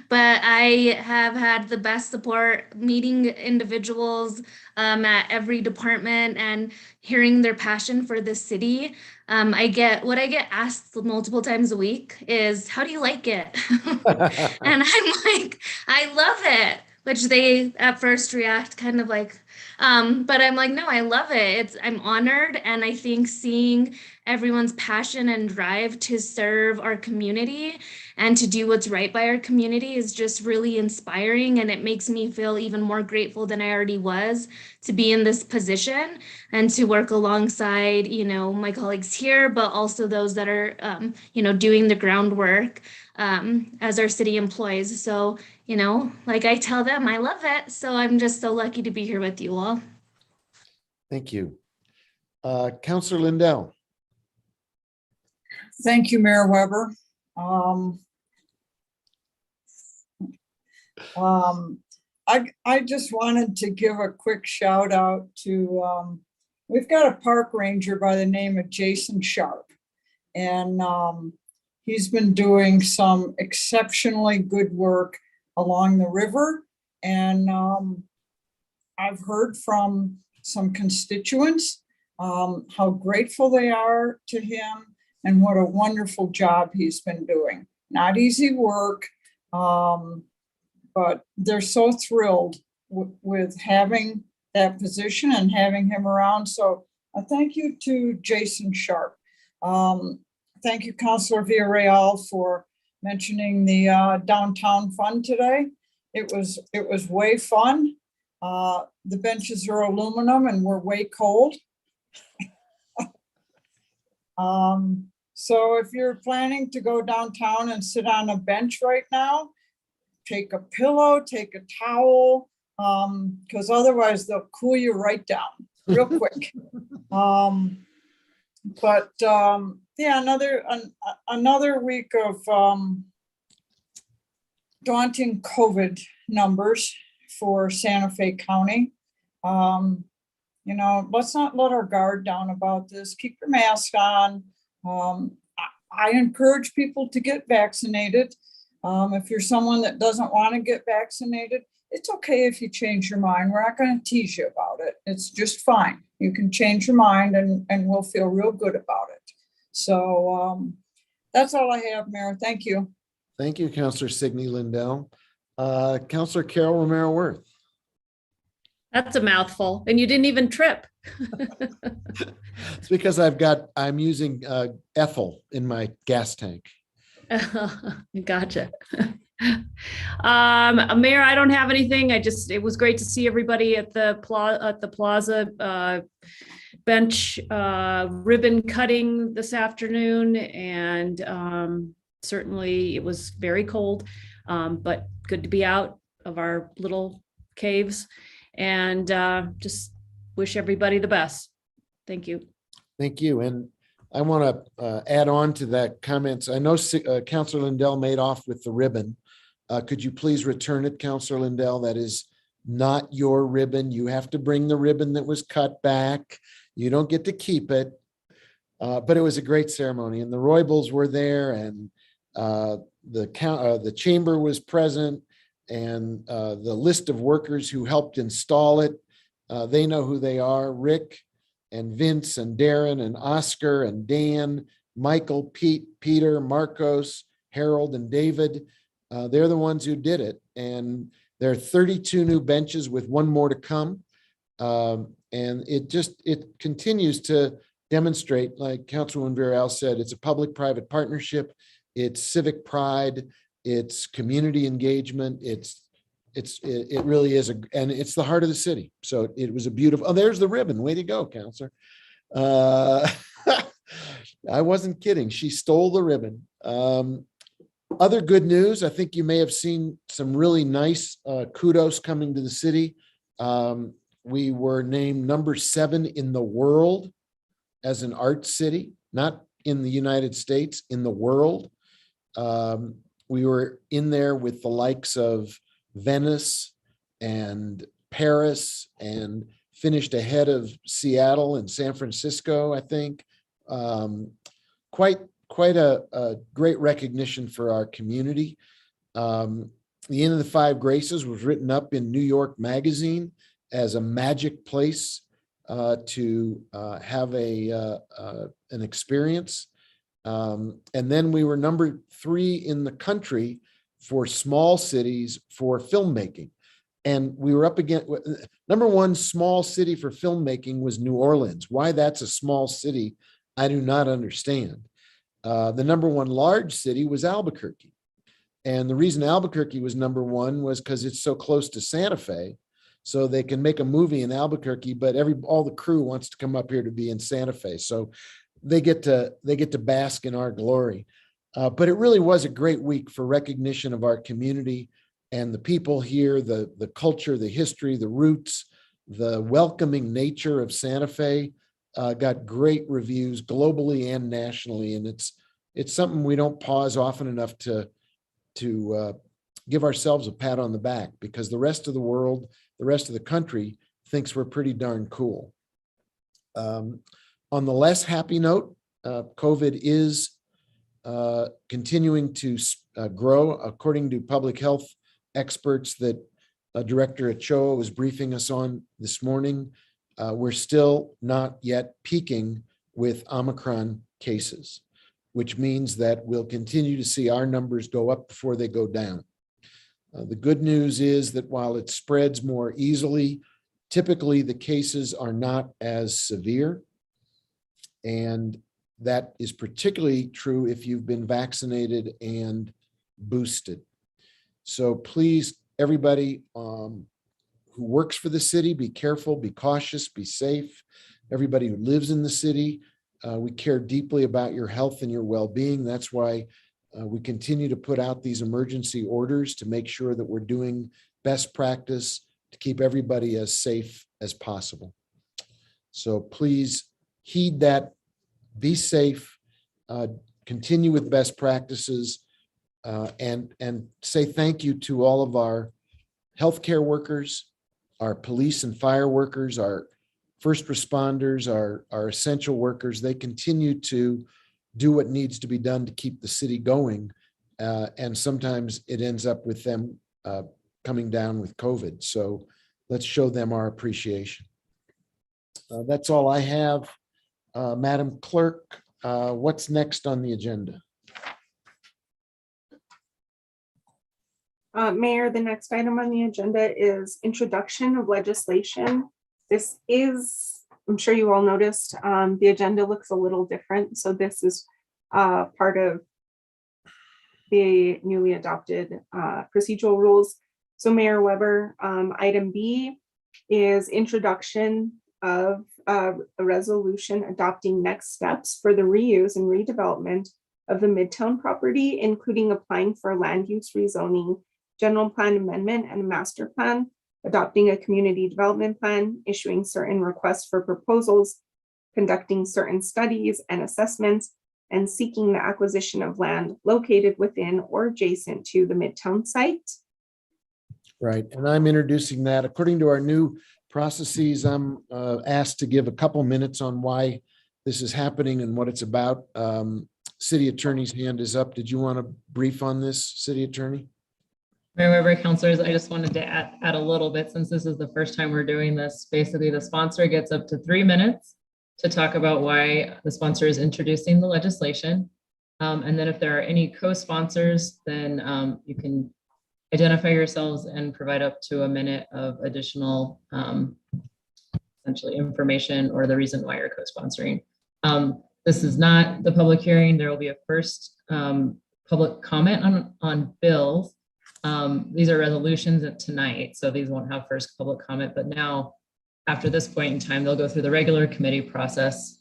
but I have had the best support meeting individuals at every department and hearing their passion for the city. What I get asked multiple times a week is, how do you like it? And I'm like, I love it, which they at first react kind of like, but I'm like, no, I love it. I'm honored. And I think seeing everyone's passion and drive to serve our community and to do what's right by our community is just really inspiring. And it makes me feel even more grateful than I already was to be in this position and to work alongside, my colleagues here, but also those that are, doing the groundwork as our city employees. So, like I tell them, I love it. So I'm just so lucky to be here with you all. Thank you. Councilor Lindell. Thank you, Mayor Weber. I just wanted to give a quick shout out to, we've got a park ranger by the name of Jason Sharp. And he's been doing some exceptionally good work along the river. And I've heard from some constituents how grateful they are to him and what a wonderful job he's been doing. Not easy work, but they're so thrilled with having that position and having him around. So thank you to Jason Sharp. Thank you, Councilor Villarreal, for mentioning the downtown fund today. It was way fun. The benches are aluminum and we're way cold. So if you're planning to go downtown and sit on a bench right now, take a pillow, take a towel, because otherwise they'll cool you right down real quick. Yeah, another week of daunting COVID numbers for Santa Fe County. Let's not let our guard down about this. Keep your mask on. I encourage people to get vaccinated. If you're someone that doesn't want to get vaccinated, it's okay if you change your mind. We're not going to tease you about it. It's just fine. You can change your mind and we'll feel real good about it. So that's all I have, Mayor. Thank you. Thank you, Councilor Signe Lindell. Councilor Carol Romero Worth. That's a mouthful, and you didn't even trip. It's because I'm using ethyl in my gas tank. Gotcha. Mayor, I don't have anything. It was great to see everybody at the plaza bench ribbon cutting this afternoon, and certainly it was very cold, but good to be out of our little caves, and just wish everybody the best. Thank you. Thank you. And I want to add on to that comments. I know Councilor Lindell made off with the ribbon. Could you please return it, Councilor Lindell? That is not your ribbon. You have to bring the ribbon that was cut back. You don't get to keep it. But it was a great ceremony, and the Roybles were there, and the chamber was present, and the list of workers who helped install it. They know who they are: Rick and Vince and Darren and Oscar and Dan, Michael, Pete, Peter, Marcos, Harold, and David. They're the ones who did it, and there are 32 new benches with one more to come, and it continues to demonstrate, like Councilwoman Villarreal said, it's a public-private partnership, it's civic pride, it's community engagement, it really is, and it's the heart of the city. So it was a beautiful, oh, there's the ribbon. Way to go, Councilor. I wasn't kidding. She stole the ribbon. Other good news, I think you may have seen some really nice kudos coming to the city. We were named number 7 in the world as an art city, not in the United States, in the world. We were in there with the likes of Venice and Paris, and finished ahead of Seattle and San Francisco, I think. Quite a great recognition for our community. The Inn of the Five Graces was written up in New York Magazine as a magic place to have an experience. And then we were number 3 in the country for small cities for filmmaking. And we were up against, number 1 small city for filmmaking was New Orleans. Why that's a small city, I do not understand. The number 1 large city was Albuquerque. And the reason Albuquerque was number 1 was because it's so close to Santa Fe. So they can make a movie in Albuquerque, but all the crew wants to come up here to be in Santa Fe. So they get to bask in our glory. But it really was a great week for recognition of our community and the people here, the culture, the history, the roots, the welcoming nature of Santa Fe. Got great reviews globally and nationally, and it's something we don't pause often enough to give ourselves a pat on the back, because the rest of the world, the rest of the country thinks we're pretty darn cool. On the less happy note, COVID is continuing to grow. According to public health experts that Director Ochoa was briefing us on this morning, we're still not yet peaking with Omicron cases, which means that we'll continue to see our numbers go up before they go down. The good news is that while it spreads more easily, typically the cases are not as severe. And that is particularly true if you've been vaccinated and boosted. So please, everybody who works for the city, be careful, be cautious, be safe. Everybody who lives in the city, we care deeply about your health and your well-being. That's why we continue to put out these emergency orders to make sure that we're doing best practice to keep everybody as safe as possible. So please heed that, be safe, continue with best practices, and say thank you to all of our healthcare workers, our police and fire workers, our first responders, our essential workers. They continue to do what needs to be done to keep the city going. And sometimes it ends up with them coming down with COVID. So let's show them our appreciation. That's all I have. Madam Clerk, what's next on the agenda? Mayor, the next item on the agenda is introduction of legislation. This is, I'm sure you all noticed, the agenda looks a little different. So this is part of the newly adopted procedural rules. So Mayor Weber, item B is introduction of a resolution adopting next steps for the reuse and redevelopment of the Midtown property, including applying for land use rezoning, general plan amendment, and a master plan, adopting a community development plan, issuing certain requests for proposals, conducting certain studies and assessments, and seeking the acquisition of land located within or adjacent to the Midtown site. Right, and I'm introducing that. According to our new processes, I'm asked to give a couple minutes on why this is happening and what it's about. City Attorney's hand is up. Did you want to brief on this, City Attorney? Mayor Weber, councilors, I just wanted to add a little bit, since this is the first time we're doing this. Basically, the sponsor gets up to 3 minutes to talk about why the sponsor is introducing the legislation. And then if there are any co-sponsors, then you can identify yourselves and provide up to a minute of additional essentially information or the reason why you're co-sponsoring. This is not the public hearing. There will be a first public comment on bills. These are resolutions tonight, so these won't have first public comment, but now after this point in time, they'll go through the regular committee process,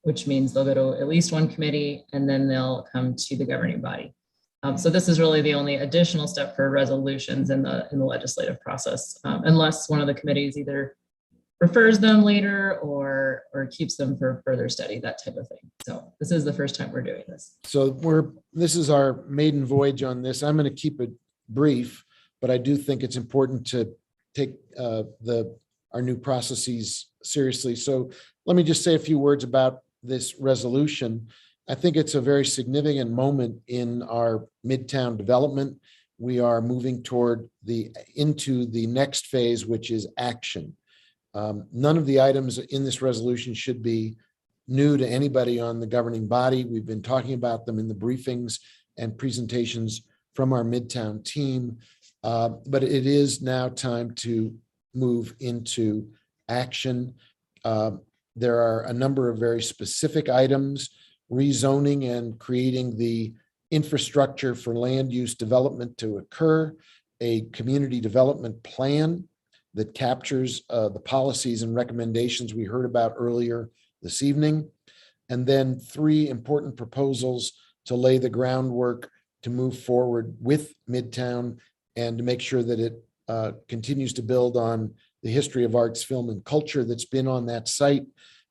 which means they'll go to at least one committee and then they'll come to the governing body. So this is really the only additional step for resolutions in the legislative process, unless one of the committees either refers them later or keeps them for further study, that type of thing. So this is the first time we're doing this. So this is our maiden voyage on this. I'm going to keep it brief, but I do think it's important to take our new processes seriously. So let me just say a few words about this resolution. I think it's a very significant moment in our Midtown development. We are moving into the next phase, which is action. None of the items in this resolution should be new to anybody on the governing body. We've been talking about them in the briefings and presentations from our Midtown team, but it is now time to move into action. There are a number of very specific items: rezoning and creating the infrastructure for land use development to occur, a community development plan that captures the policies and recommendations we heard about earlier this evening, and then 3 important proposals to lay the groundwork to move forward with Midtown and to make sure that it continues to build on the history of arts, film, and culture that's been on that site,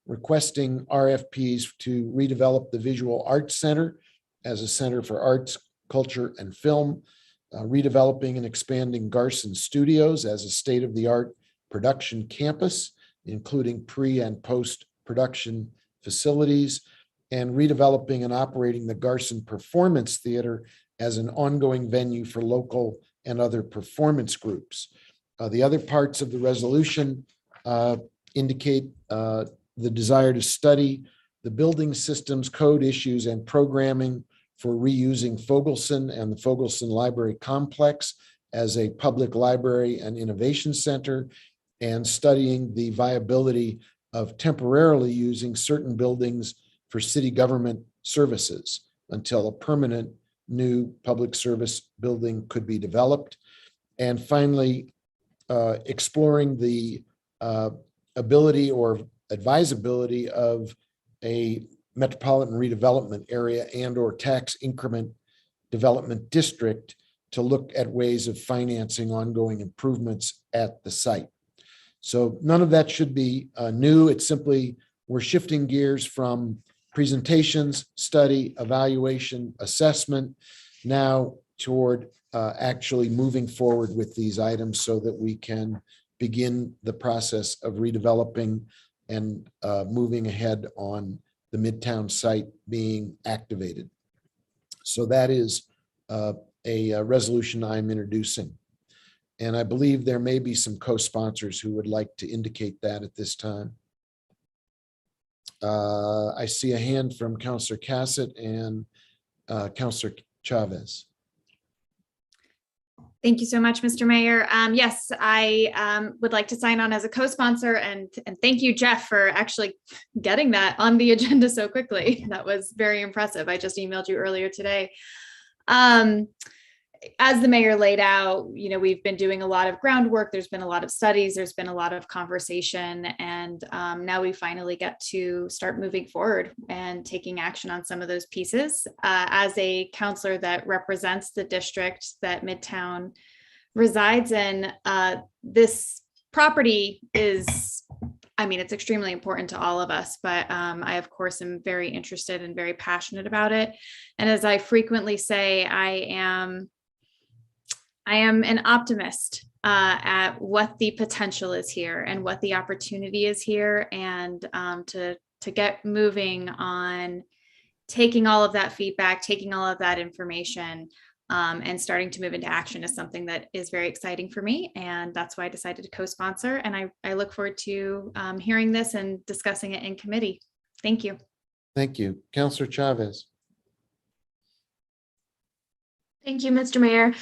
requesting RFPs to redevelop the Visual Arts Center as a center for arts, culture, and film, redeveloping and expanding Garson Studios as a state-of-the-art production campus, including pre- and post-production facilities, and redeveloping and operating the Garson Performance Theater as an ongoing venue for local and other performance groups. The other parts of the resolution indicate the desire to study the building systems, code issues, and programming for reusing Fogelson and the Fogelson Library Complex as a public library and innovation center, and studying the viability of temporarily using certain buildings for city government services until a permanent new public service building could be developed. And finally, exploring the ability or advisability of a metropolitan redevelopment area and or tax increment development district to look at ways of financing ongoing improvements at the site. So none of that should be new. It's simply we're shifting gears from presentations, study, evaluation, assessment, now toward actually moving forward with these items so that we can begin the process of redeveloping and moving ahead on the Midtown site being activated. So that is a resolution I'm introducing. And I believe there may be some co-sponsors who would like to indicate that at this time. I see a hand from Councillor Cassett and Councillor Chavez. Thank you so much, Mr. Mayor. Yes, I would like to sign on as a co-sponsor, and thank you, Jeff, for actually getting that on the agenda so quickly. That was very impressive. I just emailed you earlier today. As the mayor laid out, we've been doing a lot of groundwork. There's been a lot of studies. There's been a lot of conversation, and now we finally get to start moving forward and taking action on some of those pieces. As a counselor that represents the district that Midtown resides in, this property is I mean, it's extremely important to all of us, but I, of course, am very interested and very passionate about it. And as I frequently say, I am an optimist at what the potential is here and what the opportunity is here, and to get moving on taking all of that feedback, taking all of that information, and starting to move into action is something that is very exciting for me. And that's why I decided to co-sponsor. And I look forward to hearing this and discussing it in committee. Thank you. Thank you. Councillor Chavez. Thank you, Mr. Mayor.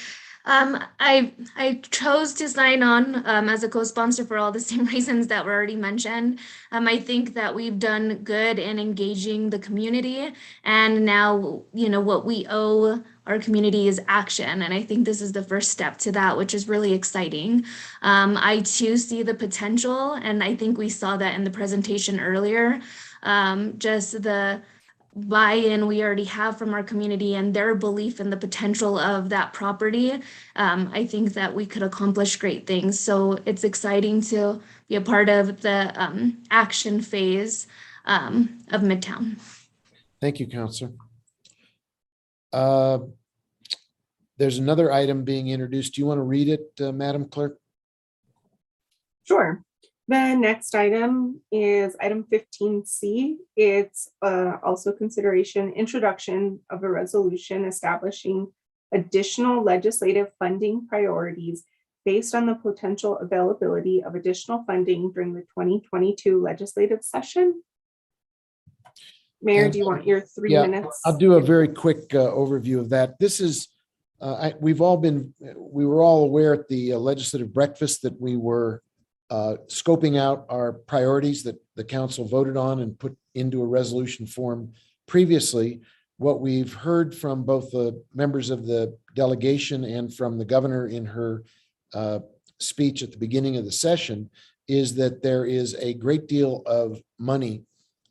I chose to sign on as a co-sponsor for all the same reasons that were already mentioned. I think that we've done good in engaging the community, and now, what we owe our community is action. And I think this is the first step to that, which is really exciting. I too see the potential, and I think we saw that in the presentation earlier, just the buy-in we already have from our community and their belief in the potential of that property. I think that we could accomplish great things. So it's exciting to be a part of the action phase of Midtown. Thank you, Councillor. There's another item being introduced. Do you want to read it, Madam Clerk? Sure. The next item is item 15C. It's also consideration introduction of a resolution establishing additional legislative funding priorities based on the potential availability of additional funding during the 2022 legislative session. Mayor, do you want your 3 minutes? I'll do a very quick overview of that. This is, we were all aware at the legislative breakfast that we were scoping out our priorities that the council voted on and put into a resolution form previously. What we've heard from both the members of the delegation and from the governor in her speech at the beginning of the session is that there is a great deal of money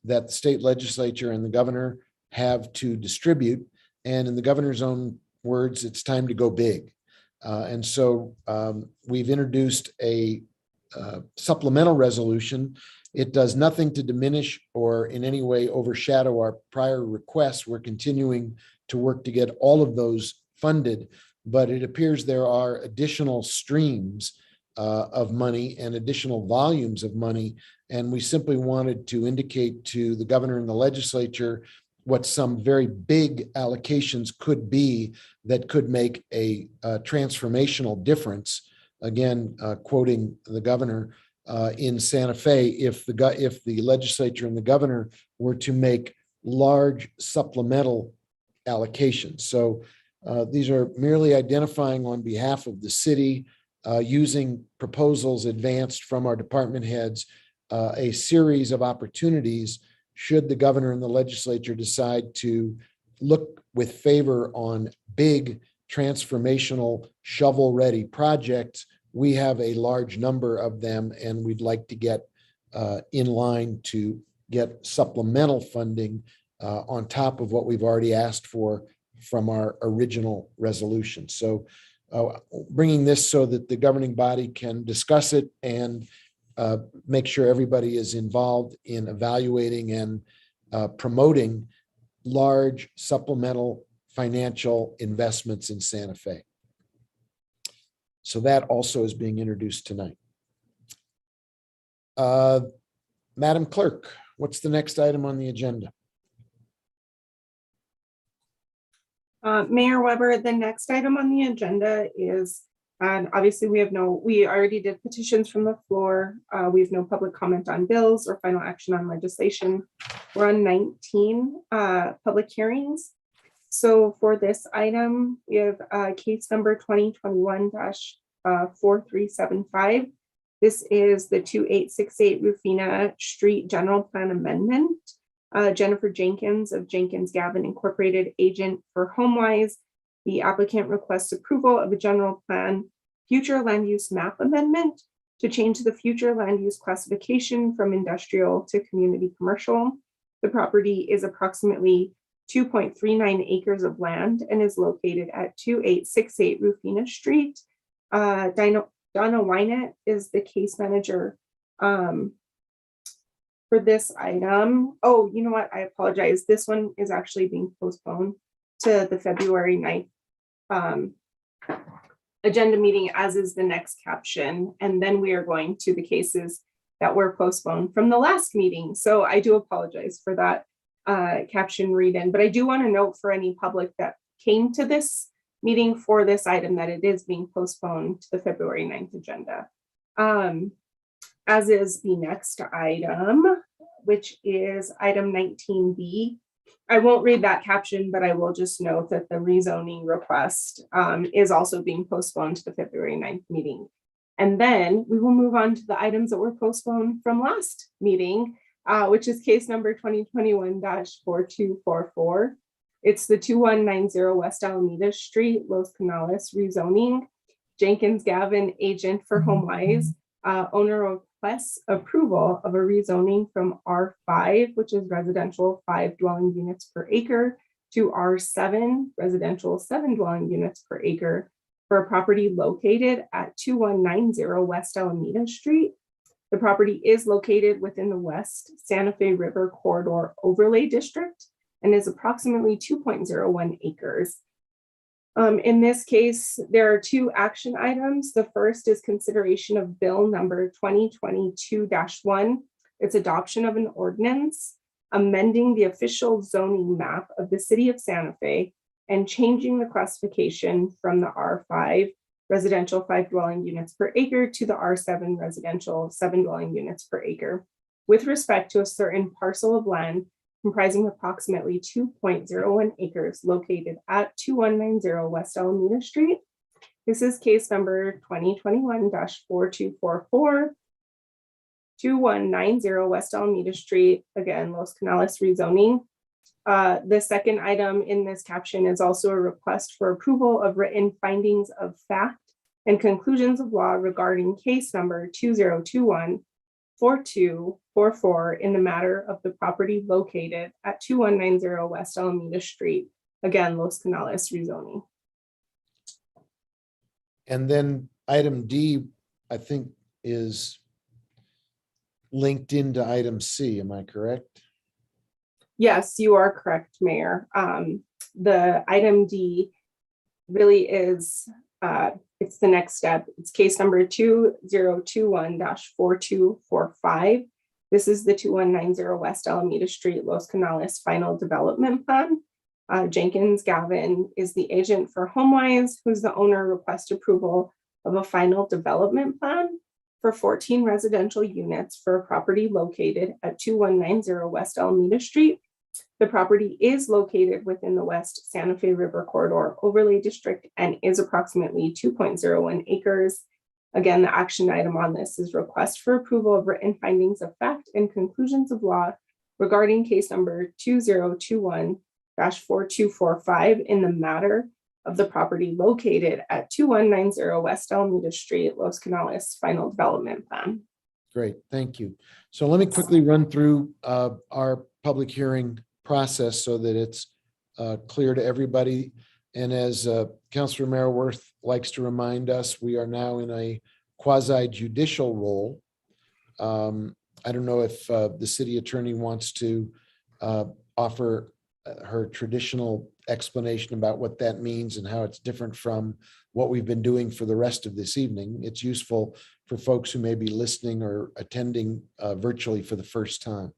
that the state legislature and the governor have to distribute. And in the governor's own words, it's time to go big. And so we've introduced a supplemental resolution. It does nothing to diminish or in any way overshadow our prior requests. We're continuing to work to get all of those funded, but it appears there are additional streams of money and additional volumes of money. And we simply wanted to indicate to the governor and the legislature what some very big allocations could be that could make a transformational difference. Again, quoting the governor in Santa Fe, if the legislature and the governor were to make large supplemental allocations. So these are merely identifying on behalf of the city, using proposals advanced from our department heads, a series of opportunities should the governor and the legislature decide to look with favor on big transformational shovel-ready projects. We have a large number of them, and we'd like to get in line to get supplemental funding on top of what we've already asked for from our original resolution. So bringing this so that the governing body can discuss it and make sure everybody is involved in evaluating and promoting large supplemental financial investments in Santa Fe. So that also is being introduced tonight. Madam Clerk, what's the next item on the agenda? Mayor Weber, the next item on the agenda is, and obviously we already did petitions from the floor. We have no public comment on bills or final action on legislation. We're on 19 public hearings. So for this item, we have case number 2021-4375. This is the 2868 Rufina Street General Plan Amendment. Jennifer Jenkins of Jenkins Gavin Incorporated, agent for HomeWise. The applicant requests approval of a general plan future land use map amendment to change the future land use classification from industrial to community commercial. The property is approximately 2.39 acres of land and is located at 2868 Rufina Street. Donna Wynett is the case manager for this item. Oh, you know what? I apologize. This one is actually being postponed to the February 9th agenda meeting, as is the next caption. And then we are going to the cases that were postponed from the last meeting. So I do apologize for that caption read in, but I do want to note for any public that came to this meeting for this item that it is being postponed to the February 9th agenda. As is the next item, which is item 19B. I won't read that caption, but I will just note that the rezoning request is also being postponed to the February 9th meeting. And then we will move on to the items that were postponed from last meeting, which is case number 2021-4244. It's the 2190 West Alameda Street, Los Canales rezoning. Jenkins Gavin, agent for HomeWise, owner requests approval of a rezoning from R5, which is residential 5 dwelling units per acre, to R7, residential 7 dwelling units per acre, for a property located at 2190 West Alameda Street. The property is located within the West Santa Fe River Corridor Overlay District and is approximately 2.01 acres. In this case, there are 2 action items. The first is consideration of bill number 2022-1. It's adoption of an ordinance amending the official zoning map of the city of Santa Fe and changing the classification from the R5 residential 5 dwelling units per acre to the R7 residential 7 dwelling units per acre with respect to a certain parcel of land comprising approximately 2.01 acres located at 2190 West Alameda Street. This is case number 2021-4244, 2190 West Alameda Street, again, Los Canales rezoning. The second item in this caption is also a request for approval of written findings of fact and conclusions of law regarding case number 2021-4244 in the matter of the property located at 2190 West Alameda Street, again, Los Canales rezoning. And then item D, I think, is linked into item C. Am I correct? Yes, you are correct, Mayor. The item D really is, it's the next step. It's case number 2021-4245. This is the 2190 West Alameda Street, Los Canales final development plan. Jenkins Gavin is the agent for HomeWise, who's the owner. Request approval of a final development plan for 14 residential units for a property located at 2190 West Alameda Street. The property is located within the West Santa Fe River Corridor Overlay District and is approximately 2.01 acres. Again, the action item on this is request for approval of written findings of fact and conclusions of law regarding case number 2021-4245 in the matter of the property located at 2190 West Alameda Street, Los Canales final development plan. Great, thank you. So let me quickly run through our public hearing process so that it's clear to everybody. And as Councilor Merriworth likes to remind us, we are now in a quasi judicial role. I don't know if the city attorney wants to offer her traditional explanation about what that means and how it's different from what we've been doing for the rest of this evening. It's useful for folks who may be listening or attending virtually for the first time.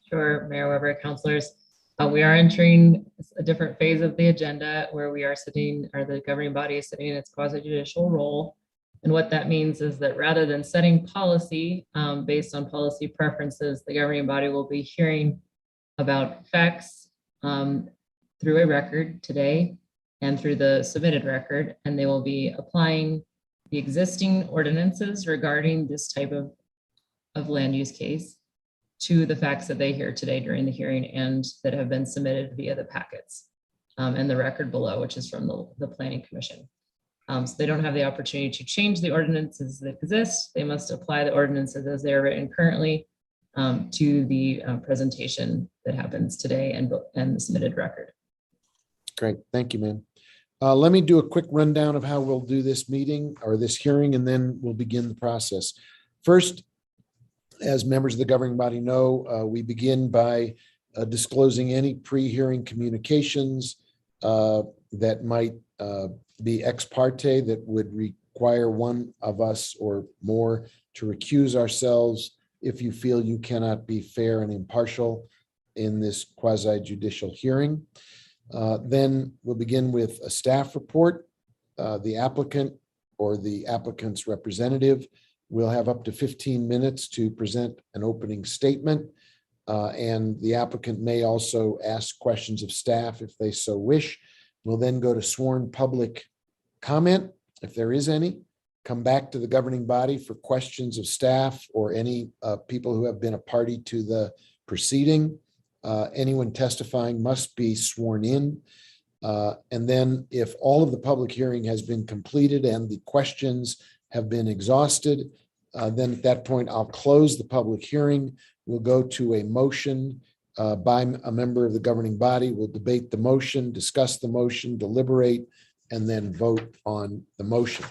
Sure, Mayor Weber, councilors. We are entering a different phase of the agenda where we are sitting, or the governing body is sitting in its quasi-judicial role. And what that means is that rather than setting policy based on policy preferences, the governing body will be hearing about facts through a record today and through the submitted record, and they will be applying the existing ordinances regarding this type of land use case to the facts that they hear today during the hearing and that have been submitted via the packets and the record below, which is from the Planning Commission. So they don't have the opportunity to change the ordinances that exist. They must apply the ordinances as they are written currently to the presentation that happens today and the submitted record. Great, thank you, ma'am. Let me do a quick rundown of how we'll do this meeting or this hearing, and then we'll begin the process. First, As members of the governing body know, we begin by disclosing any pre-hearing communications that might be ex parte that would require one of us or more to recuse ourselves if you feel you cannot be fair and impartial in this quasi judicial hearing. Then we'll begin with a staff report. The applicant or the applicant's representative will have up to 15 minutes to present an opening statement. And the applicant may also ask questions of staff if they so wish. We'll then go to sworn public comment, if there is any, come back to the governing body for questions of staff or any people who have been a party to the proceeding. Anyone testifying must be sworn in. And then if all of the public hearing has been completed and the questions have been exhausted, then at that point, I'll close the public hearing. We'll go to a motion by a member of the governing body. We'll debate the motion, discuss the motion, deliberate, and then vote on the motion.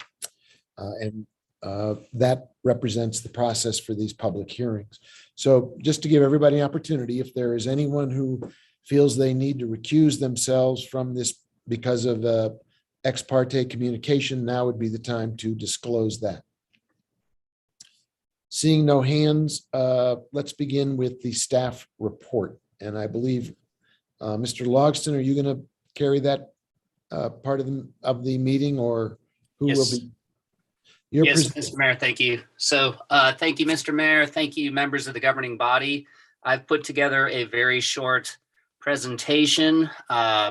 And that represents the process for these public hearings. So just to give everybody an opportunity, if there is anyone who feels they need to recuse themselves from this because of ex parte communication, now would be the time to disclose that. Seeing no hands, let's begin with the staff report. And I believe, Mr. Logston, are you going to carry that part of the meeting, or who will be? Yes, Mr. Mayor, thank you. So thank you, Mr. Mayor. Thank you, members of the governing body. I've put together a very short presentation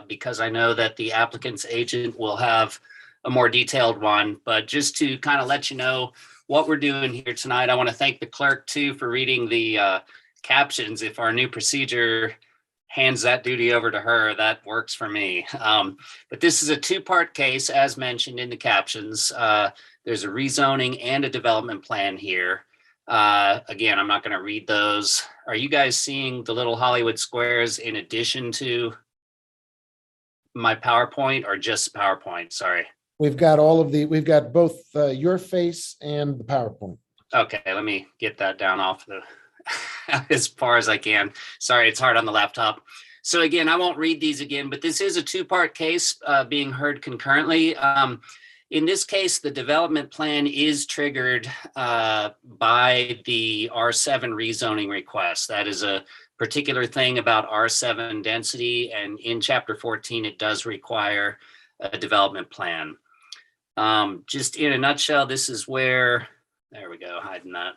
because I know that the applicant's agent will have a more detailed one. But just to kind of let you know what we're doing here tonight, I want to thank the clerk too for reading the captions. If our new procedure hands that duty over to her, that works for me. But this is a two-part case, as mentioned in the captions. There's a rezoning and a development plan here. Again, I'm not going to read those. Are you guys seeing the little Hollywood squares in addition to my PowerPoint, or just PowerPoint? Sorry. We've got both your face and the PowerPoint. Okay, let me get that down off the as far as I can. Sorry, it's hard on the laptop. So again, I won't read these again, but this is a two-part case being heard concurrently. In this case, the development plan is triggered by the R7 rezoning request. That is a particular thing about R7 density, and in Chapter 14, it does require a development plan. Just in a nutshell, this is where, there we go, hiding that.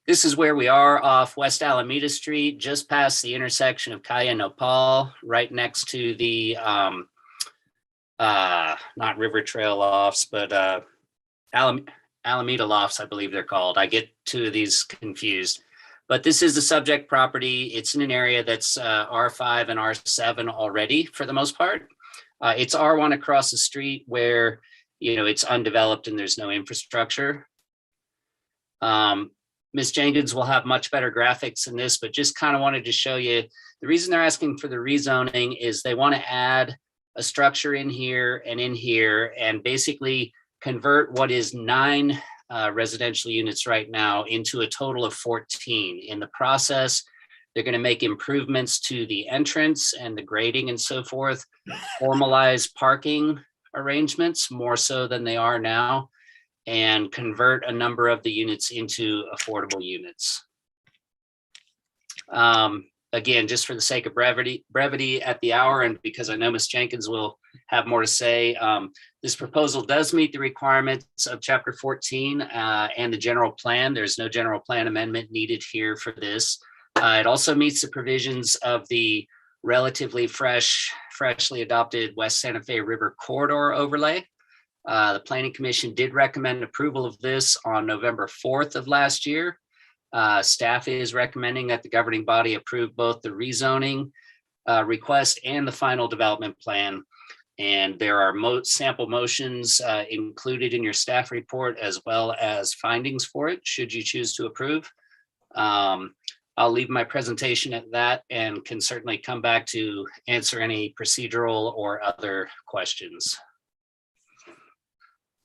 This is where we are off West Alameda Street, just past the intersection of Kaya and Nopal, right next to the, not River Trail Lofts, but Alameda Lofts, I believe they're called. I get two of these confused. But this is the subject property. It's in an area that's R5 and R7 already for the most part. It's R1 across the street where, it's undeveloped and there's no infrastructure. Ms. Jenkins will have much better graphics in this, but just kind of wanted to show you the reason they're asking for the rezoning is they want to add a structure in here and basically convert what is 9 residential units right now into a total of 14. In the process, they're going to make improvements to the entrance and the grading and so forth, formalize parking arrangements more so than they are now, and convert a number of the units into affordable units. Again, just for the sake of brevity at the hour, and because I know Ms. Jenkins will have more to say, this proposal does meet the requirements of Chapter 14 and the general plan. There's no general plan amendment needed here for this. It also meets the provisions of the relatively freshly adopted West Santa Fe River Corridor overlay. The Planning Commission did recommend approval of this on November 4th of last year. Staff is recommending that the governing body approve both the rezoning request and the final development plan. And there are sample motions included in your staff report, as well as findings for it, should you choose to approve. I'll leave my presentation at that and can certainly come back to answer any procedural or other questions.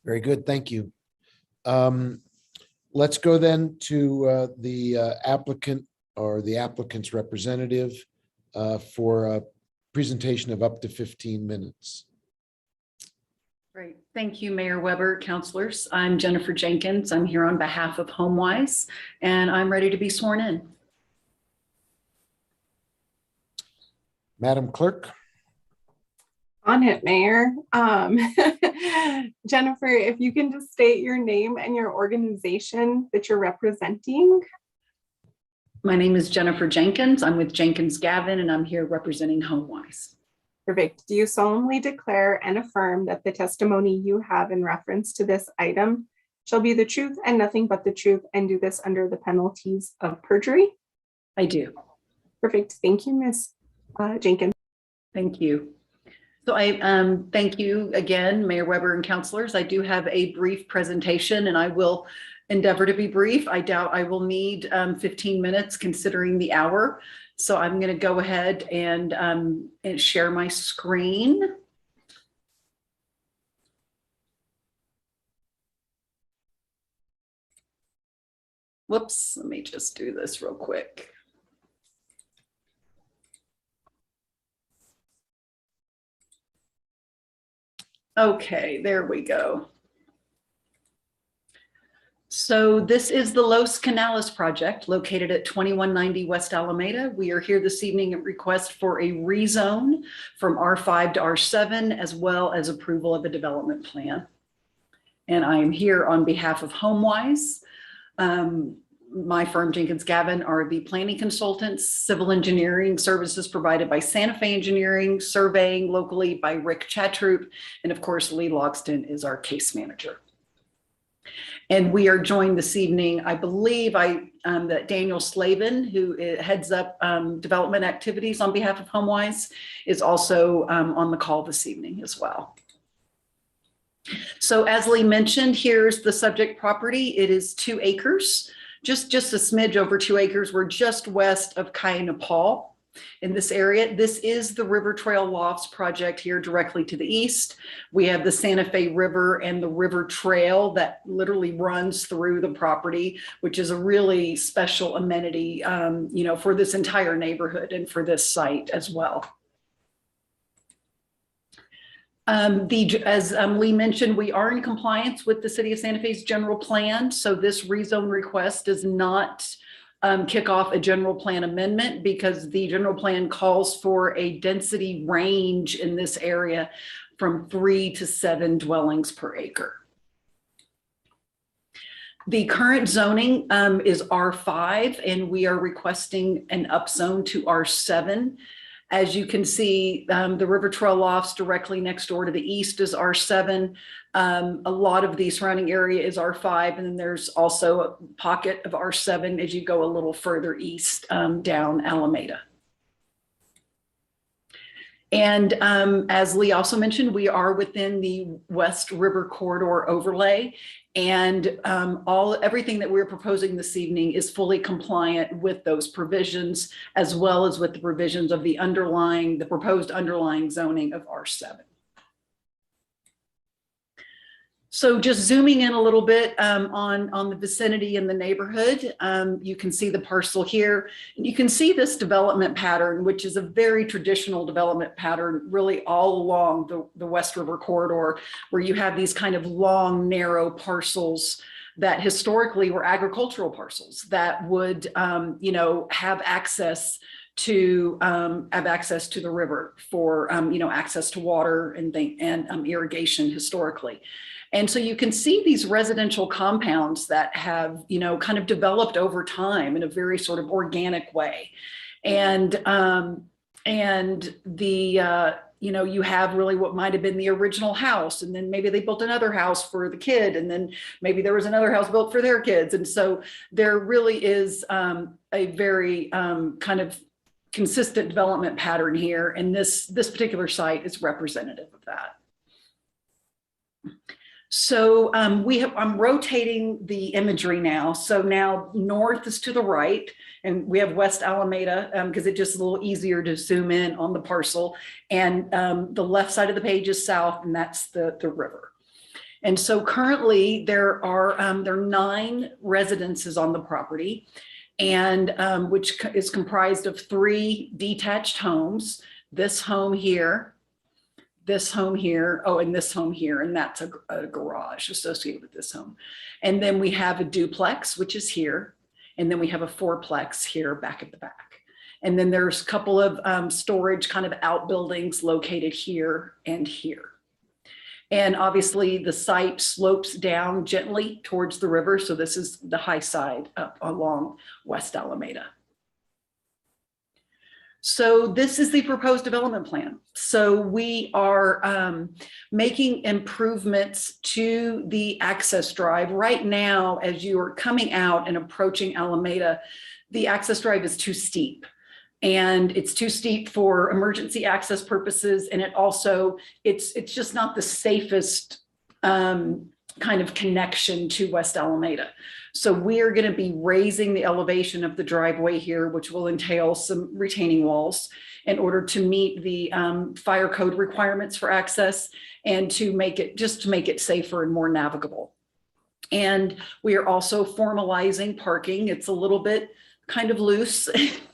Very good, thank you. Let's go then to the applicant or the applicant's representative for a presentation of up to 15 minutes. Great. Thank you, Mayor Weber, councilors. I'm Jennifer Jenkins. I'm here on behalf of HomeWise, and I'm ready to be sworn in. Madam Clerk. On it, Mayor. Jennifer, if you can just state your name and your organization that you're representing. My name is Jennifer Jenkins. I'm with Jenkins Gavin, and I'm here representing HomeWise. Perfect. Do you solemnly declare and affirm that the testimony you have in reference to this item shall be the truth and nothing but the truth, and do this under the penalties of perjury? I do. Perfect. Thank you, Ms. Jenkins. Thank you. So I thank you again, Mayor Weber and councilors. I do have a brief presentation, and I will endeavor to be brief. I doubt I will need 15 minutes considering the hour. So I'm going to go ahead and share my screen. Whoops, let me just do this real quick. Okay, there we go. So this is the Los Canales project located at 2190 West Alameda. We are here this evening at request for a rezone from R5 to R7, as well as approval of a development plan. And I am here on behalf of HomeWise. My firm, Jenkins Gavin, are the planning consultants, civil engineering services provided by Santa Fe Engineering, surveying locally by Rick Chatroop, and of course, Lee Logston is our case manager. And we are joined this evening, I believe that Daniel Slavin, who heads up development activities on behalf of HomeWise, is also on the call this evening as well. So as Lee mentioned, here's the subject property. It is 2 acres, just a smidge over 2 acres. We're just west of Kaya-Nepal. In this area, this is the River Trail Lofts project here directly to the east. We have the Santa Fe River and the River Trail that literally runs through the property, which is a really special amenity, for this entire neighborhood and for this site as well. As Lee mentioned, we are in compliance with the City of Santa Fe's general plan. So this rezone request does not kick off a general plan amendment, because the general plan calls for a density range in this area from 3 to 7 dwellings per acre. The current zoning is R5, and we are requesting an upzone to R7. As you can see, the River Trail Lofts directly next door to the east is R7. A lot of the surrounding area is R5, and then there's also a pocket of R7 as you go a little further east down Alameda. And as Lee also mentioned, we are within the West River Corridor overlay, and everything that we're proposing this evening is fully compliant with those provisions, as well as with the provisions of the proposed underlying zoning of R7. So just zooming in a little bit on the vicinity and the neighborhood, you can see the parcel here. And you can see this development pattern, which is a very traditional development pattern, really all along the West River Corridor, where you have these kind of long, narrow parcels that historically were agricultural parcels that would, have access to the river for, access to water and irrigation historically. And so you can see these residential compounds that have, kind of developed over time in a very sort of organic way. And you have really what might have been the original house, and then maybe they built another house for the kid, and then maybe there was another house built for their kids. And so there really is a very kind of consistent development pattern here. And this particular site is representative of that. So I'm rotating the imagery now. So now north is to the right, and we have West Alameda because it's just a little easier to zoom in on the parcel. And the left side of the page is south, and that's the river. And so currently there are 9 residences on the property, and which is comprised of 3 detached homes. This home here, this home here, oh, and this home here, and that's a garage associated with this home. And then we have a duplex, which is here, and then we have a 4-plex here back at the back. And then there's a couple of storage kind of outbuildings located here and here. And obviously the site slopes down gently towards the river. So this is the high side up along West Alameda. So this is the proposed development plan. So we are making improvements to the access drive. Right now, as you are coming out and approaching Alameda, the access drive is too steep. And it's too steep for emergency access purposes. And it also, it's just not the safest kind of connection to West Alameda. So we are going to be raising the elevation of the driveway here, which will entail some retaining walls in order to meet the fire code requirements for access and to make it safer and more navigable. And we are also formalizing parking. It's a little bit kind of loose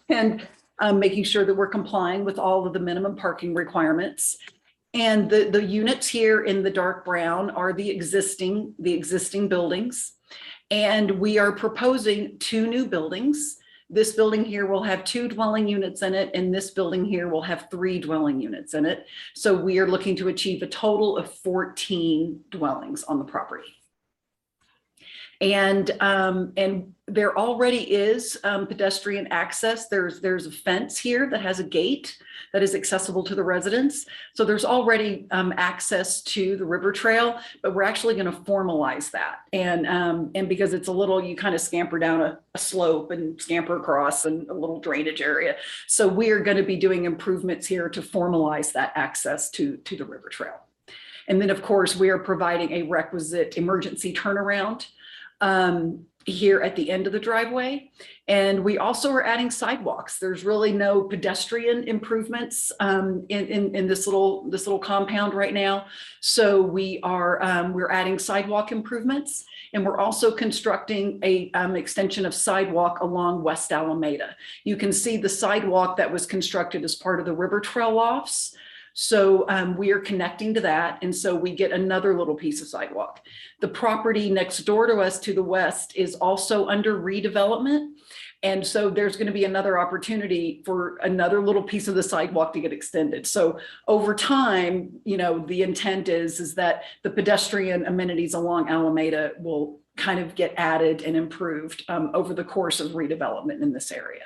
and making sure that we're complying with all of the minimum parking requirements. And the units here in the dark brown are the existing buildings. And we are proposing 2 new buildings. This building here will have 2 dwelling units in it, and this building here will have 3 dwelling units in it. So we are looking to achieve a total of 14 dwellings on the property. And there already is pedestrian access. There's a fence here that has a gate that is accessible to the residents. So there's already access to the river trail, but we're actually going to formalize that. And because it's a little, you kind of scamper down a slope and scamper across and a little drainage area. So we are going to be doing improvements here to formalize that access to the river trail. And then of course, we are providing a requisite emergency turnaround here at the end of the driveway. And we also are adding sidewalks. There's really no pedestrian improvements in this little compound right now. So we're adding sidewalk improvements, and we're also constructing a extension of sidewalk along West Alameda. You can see the sidewalk that was constructed as part of the river trail lofts. So we are connecting to that. And so we get another little piece of sidewalk. The property next door to us to the west is also under redevelopment. And so there's going to be another opportunity for another little piece of the sidewalk to get extended. So over time, the intent is that the pedestrian amenities along Alameda will kind of get added and improved over the course of redevelopment in this area.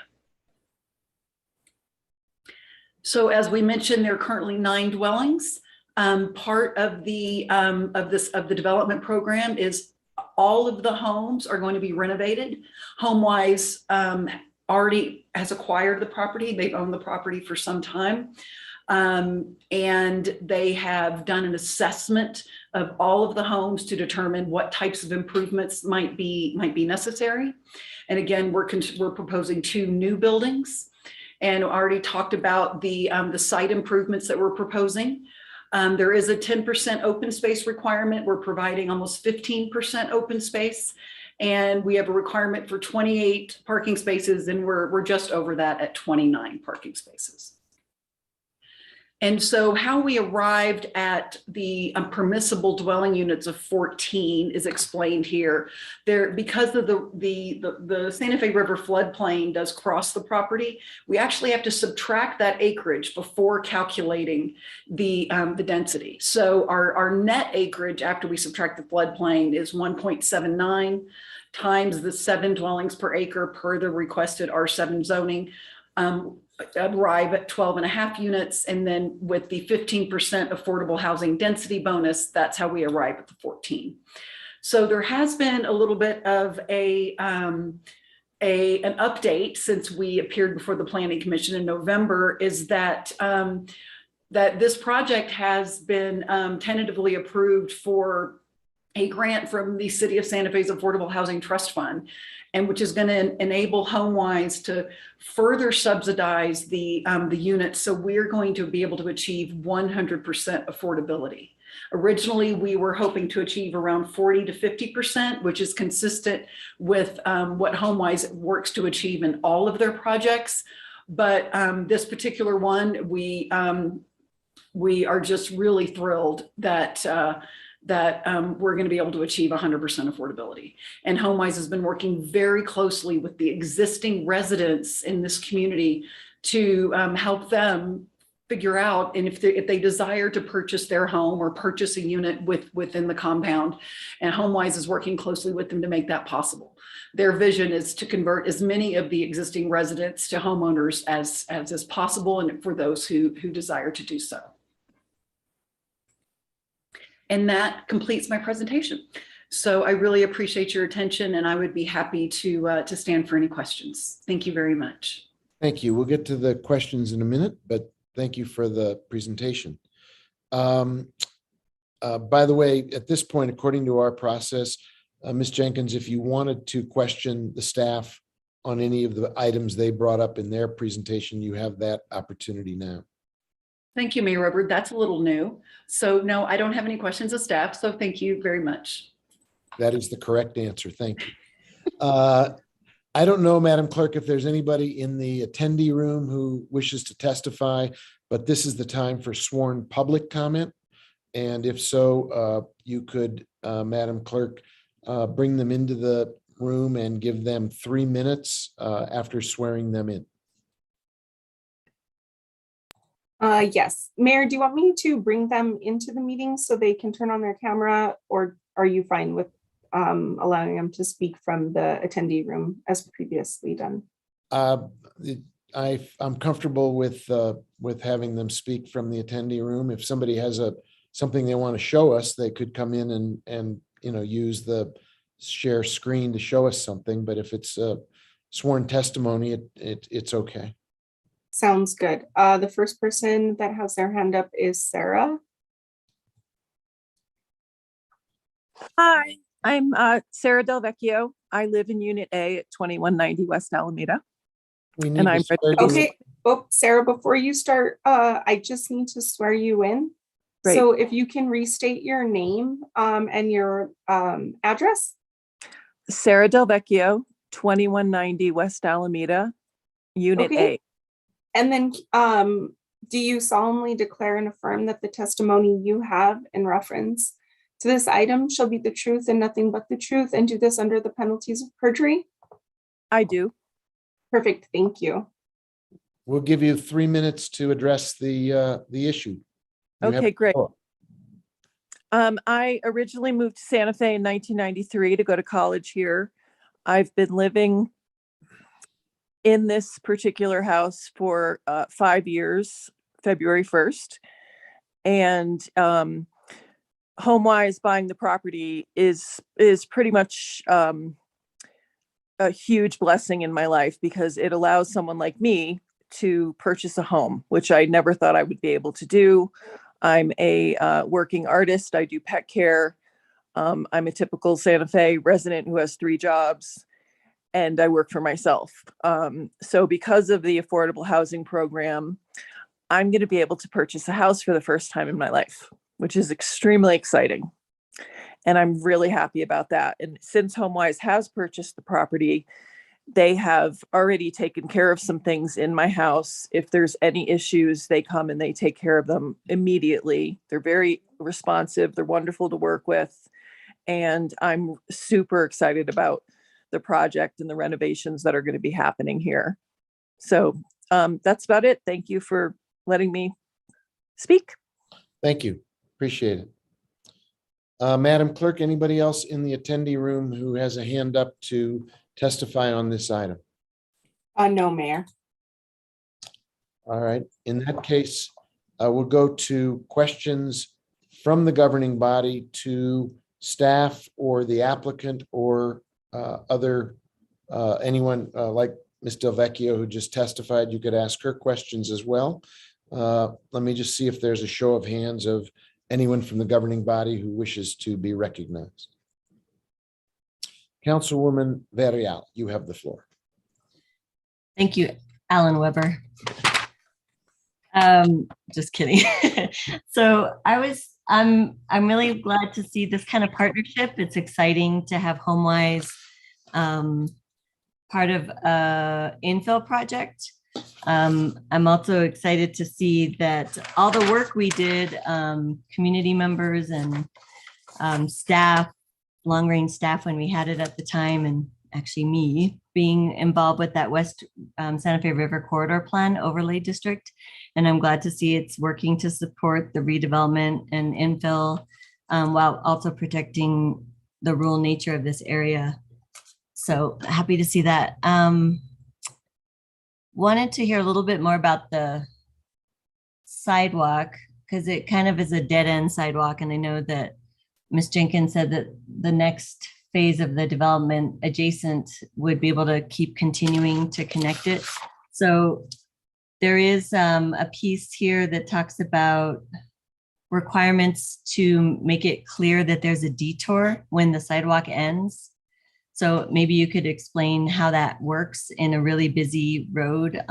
So as we mentioned, there are currently 9 dwellings. Part of the development program is all of the homes are going to be renovated. HomeWise already has acquired the property. They've owned the property for some time. And they have done an assessment of all of the homes to determine what types of improvements might be necessary. And again, we're proposing 2 new buildings. And already talked about the site improvements that we're proposing. There is a 10% open space requirement. We're providing almost 15% open space. And we have a requirement for 28 parking spaces, and we're just over that at 29 parking spaces. And so how we arrived at the permissible dwelling units of 14 is explained here. Because of the Santa Fe River floodplain does cross the property, we actually have to subtract that acreage before calculating the density. So our net acreage after we subtract the floodplain is 1.79 times the 7 dwellings per acre per the requested R7 zoning. Arrive at 12.5 units, and then with the 15% affordable housing density bonus, that's how we arrive at the 14. So there has been a little bit of an update since we appeared before the Planning Commission in November, is that that this project has been tentatively approved for a grant from the City of Santa Fe's Affordable Housing Trust Fund, and which is going to enable HomeWise to further subsidize the units. So we're going to be able to achieve 100% affordability. Originally, we were hoping to achieve around 40 to 50%, which is consistent with what HomeWise works to achieve in all of their projects. But this particular one, we are just really thrilled that we're going to be able to achieve 100% affordability. And HomeWise has been working very closely with the existing residents in this community to help them figure out, and if they desire to purchase their home or purchase a unit within the compound, and HomeWise is working closely with them to make that possible. Their vision is to convert as many of the existing residents to homeowners as possible, and for those who desire to do so. And that completes my presentation. So I really appreciate your attention, and I would be happy to stand for any questions. Thank you very much. Thank you. We'll get to the questions in a minute, but thank you for the presentation. By the way, at this point, according to our process, Ms. Jenkins, if you wanted to question the staff on any of the items they brought up in their presentation, you have that opportunity now. Thank you, Mayor Weber. That's a little new. So no, I don't have any questions of staff. So thank you very much. That is the correct answer. Thank you. I don't know, Madam Clerk, if there's anybody in the attendee room who wishes to testify, but this is the time for sworn public comment. And if so, you could, Madam Clerk, bring them into the room and give them 3 minutes after swearing them in. Yes. Mayor, do you want me to bring them into the meeting so they can turn on their camera, or are you fine with allowing them to speak from the attendee room as previously done? I'm comfortable with having them speak from the attendee room. If somebody has something they want to show us, they could come in and use the share screen to show us something. But if it's a sworn testimony, it's okay. Sounds good. The first person that has their hand up is Sarah. Hi, I'm Sarah Del Vecchio. I live in Unit A at 2190 West Alameda. And I'm okay. Oh, Sarah, before you start, I just need to swear you in. Right. So if you can restate your name and your address. Sarah Del Vecchio, 2190 West Alameda, Unit Okay. A. And then do you solemnly declare and affirm that the testimony you have in reference to this item shall be the truth and nothing but the truth, and do this under the penalties of perjury? I do. Perfect. Thank you. We'll give you 3 minutes to address the issue. Okay, great. I originally moved to Santa Fe in 1993 to go to college here. I've been living in this particular house for 5 years, February 1st. And HomeWise buying the property is pretty much a huge blessing in my life, because it allows someone like me to purchase a home, which I never thought I would be able to do. I'm a working artist. I do pet care. I'm a typical Santa Fe resident who has 3 jobs, and I work for myself. So because of the affordable housing program, I'm going to be able to purchase a house for the first time in my life, which is extremely exciting. And I'm really happy about that. And since HomeWise has purchased the property, they have already taken care of some things in my house. If there's any issues, they come and they take care of them immediately. They're very responsive. They're wonderful to work with. And I'm super excited about the project and the renovations that are going to be happening here. So that's about it. Thank you for letting me speak. Thank you. Appreciate it. Madam Clerk, anybody else in the attendee room who has a hand up to testify on this item? No, Mayor. All right. In that case, we'll go to questions from the governing body to staff or the applicant or anyone like Ms. Del Vecchio who just testified. You could ask her questions as well. Let me just see if there's a show of hands of anyone from the governing body who wishes to be recognized. Councilwoman Verreal, you have the floor. Thank you, Alan Weber. Just kidding. So I I'm really glad to see this kind of partnership. It's exciting to have HomeWise part of a infill project. I'm also excited to see that all the work we did, community members and staff, long range staff when we had it at the time, and actually me being involved with that West Santa Fe River Corridor Plan Overlay District. And I'm glad to see it's working to support the redevelopment and infill while also protecting the rural nature of this area. So happy to see that. Wanted to hear a little bit more about the sidewalk, because it kind of is a dead end sidewalk. And I know that Ms. Jenkins said that the next phase of the development adjacent would be able to keep continuing to connect it. So there is a piece here that talks about requirements to make it clear that there's a detour when the sidewalk ends. So maybe you could explain how that works in a really busy road.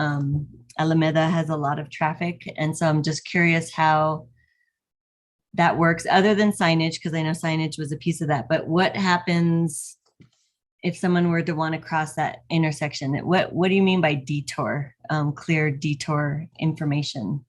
Alameda has a lot of traffic. And so I'm just curious how that works other than signage, because I know signage was a piece of that. But what happens if someone were to want to cross that intersection? What do you mean by detour, clear detour information?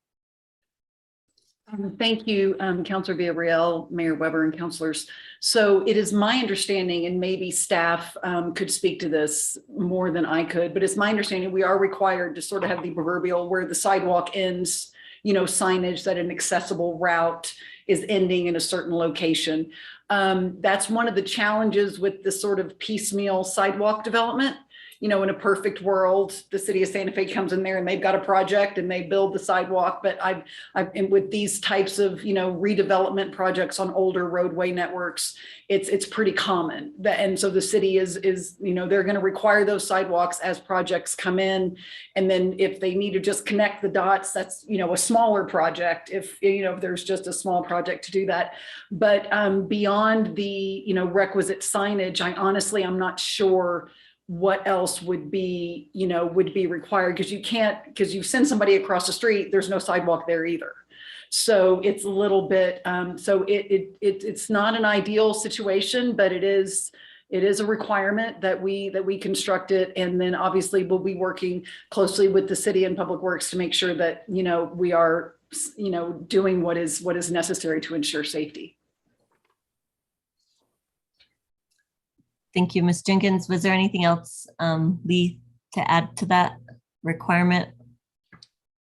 Thank you, Councilor Villarreal, Mayor Weber, and councilors. So it is my understanding, and maybe staff could speak to this more than I could, but it's my understanding we are required to sort of have the proverbial where the sidewalk ends, signage that an accessible route is ending in a certain location. That's one of the challenges with this sort of piecemeal sidewalk development. In a perfect world, the city of Santa Fe comes in there and they've got a project and they build the sidewalk. But and with these types of, redevelopment projects on older roadway networks, it's pretty common. And so the city is they're going to require those sidewalks as projects come in. And then if they need to just connect the dots, that's, a smaller project. If there's just a small project to do that. But beyond the, requisite signage, I'm not sure what else wowould be required, because you send somebody across the street, there's no sidewalk there either. So it's a little bit, it's not an ideal situation, but it is a requirement that we construct it. And then obviously we'll be working closely with the city and Public Works to make sure that, we are, doing what is necessary to ensure safety. Thank you, Ms. Jenkins. Was there anything else, Lee, to add to that requirement?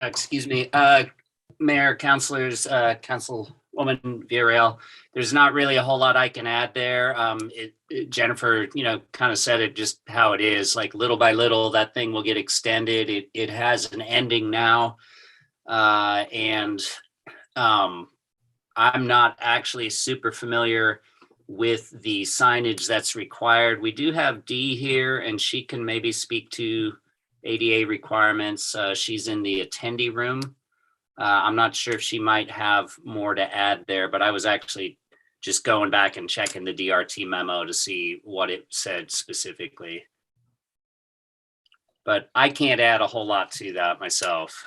Excuse me, Mayor, councilors, Councilwoman Villarreal, there's not really a whole lot I can add there. Jennifer, kind of said it just how it is, like little by little, that thing will get extended. It has an ending now. And I'm not actually super familiar with the signage that's required. We do have Dee here, and she can maybe speak to ADA requirements. She's in the attendee room. I'm not sure if she might have more to add there, but I was actually just going back and checking the DRT memo to see what it said specifically. But I can't add a whole lot to that myself.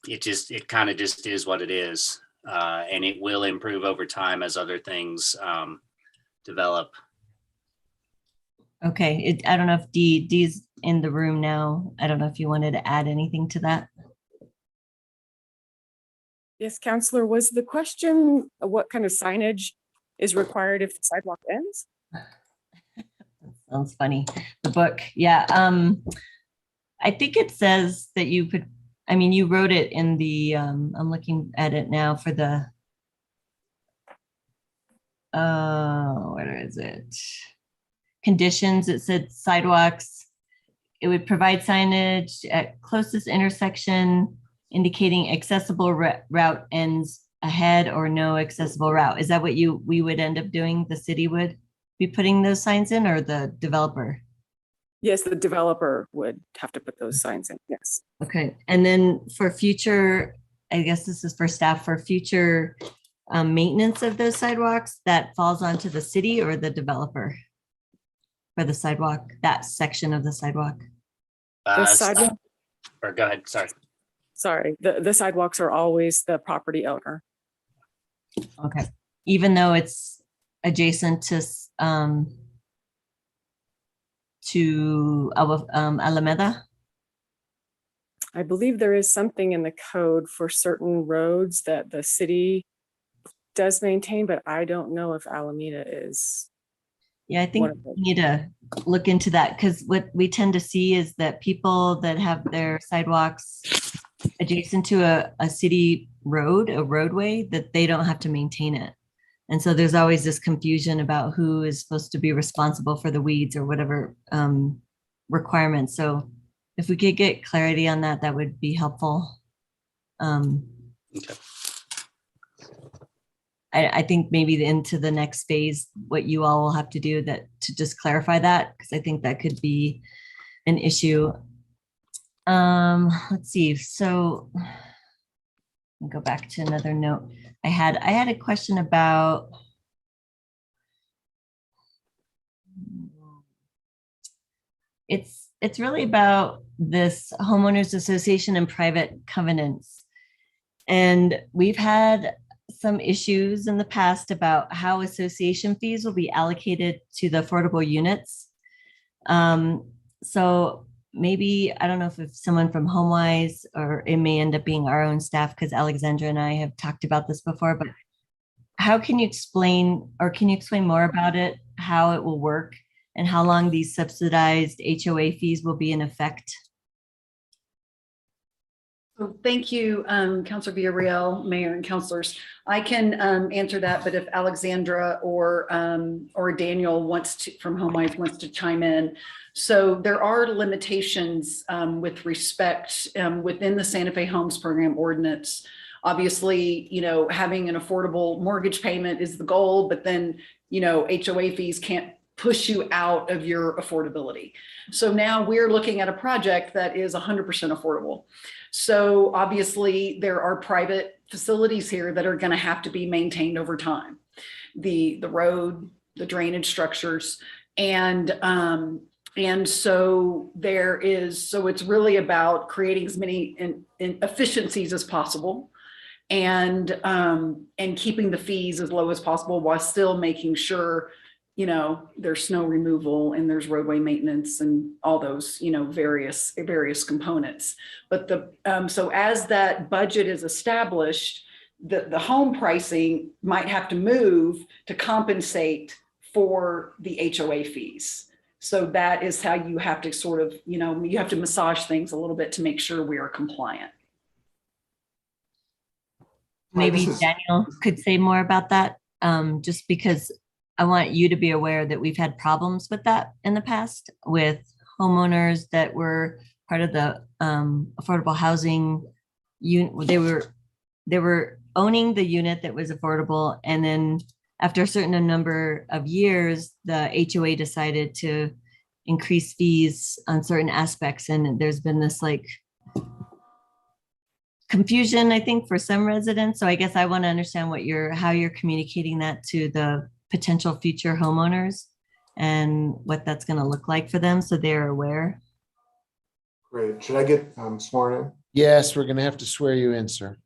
It kind of just is what it is. And it will improve over time as other things develop. Okay, I don't know if Dee's in the room now. I don't know if you wanted to add anything to that. Yes, Counselor, was the question what kind of signage is required if the sidewalk ends? Sounds funny. The book, yeah. I think it says that you could, you wrote it in the, I'm looking at it now for the, where is it? Conditions, it said sidewalks. It would provide signage at closest intersection indicating accessible route ends ahead or no accessible route. Is that what we would end up doing? The city would be putting those signs in, or the developer? Yes, the developer would have to put those signs in, yes. Okay, and then for future, I guess this is for staff, for future maintenance of those sidewalks, that falls onto the city or the developer for the sidewalk, that section of the sidewalk? The sidewalk, or go ahead, sorry. Sorry, the sidewalks are always the property owner. Okay, even though it's adjacent to Alameda? I believe there is something in the code for certain roads that the city does maintain, but I don't know if Alameda is. Yeah, I think one of we need to look into that, because what we tend to see is that people that have their sidewalks adjacent to a city road, a roadway, that they don't have to maintain it. And so there's always this confusion about who is supposed to be responsible for the weeds or whatever requirements. So if we could get clarity on that, that would be helpful. Okay. I think maybe into the next phase, what you all will have to do that to just clarify that, because I think that could be an issue. Let's see. So I'll go back to another note. I had a question about it's really about this homeowners association and private covenants. And we've had some issues in the past about how association fees will be allocated to the affordable units. So maybe, I don't know if someone from HomeWise, or it may end up being our own staff, because Alexandra and I have talked about this before, but how can you explain, or can you explain more about it, how it will work, and how long these subsidized HOA fees will be in effect? So thank you, Councilor Villarreal, Mayor and councilors. I can answer that, but if Alexandra or Daniel from HomeWise wants to chime in. So there are limitations with respect within the Santa Fe Homes Program ordinance. Obviously, having an affordable mortgage payment is the goal, but then, HOA fees can't push you out of your affordability. So now we're looking at a project that is 100% affordable. So obviously there are private facilities here that are going to have to be maintained over time. The road, the drainage structures, and so it's really about creating as many efficiencies as possible, and keeping the fees as low as possible while still making sure there's snow removal and there's roadway maintenance and all those, various components. But so as that budget is established, the home pricing might have to move to compensate for the HOA fees. So that is how you have to sort of, you have to massage things a little bit to make sure we are compliant. Maybe Daniel could say more about that, just because I want you to be aware that we've had problems with that in the past with homeowners that were part of the affordable housing unit. They were owning the unit that was affordable, and then after a certain number of years, the HOA decided to increase fees on certain aspects, and there's been this confusion, I think, for some residents. So I guess I want to understand how you're communicating that to the potential future homeowners and what that's going to look like for them, so they're aware. Great. Should I get sworn in? Yes, we're going to have to swear you in, sir.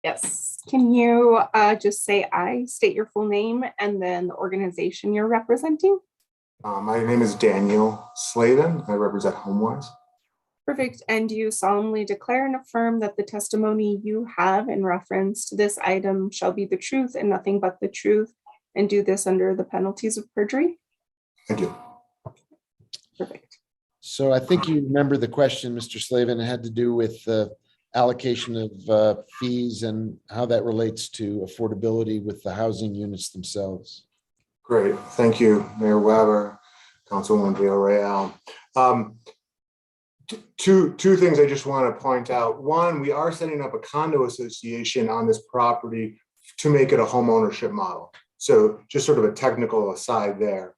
Yes. Can you just say I, state your full name, and then the organization you're representing? My name is Daniel Slavin. I represent HomeWise. Perfect. And do you solemnly declare and affirm that the testimony you have in reference to this item shall be the truth and nothing but the truth, and do this under the penalties of perjury? Thank you. Perfect. So I think you remember the question, Mr. Slavin. It had to do with the allocation of fees and how that relates to affordability with the housing units themselves. Great. Thank you, Mayor Weber, Councilwoman Villarreal. Two things I just want to point out. One, we are setting up a condo association on this property to make it a home ownership model. So just sort of a technical aside there.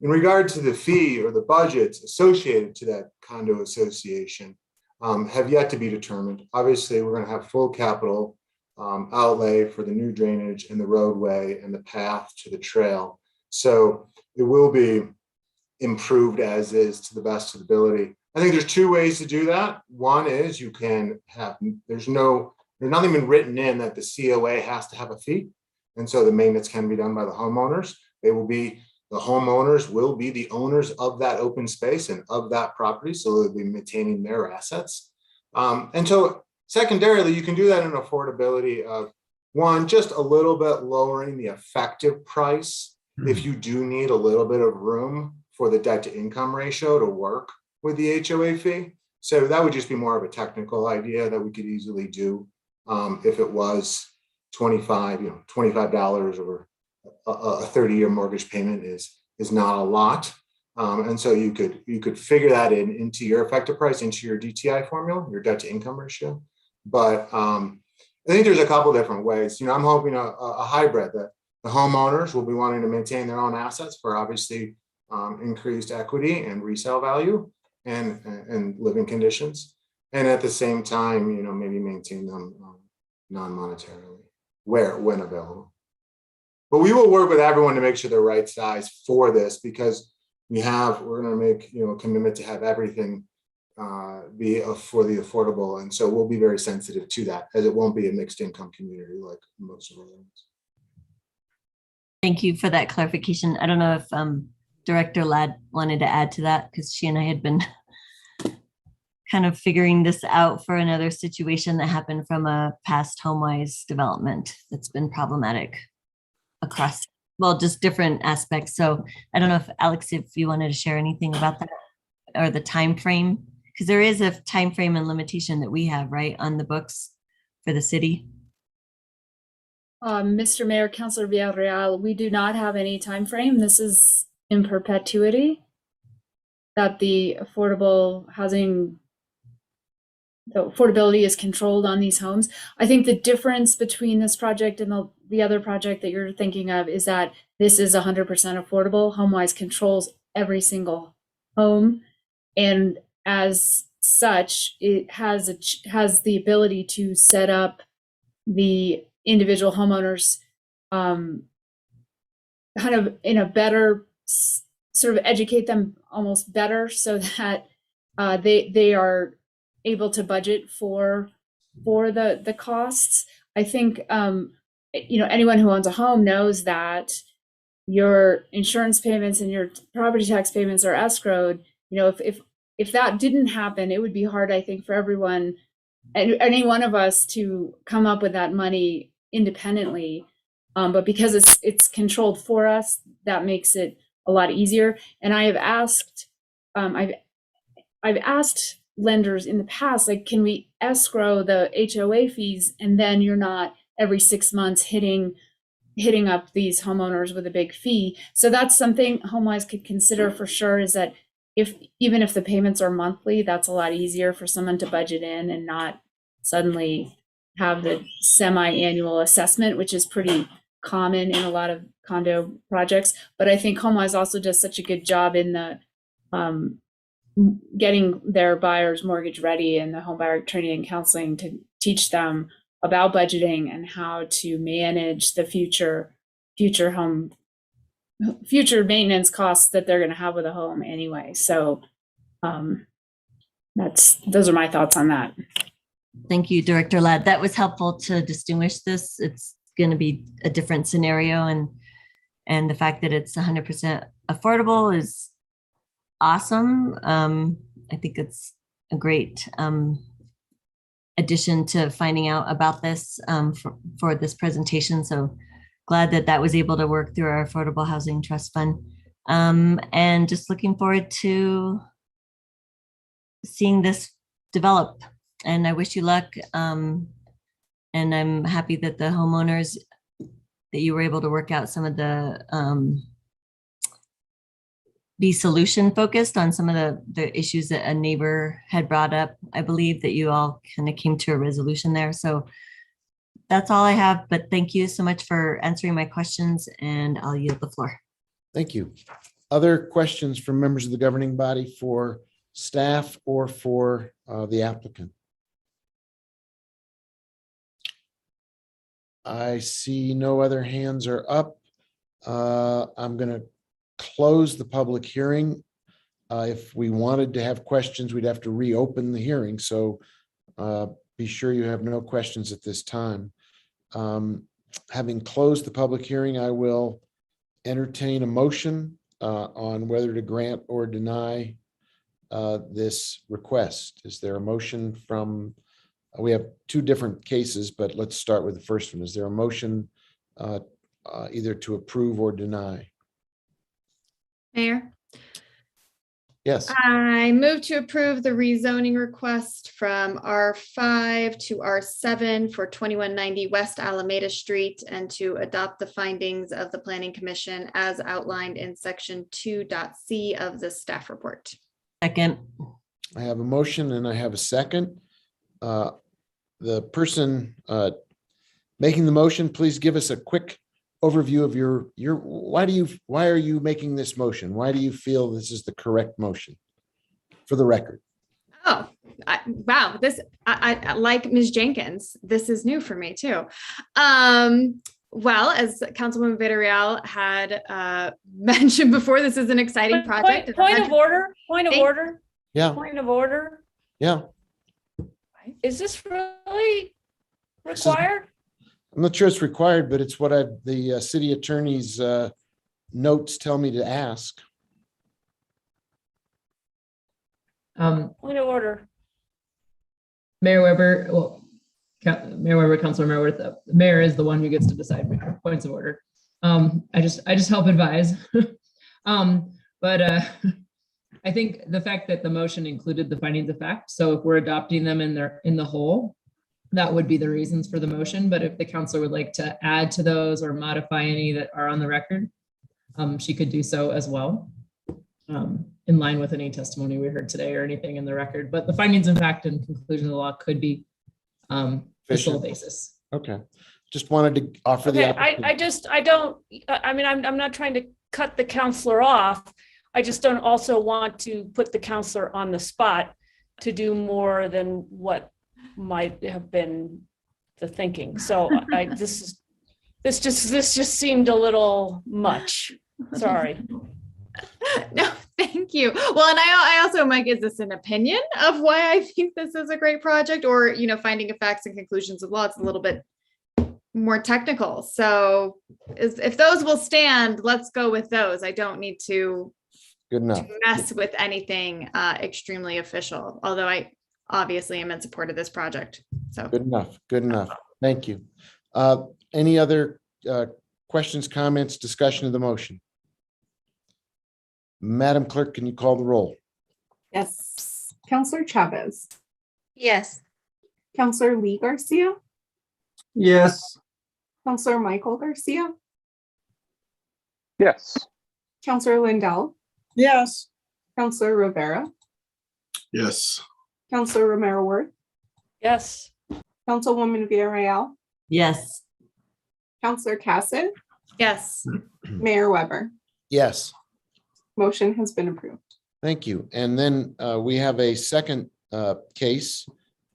In regard to the fee or the budgets associated to that condo association, have yet to be determined. Obviously, we're going to have full capital outlay for the new drainage and the roadway and the path to the trail. So it will be improved as is to the best of the ability. I think there's two ways to do that. One is you can have, there's nothing been written in that the COA has to have a fee. And so the maintenance can be done by the homeowners. The homeowners will be the owners of that open space and of that property. So they'll be maintaining their assets. And so secondarily, you can do that in affordability of one, just a little bit lowering the effective price if you do need a little bit of room for the debt to income ratio to work with the HOA fee. So that would just be more of a technical idea that we could easily do if it was $25 or a 30-year mortgage payment is not a lot. And so you could figure that into your effective price, into your DTI formula, your debt to income ratio. But I think there's a couple different ways. I'm hoping a hybrid that the homeowners will be wanting to maintain their own assets for obviously increased equity and resale value and living conditions. And at the same time, maybe maintain them non-monetarily when available. But we will work with everyone to make sure they're right size for this, because we're going to make a commitment to have everything be for the affordable. And so we'll be very sensitive to that, as it won't be a mixed income community like most of our ones. Thank you for that clarification. I don't know if Director Ladd wanted to add to that, because she and I had been kind of figuring this out for another situation that happened from a past HomeWise development that's been problematic across, well, just different aspects. So I don't know if Alex, if you wanted to share anything about that or the time frame, because there is a time frame and limitation that we have, right, on the books for the city. Mr. Mayor, Councilor Villarreal, we do not have any time frame. This is in perpetuity, that the affordability is controlled on these homes. I think the difference between this project and the other project that you're thinking of is that this is 100% affordable. HomeWise controls every single home, and as such, it has the ability to set up the individual homeowners kind of in a better, sort of educate them almost better, so that they are able to budget for the costs. I think anyone who owns a home knows that your insurance payments and your property tax payments are escrowed. If that didn't happen, it would be hard, I think, for everyone, any one of us, to come up with that money independently. But because it's controlled for us, that makes it a lot easier. And I have asked, I've asked lenders in the past, like, can we escrow the HOA fees, and then you're not every 6 months hitting up these homeowners with a big fee? So that's something HomeWise could consider for sure, is that even if the payments are monthly, that's a lot easier for someone to budget in and not suddenly have the semi-annual assessment, which is pretty common in a lot of condo projects. But I think HomeWise also does such a good job in the getting their buyers mortgage ready, and the home buyer training and counseling to teach them about budgeting and how to manage the future maintenance costs that they're going to have with a home anyway. So those are my thoughts on that. Thank you, Director Ladd. That was helpful to distinguish this. It's going to be a different scenario, and the fact that it's 100% affordable is awesome. I think it's a great addition to finding out about this for this presentation. So glad that was able to work through our Affordable Housing Trust Fund, and just looking forward to seeing this develop. And I wish you luck. And I'm happy that the homeowners, that you were able to work out some of the be solution focused on some of the issues that a neighbor had brought up. I believe that you all kind of came to a resolution there. So that's all I have, but thank you so much for answering my questions, and I'll yield the floor. Thank you. Other questions from members of the governing body for staff or for the applicant? I see no other hands are up. I'm going to close the public hearing If we wanted to have questions, we'd have to reopen the hearing. So be sure you have no questions at this time. Having closed the public hearing, I will entertain a motion on whether to grant or deny this request. Is there a motion from, we have two different cases, but let's start with the first one. Is there a motion either to approve or deny? Mayor, Yes. I move to approve the rezoning request from R5 to R7 for 2190 West Alameda Street and to adopt the findings of the Planning Commission as outlined in section 2.c of the staff report. Second. I have a motion and I have a second. The person making the motion, please give us a quick overview of your why are you making this motion? Why do you feel this is the correct motion for the record? Oh, wow. I like Ms. Jenkins. This is new for me too. Well, as Councilwoman Villarreal had mentioned before, this is an exciting project. Point of order. Yeah. Point of order. Yeah. Is this really required? I'm not sure it's required, but it's what the city attorney's notes tell me to ask. Point of order. Mayor Weber, Mayor Weber, Councilor Mayor, the mayor is the one who gets to decide points of order. I just help advise. But I think the fact that the motion included the findings of fact, so if we're adopting them in the whole, that would be the reasons for the motion. But if the councilor would like to add to those or modify any that are on the record, she could do so as well, in line with any testimony we heard today or anything in the record. But the findings of fact and conclusion of the law could be the sole basis. Okay. Just wanted to offer the opportunity. I'm not trying to cut the counselor off. I just don't also want to put the counselor on the spot to do more than what might have been the thinking. So this just seemed a little much. Sorry. No, thank you. Well, and I also, Mike, is this an opinion of why I think this is a great project, or, finding of facts and conclusions of law? It's a little bit more technical. So if those will stand, let's go with those. I don't need to Good enough. mess with anything extremely official, although I obviously am in support of this project. So Good enough. Good enough. Thank you. Any other questions, comments, discussion of the motion? Madam Clerk, can you call the roll? Yes. Counselor Chavez, Yes. Counselor Lee Garcia, Yes. Counselor Michael Garcia, Yes. Counselor Lindell, Yes. Counselor Rivera, Yes. Counselor Romero Worth, Yes. Councilwoman Villarreal, Yes. Counselor Cassett, yes. Mayor Weber. Yes. Motion has been approved. Thank you. And then we have a second case,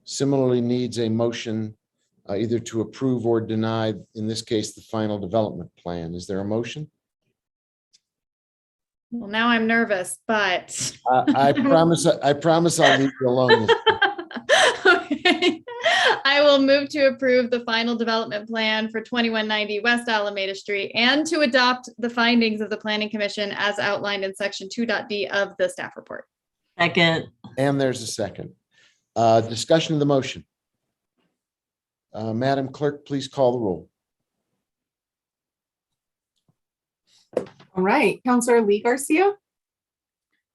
similarly needs a motion either to approve or deny, in this case, the final development plan. Is there a motion? Well, now I'm nervous, but I promise I'll leave you alone. okay. I will move to approve the final development plan for 2190 West Alameda Street and to adopt the findings of the Planning Commission as outlined in section 2.d of the staff report. Second. And there's a second. Discussion of the motion. Madam Clerk, please call the roll. All right. Counselor Lee Garcia,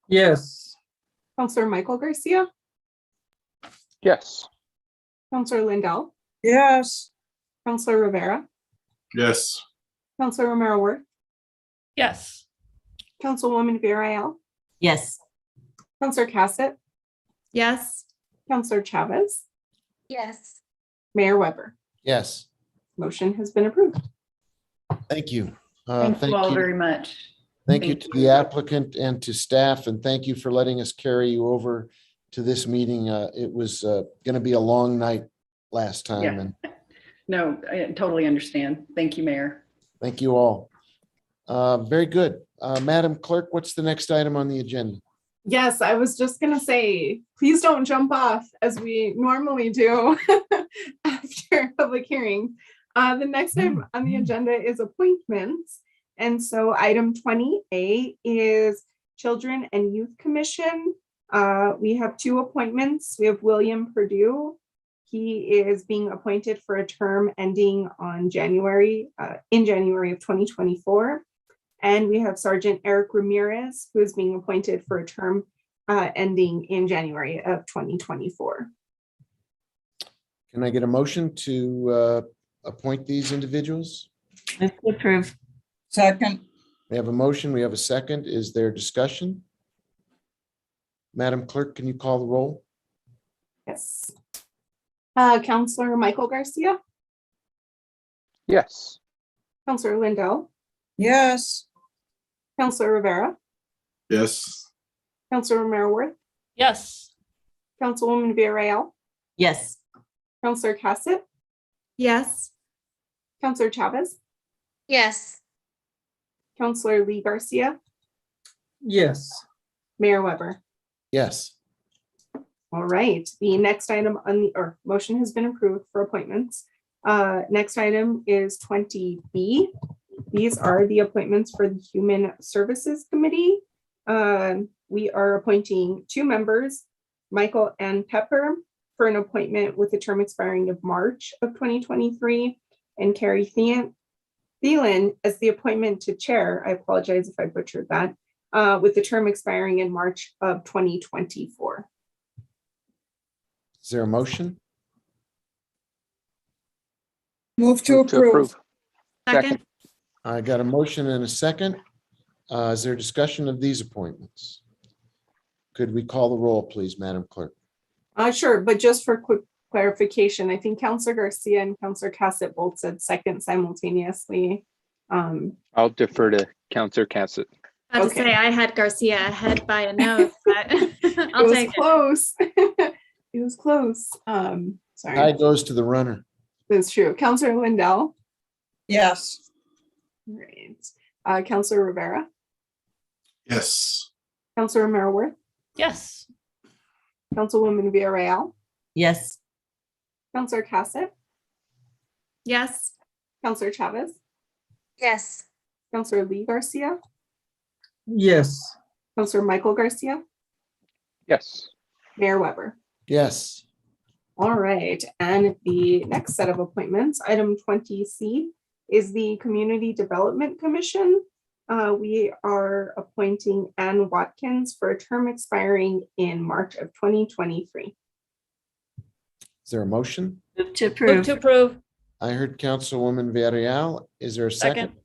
Yes. Counselor Michael Garcia, Yes. Counselor Lindell, Yes. Counselor Rivera, Yes. Counselor Romero Worth, Yes. Councilwoman Villarreal, Yes. Counselor Cassett, Yes. Counselor Chavez, Yes. Mayor Weber. Yes. Motion has been approved. Thank you. Thank you all very much. Thank you to the applicant and to staff, and thank you for letting us carry you over to this meeting. It was going to be a long night last time. Yeah. And No, I totally understand. Thank you, Mayor. thank you all. Very good. Madam Clerk, what's the next item on the agenda? Yes, I was just gonna say, please don't jump off as we normally do after public hearing. The next item on the agenda is appointments. And so item 20A is Children and Youth Commission. We have two appointments. We have William Purdue. He is being appointed for a term ending on January of 2024. And we have Sergeant Eric Ramirez, who is being appointed for a term ending in January of 2024. Can I get a motion to appoint these individuals? Move to approve. Second, We have a motion, we have a second. Is there discussion? Madam Clerk, can you call the roll? Yes. Counselor Michael Garcia, Yes. Counselor Lindell, yes. Counselor Rivera, Yes. Counselor Romero Worth, Yes. Councilwoman Villarreal, Yes. Counselor Cassett, Yes. Counselor Chavez, Yes. Counselor Lee Garcia, Yes. Mayor Weber. Yes. All right, the next item on the, or motion has been approved for appointments. Next item is 20B. These are the appointments for the Human Services Committee. We are appointing two members, Michael N. Pepper for an appointment with a term expiring of March of 2023, and Carrie Thielen as the appointment to chair. I apologize if I butchered that, with the term expiring in March of 2024. Is there a motion? Move to approve. Second. I got a motion and a second. Is there discussion of these appointments? Could we call the roll, please, Madam Clerk? Sure, but just for quick clarification, I think Counselor Garcia and Counselor Cassett both said second simultaneously. I'll defer to Counselor Cassett. I have to Okay. say I had Garcia ahead by a note, but I'll It was take it. close. It was close. Sorry, Tie goes to the runner. that's true. Counselor Lindell. Yes. Great. Counselor Rivera, Yes. Counselor Romero Worth, Yes. Councilwoman Villarreal, Yes. Counselor Cassett, Yes. Counselor Chavez, Yes. Counselor Lee Garcia, Yes. Counselor Michael Garcia, Yes. Mayor Weber. Yes. All right, and the next set of appointments, item 20C, is the Community Development Commission. We are appointing Ann Watkins for a term expiring in March of 2023. Is there a motion? Move to Move approve. to approve. I heard Councilwoman Villarreal. Is there a second? Second.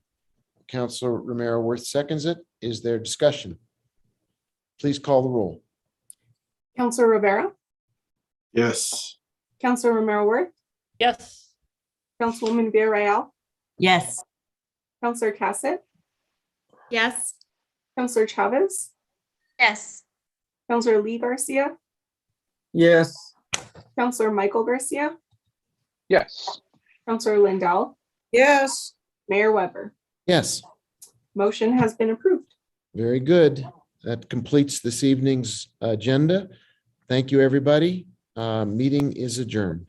Councilor Romero Worth seconds it. Is there discussion? Please call the roll. Counselor Rivera, Yes. Counselor Romero Worth, Yes. Councilwoman Villarreal, Yes. Counselor Cassett, Yes. Counselor Chavez, Yes. Counselor Lee Garcia, Yes. Counselor Michael Garcia, Yes. Counselor Lindell, Yes. Mayor Weber. Yes. Motion has been approved. Very good. That completes this evening's agenda. Thank you, everybody. Meeting is adjourned.